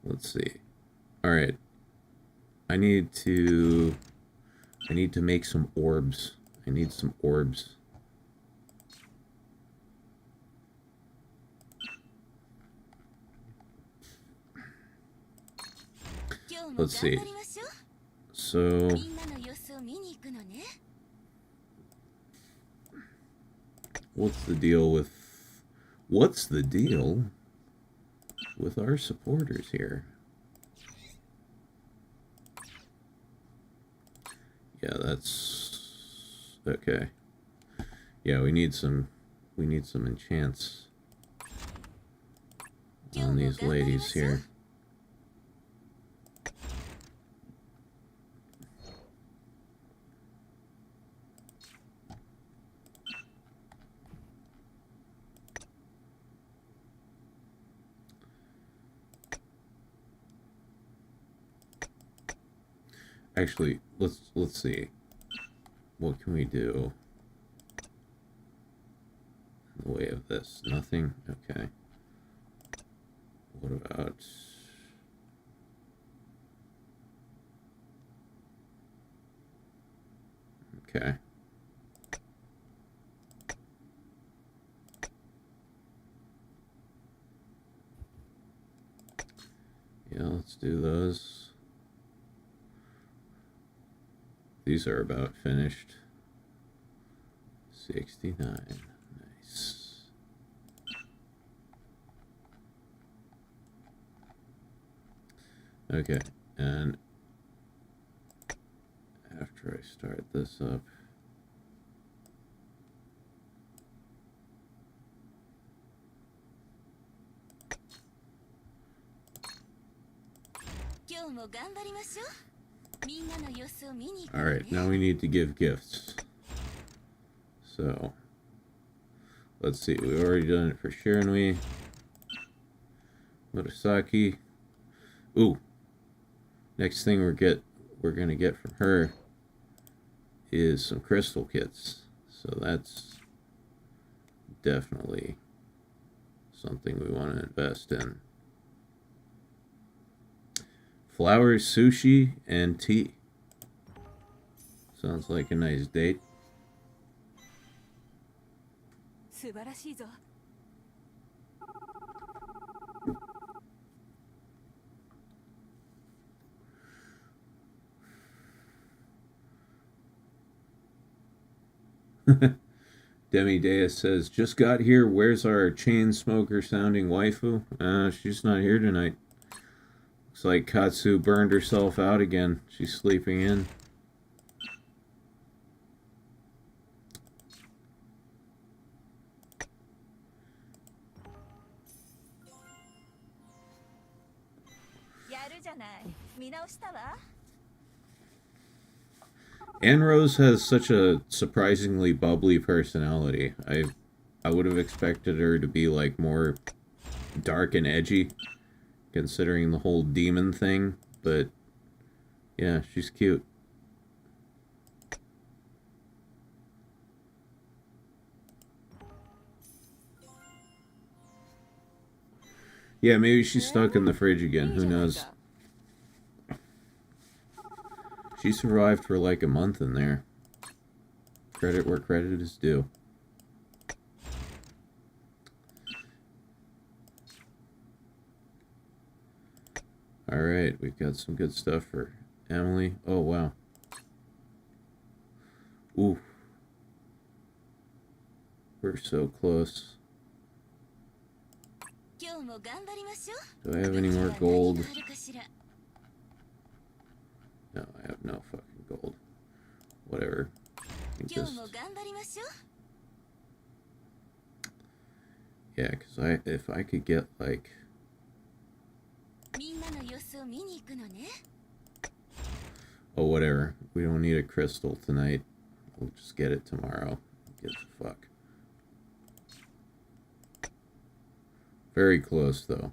Let's see. All right. I need to make some orbs. I need some orbs. Let's see. So what's the deal with our supporters here? Yeah, that's okay. Yeah, we need some enchants on these ladies here. Actually, let's see. What can we do in the way of this? Nothing? Okay. What about... Okay. Yeah, let's do those. These are about finished. 69. Nice. Okay, and after I start this up, alright, now we need to give gifts. So, let's see, we've already done it for Shiranui. Murasaki. Ooh. Next thing we're gonna get from her is some crystal kits. So that's definitely something we want to invest in. Flowers, sushi, and tea. Sounds like a nice date. Demi Deus says, just got here. Where's our chain smoker sounding waifu? She's not here tonight. Looks like Katsu burned herself out again. She's sleeping in. Anne Rose has such a surprisingly bubbly personality. I would have expected her to be like more dark and edgy, considering the whole demon thing, but yeah, she's cute. Yeah, maybe she's stuck in the fridge again, who knows. She survived for like a month in there. Credit where credit is due. Alright, we've got some good stuff for Emily. Oh, wow. Ooh. We're so close. Do I have any more gold? No, I have no fucking gold. Whatever. Yeah, because if I could get like... Oh, whatever. We don't need a crystal tonight. We'll just get it tomorrow. Who gives a fuck? Very close, though.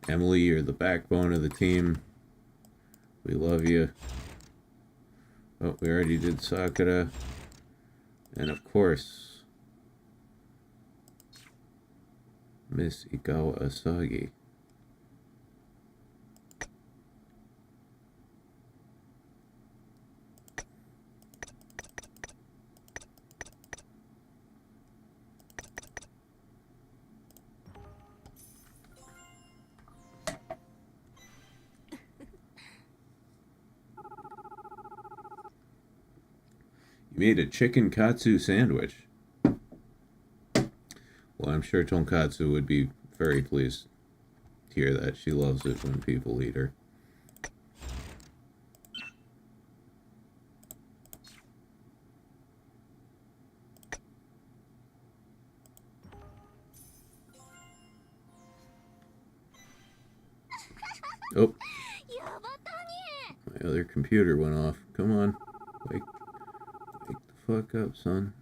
Emily, you're the backbone of the team. We love you. Oh, we already did Sakura. And of course, Miss Ikawa Asagi. You made a chicken katsu sandwich. Well, I'm sure Tonkatsu would be very pleased to hear that. She loves it when people eat her. Oh, my other computer went off. Come on, wake the fuck up, son.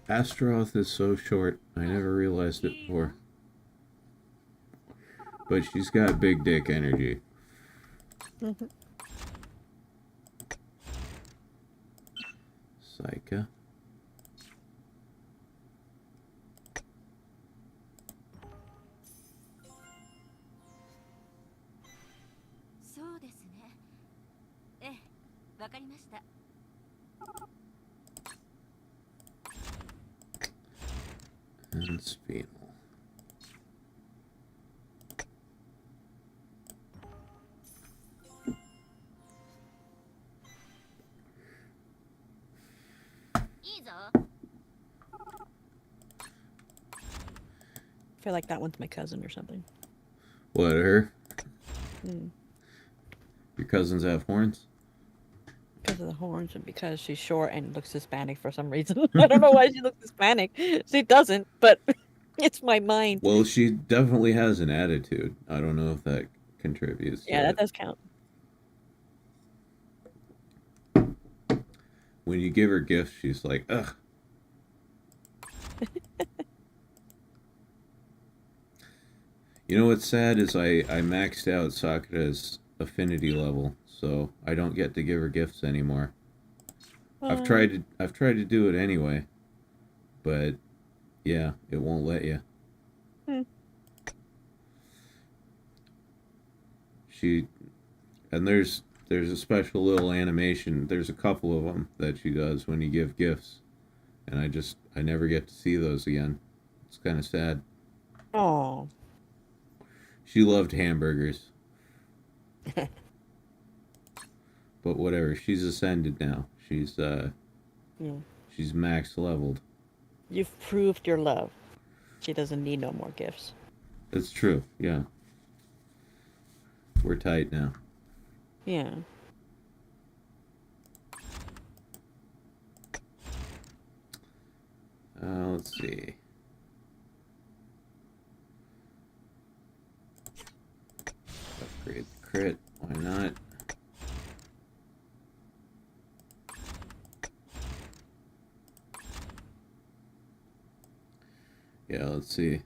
Astaroth is so short. I never realized it before. But she's got big dick energy. Saika. And Spinal. I feel like that one's my cousin or something. What, her? Mm. Your cousins have horns? Because of the horns and because she's short and looks Hispanic for some reason. I don't know why she looks Hispanic. She doesn't, but it's my mind. Well, she definitely has an attitude. I don't know if that contributes. Yeah, that does count. When you give her gifts, she's like, ugh. You know what's sad is I maxed out Sakura's affinity level, so I don't get to give her gifts anymore. I've tried to do it anyway, but yeah, it won't let you. And there's a special little animation. There's a couple of them that she does when you give gifts, and I never get to see those again. It's kind of sad. Oh. She loved hamburgers. But whatever, she's ascended now. She's max leveled. You've proved your love. She doesn't need no more gifts. That's true, yeah. We're tight now. Yeah. Let's see. Upgrade the crit, why not? Yeah, let's see.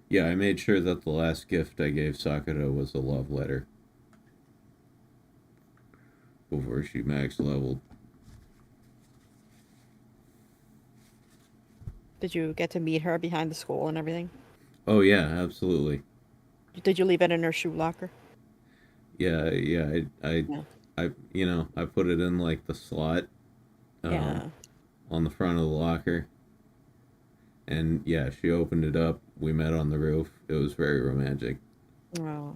Yeah, I made sure that the last gift I gave Sakura was a love letter. Before she max leveled. Did you get to meet her behind the school and everything? Oh yeah, absolutely. Did you leave it in her shoe locker? Yeah, I put it in like the slot. On the front of the locker. And yeah, she opened it up. We met on the roof. It was very romantic. Oh.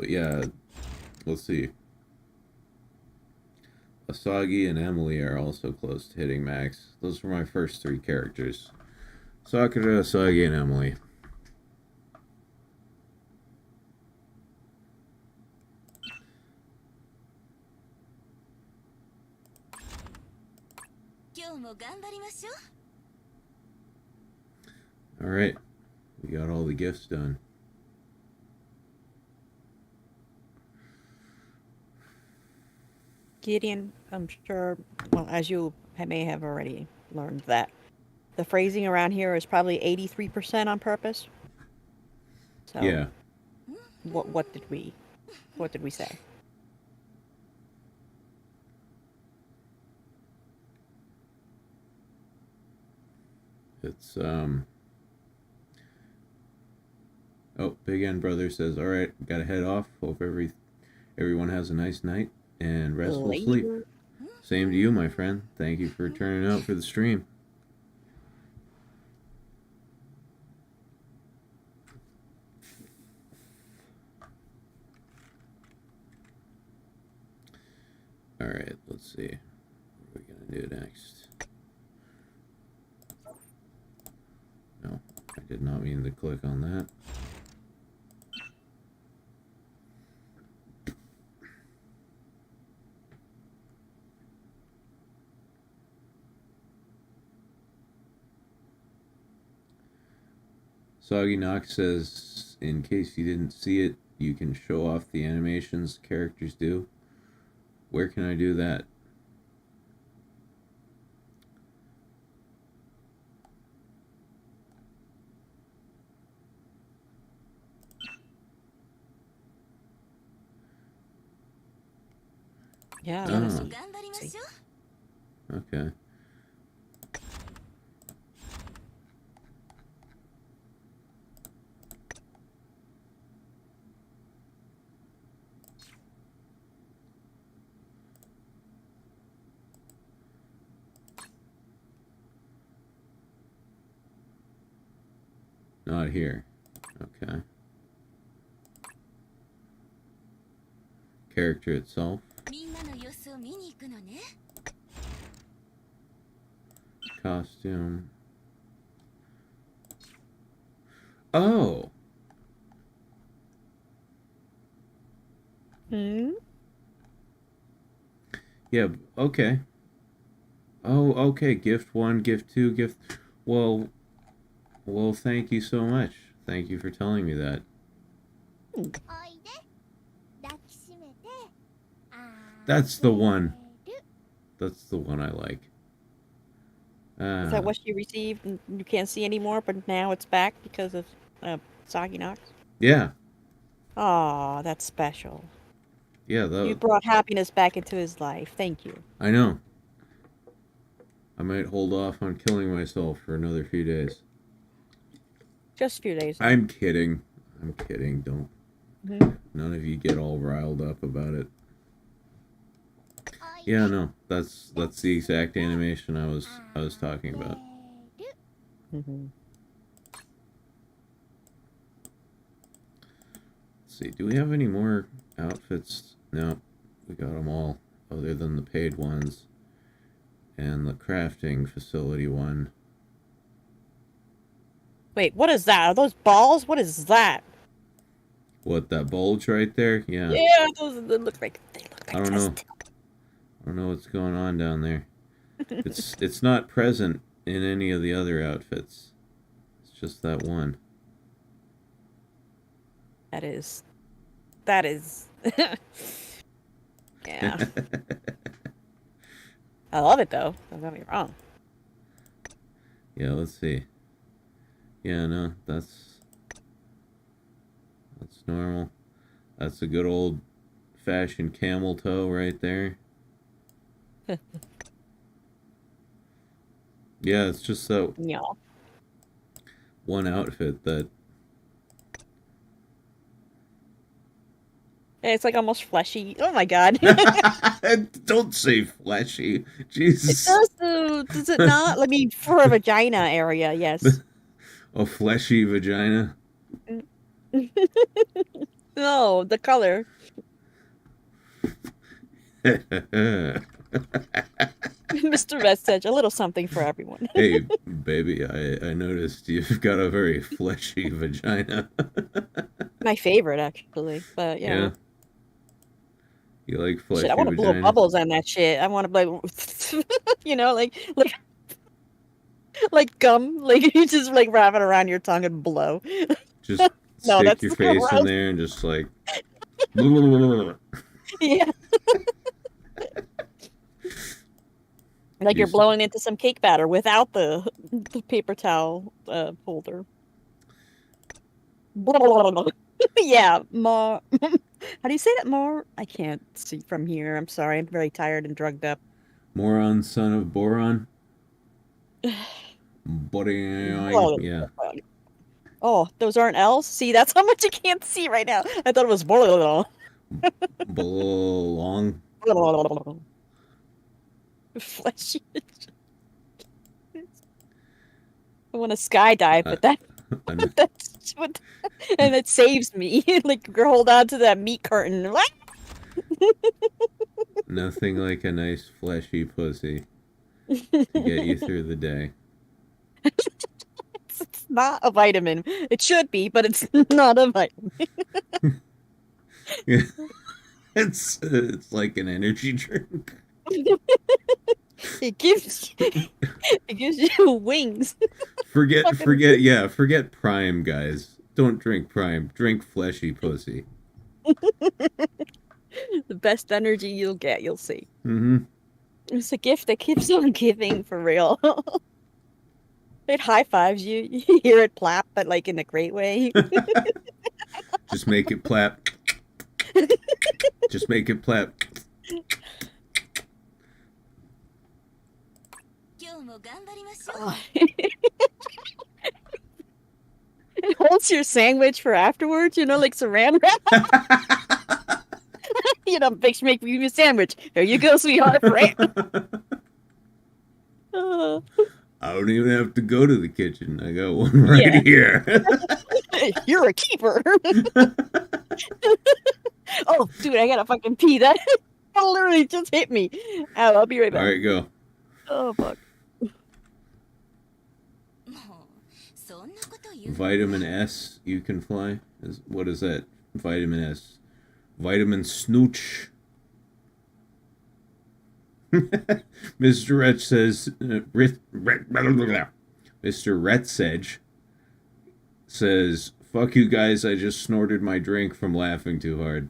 But yeah, let's see. Asagi and Emily are also close to hitting max. Those were my first 3 characters. Sakura, Asagi, and Emily. Alright, we got all the gifts done. Gideon, I'm sure, well, as you may have already learned, that the phrasing around here is probably 83% on purpose. So, Yeah. What did we say? It's oh, Big N Brother says, all right, gotta head off. Hope everyone has a nice night and restful sleep. Same to you, my friend. Thank you for turning out for the stream. All right, let's see. What are we gonna do next? No, I did not mean to click on that. Soggy Knox says, in case you didn't see it, you can show off the animations characters do. Where can I do that? Yeah. Okay. Not here. Okay. Character itself. Costume. Oh. Hmm? Yeah, okay. Oh, okay. Gift 1, gift 2, gift... Well, thank you so much. Thank you for telling me that. That's the one. That's the one I like. Is that what she received and you can't see anymore, but now it's back because of Soggy Knox? Yeah. Oh, that's special. Yeah, You brought happiness back into his life. Thank you. I know. I might hold off on killing myself for another few days. Just a few days. I'm kidding. I'm kidding. Don't. None of you get all riled up about it. Yeah, no. That's the exact animation I was talking about. Let's see. Do we have any more outfits? No. We got them all, other than the paid ones and the crafting facility one. Wait, what is that? Are those balls? What is that? What, that bulge right there? Yeah. Yeah, they look like I don't know. I don't know what's going on down there. It's not present in any of the other outfits. It's just that one. That is. Yeah. I love it though. Don't get me wrong. Yeah, let's see. Yeah, no, that's normal. That's a good old fashioned camel toe right there. Yeah, it's just that one outfit that... It's like almost fleshy. Oh my god. Don't say fleshy. Jesus. It does, does it not? I mean, for a vagina area, yes. A fleshy vagina? No, the color. Mr. Red said a little something for everyone. Hey, baby, I noticed you've got a very fleshy vagina. My favorite, actually. But, yeah. Yeah. You like fleshy Shit, I want to blow vaginas? bubbles on that shit. I want to blow, you know, like gum. Like, you just, like, wrap it around your tongue and blow. Just No, stick that's your face in gross. there and just like. Yeah. Like you're Yes. blowing into some cake batter without the paper towel holder. Yeah, more. How do you say that? More? I can't see from here. I'm sorry. I'm very tired and drugged up. Moron, son of boron. Whoa. Yeah. Oh, those aren't L's? See, that's how much you can't see right now. I thought it was Belong. fleshy. I want to skydive, but that's what, and it saves me. Like, hold on to that meat curtain. Nothing like a nice fleshy pussy to get you through the day. It's not a vitamin. It should be, but it's not a vitamin. Yeah. It's like an energy drink. It gives you wings. Forget Prime, guys. Don't drink Prime. Drink fleshy pussy. The best energy you'll get, you'll see. Mm-hmm. It's a gift that keeps on giving, for real. It high fives you. You hear it plap, but like in a great way. Just make it plap. Just make it plap. It holds your sandwich for afterwards, you know, like saran wrap. You know, bitch, make me a sandwich. There you go, sweetheart. Right? I don't even have to go to the kitchen. I got one right here. You're a keeper. Oh, dude, I gotta fucking pee. That literally just hit me. I'll be right back. All right, go. Oh, fuck. Vitamin S, you can fly. What is that? Vitamin S. Vitamin snooch. Mr. Retch says, Mr. Retsedge says, fuck you guys, I just snorted my drink from laughing too hard.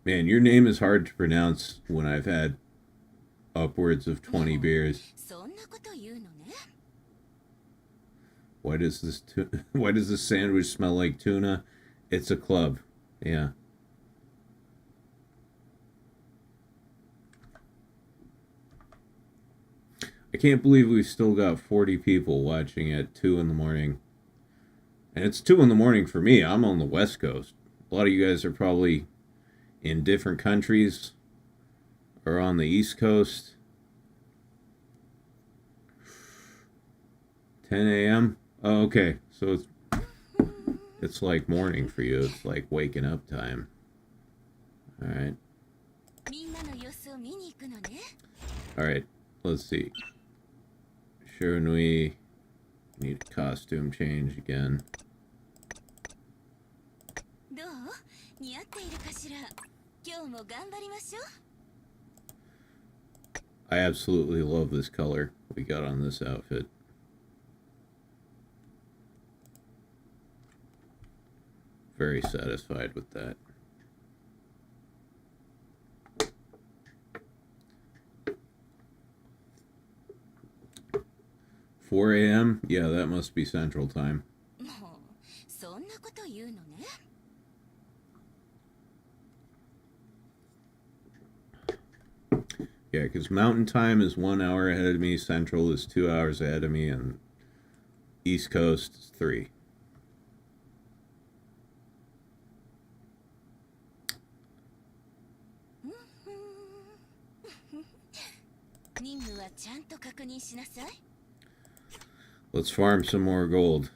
Man, your name is hard to pronounce when I've had upwards of 20 beers. Why does this sandwich smell like tuna? It's a club. Yeah. I can't believe we've still got 40 people watching at 2 in the morning. And it's 2 in the morning for me. I'm on the West Coast. A lot of you guys are probably in different countries or on the East Coast. 10 a.m.? Oh, okay. So it's like morning for you. It's like waking up time. Alright. Alright. Let's see. Shiranui. Need a costume change again. I absolutely love this color we got on this outfit. Very satisfied with that. $4 a.m.? Yeah, that must be Central Time. Yeah, because Mountain Time is 1 hour ahead of me, Central is 2 hours ahead of me, and East Coast is 3. Let's farm some more gold.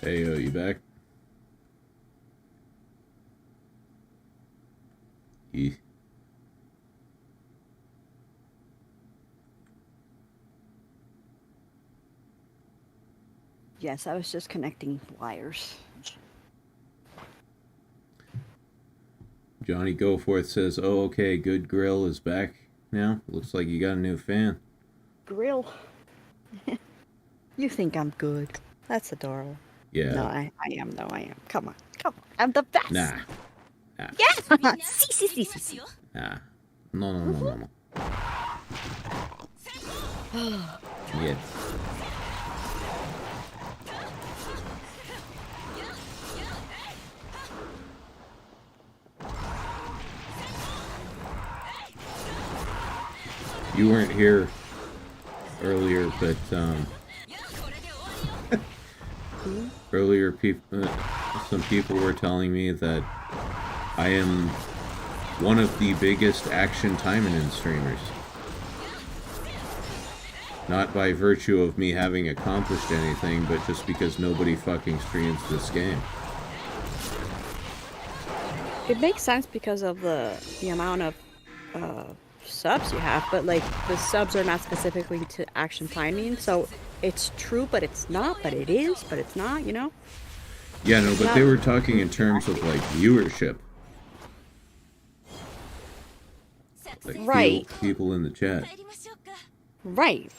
Hey, you back? Yes, I was just connecting wires. Johnny Goforth says, "Oh, okay, Good Grill is back now. Looks like you got a new fan." Grill. You think I'm good? That's adorable. Yeah. No, I am. No, I am. Come on. I'm the best. Nah. Yes. See. Nah. No. Yeah. You weren't here earlier, but earlier some people were telling me that I am one of the biggest action Taimanin streamers. Not by virtue of me having accomplished anything, but just because nobody fucking streams this game. It makes sense because of the amount of subs you have, but like the subs are not specifically to action timing, so it's true, but it's not, but it is, but it's not, you know? Yeah, no, but they were talking in terms of like viewership. Like right. People in the chat. Right.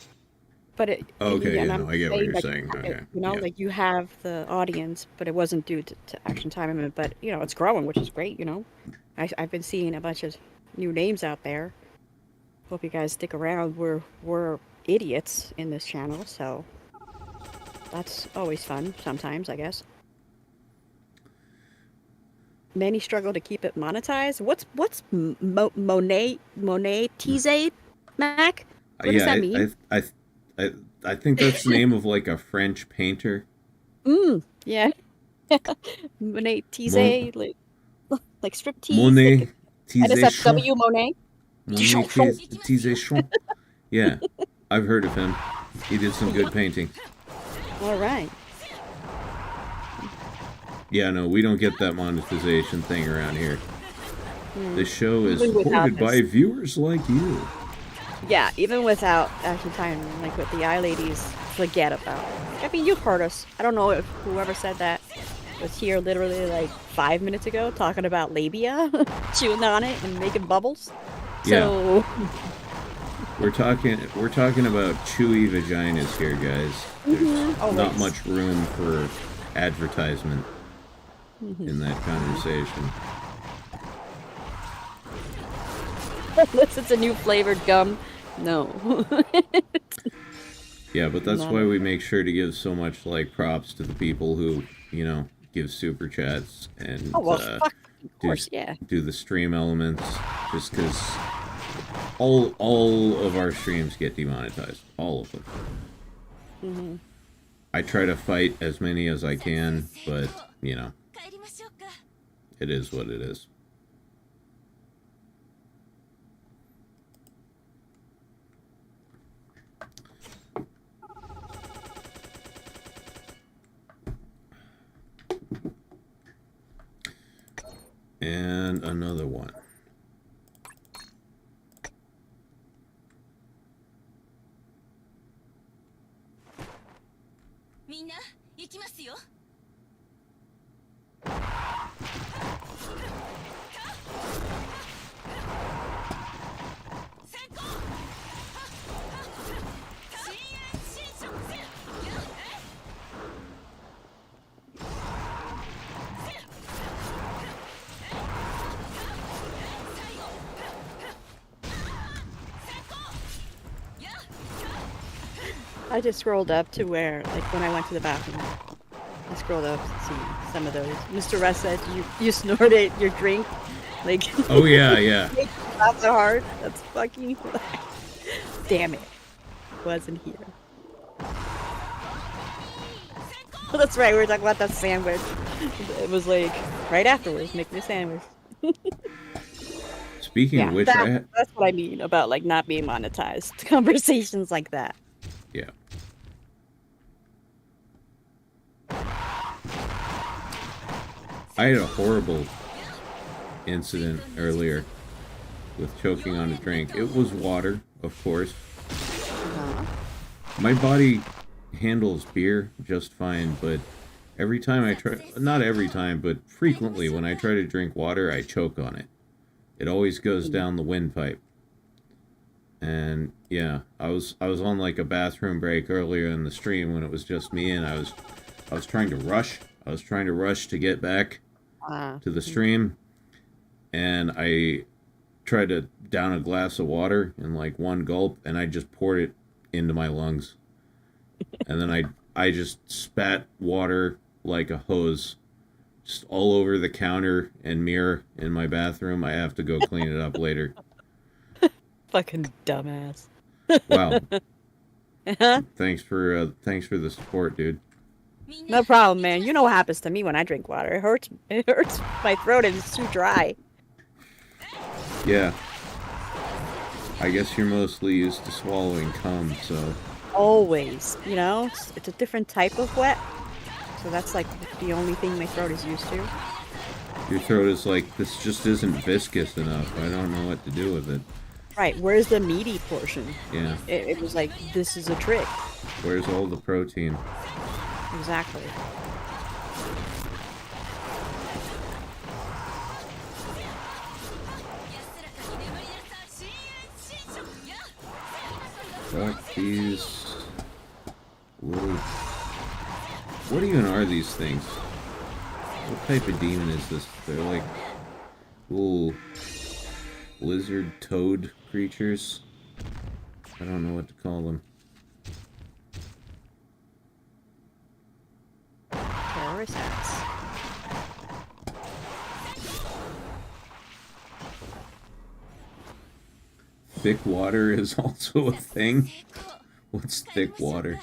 But it. Okay, again, yeah, no, I get what you're like, saying. Okay. You know, yeah. like you have the audience, but it wasn't due to action timing, but you know, it's growing, which is great, you know? I've been seeing a bunch of new names out there. Hope you guys stick around. We're idiots in this channel, so that's always fun sometimes, I guess. Many struggle to keep it monetized. What's monetize, Mac? What does that mean? I think that's the name of like a French painter. Yeah. Monetize, like striptease. Monet. NSFW Monet. Monet. Yeah, I've heard of him. He did some good painting. All right. Yeah, no, we don't get that monetization thing around here. This show is supported by viewers like you. Yeah, even without action time, like with the eye ladies, forget about it. I mean, you've heard us. I don't know if whoever said that was here literally like 5 minutes ago talking about labia, chewing on it and making bubbles. So yeah. We're talking about chewy vaginas here, guys. There's not much room for advertisement in that conversation. Unless it's a new flavored gum. No. Yeah, but that's why we make sure to give so much like props to the people who, you know, give super chats and do the stream elements, just because all of our streams get demonetized, all of them. I try to fight as many as I can, but you know, it is what it is. And another one. I just scrolled up to where, like, when I went to the bathroom, I scrolled up to see some of those. Mr. Russ said you snorted your drink, like. Oh yeah, yeah. Not so hard. That's fucking. Damn it, wasn't here. That's right. We were talking about that sandwich. It was like right afterwards, make me a sandwich. Speaking of which, that's what I mean about like not being monetized. Conversations like that. Yeah. I had a horrible incident earlier with choking on a drink. It was water, of course. My body handles beer just fine, but every time I try, not every time, but frequently when I try to drink water, I choke on it. It always goes down the windpipe. And yeah, I was on like a bathroom break earlier in the stream when it was just me, and I was trying to rush. I was trying to rush to get back to the stream, and I tried to down a glass of water in like one gulp, and I just poured it into my lungs. And then I just spat water like a hose just all over the counter and mirror in my bathroom. I have to go clean it up later. Fucking dumbass. Wow. Thanks for the support, dude. No problem, man. You know what happens to me when I drink water. It hurts my throat and it's too dry. Yeah. I guess you're mostly used to swallowing cum, so... Always, you know? It's a different type of wet. So that's like the only thing my throat is used to. Your throat is like, this just isn't viscous enough. I don't know what to do with it. Right, where's the meaty portion? Yeah. It was like, this is a trick. Where's all the protein? Exactly. Fuck these little... What even are these things? What type of demon is this? They're like little lizard toad creatures. I don't know what to call them. Terrorist hats. Thick water is also a thing. What's thick water?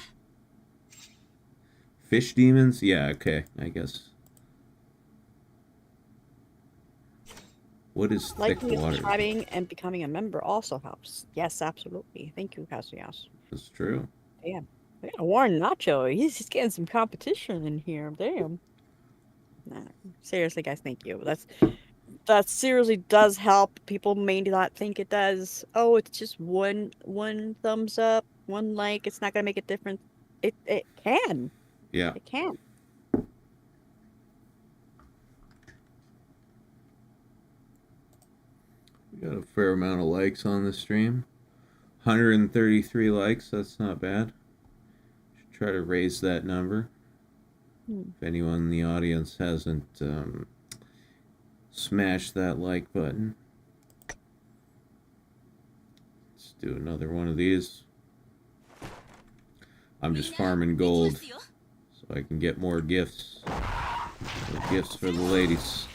Fish demons? Yeah, okay, I guess. What is thick Liking water? subscribing and becoming a member also helps. Yes, absolutely. Thank you, Casillas. That's true. Damn. I gotta warn Nacho. He's getting some competition in here. Damn. Nah, seriously, guys, thank you. That seriously does help. People may not think it does. Oh, it's just one thumbs up, one like. It's not gonna make a difference. It can. Yeah. It can. We got a fair amount of likes on the stream. 133 likes, that's not bad. Should try to raise that number. If anyone in the audience hasn't smashed that like button. Let's do another one of these. I'm just farming gold so I can get more gifts. More gifts for the ladies.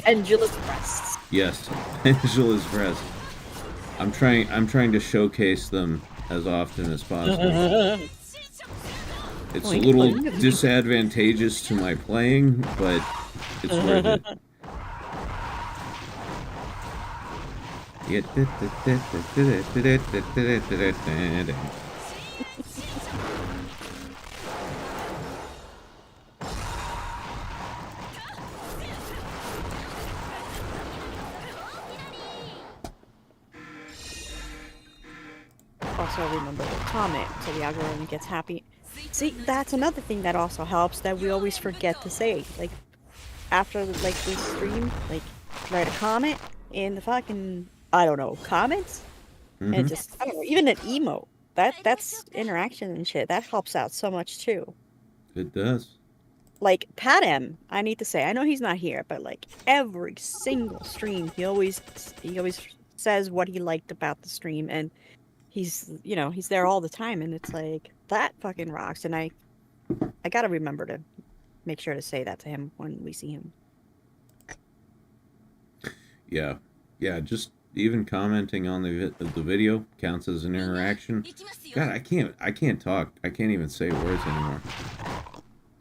Angela's breasts. Yes, Angela's breasts. I'm trying to showcase them as often as possible. It's a little disadvantageous to my playing, but it's worth it. Also remember to comment so the algorithm gets happy. See, that's another thing that also helps that we always forget to say. Like, after like we stream, like write a comment in the fucking, I don't know, comments? And just, I don't know, even an emote. That's interaction and shit. That helps out so much too. It does. Like, Pat M, I need to say, I know he's not here, but like every single stream, he always says what he liked about the stream, and he's there all the time, and it's like, that fucking rocks. And I gotta remember to make sure to say that to him when we see him. Yeah, yeah. Just even commenting on the video counts as an interaction. God, I can't talk. I can't even say words anymore.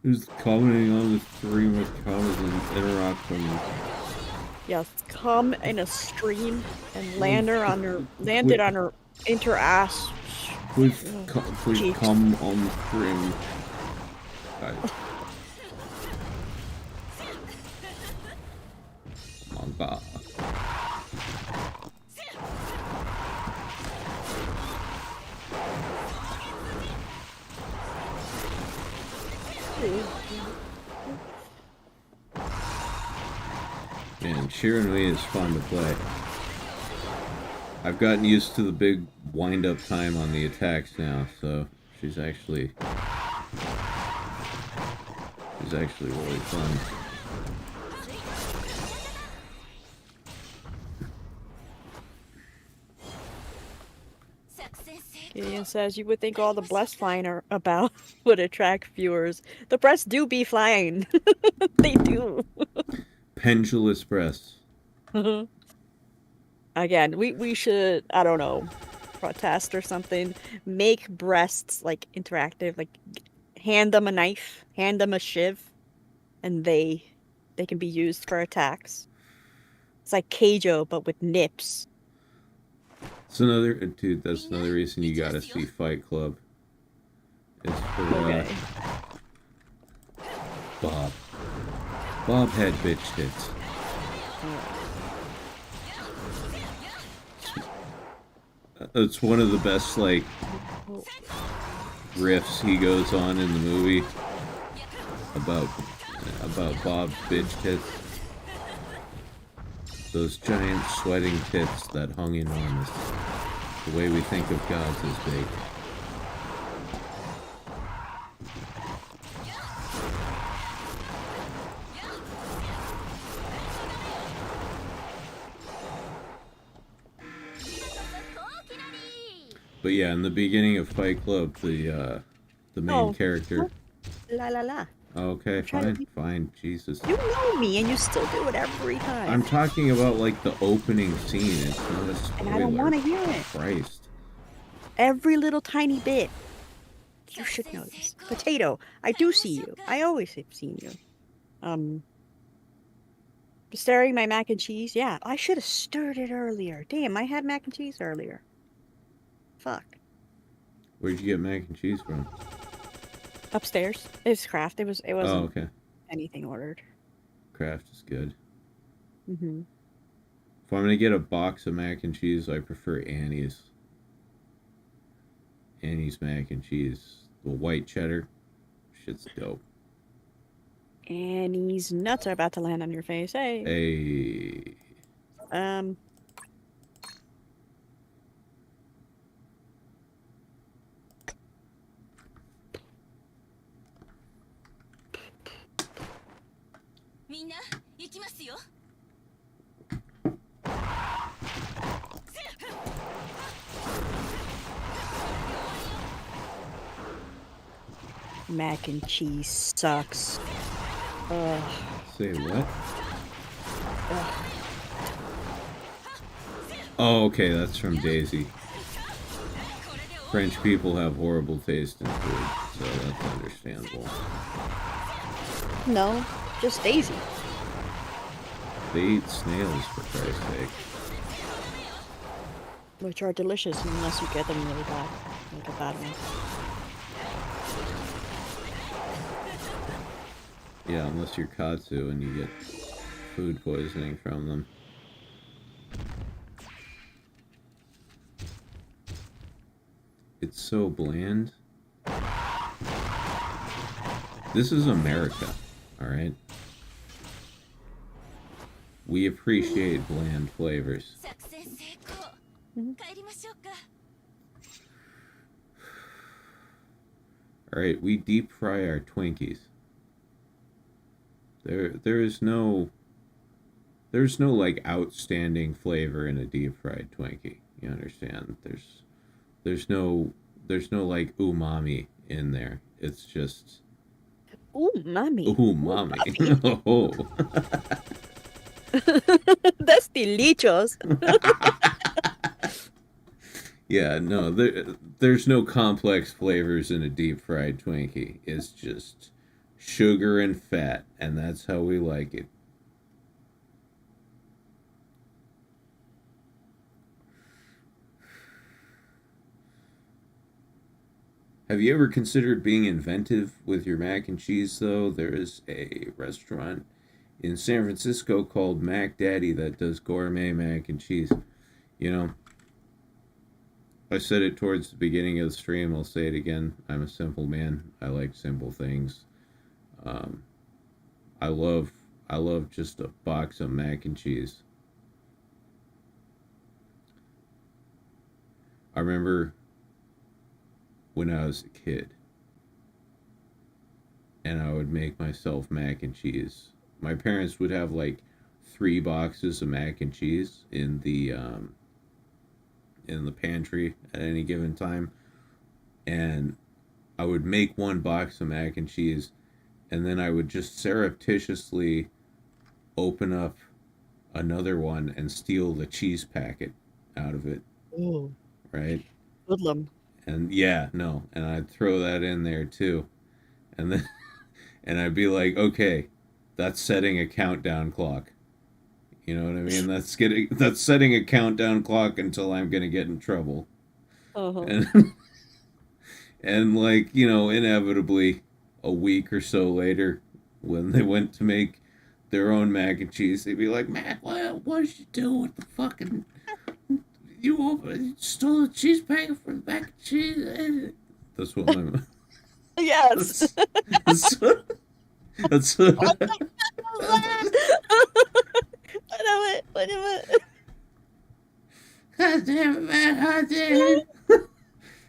Just commenting on the stream with comments and interaction. Yes, come in a stream and landed on her inter-ass. Please come on the stream. Manga. Man, Shiranui is fun to play. I've gotten used to the big wind-up time on the attacks now, so she's actually really fun. Gideon says you would think all the breasts flying are about would attract viewers. The breasts do be flying. They do. Pendulous breasts. Again, we should, I don't know, protest or something. Make breasts like interactive, like hand them a knife, hand them a shiv, and they can be used for attacks. It's like Keijo but with nips. It's another dude. That's another reason you gotta see Fight Club. It's for Bob. Bob had bitch tits. It's one of the best like riffs he goes on in the movie about Bob's bitch tits. Those giant sweating tits that hung enormous. The way we think of gods is big. But yeah, in the beginning of Fight Club, the main character. La la la. Okay, fine, Jesus. You know me, and you still do it every time. I'm talking about like the opening scene. It's not a spoiler. And I don't want to hear it. Christ. Every little tiny bit. You should know this. Potato, I do see you. I always have seen you. Stirring my mac and cheese. Yeah, I should have stirred it earlier. Damn, I had mac and cheese earlier. Fuck. Where'd you get mac and cheese from? Upstairs. It's Kraft. It wasn't okay. anything ordered. Kraft is good. Mm-hmm. If I'm gonna get a box of mac and cheese, I prefer Annie's. Annie's mac and cheese. The white cheddar. Shit's dope. Annie's nuts are about to land on your face. Hey. Hey. Mac and cheese sucks. Say what? Oh, okay, that's from Daisy. French people have horrible taste in food, so that's understandable. No, just Daisy. They eat snails, for Christ's sake. Which are delicious unless you get them really bad. Like a bad one. Yeah, unless you're Katsu and you get food poisoning from them. It's so bland. This is America, alright? We appreciate bland flavors. Alright, we deep fry our Twinkies. There's no like outstanding flavor in a deep fried Twinkie. You understand? There's no like umami in there. It's just umami. Umami. Oh. That's delicious. Yeah, no, there's no complex flavors in a deep fried Twinkie. It's just sugar and fat, and that's how we like it. Have you ever considered being inventive with your mac and cheese, though? There is a restaurant in San Francisco called Mac Daddy that does gourmet mac and cheese. You know, I said it towards the beginning of the stream. I'll say it again. I'm a simple man. I like simple things. I love just a box of mac and cheese. I remember when I was a kid, and I would make myself mac and cheese. My parents would have like 3 boxes of mac and cheese in the pantry at any given time, and I would make 1 box of mac and cheese, and then I would just surreptitiously open up another one and steal the cheese packet out of it. Ooh, Right? hoodlum. And yeah, no, and I'd throw that in there too, and then and I'd be like, okay, that's setting a countdown clock. You know what I mean? That's setting a countdown clock until I'm gonna get in trouble. Uh-huh. And like, you know, inevitably, a week or so later, when they went to make their own mac and cheese, they'd be like, "Man, what did you do with the fucking? You stole a cheese packet from the mac and cheese." That's what my Yes. that's What am it? God damn it, man! How dare you?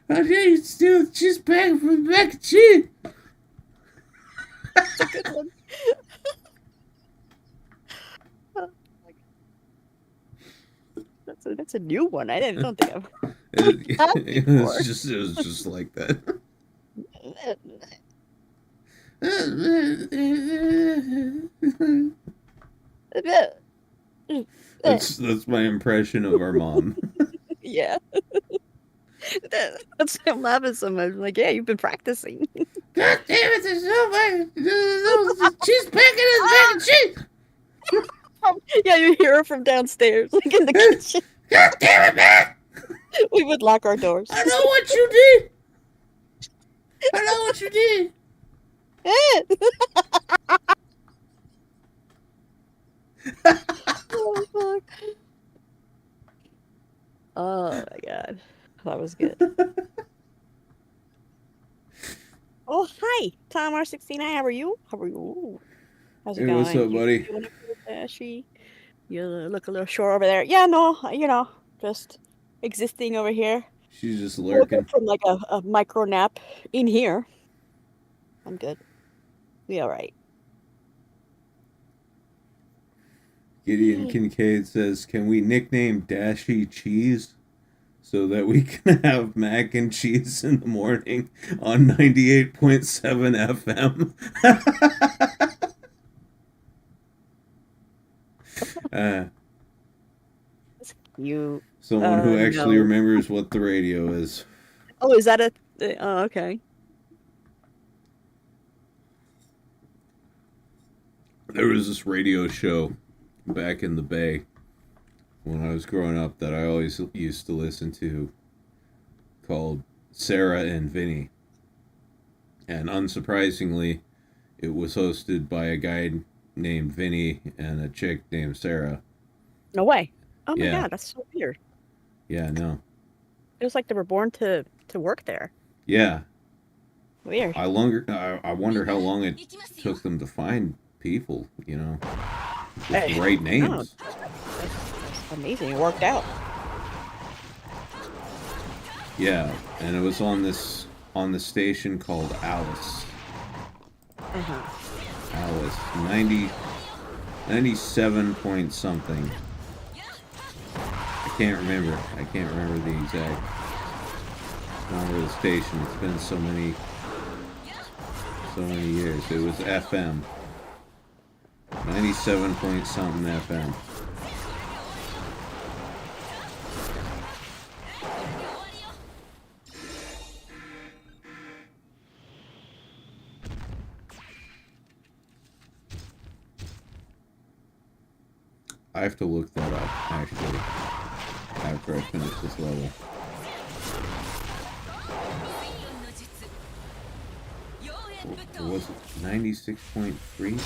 How dare you steal the cheese packet from the mac and cheese? That's a good one. That's a new one. I don't think I've It was just like that. That's my impression of our mom. Yeah. That's why I'm laughing so much. I'm like, yeah, you've been practicing. God damn it! There's a cheese packet in the mac and cheese. Yeah, you hear her from downstairs, like in the kitchen. God damn it, man! We would lock our doors. I know what you did. I know what you did. Oh, fuck. Oh my god, that was good. Oh, hi, Tom R69. How are you? How's it Hey, going? what's up, buddy? You doing okay, Dashie? You look a little short over there. Yeah, no, just existing over here. She's just Woke lurking. up from like a micro nap in here. I'm good. We all right. Gideon Kincaid says, "Can we nickname Dashie Cheese so that we can have mac and cheese in the morning on 98.7 FM?" You. Someone who actually No. remembers what the radio is. Oh, is that a? Oh, okay. There was this radio show back in the Bay when I was growing up that I always used to listen to, called Sarah and Vinny. And unsurprisingly, it was hosted by a guy named Vinny and a chick named Sarah. No way. Oh my Yeah. god, that's so weird. Yeah, no. It was like they were born to work there. Yeah. Weird. I wonder how long it took them to find people, you know, with the right names. That's amazing. It worked out. Yeah, and it was on the station called Alice. Alice, 97 point something. I can't remember the exact number of the station. It's been so many years. It was FM. 97 point something FM. I have to look that up, actually, after I finish this level. What was it? 96.3?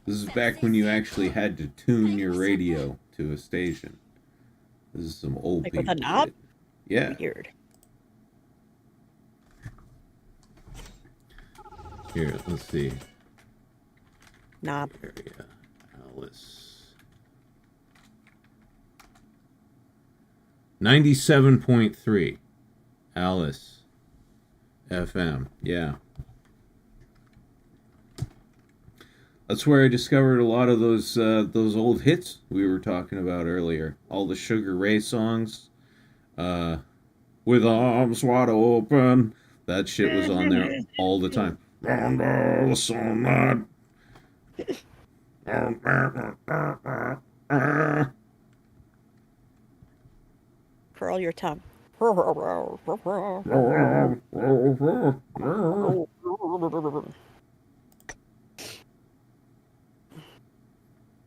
This is back when you actually had to tune your radio to a station. This is some old Like people. with a knob? shit. Yeah. Weird. Here, let's see. Knob. Area. Alice. 97.3. Alice. FM. Yeah. That's where I discovered a lot of those old hits we were talking about earlier. All the Sugar Ray songs. With arms wide open. That shit was on there all the time. Curl your tongue.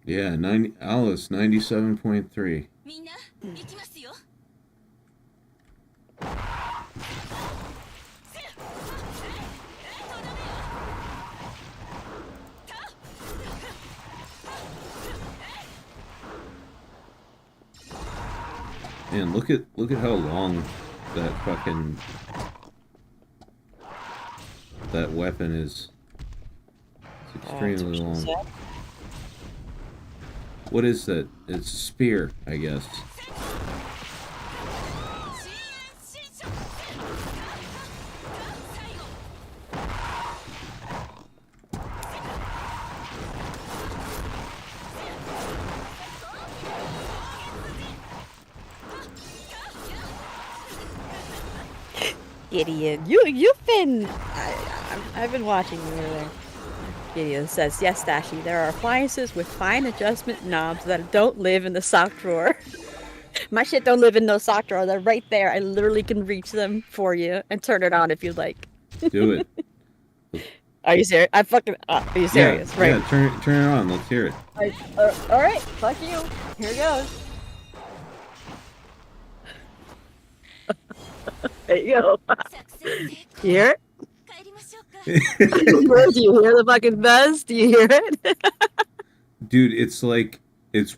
Yeah, Alice 97.3. みんな行きますよ Man, look at how long that weapon is. It's extremely long. What is that? It's a spear, I guess. Gideon, you've been. I've been watching you over there. Gideon says, "Yes, Dashie, there are appliances with fine adjustment knobs that don't live in the sock drawer. My shit don't live in no sock drawer. They're right there. I literally can reach them for you and turn it on if you'd like." Do it. Are you serious? Are you serious? Yeah, right. yeah, turn it on. Let's hear it. All right. Fuck you. Here goes. There you go. You hear it? 帰りましょうか Do you hear the fucking buzz? Do you hear it? Dude, it's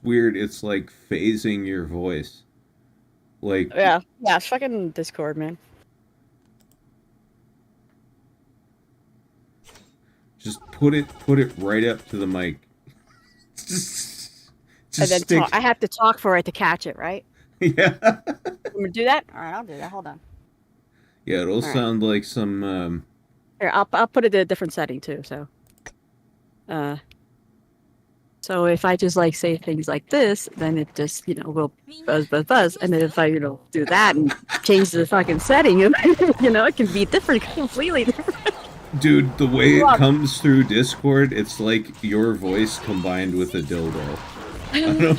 weird. It's like phasing your voice. Like Yeah, fucking Discord, man. just put it right up to the mic. just And then stick. I have to talk for it to catch it, right? Yeah. I'm gonna do that. All right, I'll do that. Hold on. Yeah, it'll right. sound like some Here, I'll put it in a different setting too. So if I just like say things like this, then it just will buzz, and then if I do that and change the fucking setting, it can be different, completely different. Dude, the way it comes through Discord, it's like your voice combined with a dildo. I don't know.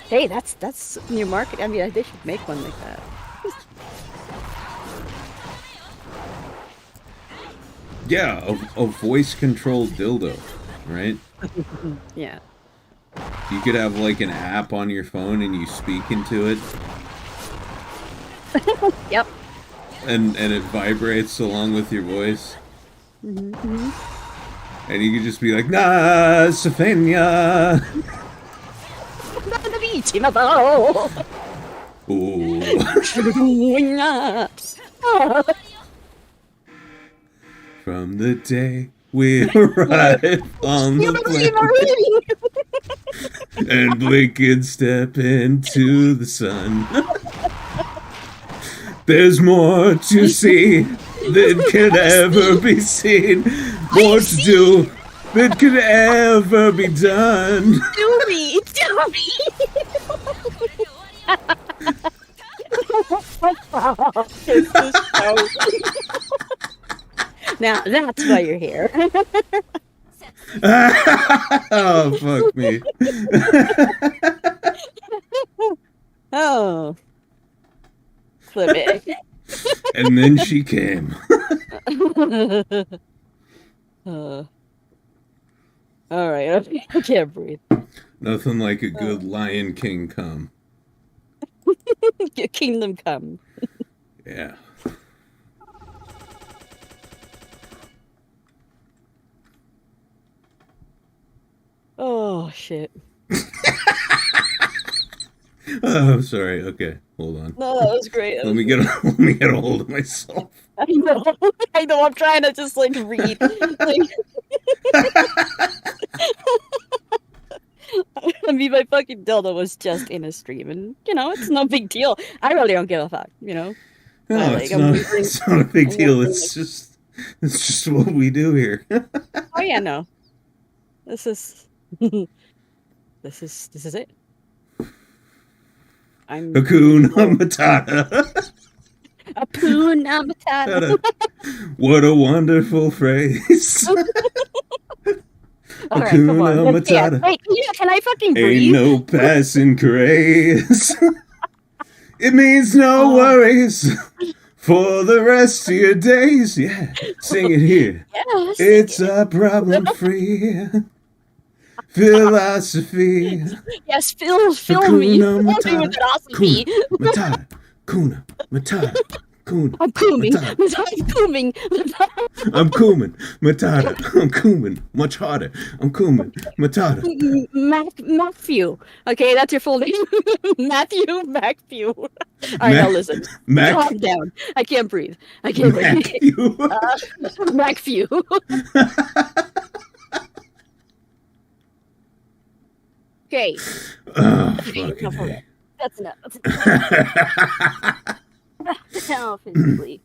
Hey, that's new market. I mean, they should make one like that. Yeah, a voice-controlled dildo, right? Yeah. You could have like an app on your phone and you speak into it. Yep. And it vibrates along with your voice. Mm-hmm. And you could just be like, "Nah, Safenya." Ooh. From the day we arrive on the planet and blink and step into the sun, there's more to see than can ever be seen, more to do than could ever be done. Do me. This is so Now that's why you're here. Oh, fuck me. Oh. Flip it. And then she came. Alright, I can't breathe. Nothing like a good Lion King come. Your kingdom come. Yeah. Oh, shit. Oh, I'm sorry. Okay, hold on. No, that was great. Let me get a hold of myself. I know. I know. I'm trying to just like read. Like... I mean, my fucking dildo was just in a stream, and you know, it's no big deal. I really don't give a fuck, you know. No, But, it's not a big deal. It's just what we do here. Oh yeah, no. This is this is it. I'm Hakuna Matata. Hakuna Matata. What a wonderful phrase. All right, come on. Hakuna Yeah, Matata. wait, can I fucking breathe? Ain't no passing craze. It means no worries for the rest of your days. Yeah, sing it here. Yeah, It's a problem-free philosophy. Yes, fill me. Fill me with philosophy. Matata, Kuna, Matata, Kuna. I'm cooming. Matata. I'm cooming. I'm Kuman, Matata. I'm Kuman, much harder. I'm Kuman, Matata. Matthew. Okay, that's your full name. Matthew Macphew. All right, now listen. Calm down. I can't breathe. I can't breathe. Macphew. Okay. That's enough. Now physically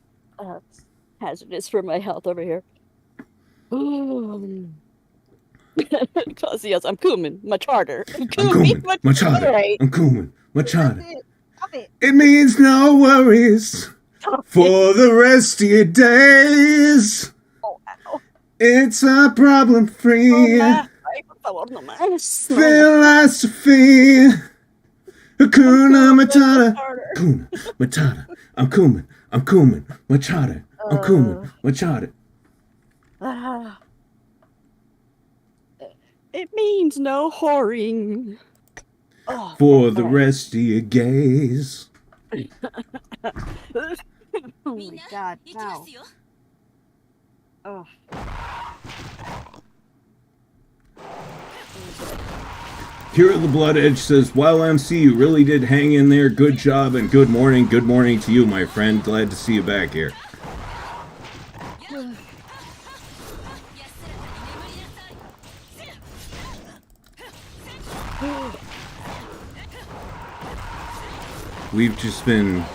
hazardous for my health over here. Because yes, I'm Kuman, my charter. I'm Kuman, my charter. Right. I'm Kuman, my charter. It means no worries for the rest of your days. It's a problem-free philosophy. Hakuna Matata. Kuna, Matata. I'm Kuman. I'm Kuman. Machada. I'm Kuman. Machada. It means no whoring. For the rest of your gays. Oh my god, wow. Oh. Here at the Blood Edge says, "Wow, MC, you really did hang in there. Good job and good morning. Good morning to you, my friend. Glad to see you back here." We've just been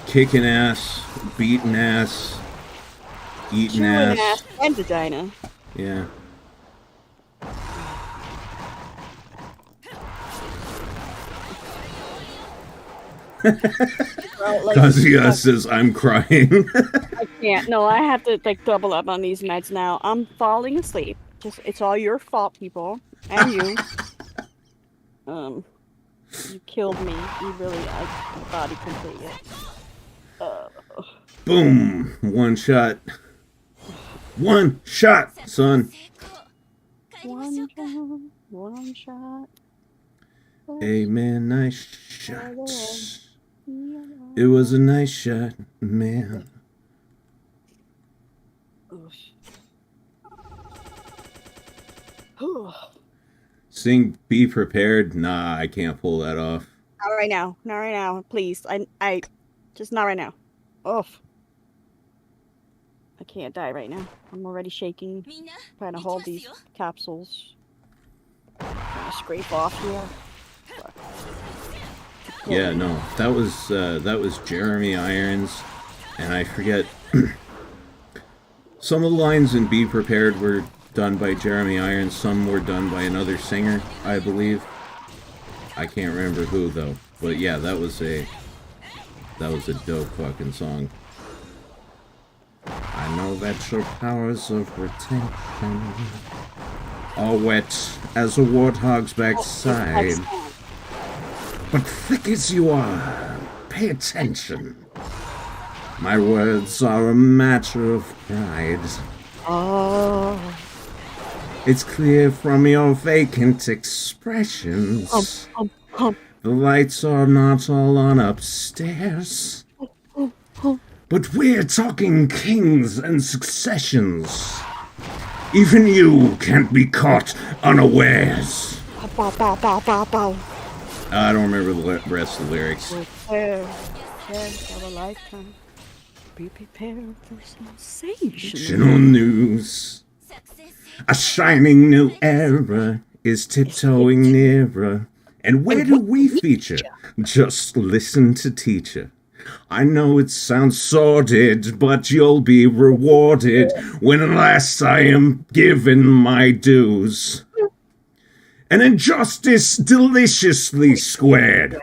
kicking ass, beating ass, eating Chewing ass. and vagina. Yeah. Kazuya says, "I'm crying." I can't. No, I have to like double up on these meds now. I'm falling asleep. It's all your fault, people, and you. You killed me. You really, my body completely. Boom! One shot. One shot, son. One shot. Amen. Nice shot. It was a nice shot, man. Sing "Be Prepared." Nah, I can't pull that off. Not right now. Not right now. Please. I just not right now. Oh. I can't die right now. I'm already shaking. Trying to hold these capsules. Trying to scrape off here. Yeah, no, that was Jeremy Irons, and I forget. Some of the lines in "Be Prepared" were done by Jeremy Irons. Some were done by another singer, I believe. I can't remember who though, but yeah, that was a dope fucking song. I I know that your powers of retention are wet as a warthog's backside. But thick as you are, pay attention. My words are a matter of pride. Oh. It's clear from your vacant expressions. The lights are not all on upstairs. But we're talking kings and successions. Even you can't be caught unawares. Bow, bow, bow, bow, bow. I don't remember the rest of the lyrics. Prepare for a lifetime. Be prepared for sensational News. A shining new era is tiptoeing nearer. And where do we feature? Just listen to teacher. I know it sounds sordid, but you'll be rewarded when at last I am given my dues. An injustice deliciously squared.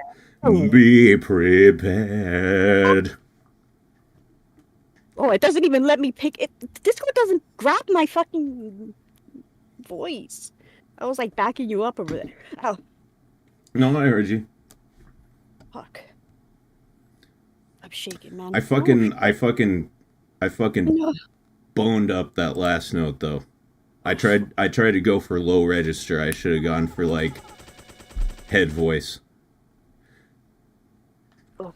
Be prepared. Oh, it doesn't even let me pick it. Discord doesn't grab my fucking voice. I was like backing you up over there. Oh, No, I heard you. fuck. I'm shaking, man. I fucking boned up that last note though. I tried to go for low register. I should have gone for like head voice. Oh.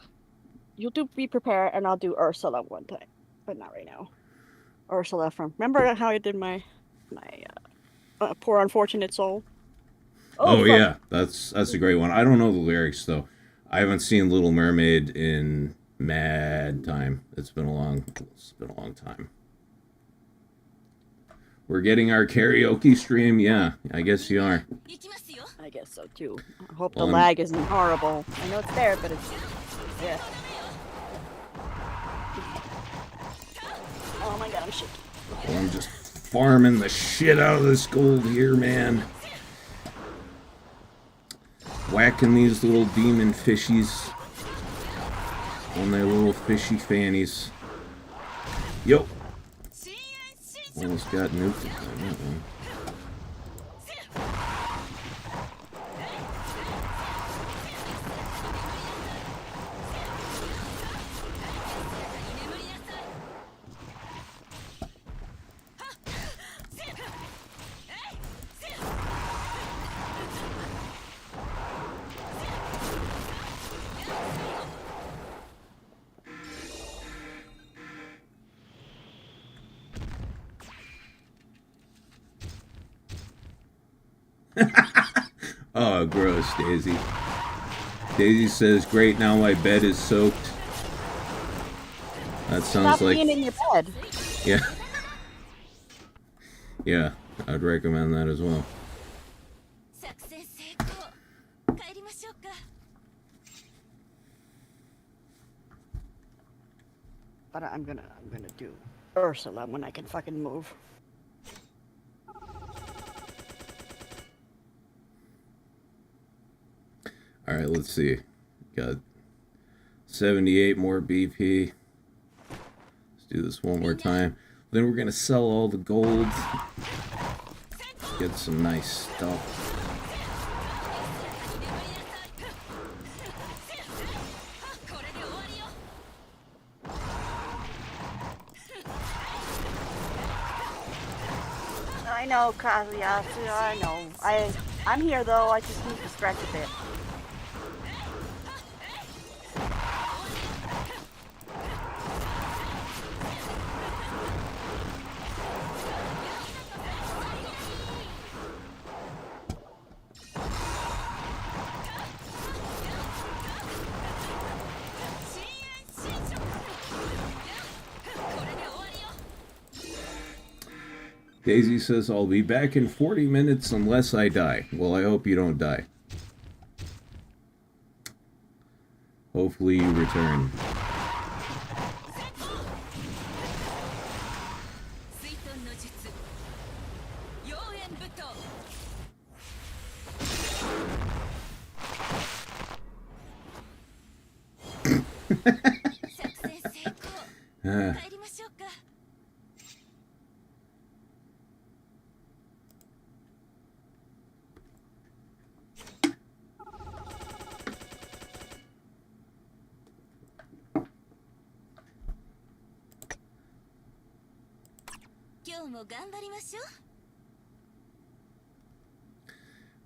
You'll do Be Prepared, and I'll do Ursula one time, but not right now. Ursula from. Remember how I did my Poor Unfortunate Soul? Oh yeah, that's a great one. I don't know the lyrics though. I haven't seen Little Mermaid in mad time. It's been a long time. We're getting our karaoke stream. Yeah, I guess you are. I guess so too. I hope the lag isn't horrible. I know it's there, but it's yeah. Oh my god, I'm shaking. Well, I'm just farming the shit out of this gold here, man. Whacking these little demon fishies on their little fishy fannies. Yo! Almost got nuked on that one. Oh, gross, Daisy. Daisy says, great, now my bed is soaked. That sounds Stop like... being in your bed. Yeah. Yeah, I'd recommend that as well. But I'm gonna do Ursula when I can fucking move. Alright, let's see. Got 78 more BP. Let's do this one more time. Then we're gonna sell all the gold. Get some nice stuff. I know, Kazuyasu, I know. I'm here though, I just need to stretch a bit. Daisy says, I'll be back in 40 minutes unless I die. Well, I hope you don't die. Hopefully you return.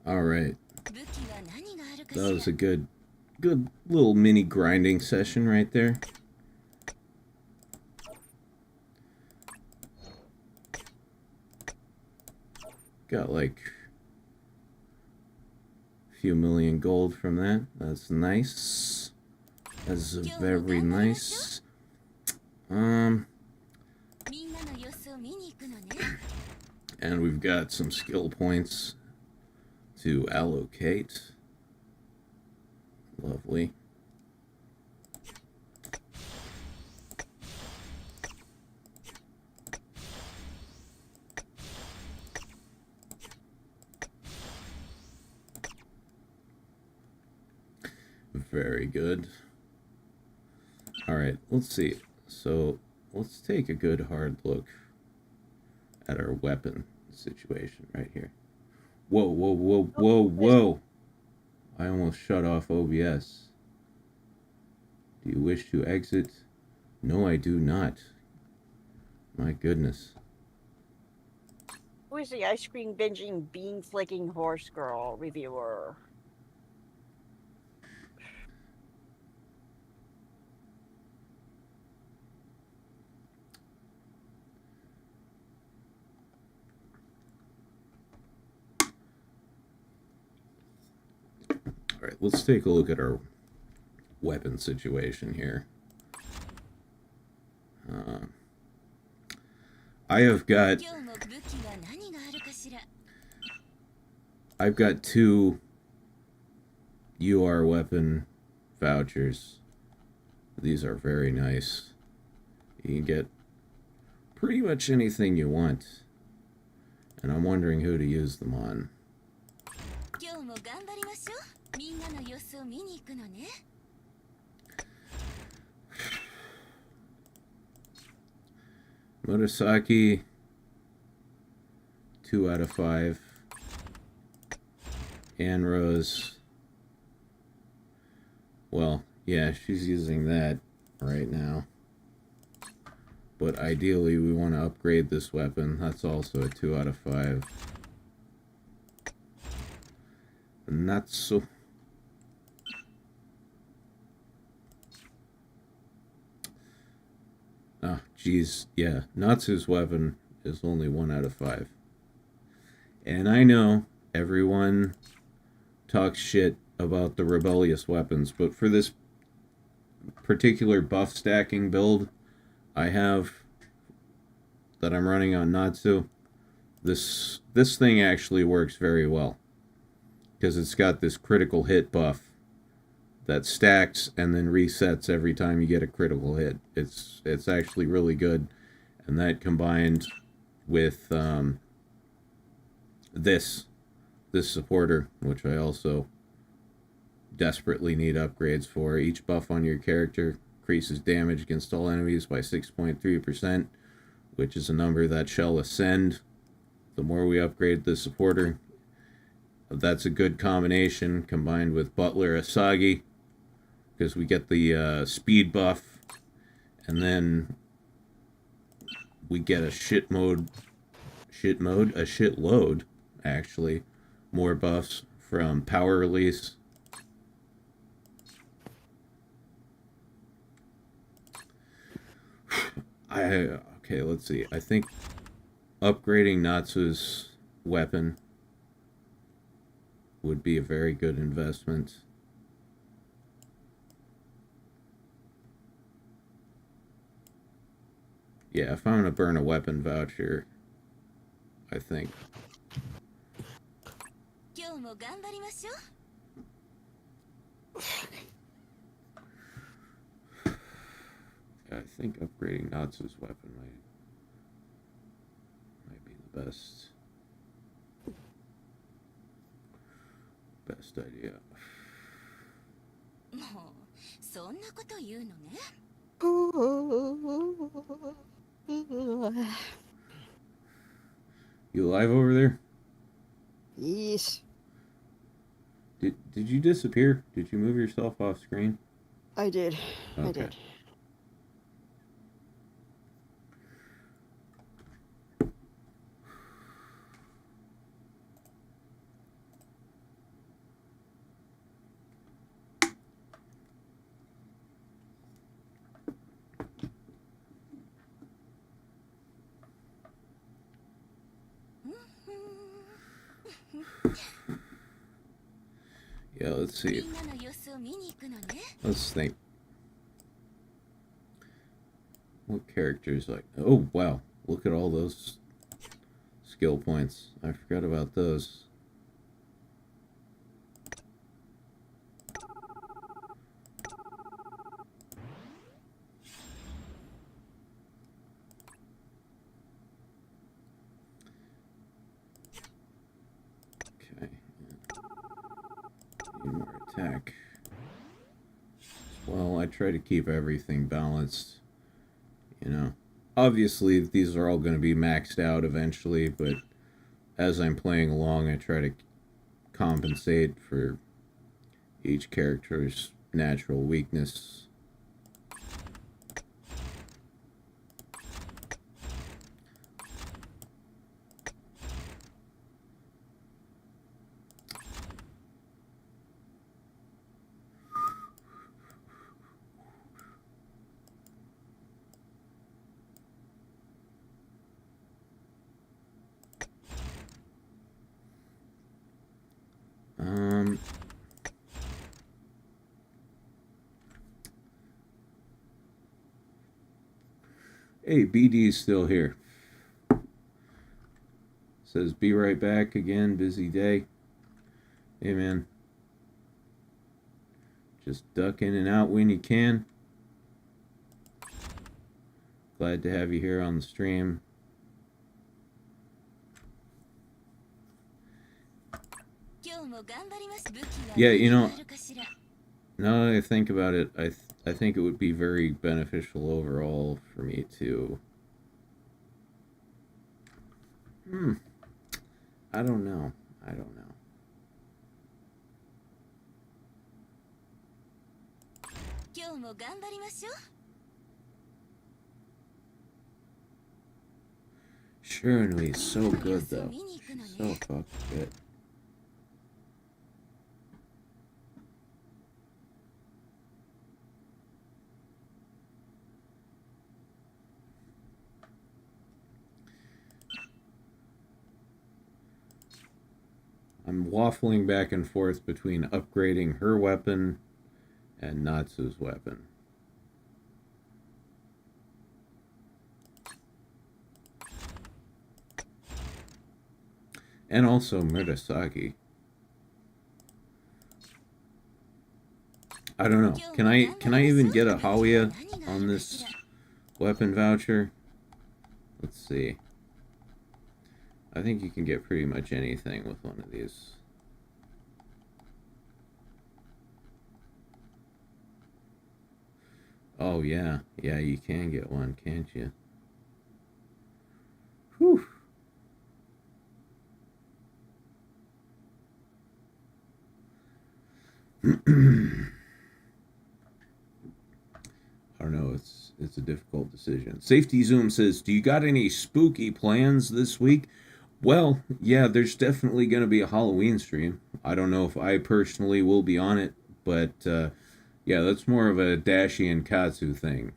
All right. That was a good little mini grinding session right there. Got like a few million gold from that. That's nice. That's very nice. And we've got some skill points to allocate. Lovely. Very good. All right, let's see. So let's take a good hard look at our weapon situation right here. Whoa, whoa, whoa, whoa, whoa. I almost shut off OBS. Do you wish to exit? No, I do not. My goodness. Who is the ice cream binging, bean flicking horse girl reviewer? All right, let's take a look at our weapon situation here. I've got 2 UR weapon vouchers. These are very nice. You can get pretty much anything you want. And I'm wondering who to use them on. Murasaki, 2 out of 5. Anne Rose, well, yeah, she's using that right now. But ideally, we want to upgrade this weapon. That's also a 2 out of 5. Natsu. Ah, geez, yeah. Natsu's weapon is only 1 out of 5. And I know everyone talks shit about the rebellious weapons, but for this particular buff stacking build I have that I'm running on Natsu, this thing actually works very well. Because it's got this critical hit buff that stacks and then resets every time you get a critical hit. It's actually really good. And that combined with this supporter, which I also desperately need upgrades for. Each buff on your character increases damage against all enemies by 6.3%, which is a number that shall ascend the more we upgrade the supporter. That's a good combination combined with Butler Asagi, because we get the speed buff, and then we get a shitload, actually, more buffs from power release. Okay, let's see. I think upgrading Natsu's weapon would be a very good investment. Yeah, if I'm gonna burn a weapon voucher, I think. I think upgrading Natsu's weapon might be the best idea. You alive over there? Yes. Did you disappear? Did you move yourself off screen? I did. Okay. I did. Yeah, let's see. Let's think. What characters like? Oh wow! Look at all those skill points. I forgot about those. Okay. Need more attack. Well, I try to keep everything balanced. You know, obviously these are all going to be maxed out eventually, but as I'm playing along, I try to compensate for each character's natural weakness. Hey, BD's still here. Says, be right back again, busy day. Hey, man. Just duck in and out when you can. Glad to have you here on the stream. Yeah, you know, now that I think about it, I think it would be very beneficial overall for me to... I don't know. Shiranui is so good, though. She's so fucking good. I'm waffling back and forth between upgrading her weapon and Natsu's weapon. And also Murasaki. I don't know. Can I even get a Hawiya on this weapon voucher? Let's see. I think you can get pretty much anything with one of these. Oh, yeah. Yeah, you can get one, can't you? Whew. I don't know, it's a difficult decision. Safety Zoom says, do you got any spooky plans this week? Well, yeah, there's definitely going to be a Halloween stream. I don't know if I personally will be on it, but yeah, that's more of a Dashie and Katsu thing.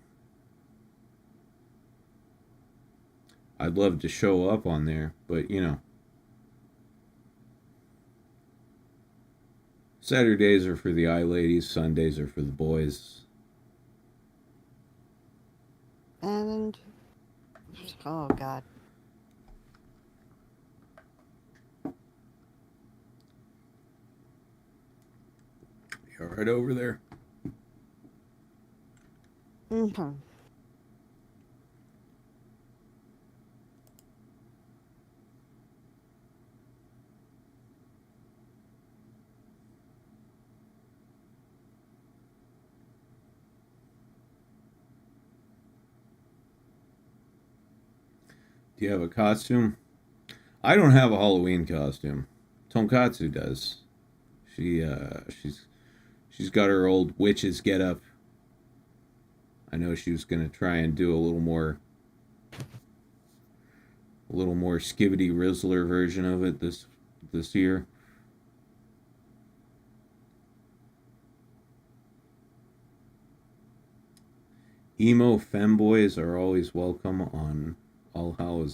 I'd love to show up on there, but you know. Saturdays are for the eye ladies, Sundays are for the boys. And oh god. You're right over there. Mm-hmm. Do you have a costume? I don't have a Halloween costume. Tonkatsu does. She's got her old witch's getup. I know she was gonna try and do a little more skibbity Rizzler version of it this year. Emo femboys are always welcome on All Hallows